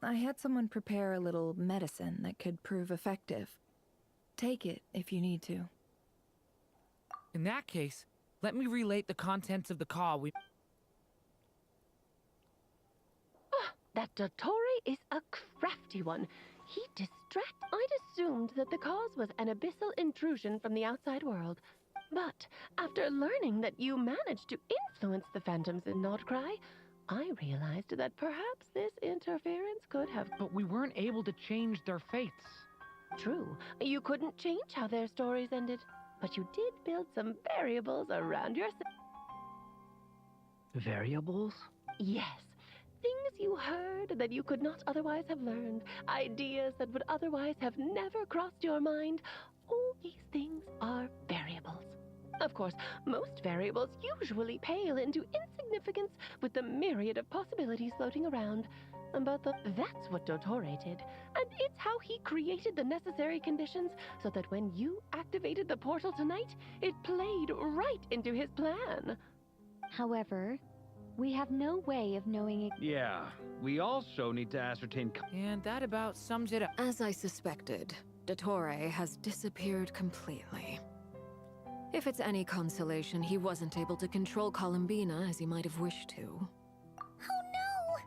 I had someone prepare a little medicine that could prove effective. Take it if you need to. In that case, let me relate the contents of the call we... That Dottore is a crafty one. He I'd assumed that the cause was an abyssal intrusion from the outside world. But after learning that you managed to influence the phantoms in Nordcry, I realized that perhaps this interference could have... But we weren't able to change their fates. True, you couldn't change how their stories ended, but you did build some variables around yourself. Variables? Yes. Things you heard that you could not otherwise have learned. Ideas that would otherwise have never crossed your mind. All these things are variables. Of course, most variables usually pale into insignificance with the myriad of possibilities floating around. But that's what Dottore did. And it's how he created the necessary conditions so that when you activated the portal tonight, it played right into his plan. However, we have no way of knowing it. Yeah, we also need to ascertain... And that about sums it up. As I suspected, Dottore has disappeared completely. If it's any consolation, he wasn't able to control Columbina as he might have wished to. Oh no!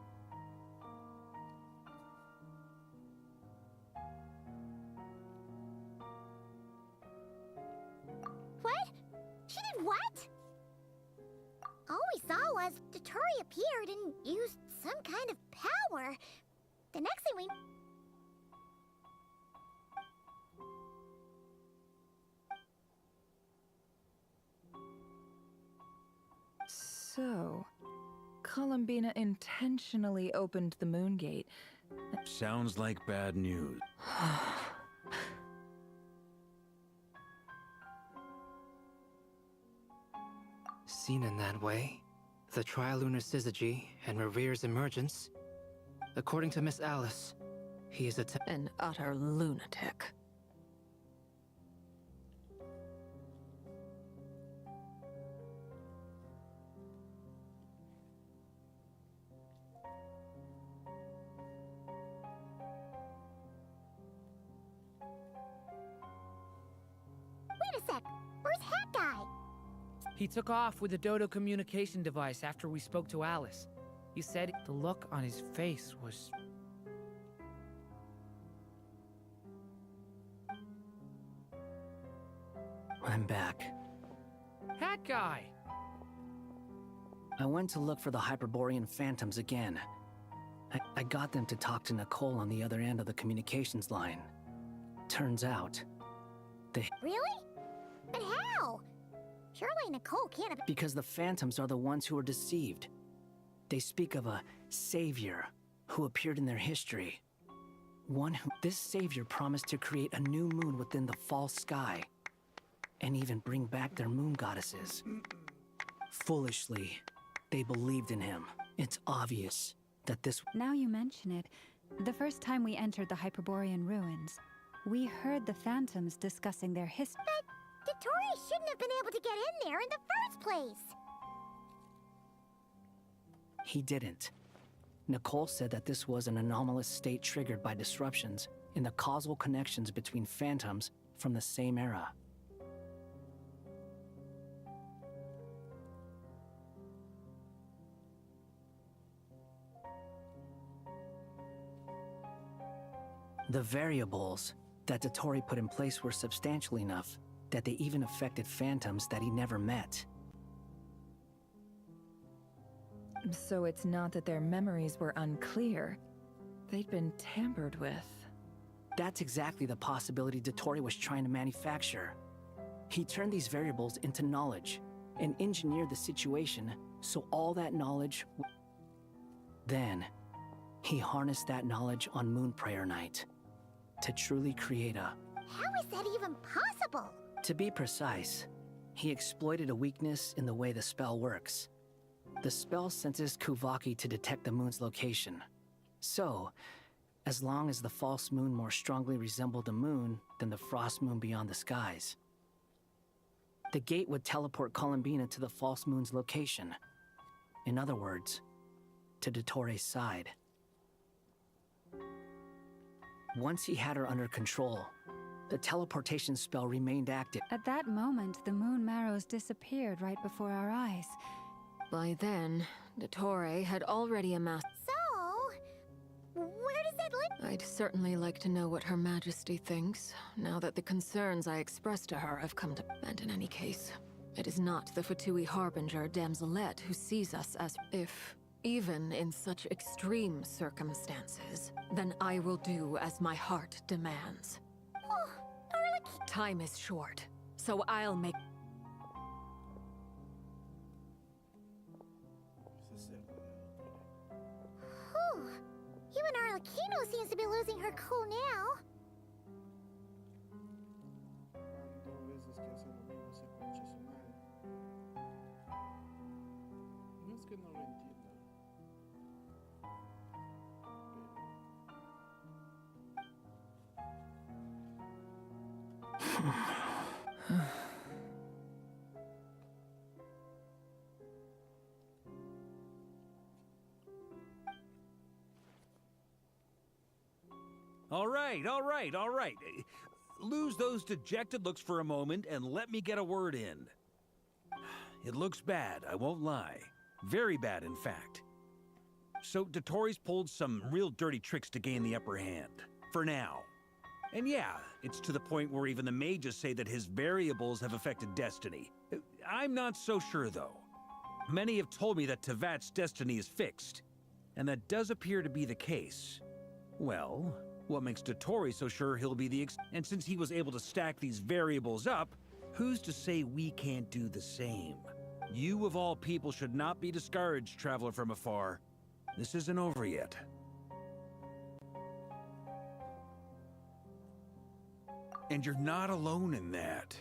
What? She did what? All we saw was Dottore appeared and used some kind of power. The next thing we... So, Columbina intentionally opened the moon gate. Sounds like bad news. Seen in that way, the trilunar syzygy and Revere's emergence. According to Miss Alice, he is an utter lunatic. Wait a sec, where's Hat Guy? He took off with the Dodo communication device after we spoke to Alice. He said the look on his face was... I'm back. Hat Guy! I went to look for the Hyperborean phantoms again. I got them to talk to Nicole on the other end of the communications line. Turns out, they... Really? But how? Surely Nicole can't have... Because the phantoms are the ones who were deceived. They speak of a savior who appeared in their history. One who... This savior promised to create a new moon within the false sky. And even bring back their moon goddesses. Foolishly, they believed in him. It's obvious that this... Now you mention it, the first time we entered the Hyperborean ruins, we heard the phantoms discussing their history. But Dottore shouldn't have been able to get in there in the first place. He didn't. Nicole said that this was an anomalous state triggered by disruptions in the causal connections between phantoms from the same era. The variables that Dottore put in place were substantial enough that they even affected phantoms that he never met. So it's not that their memories were unclear. They'd been tampered with. That's exactly the possibility Dottore was trying to manufacture. He turned these variables into knowledge and engineered the situation so all that knowledge... Then, he harnessed that knowledge on Moonprayer Night to truly create a... How is that even possible? To be precise, he exploited a weakness in the way the spell works. The spell senses Kuvaki to detect the moon's location. So, as long as the false moon more strongly resembled the moon than the frost moon beyond the skies, the gate would teleport Columbina to the false moon's location. In other words, to Dottore's side. Once he had her under control, the teleportation spell remained active. At that moment, the moon marrows disappeared right before our eyes. By then, Dottore had already amassed. So, where does that leave? I'd certainly like to know what Her Majesty thinks, now that the concerns I expressed to her have come to. And in any case, it is not the Fatui Harbinger Damselette who sees us as. If, even in such extreme circumstances, then I will do as my heart demands. Oh, Time is short, so I'll make. Whew. Even Arlecchino seems to be losing her cool now. Cuando veces que hace lo mismo ese conche su madre. No es que no lo entienda. All right. Lose those dejected looks for a moment and let me get a word in. It looks bad, I won't lie. Very bad, in fact. So Dottori's pulled some real dirty tricks to gain the upper hand. For now. And yeah, it's to the point where even the mages say that his variables have affected destiny. I'm not so sure, though. Many have told me that Tevat's destiny is fixed. And that does appear to be the case. Well, what makes Dottori so sure he'll be the and since he was able to stack these variables up, who's to say we can't do the same? You of all people should not be discouraged, traveler from afar. This isn't over yet. And you're not alone in that.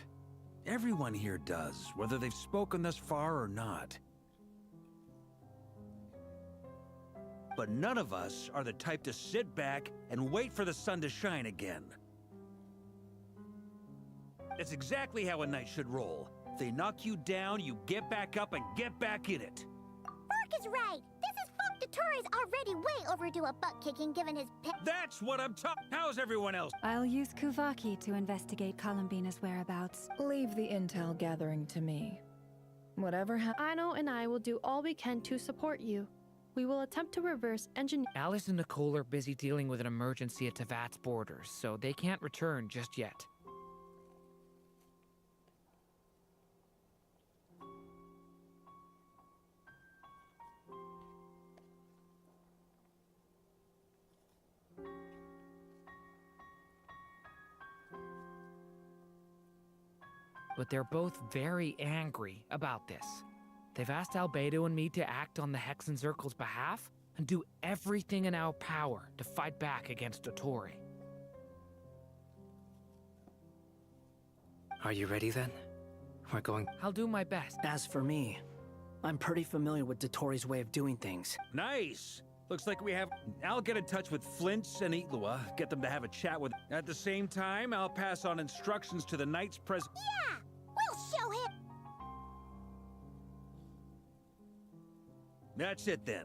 Everyone here does, whether they've spoken thus far or not. But none of us are the type to sit back and wait for the sun to shine again. That's exactly how a knight should roll. If they knock you down, you get back up and get back in it. Mark is right. This is fuck. Dottore already way overdue a butt kicking given his That's what I'm talking. How's everyone else? I'll use Kuvaki to investigate Columbina's whereabouts. Leave the intel gathering to me. Whatever happens. Aino and I will do all we can to support you. We will attempt to reverse engineer. Alice and Nicole are busy dealing with an emergency at Tevat's borders, so they can't return just yet. But they're both very angry about this. They've asked Albedo and me to act on the Hexen Circle's behalf and do everything in our power to fight back against Dottore. Are you ready then? We're going. I'll do my best. As for me, I'm pretty familiar with Dottori's way of doing things. Nice. Looks like we have. I'll get in touch with Flints and Itlua, get them to have a chat with. At the same time, I'll pass on instructions to the Knights President. Yeah, we'll show him. That's it then.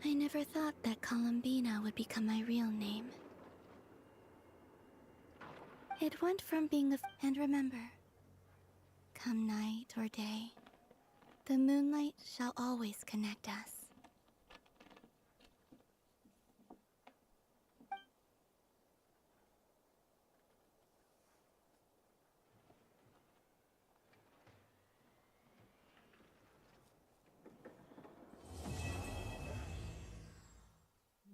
I never thought that Columbina would become my real name. It went from being a and remember, come night or day, the moonlight shall always connect us.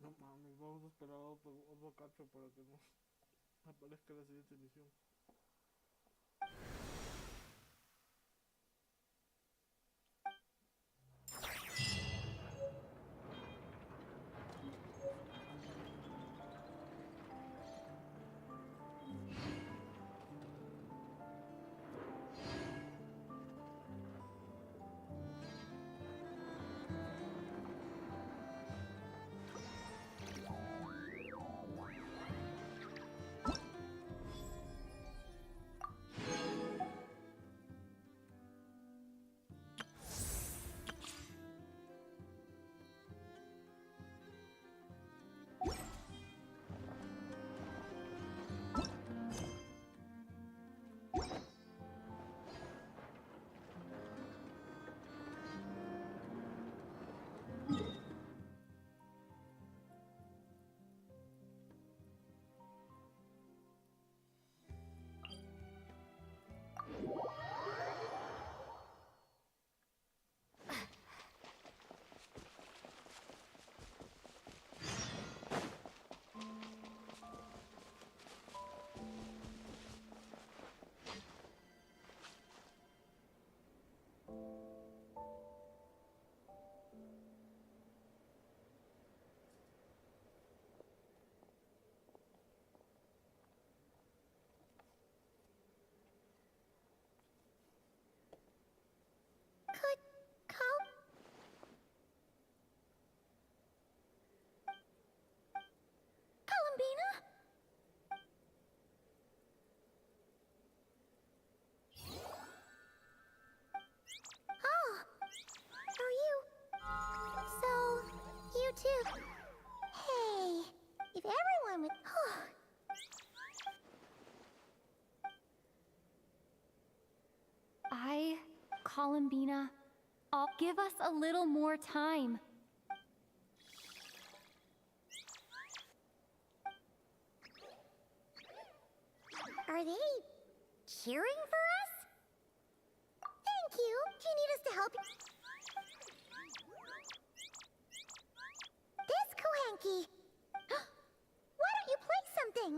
No mames, vamos a esperar otro cacho para que no aparezca la siguiente misión. Columbina. Give us a little more time. Are they cheering for us? Thank you. Do you need us to help you? This Kuhanki. Why don't you play something?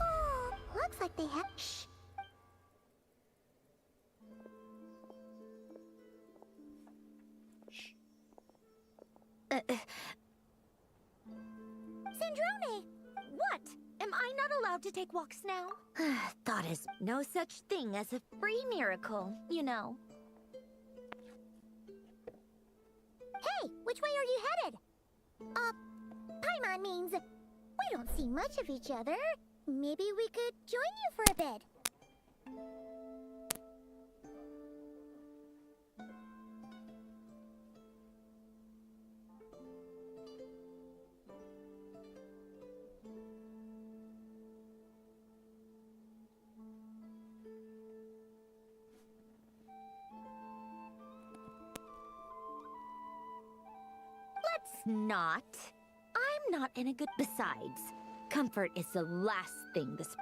Oh, looks like they have. Shh. Syndrome! What? Am I not allowed to take walks now? Thought is no such thing as a free miracle, you know. Hey, which way are you headed? Paimon means we don't see much of each other. Maybe we could join you for a bit. Let's not. I'm not in a good. Besides, comfort is the last thing this.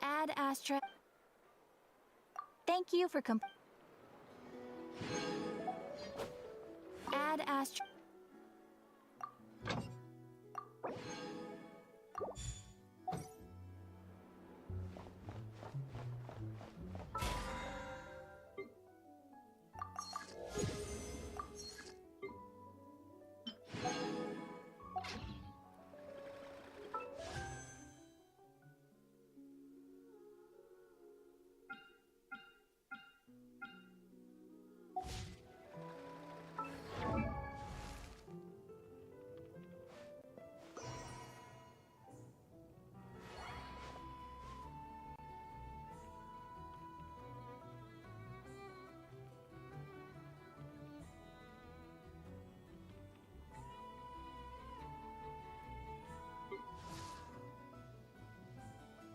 Ad Astra. Thank you for Ad Astra.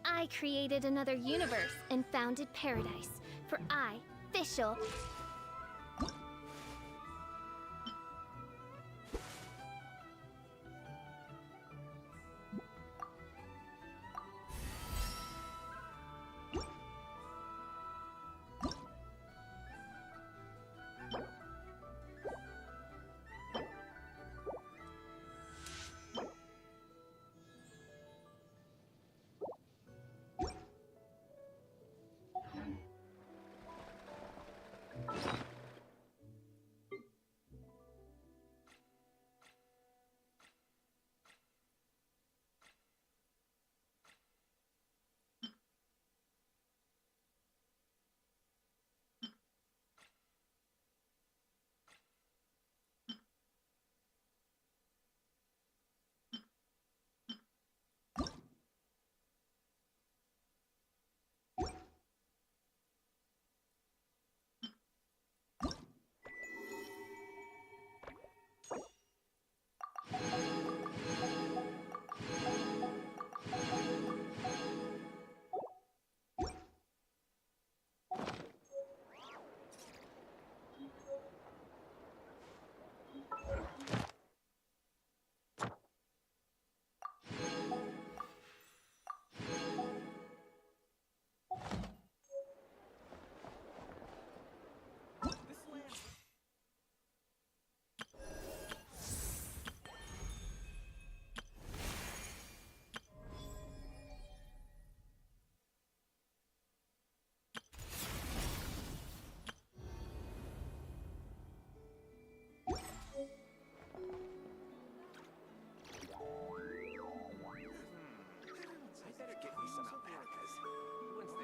I created another universe and founded paradise. For I, Fischl,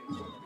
Bueno.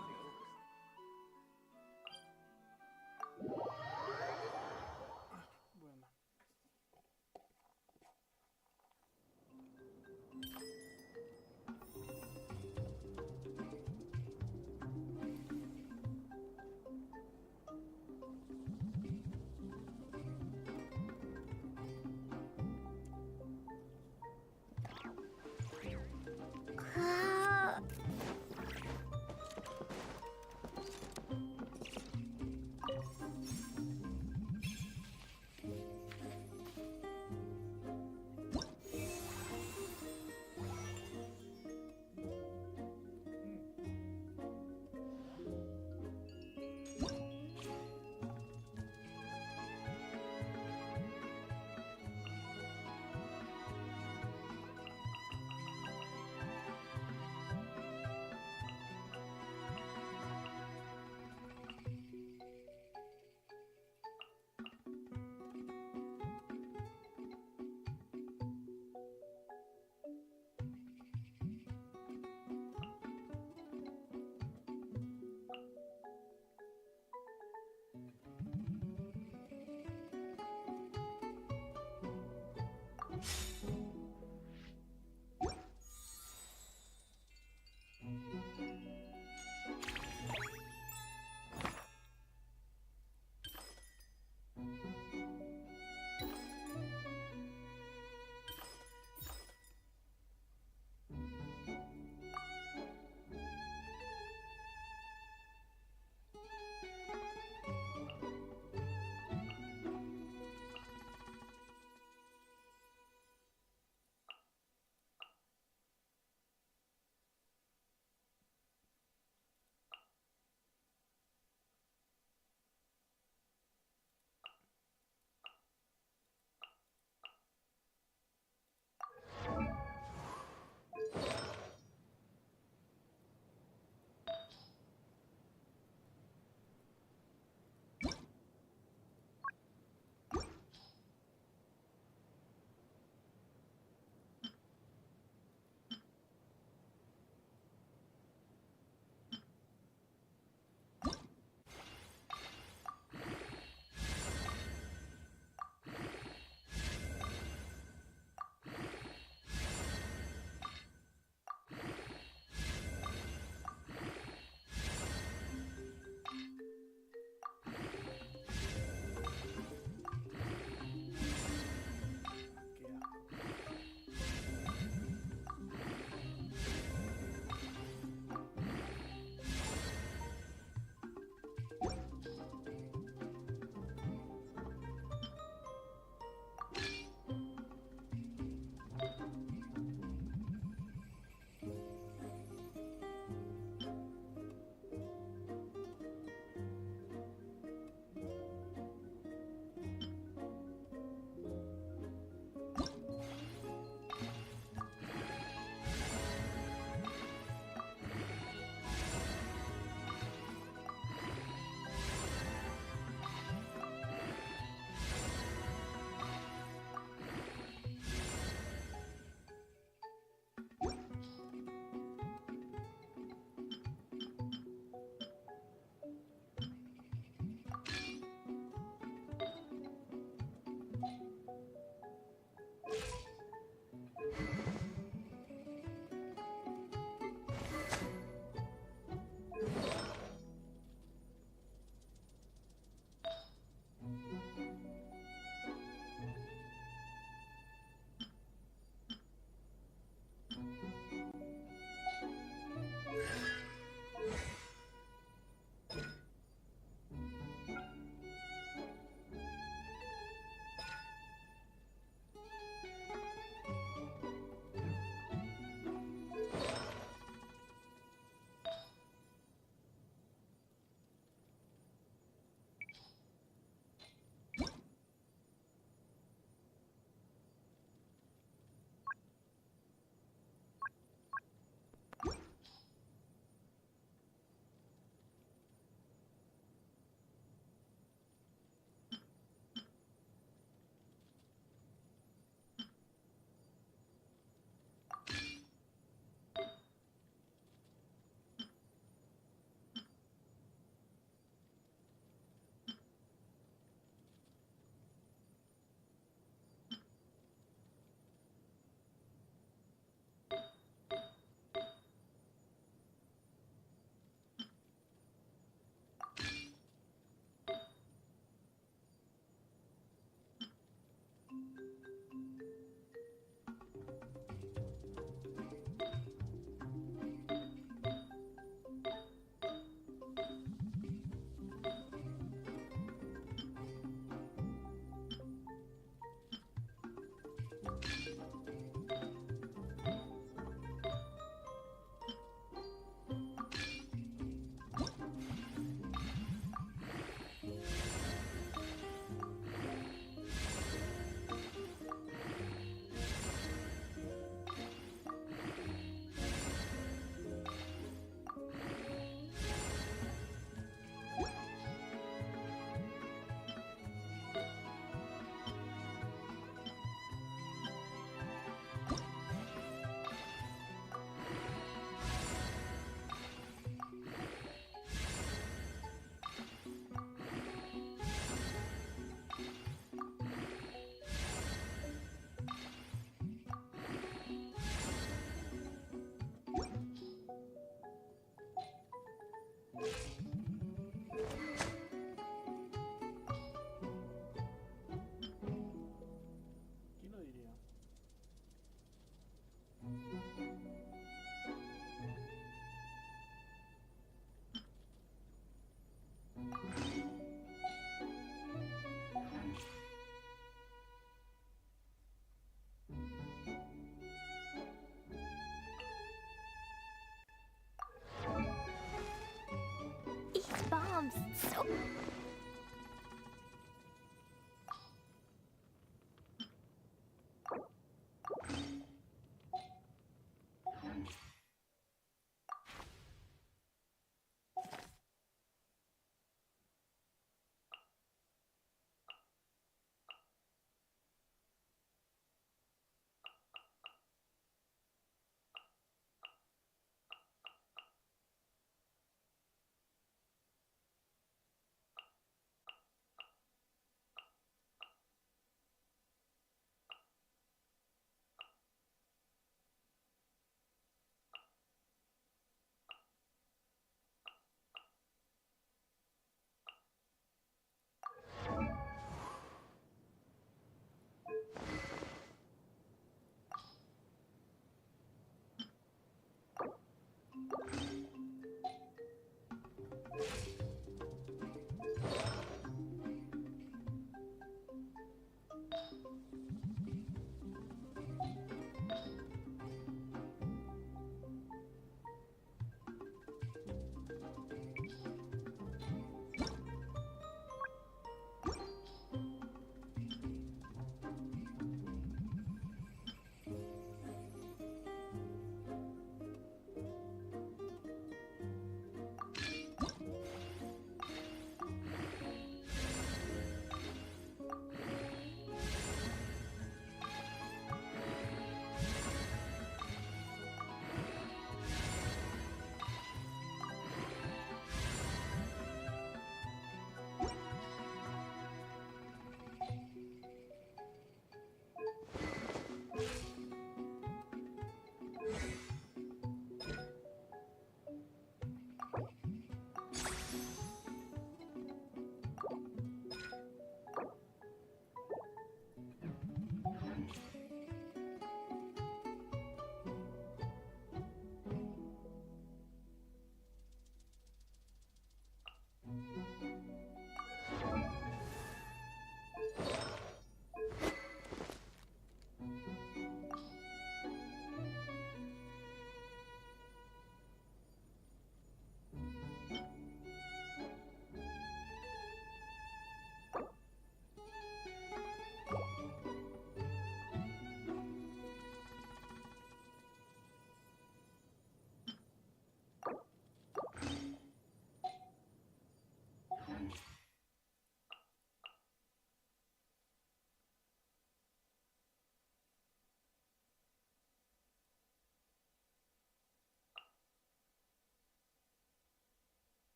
So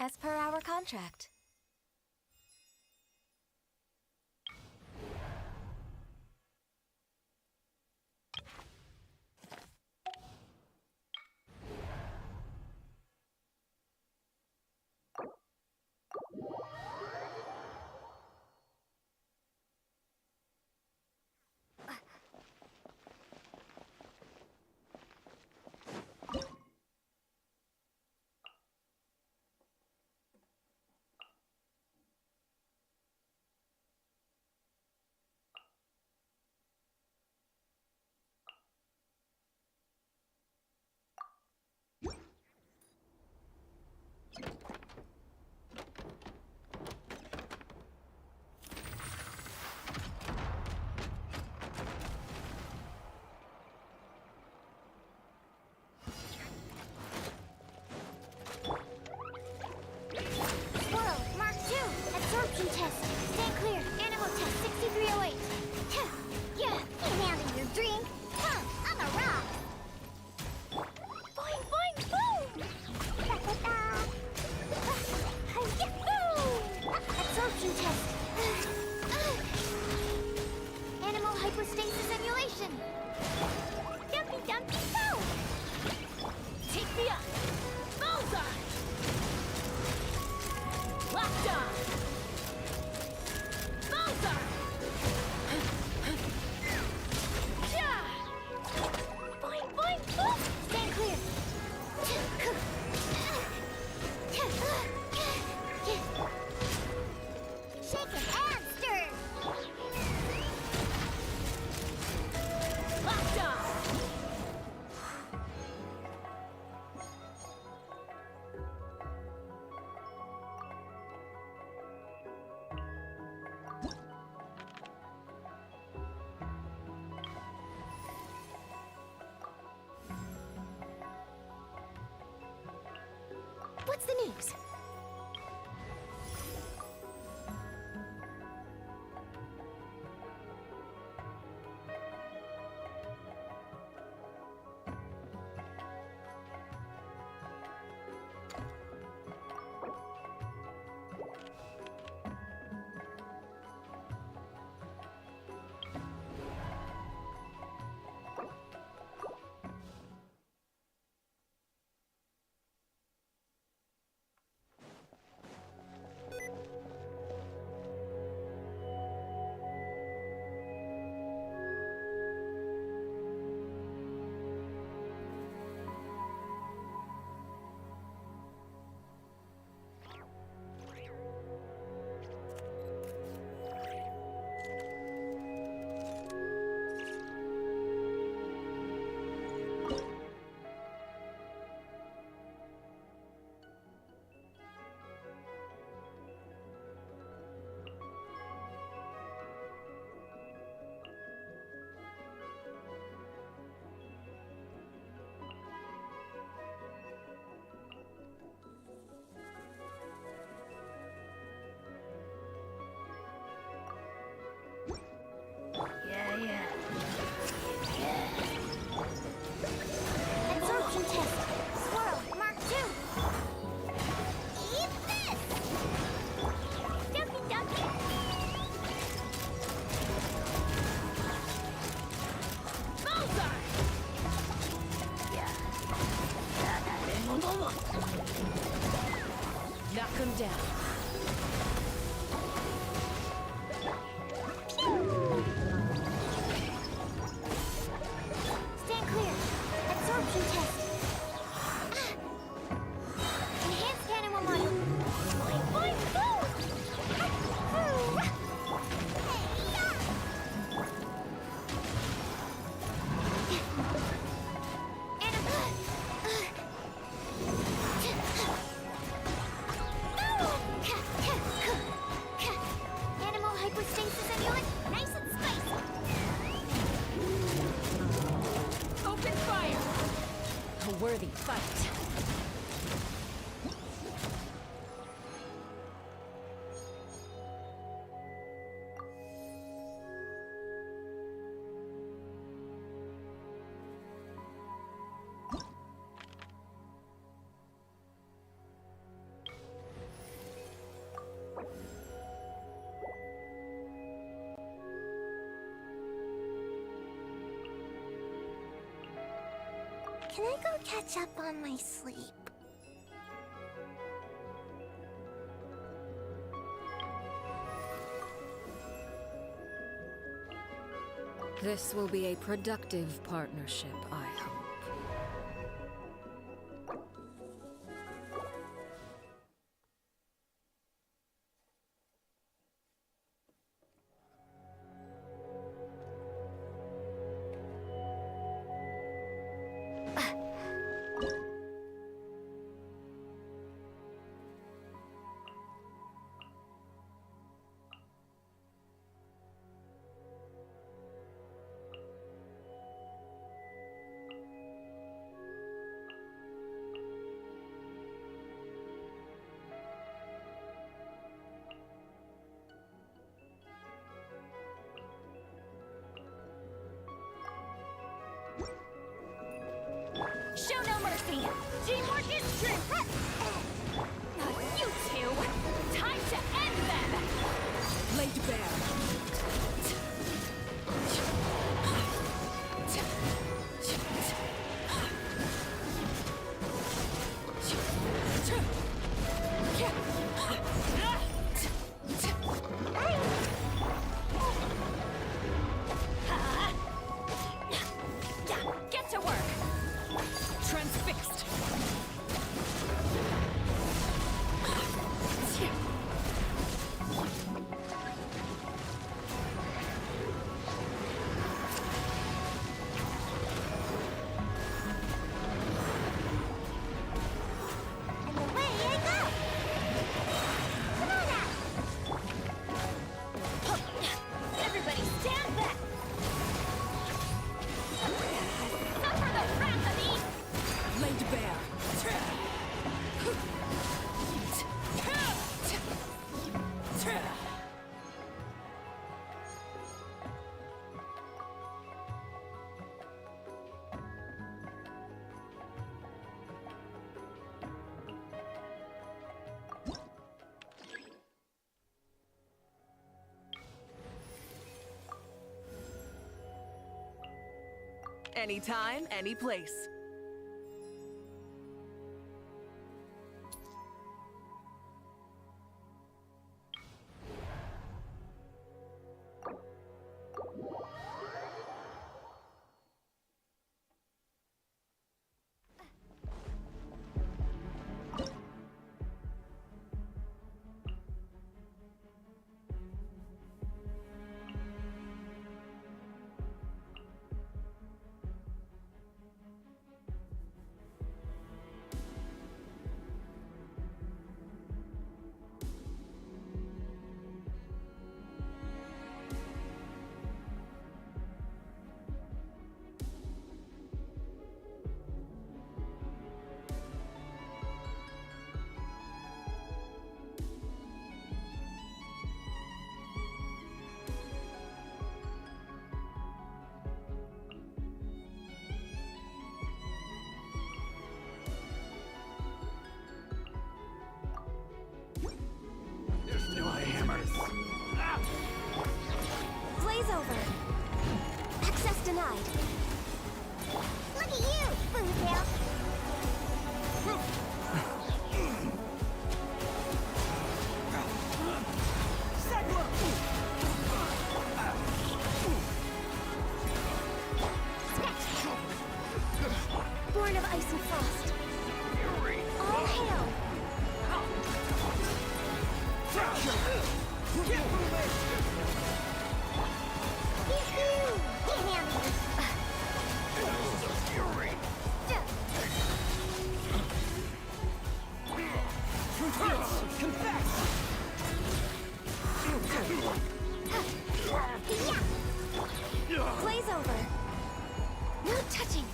as per our contract. Squirrel, Mark 2, absorption test. Stand clear. Animal test 6308. Yeah, ain't having your drink. I'm a rock. Boing, boing, boom! Da-da-da. Yahoo! Absorption test. Animal hypostasis emulation. Dumpy, dumpy, go! Take me up. Bullseye! Locked on! Bullseye! Yeah! Boing, boing, boom! Stand clear! Shaken and stirred! Locked on! What's the news? Absorption test. Squirrel, Mark 2. Eat this! Dumpy, dumpy. Bullseye! Knock him down. Stand clear. Absorption test. Enhanced animal model. Boing, boing, boom! Animal hypostasis emulate. Nice and spicy. Open fire! A worthy fight. Can I go catch up on my sleep? This will be a productive partnership, I hope. Show no mercy! Teamwork is strength! You two! Time to end them! Laid bare. Get to work! Transfixed. And away I go! Come on now! Everybody stand back! Suffer the wrath of Eve! Laid bare. Anytime, any place. Blaze over! Access denied! Look at you, Boomtail! Born of ice and frost! All hail! Blaze over! No touching!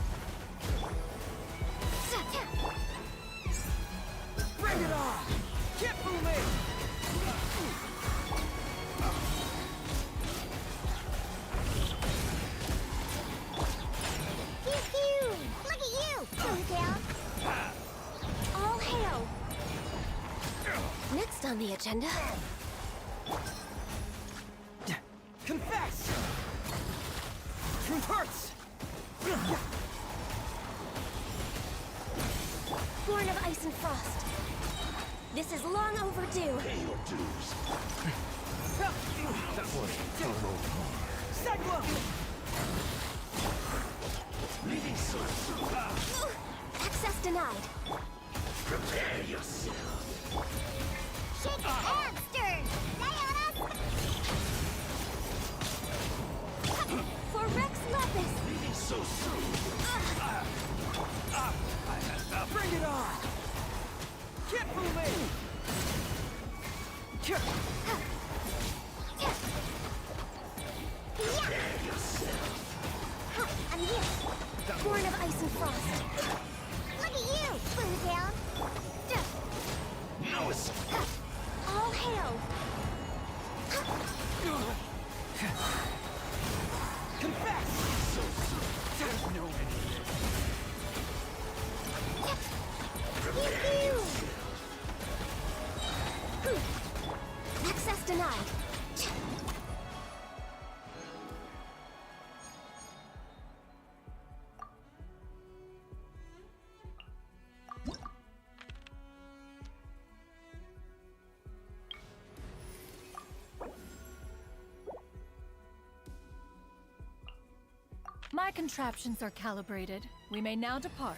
Bring it on! Get moving! Pew-pew! Look at you, Boomtail! All hail! Next on the agenda. Confess! Truth hurts! ice and frost. This is long overdue. Pay your dues. That was a little Cyclone! Leading source. Access denied. Prepare yourself. Shake hamsters! Stay on us! For Rex Lepus. Leaving so soon. Bring it on! Get moving! Prepare yourself. I'm here. Born of ice and frost. Look at you, Boo Down. No escape. All hail. Confess! So soon. There's no end to this. Prepare Yoo-hoo! Hmm. Access denied. My contraptions are calibrated. We may now depart.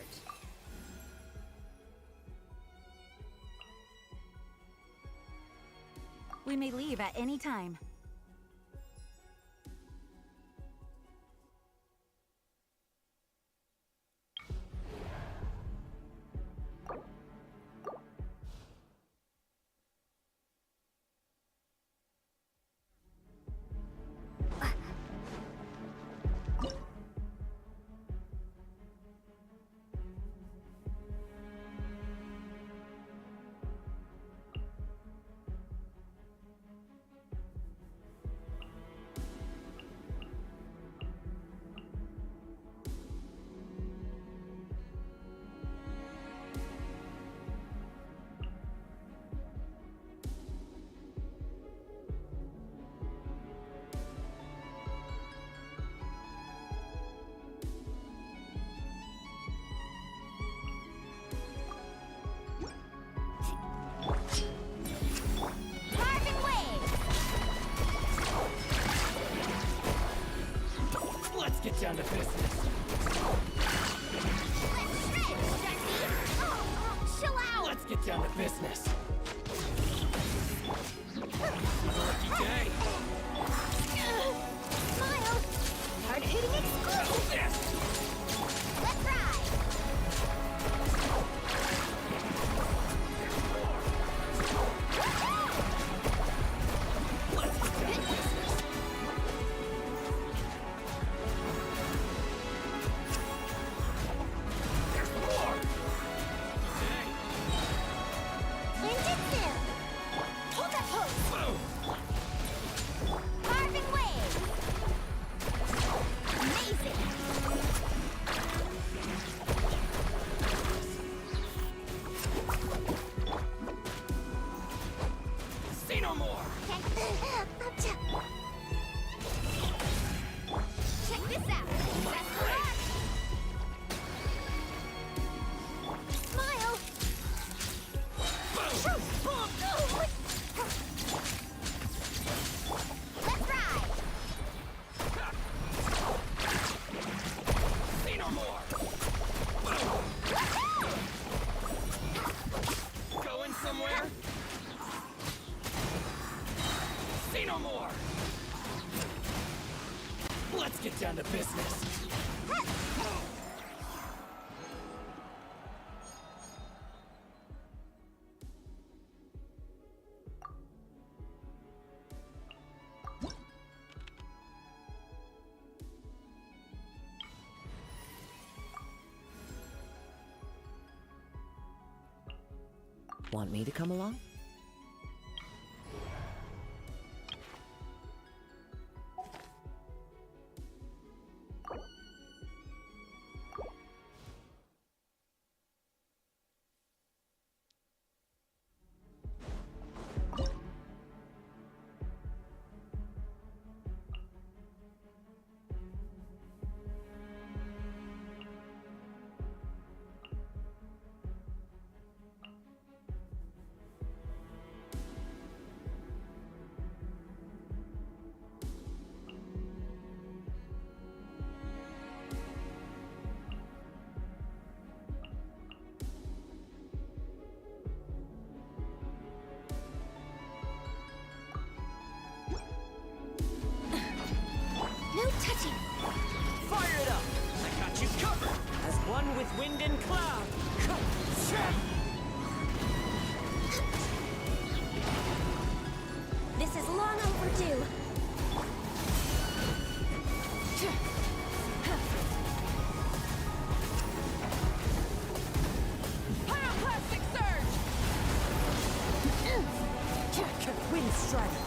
We may leave at any time. Let's get down to business. Chill out! Let's get down to business. Lucky day. Smile! Hard-hitting exclusive! Let's ride! Let's get down to business. There's more. Ninjutsu! Hold that pose! Carving wave! Amazing! Say no more. Check this out! Best of luck! Smile! Let's ride! Say no more. Going somewhere? Say no more. Let's get down to business. Want me to come along? One with wind and cloud. This is long overdue. Pyroclastic surge! Wind strike.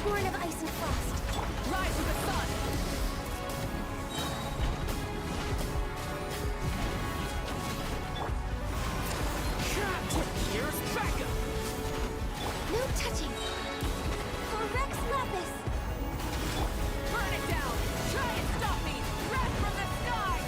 Born of ice and frost. Rise with the sun! Here's backup. No touching. For Rex Lapis. Burn it down! Try and stop me! Wrath from the sky!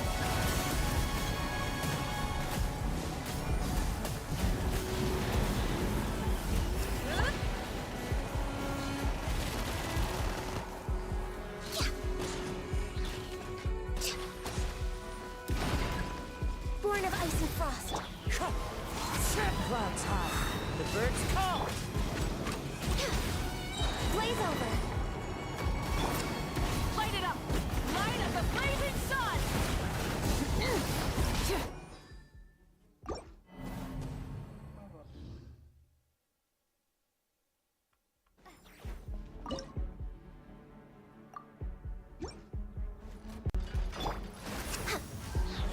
Born of ice and frost. Clouds high. The birds call. Blaze over. Light it up! Light of the blazing sun!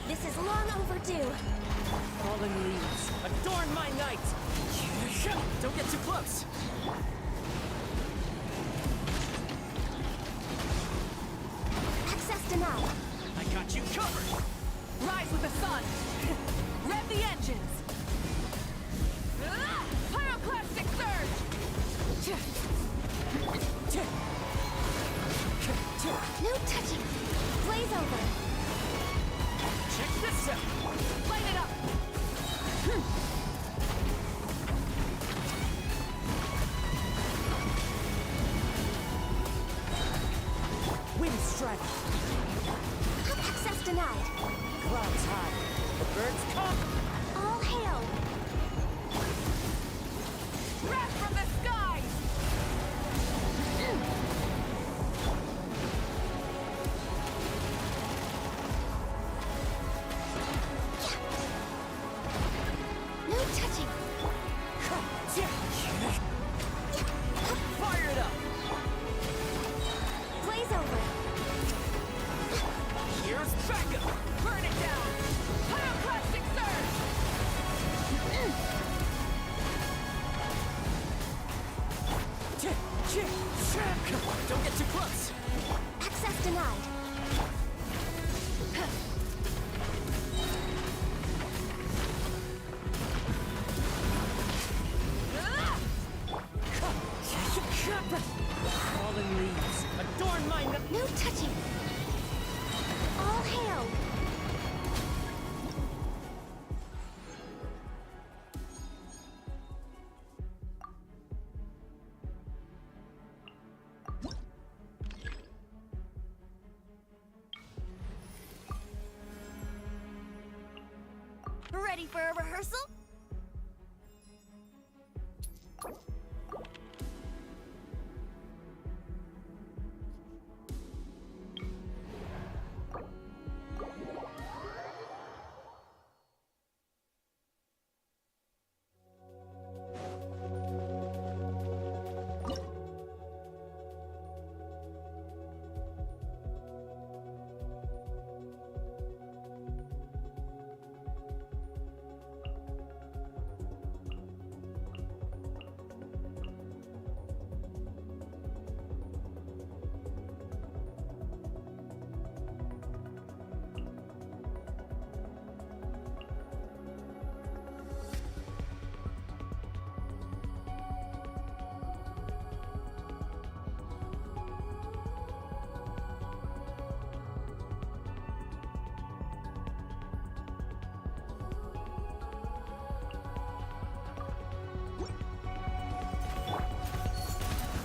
This is long overdue. Fallen leaves. Adorn my night. Don't get too close. Access denied. I got you covered. Rise with the sun! Rev the engines! Pyroclastic surge! No touching. Blaze over. Check this out. Light it up! Wind strike. Access denied. Clouds high. The birds come. All hail. Wrath from the skies! No touching. Fire it up. Blaze over. Here's backup. Burn it down! Pyroclastic surge! Don't get too close. Access denied. Fallen leaves. Adorn my night. No touching. All hail. Ready for a rehearsal?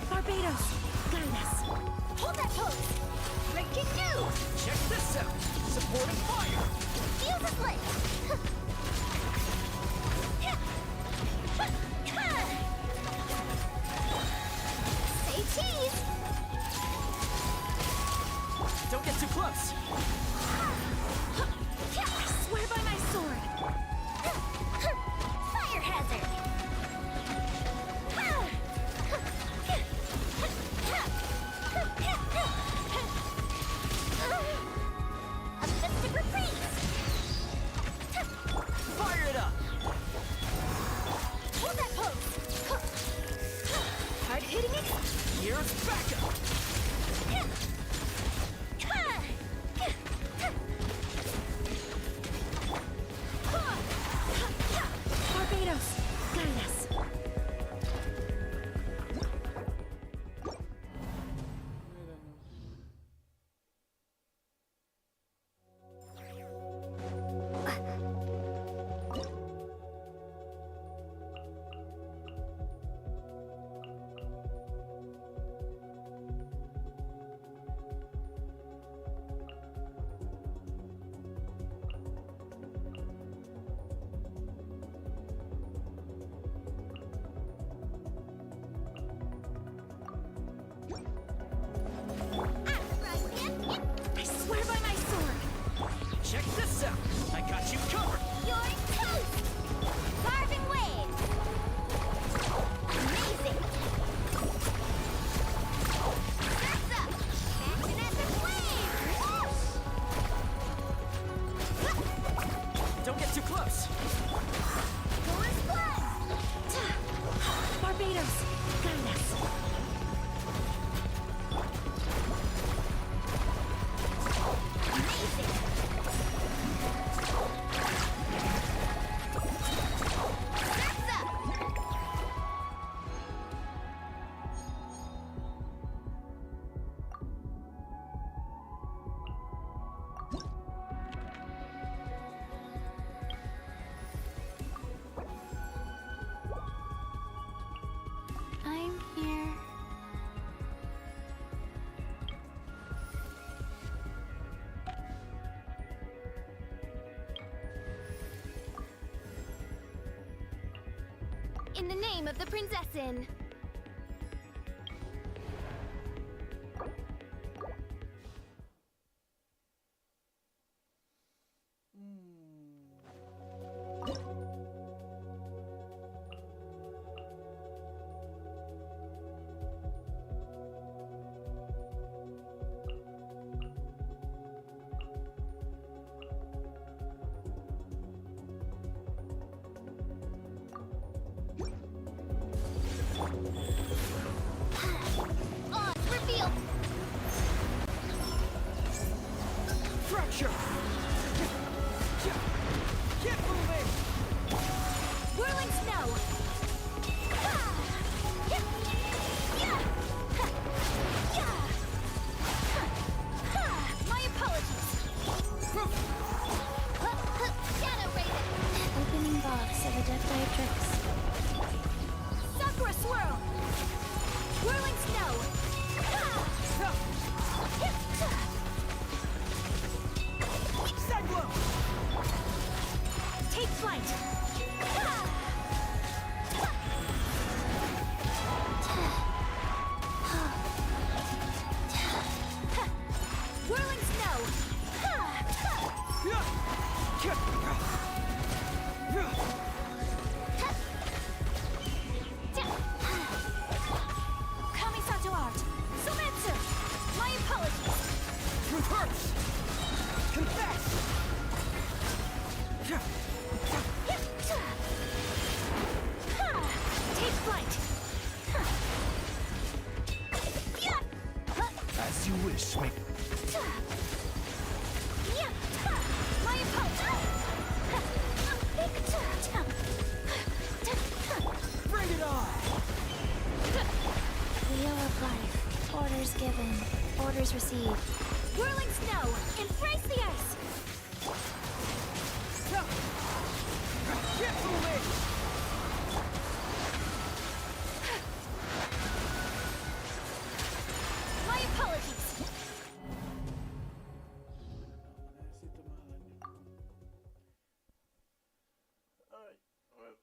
Barbados, guide us. Hold that pose. Breaking news. Check this out. Supporting fire. Feel the flame. Say cheese. Don't get too close. In the name of the Prinzessin. Odds revealed. Fracture! Get moving! Whirling snow. My apologies. Shadow Raven. Opening box of Adept Tricks. Sakura Swirl. Whirling snow. Cyclone! Take flight. Whirling snow. Kamisato art. Sumetsu. My apologies. Reverse! Confess! Take flight. As you wish, mate. My apologies. Bring it on! Wheel of life. Orders given. Orders received. Whirling snow. Embrace the ice. Get moving! My apologies. Necesito más daño. Ay, bueno.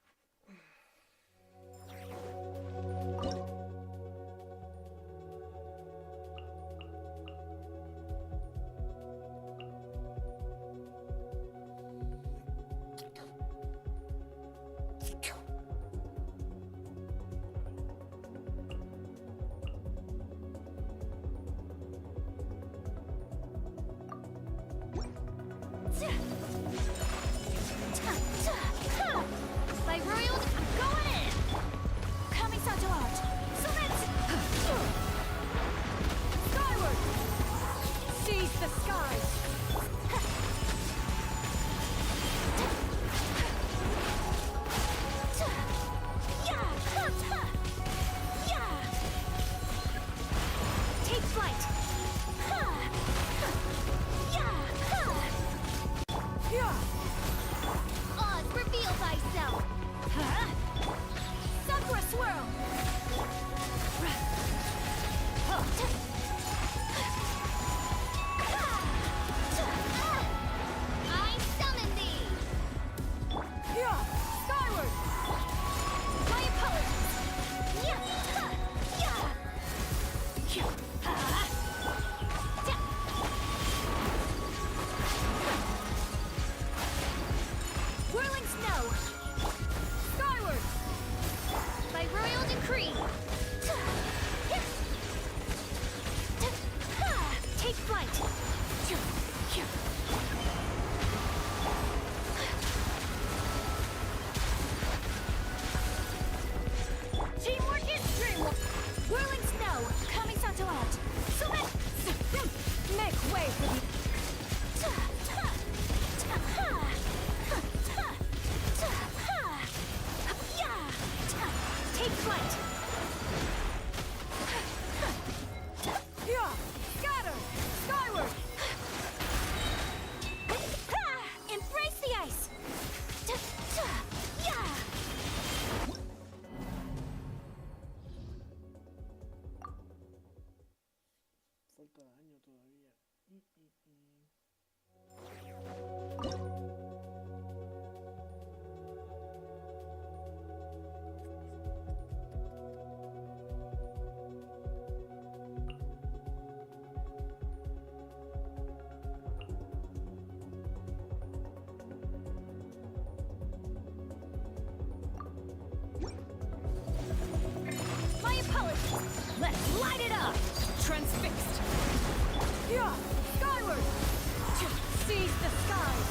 Raise the skies!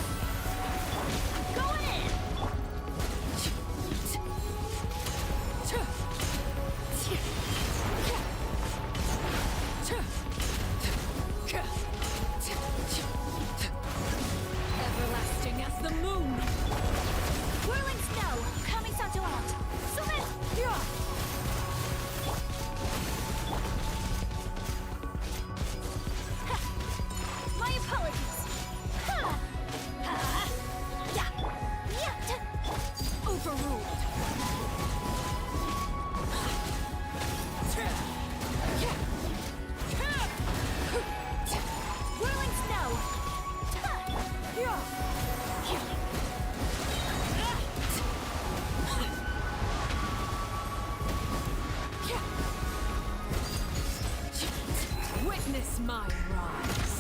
I'm going in! Everlasting as the moon! Whirling snow! Kamisato out! Summit! My apologies! Ha! Ha! Yeah! Yeah! Overruled! Whirling snow! Witness my rise!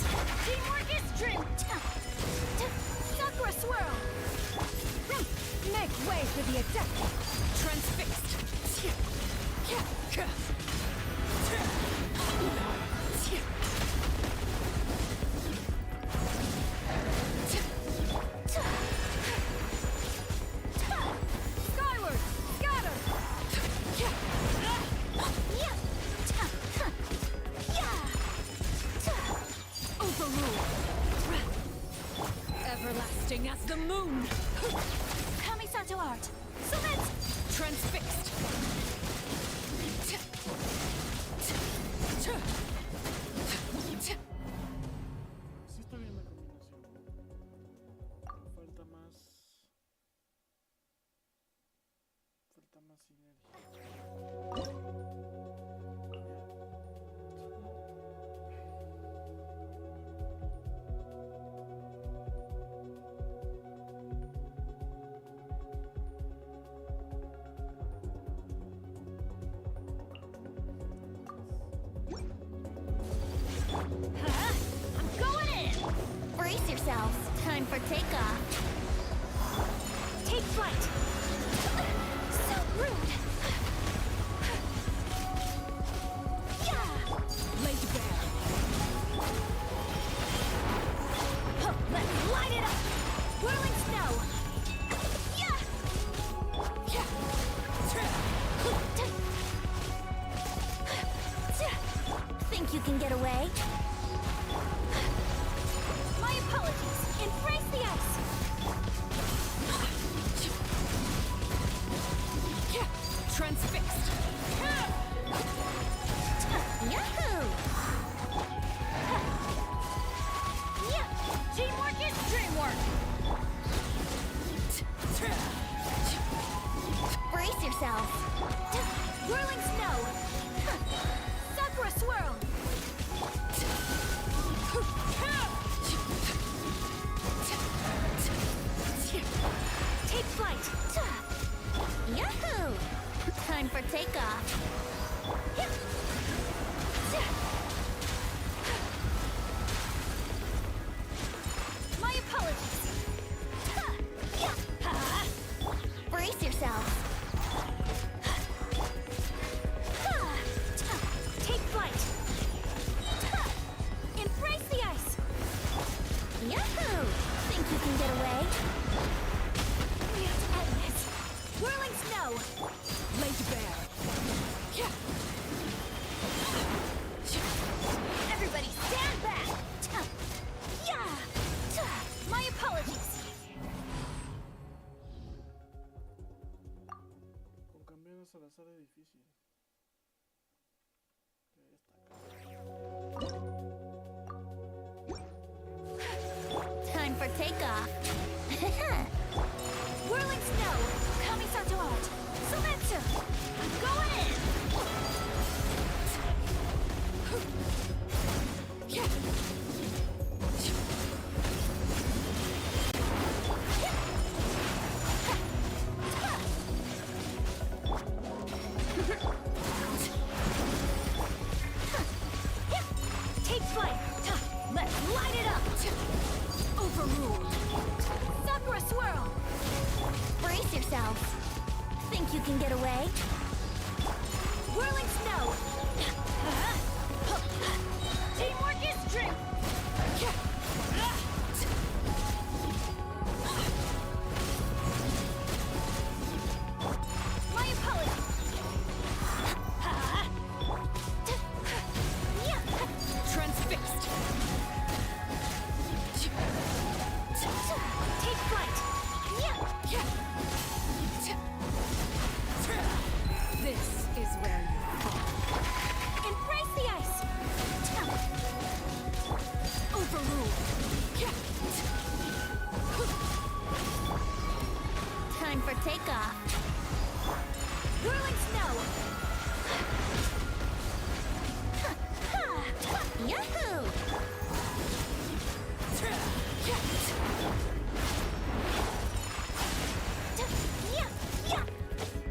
Teamwork is dream! Sakura swirl! Make way for the adept! Transfixed! Skyward! Scatter! Overruled! Everlasting as the moon! Kamisato art! Summit! Transfixed! Sí está bien la combinación. Falta más. Falta más sinergia. I'm going in! Brace yourselves. Time for takeoff. Take flight. So rude. Yeah! Laid bare! Let's light it up! Whirling snow! Yeah! Think you can get away? My apologies. Embrace the ice. Transfixed! Yahoo! Yeah! Teamwork is dreamwork! Brace yourselves! Whirling snow! Sakura swirl! Take flight! Yahoo! Time for takeoff! My apologies! Brace yourself! Take flight! Embrace the ice! Yahoo! Think you can get away? We have to end this! Whirling snow! Laid bare! Everybody stand back! Yeah! My apologies! Con cambios al azar es difícil. Time for takeoff. Whirling snow. Kamisato art. Sumetsu. I'm going in. Take flight. Let's light it up. Overruled. Sakura swirl. Brace yourselves. Think you can get away? Whirling snow. Teamwork is dream. take off. Whirling snow! Yahoo!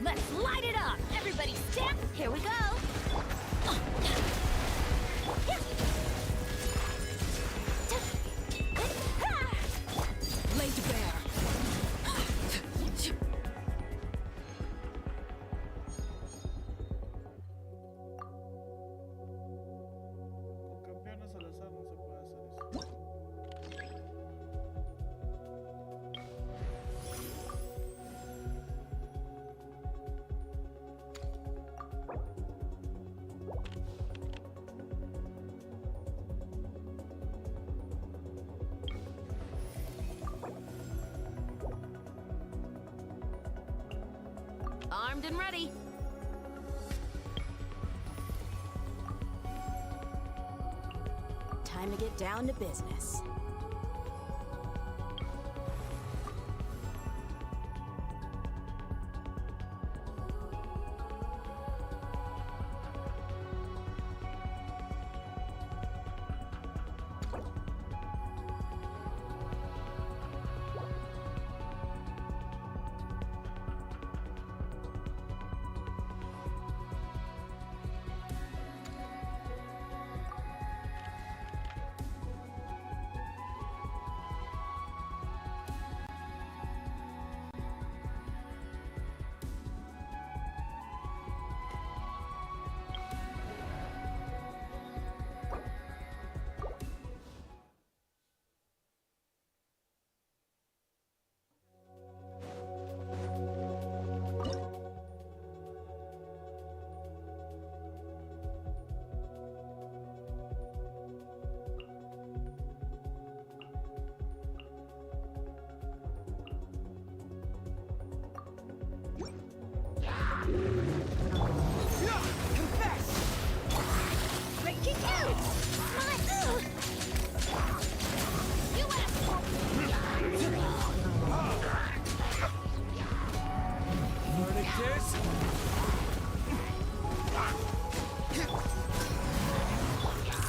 Let's light it up! Everybody stand! Here we go! Laid to bear. Con campeones al azar no se puede hacer eso. Armed and ready. Time to get down to business.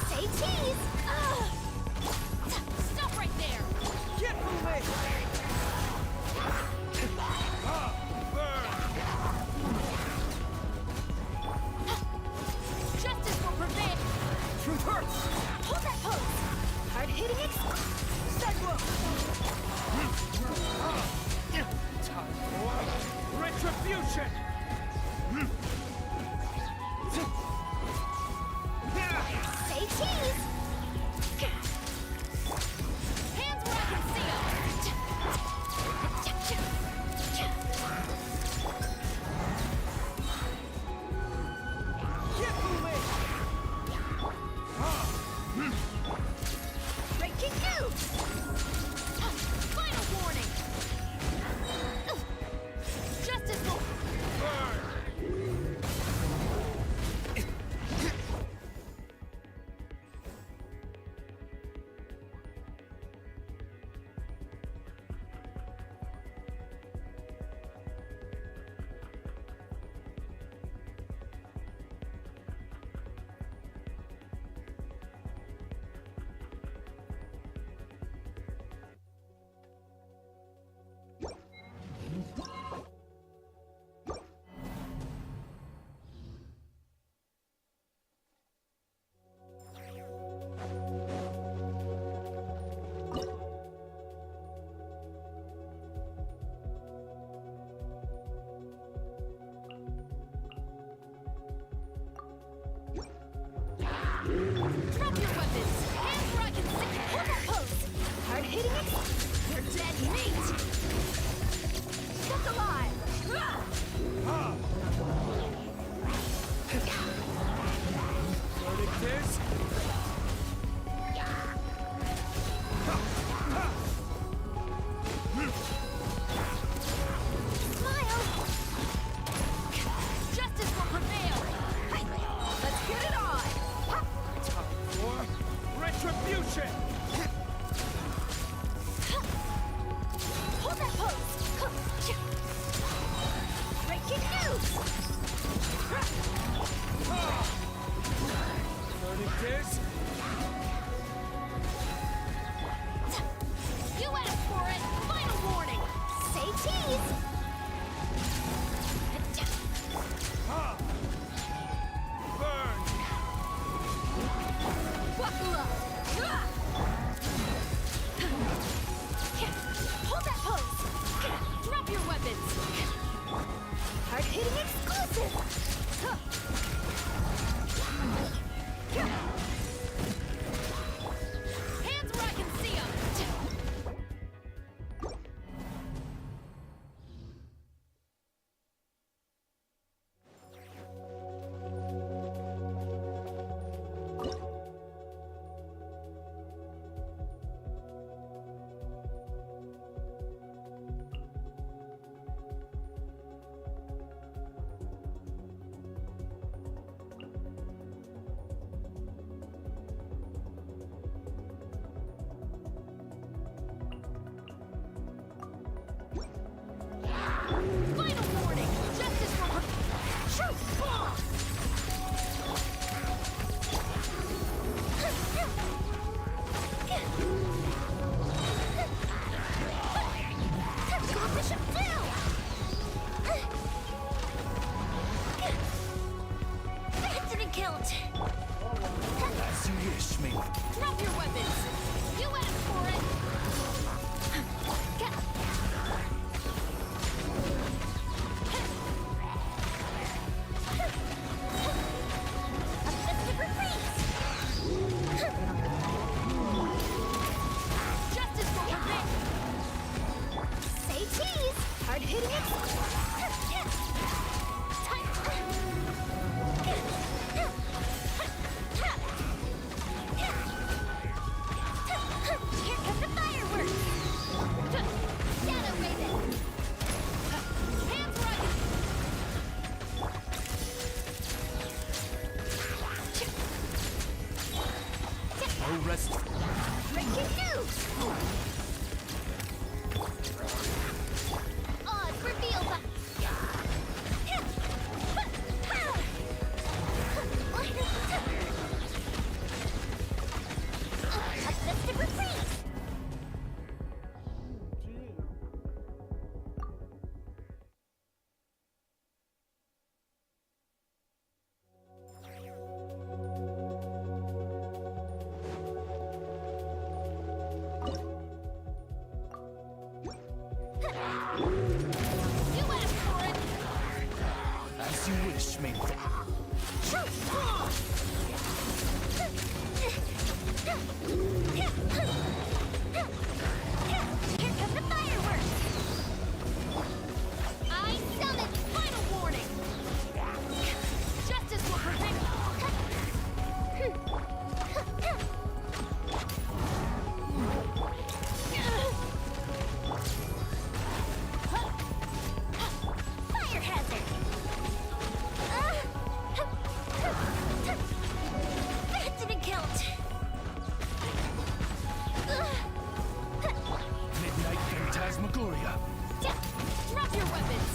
Say cheese! Stop right there! Get moving! Justice will prevail! Truth hurts! Hold that pose! Hard-hitting Cyclone! Time for retribution! Say cheese! Hands where I can see 'em! Get moving! Breaking news! Final warning! Justice will... Drop your weapons! Hands where I can see! Hold that pose! Hard-hitting it! You're dead meat! Kept alive! Verdict is... Smile! Justice will prevail! Let's get it on! Time for retribution! hitting it! Here come the fireworks! Shadow Raven! Hands where I No rest. Breaking news! Oz reveal the... A festive retreat! You asked for it! As you wish, mate. Here come the fireworks! I summon final warning! Justice will protect... Fire hazard! That didn't count! Midnight Phantasmagoria. Drop your weapons!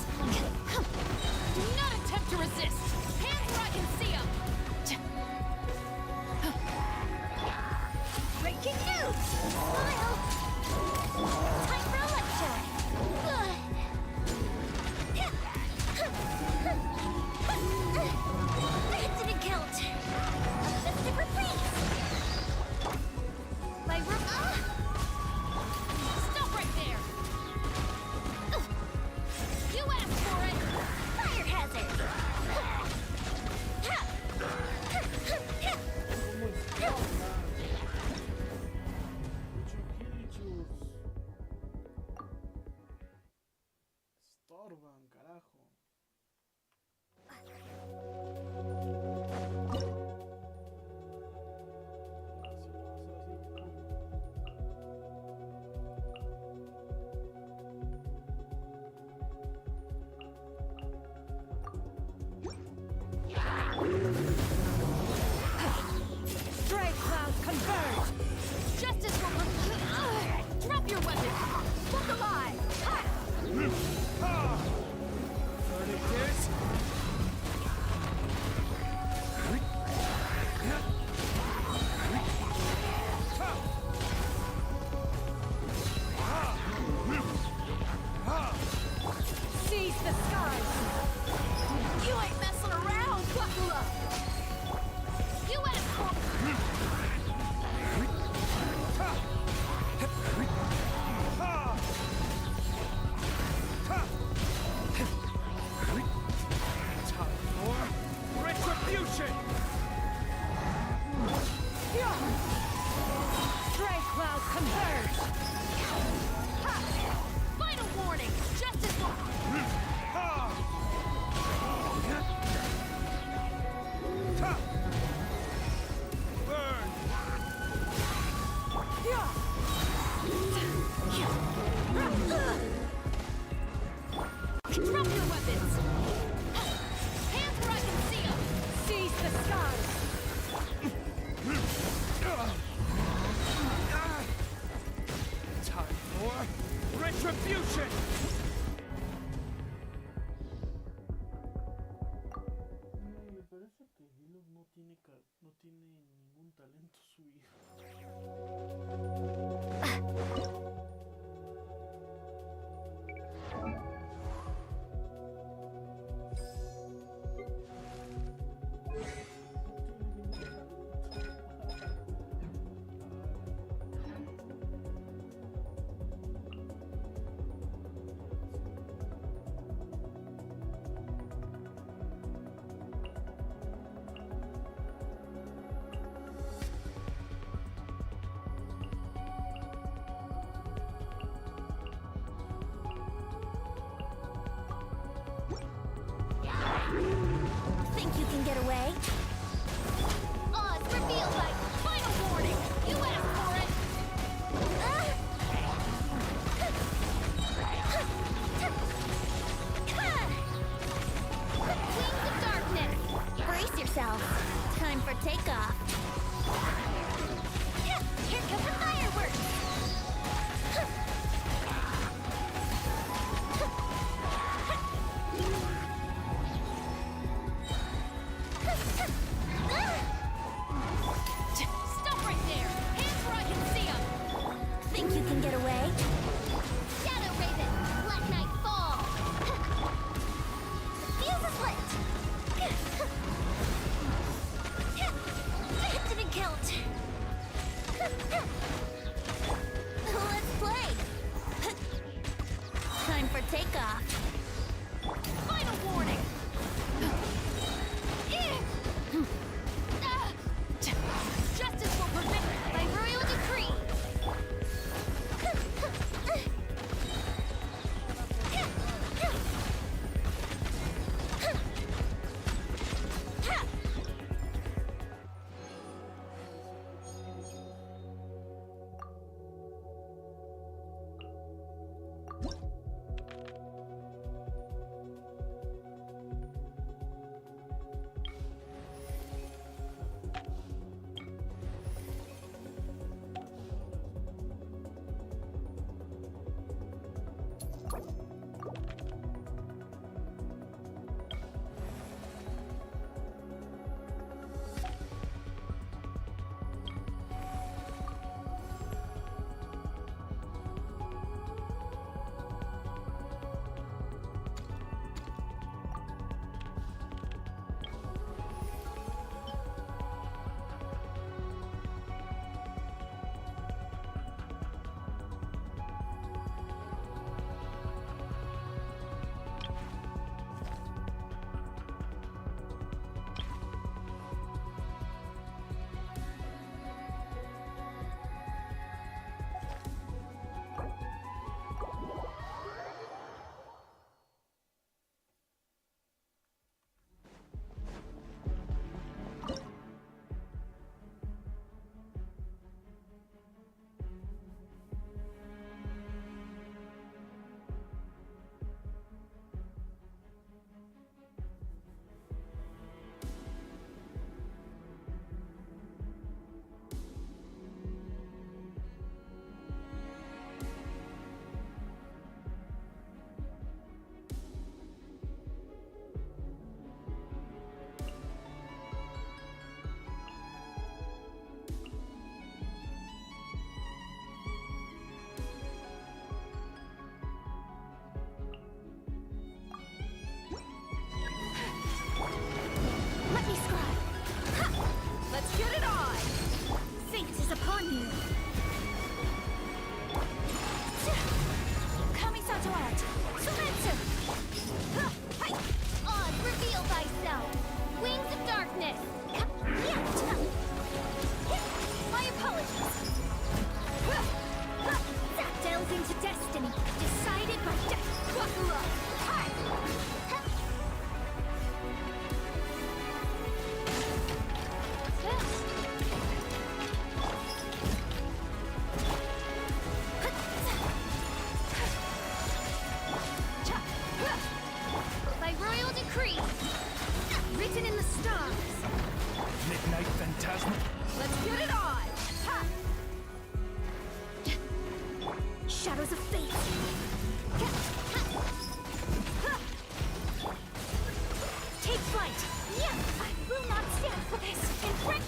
Do not attempt to resist! Hands where I can see them! Breaking news! Smile! Time for a lecture! That didn't count! A festive retreat! My room... Stop right there! You asked for it! Fire hazard! Estorban, carajo. Stray clouds converge! Justice will drop your weapon! Look alive! Furniture. Seize the skies! You ain't messing around, buckle up! You asked for... Time for retribution. Stray clouds converge! Final warning! Justice will... Burn. Drop your weapons! Hands where I can see them! Seize the skies! Time for retribution. Me parece que Diluc no tiene ningún talento su hijo. you can get away? Shadow Raven, let night fall. The fuse is lit! It didn't count. Let's play! Time for takeoff. Final warning! Justice will prevail by royal decree! Let me scribe. Ha! Let's get it on! Fate is upon you. Kamisato art. Sumetsu! Oz, reveal thyself! Wings of darkness! My apologies. That delves into destiny, decided by death. Wakura! Hi! By royal decree! Written in the stars. Midnight Phantasma. Let's get it on! Ha! Shadows of fate. Take flight. Yeah, I will not stand for this. And break.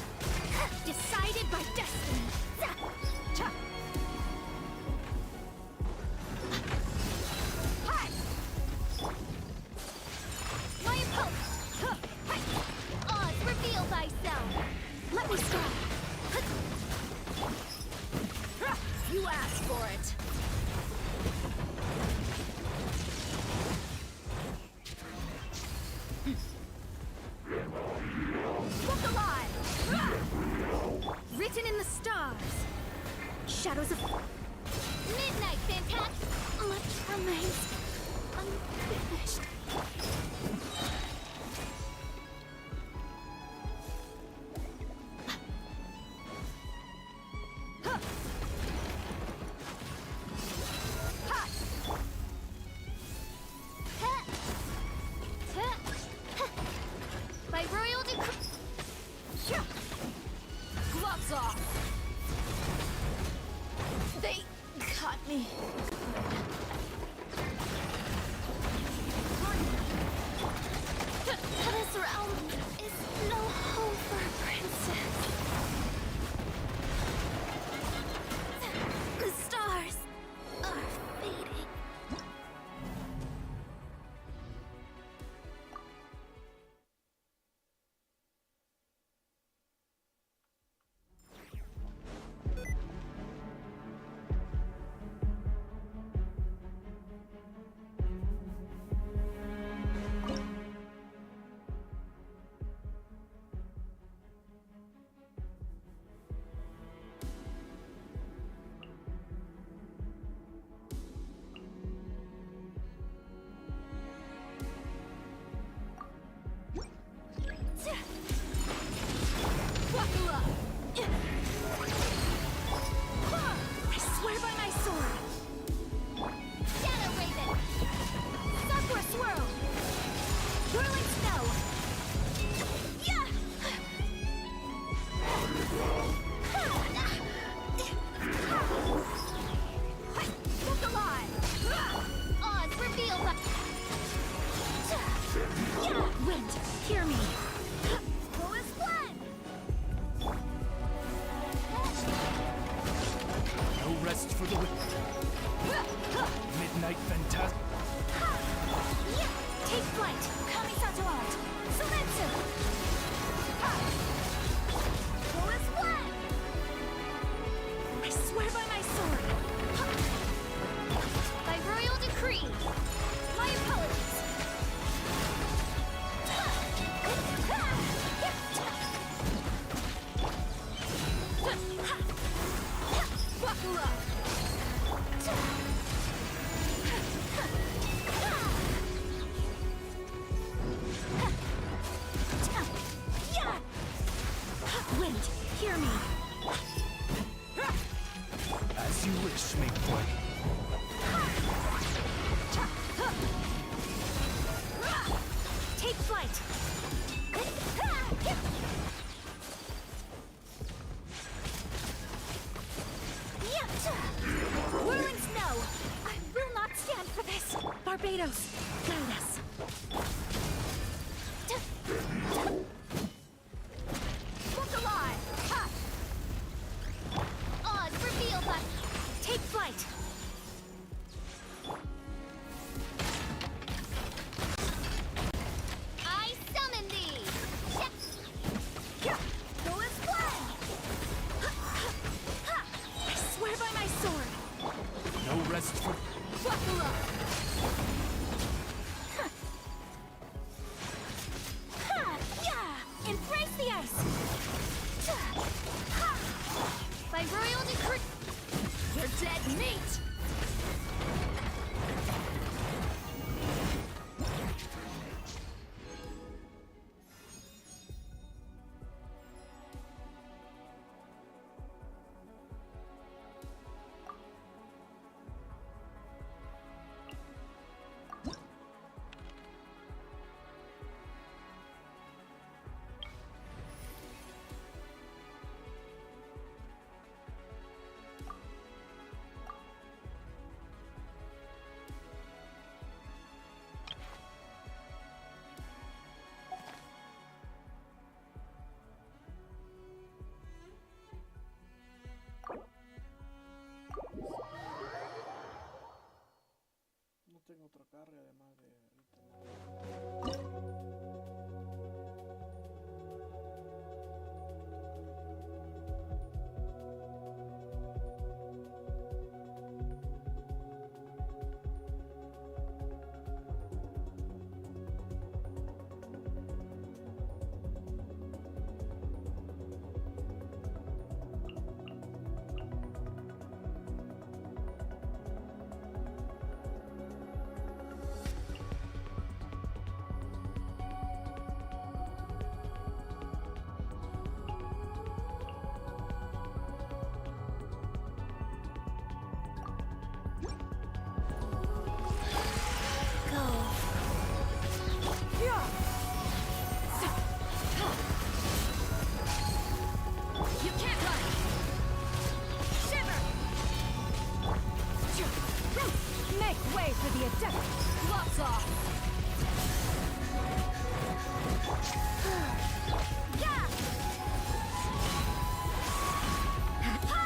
Decided by destiny. Cha. Hi. My opponent! Oz, reveal thyself! Let me start. You asked for it. Look alive! Written in the stars. Shadows of Midnight Phantasm! much remains unfinished. By royal decree! Gloves off. They caught me. Midnight Phantasm. Take flight! Kamisato art! Soretsu! Full flag! I swear by my sword! By royal decree! My apologies! Buckle up! Wind, hear me! As you wish, make boy. Take flight! Whirling snow! I will not stand for this! Barbados, guide us! Book alive! Ha! Oz, reveal but Take flight! I summon thee! Go as planned! I swear by my sword! No rest for... Buckle up! Embrace the ice! By royal decree! You're dead meat! No tengo otra carga además de ahorita. You can't run! Shiver! Make way for the adept! Gloves off! Yeah! Ha!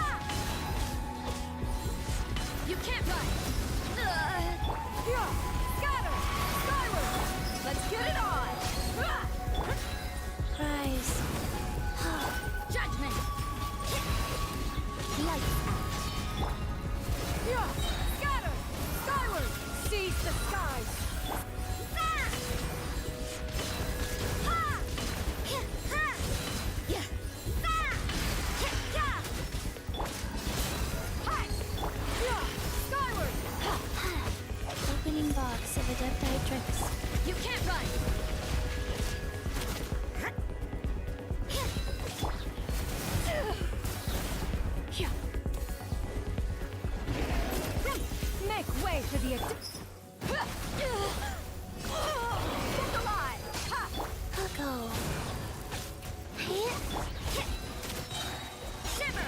You can't run! Scatter! Skyward! Let's get it on! Rise. Judgment! Light. Scatter! Skyward! Seize the skies! Opening box of Adepti tricks. You can't run! Make way for the adept! Look alive! Go. Shiver!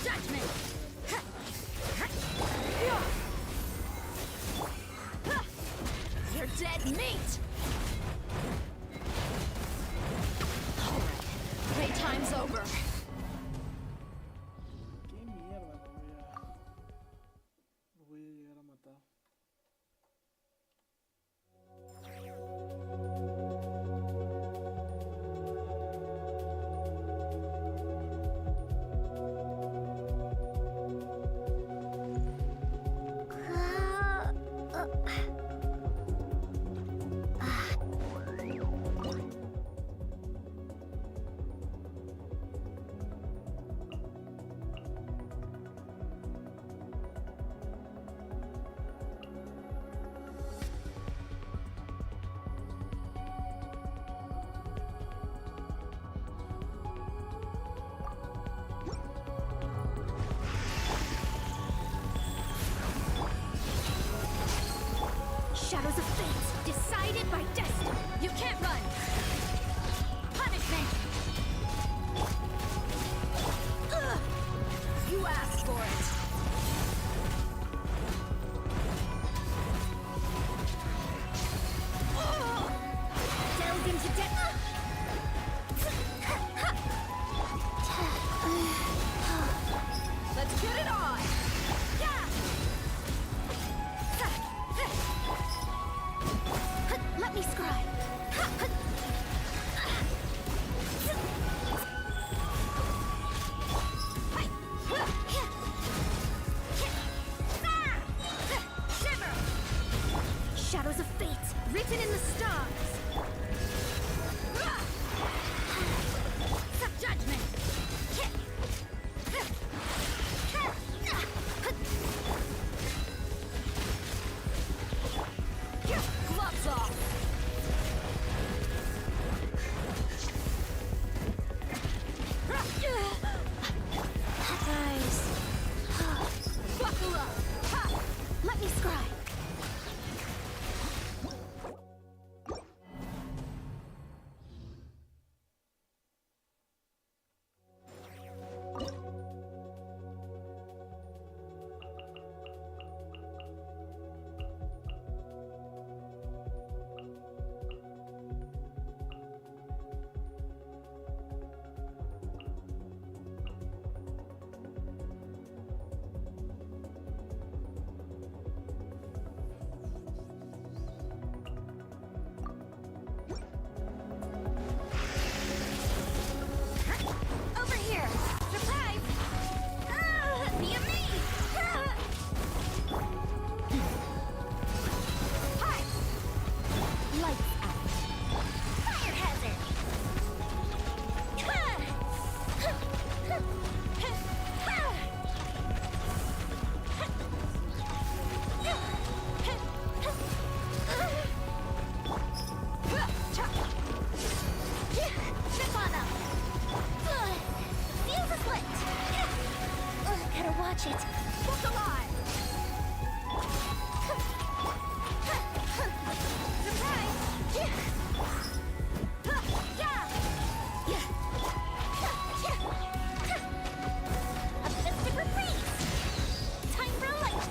Judgment! You're dead meat! Alright, playtime's over. touch it. Look alive! Surprise! A festival freeze! Time for light!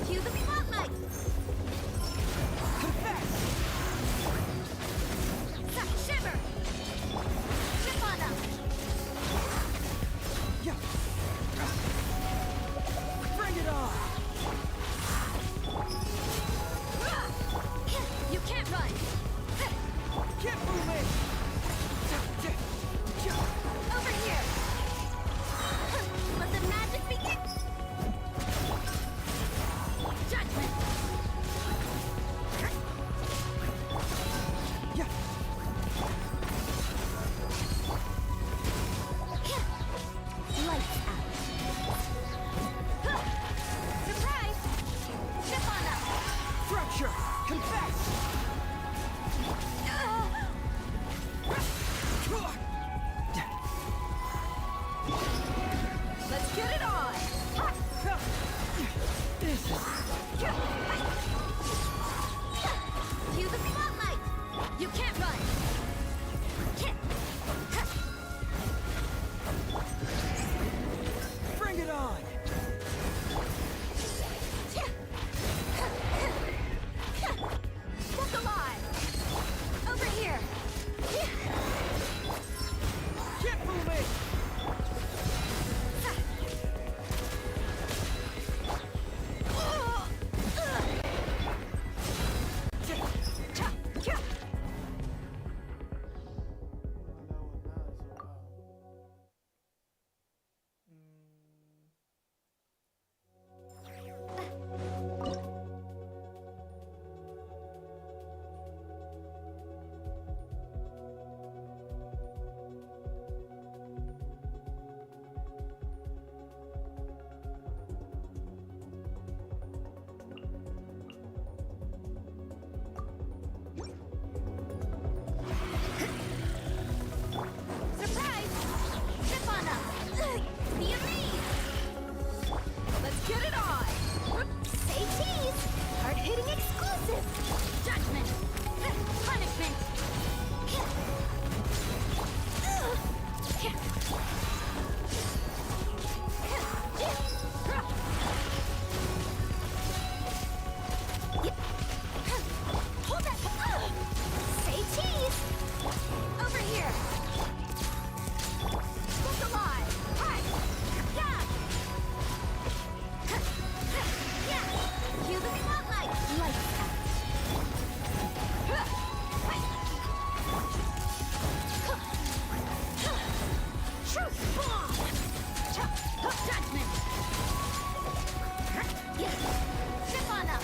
Cue the spotlight! Confess! Shiver! Ship on up! Bring it on! You can't run! Keep moving! Over here! Let the magic begin! Judgment! Lights out! Surprise! Step on up! Fracture! Confess! Let's get it on! This is... Cue the spotlight! You can't run! Bring it on! Look alive! Over here! Keep moving! Surprise! Step on up! Be amazed! Let's get it on! Say cheese! Hard-hitting exclusive! Judgment! Punishment! Hold that! Say cheese! Over here! Look alive! Hi! Yeah! Yeah! Cue the spotlight! Lights out! Truth bomb! Judgment! Step on up!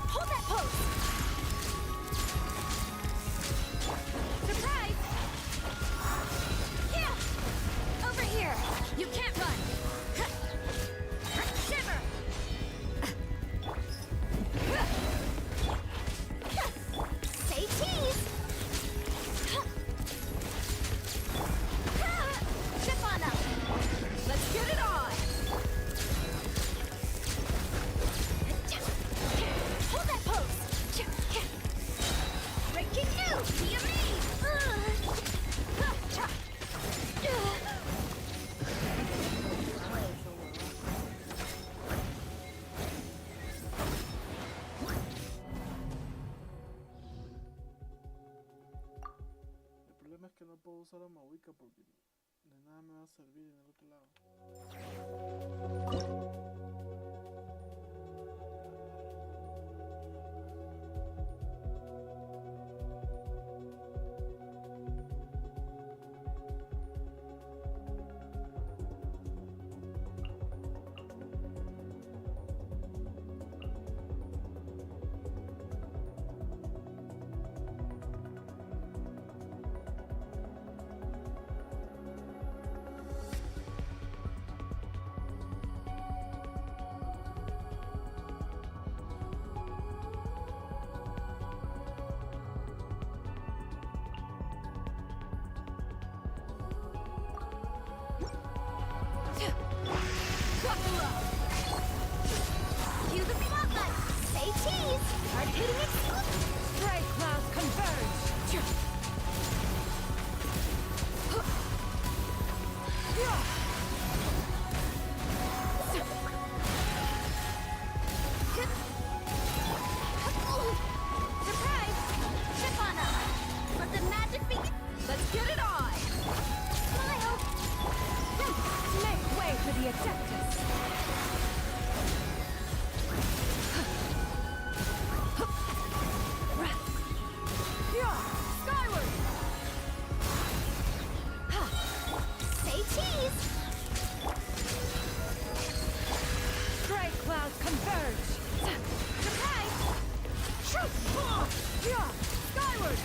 Hold that pose! Surprise! Yeah! Over here! You can't run! Shiver! Say cheese! Step on up! Let's get it on! Hold that pose! Breaking news! Be amazed! El problema es que no puedo usar a Mawika porque de nada me va a servir en el otro lado. Cue the spotlight! Say cheese! Hard-hitting exclusive! Stray clouds converge! Surprise! Chip on up! Let the magic begin! Let's get it on! Smile! Make way for the Adeptus! Skyward! Say cheese! Stray clouds converge! Surprise! Skyward!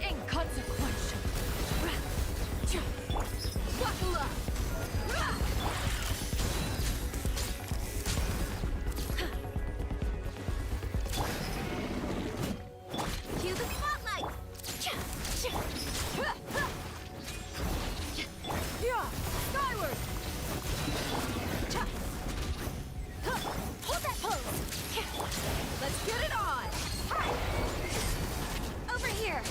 Inconsequential! Buckle up! Cue the spotlight! Skyward! Hold that pose! Let's get it on! Over here!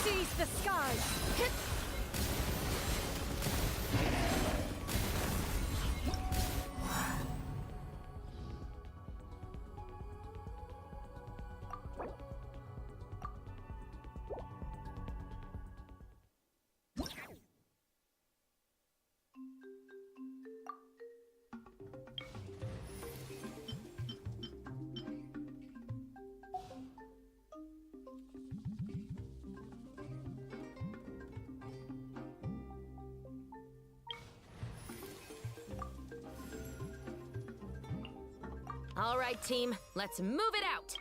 Seize the skies! All right, team, let's move it out!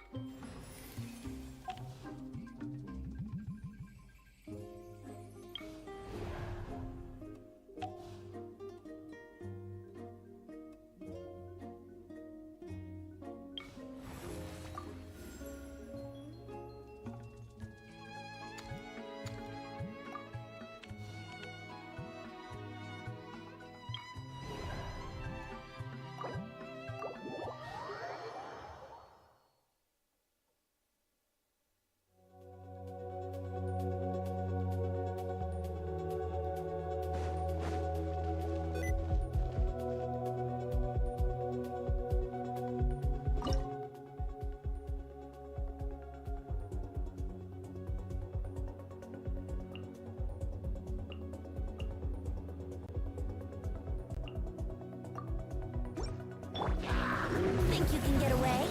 Think you can get away?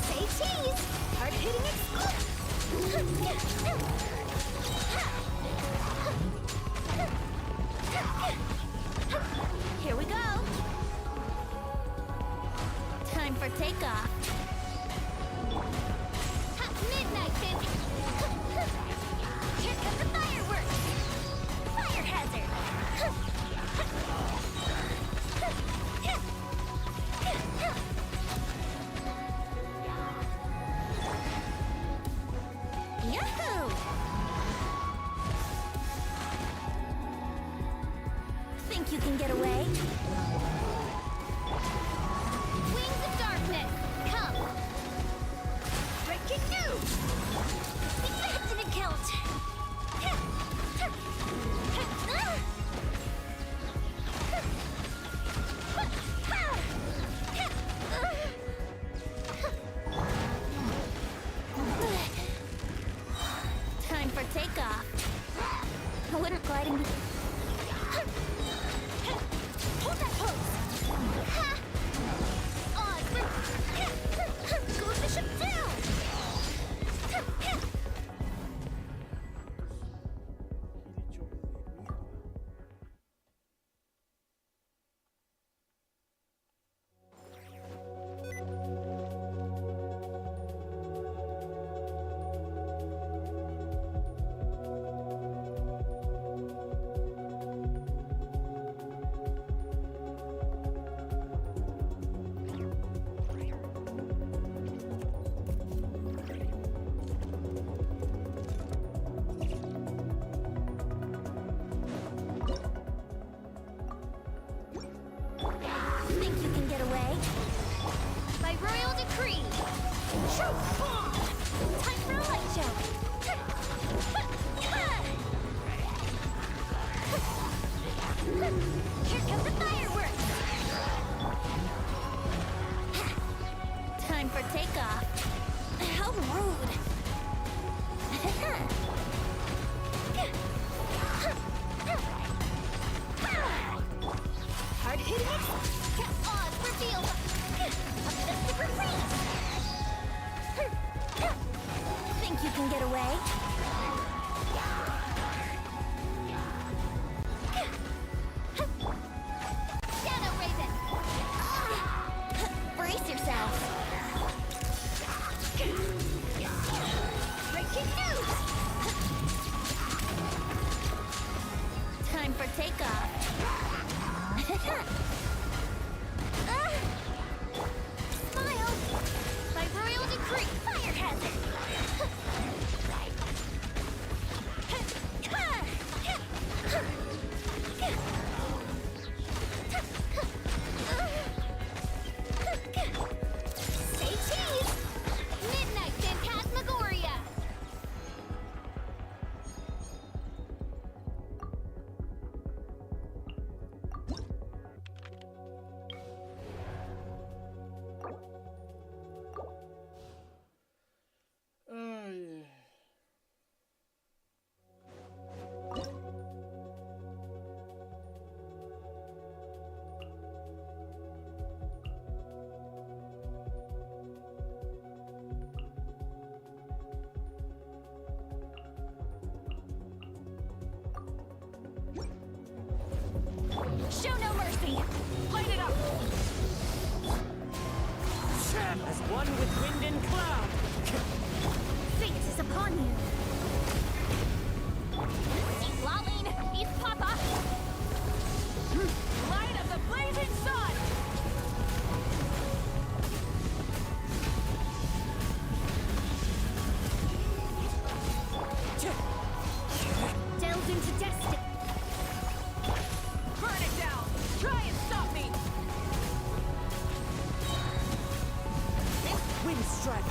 Say cheese! Hard-hitting Here we go! Time for takeoff! Midnight, baby! Here comes the fireworks! Fire hazard! Yahoo! Think you can get away? Wings of darkness, come! Breaking news! Imagine a kilt! Time for takeoff. I wouldn't glide into... Hold that pose! Goes the ship down! think you can get away? Shadow Raven! Brace yourself. Breaking news! Time for takeoff. Smile! By royal decree, fire hazard! Say cheese! Midnight Phantasmagoria! Ay. Show no mercy! Light it up! As one with wind and cloud! Fate is upon you! Eat Laline! Eat Papa! Light of the blazing sun! Delve into destiny! Burn it down! Try and stop me! Wind strike!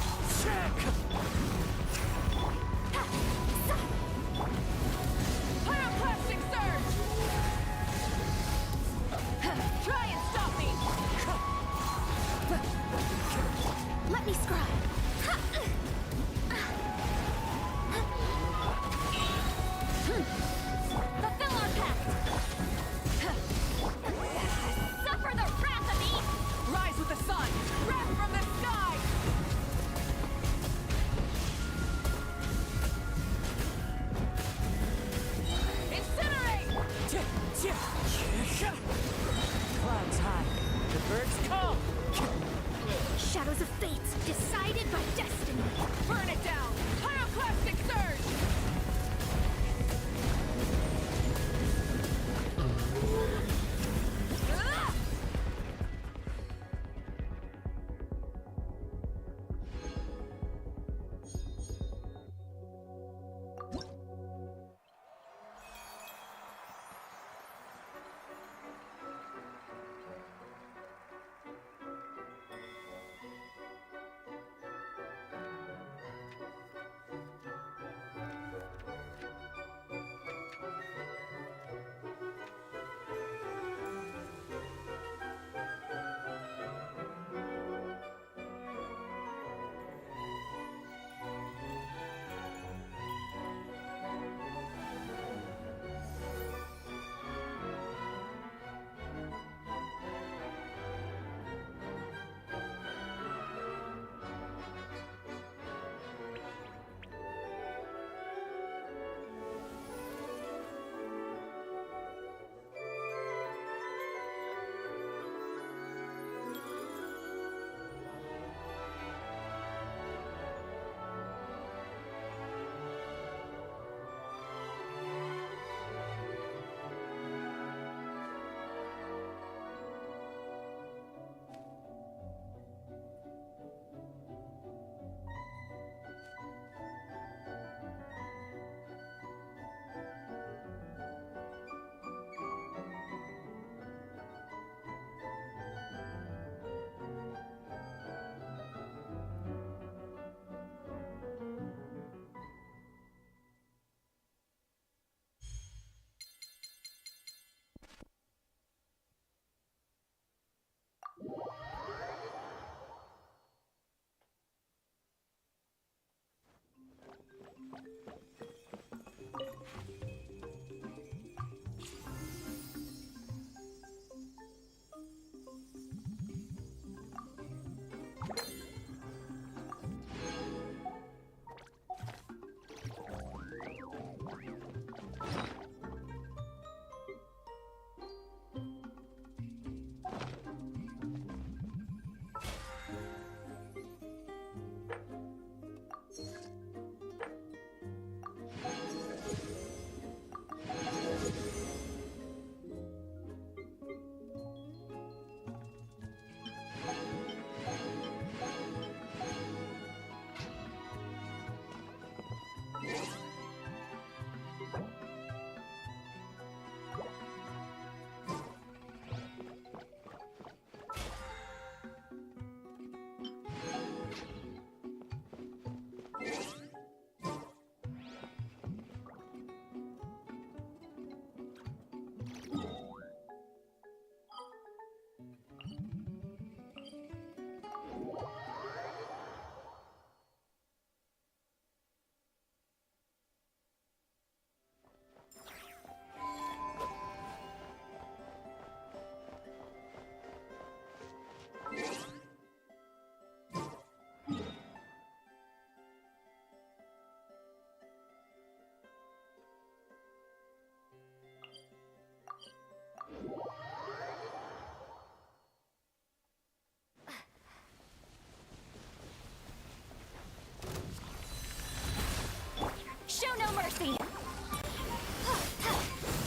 Show no mercy!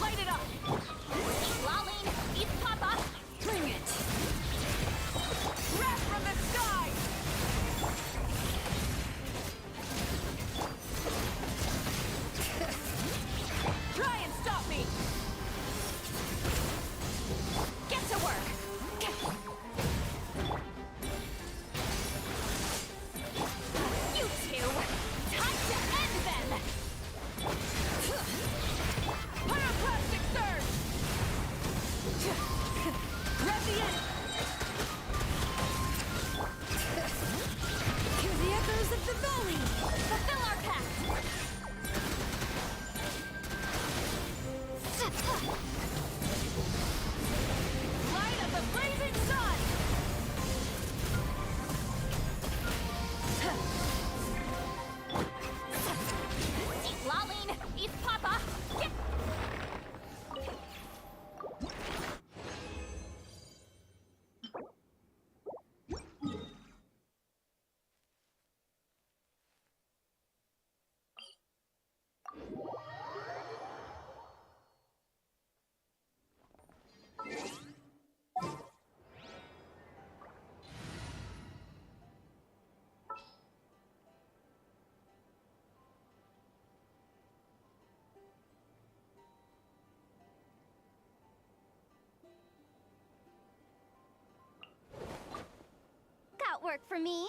Light it up! Lolling, eat Papa! Bring it! Wrath from the sky! Try and stop me! Get to work! You two! Time to end them! Pyroclastic surge! Grab the end! Hear the echoes of the volley! Fulfill our pact! Light of the blazing sun! Lolling, eat Papa! Get... Got work for me.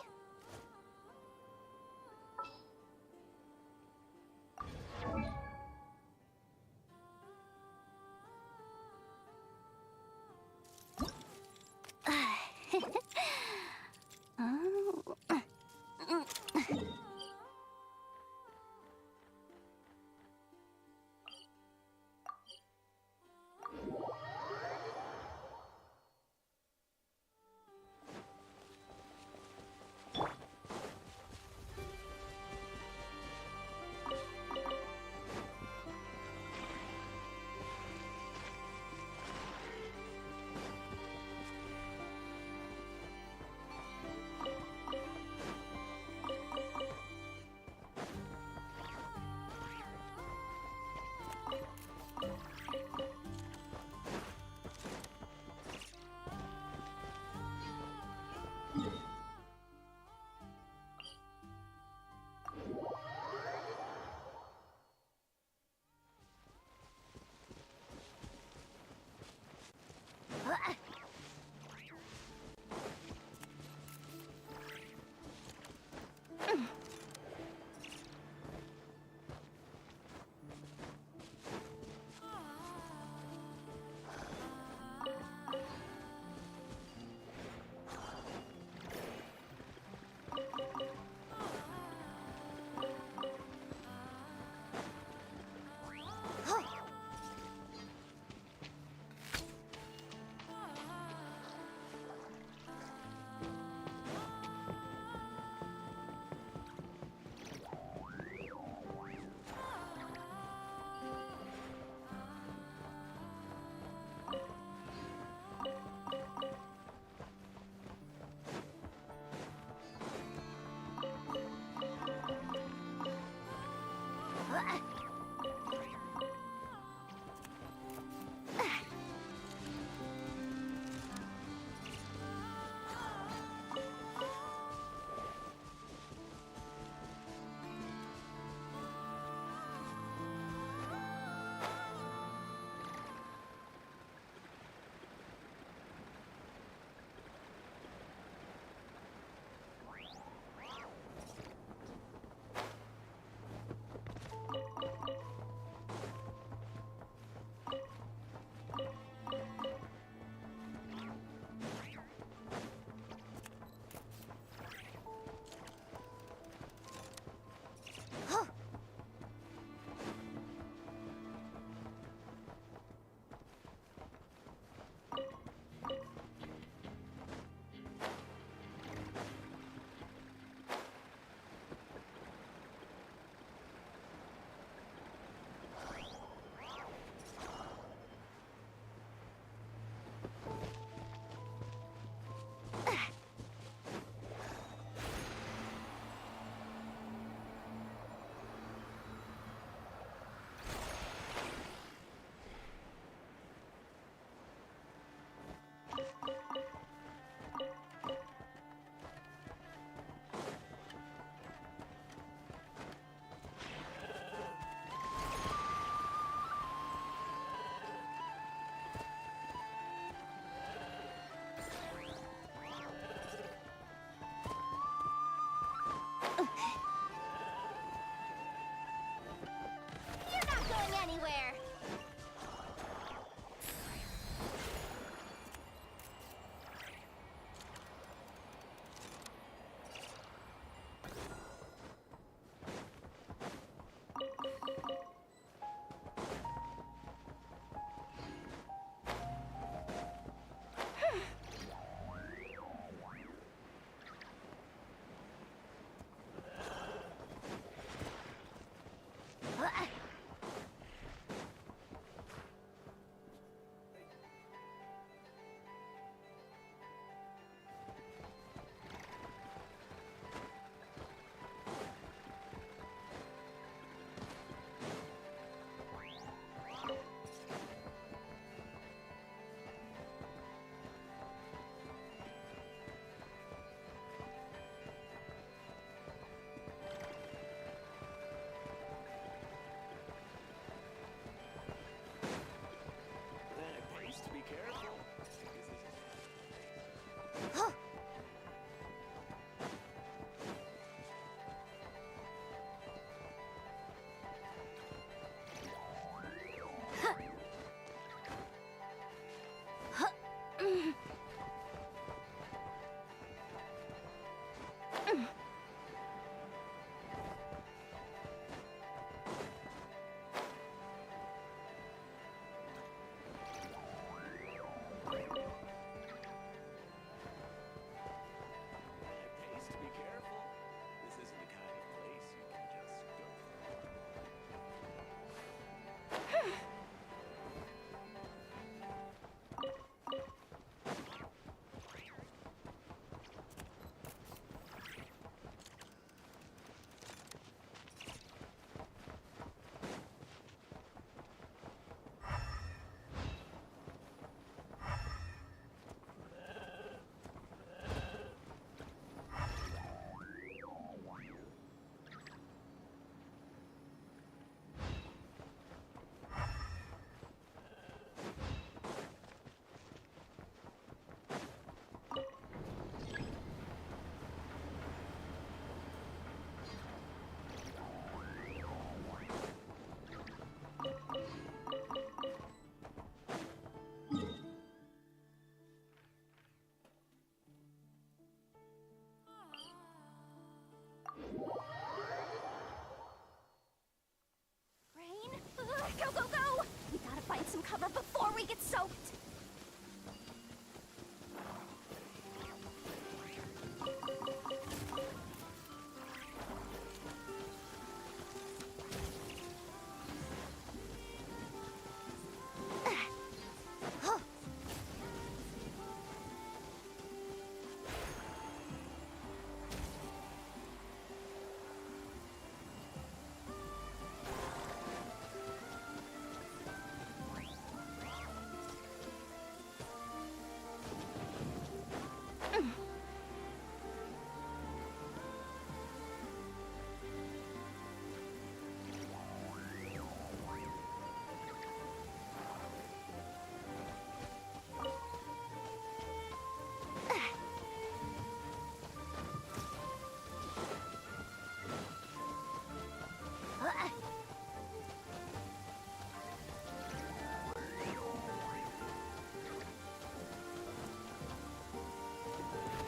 cover before we get soaked.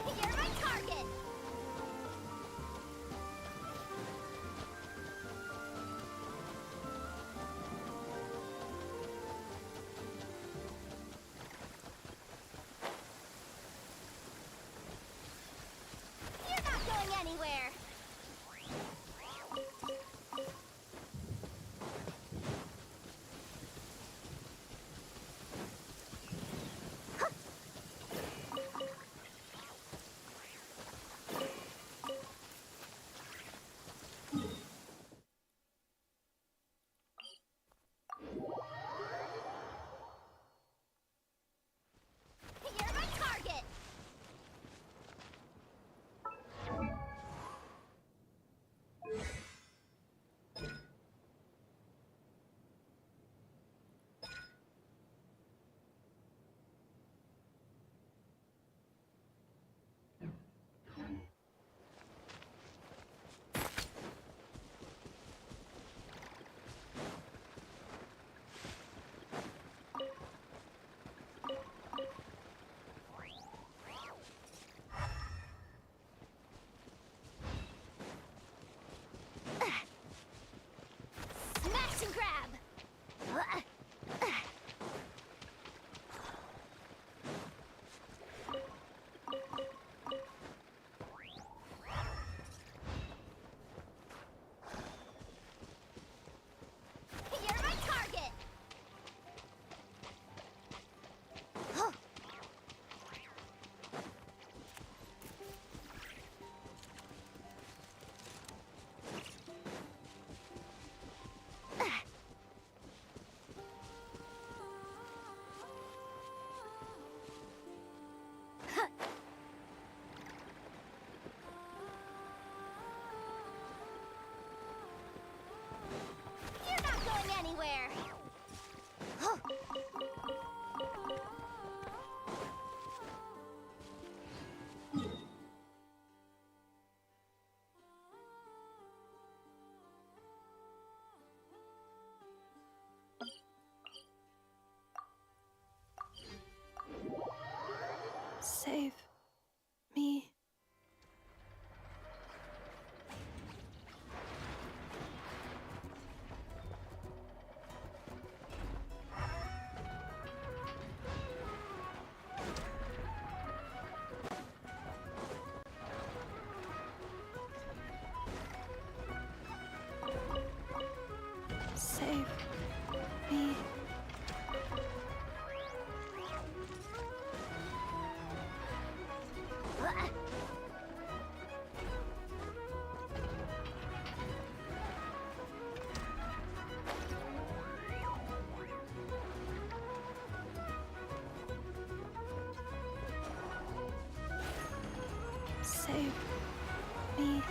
You're my target! You're not going anywhere! You're my target! Smash and grab! You're my target! You're not going anywhere! Save me. Save me. Save me.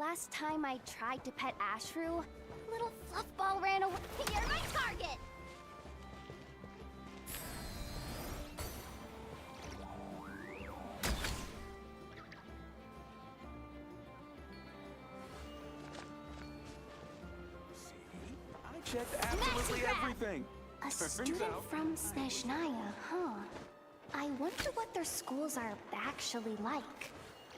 last time I tried to pet Ashru, little fluffball ran away. You're my target! I checked absolutely everything. A Turns student out- from Snezhnaya, huh? I wonder what their schools are actually like.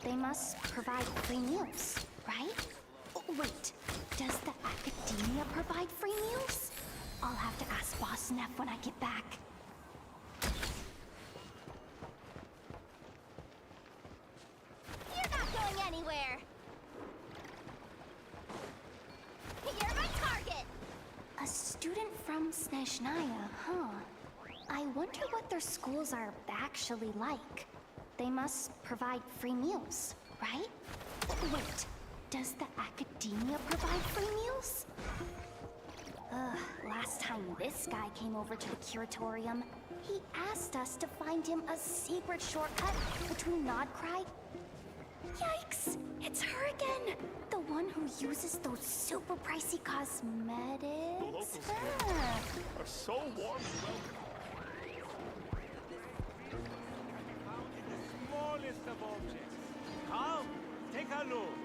They must provide free meals, right? Oh, wait, does the academia provide free meals? I'll have to ask Boss Neff when I get back. You're not going anywhere! You're my target! A student from Snezhnaya, huh? I wonder what their schools are actually like. They must provide free meals, right? Oh, wait, does the academia provide free meals? Last time this guy came over to the curatorium, he asked us to find him a secret shortcut between Nodcry. Yikes! It's her again! The one who uses those super pricey cosmetics? Are so warm and welcome. Smallest of objects. Come, take a look.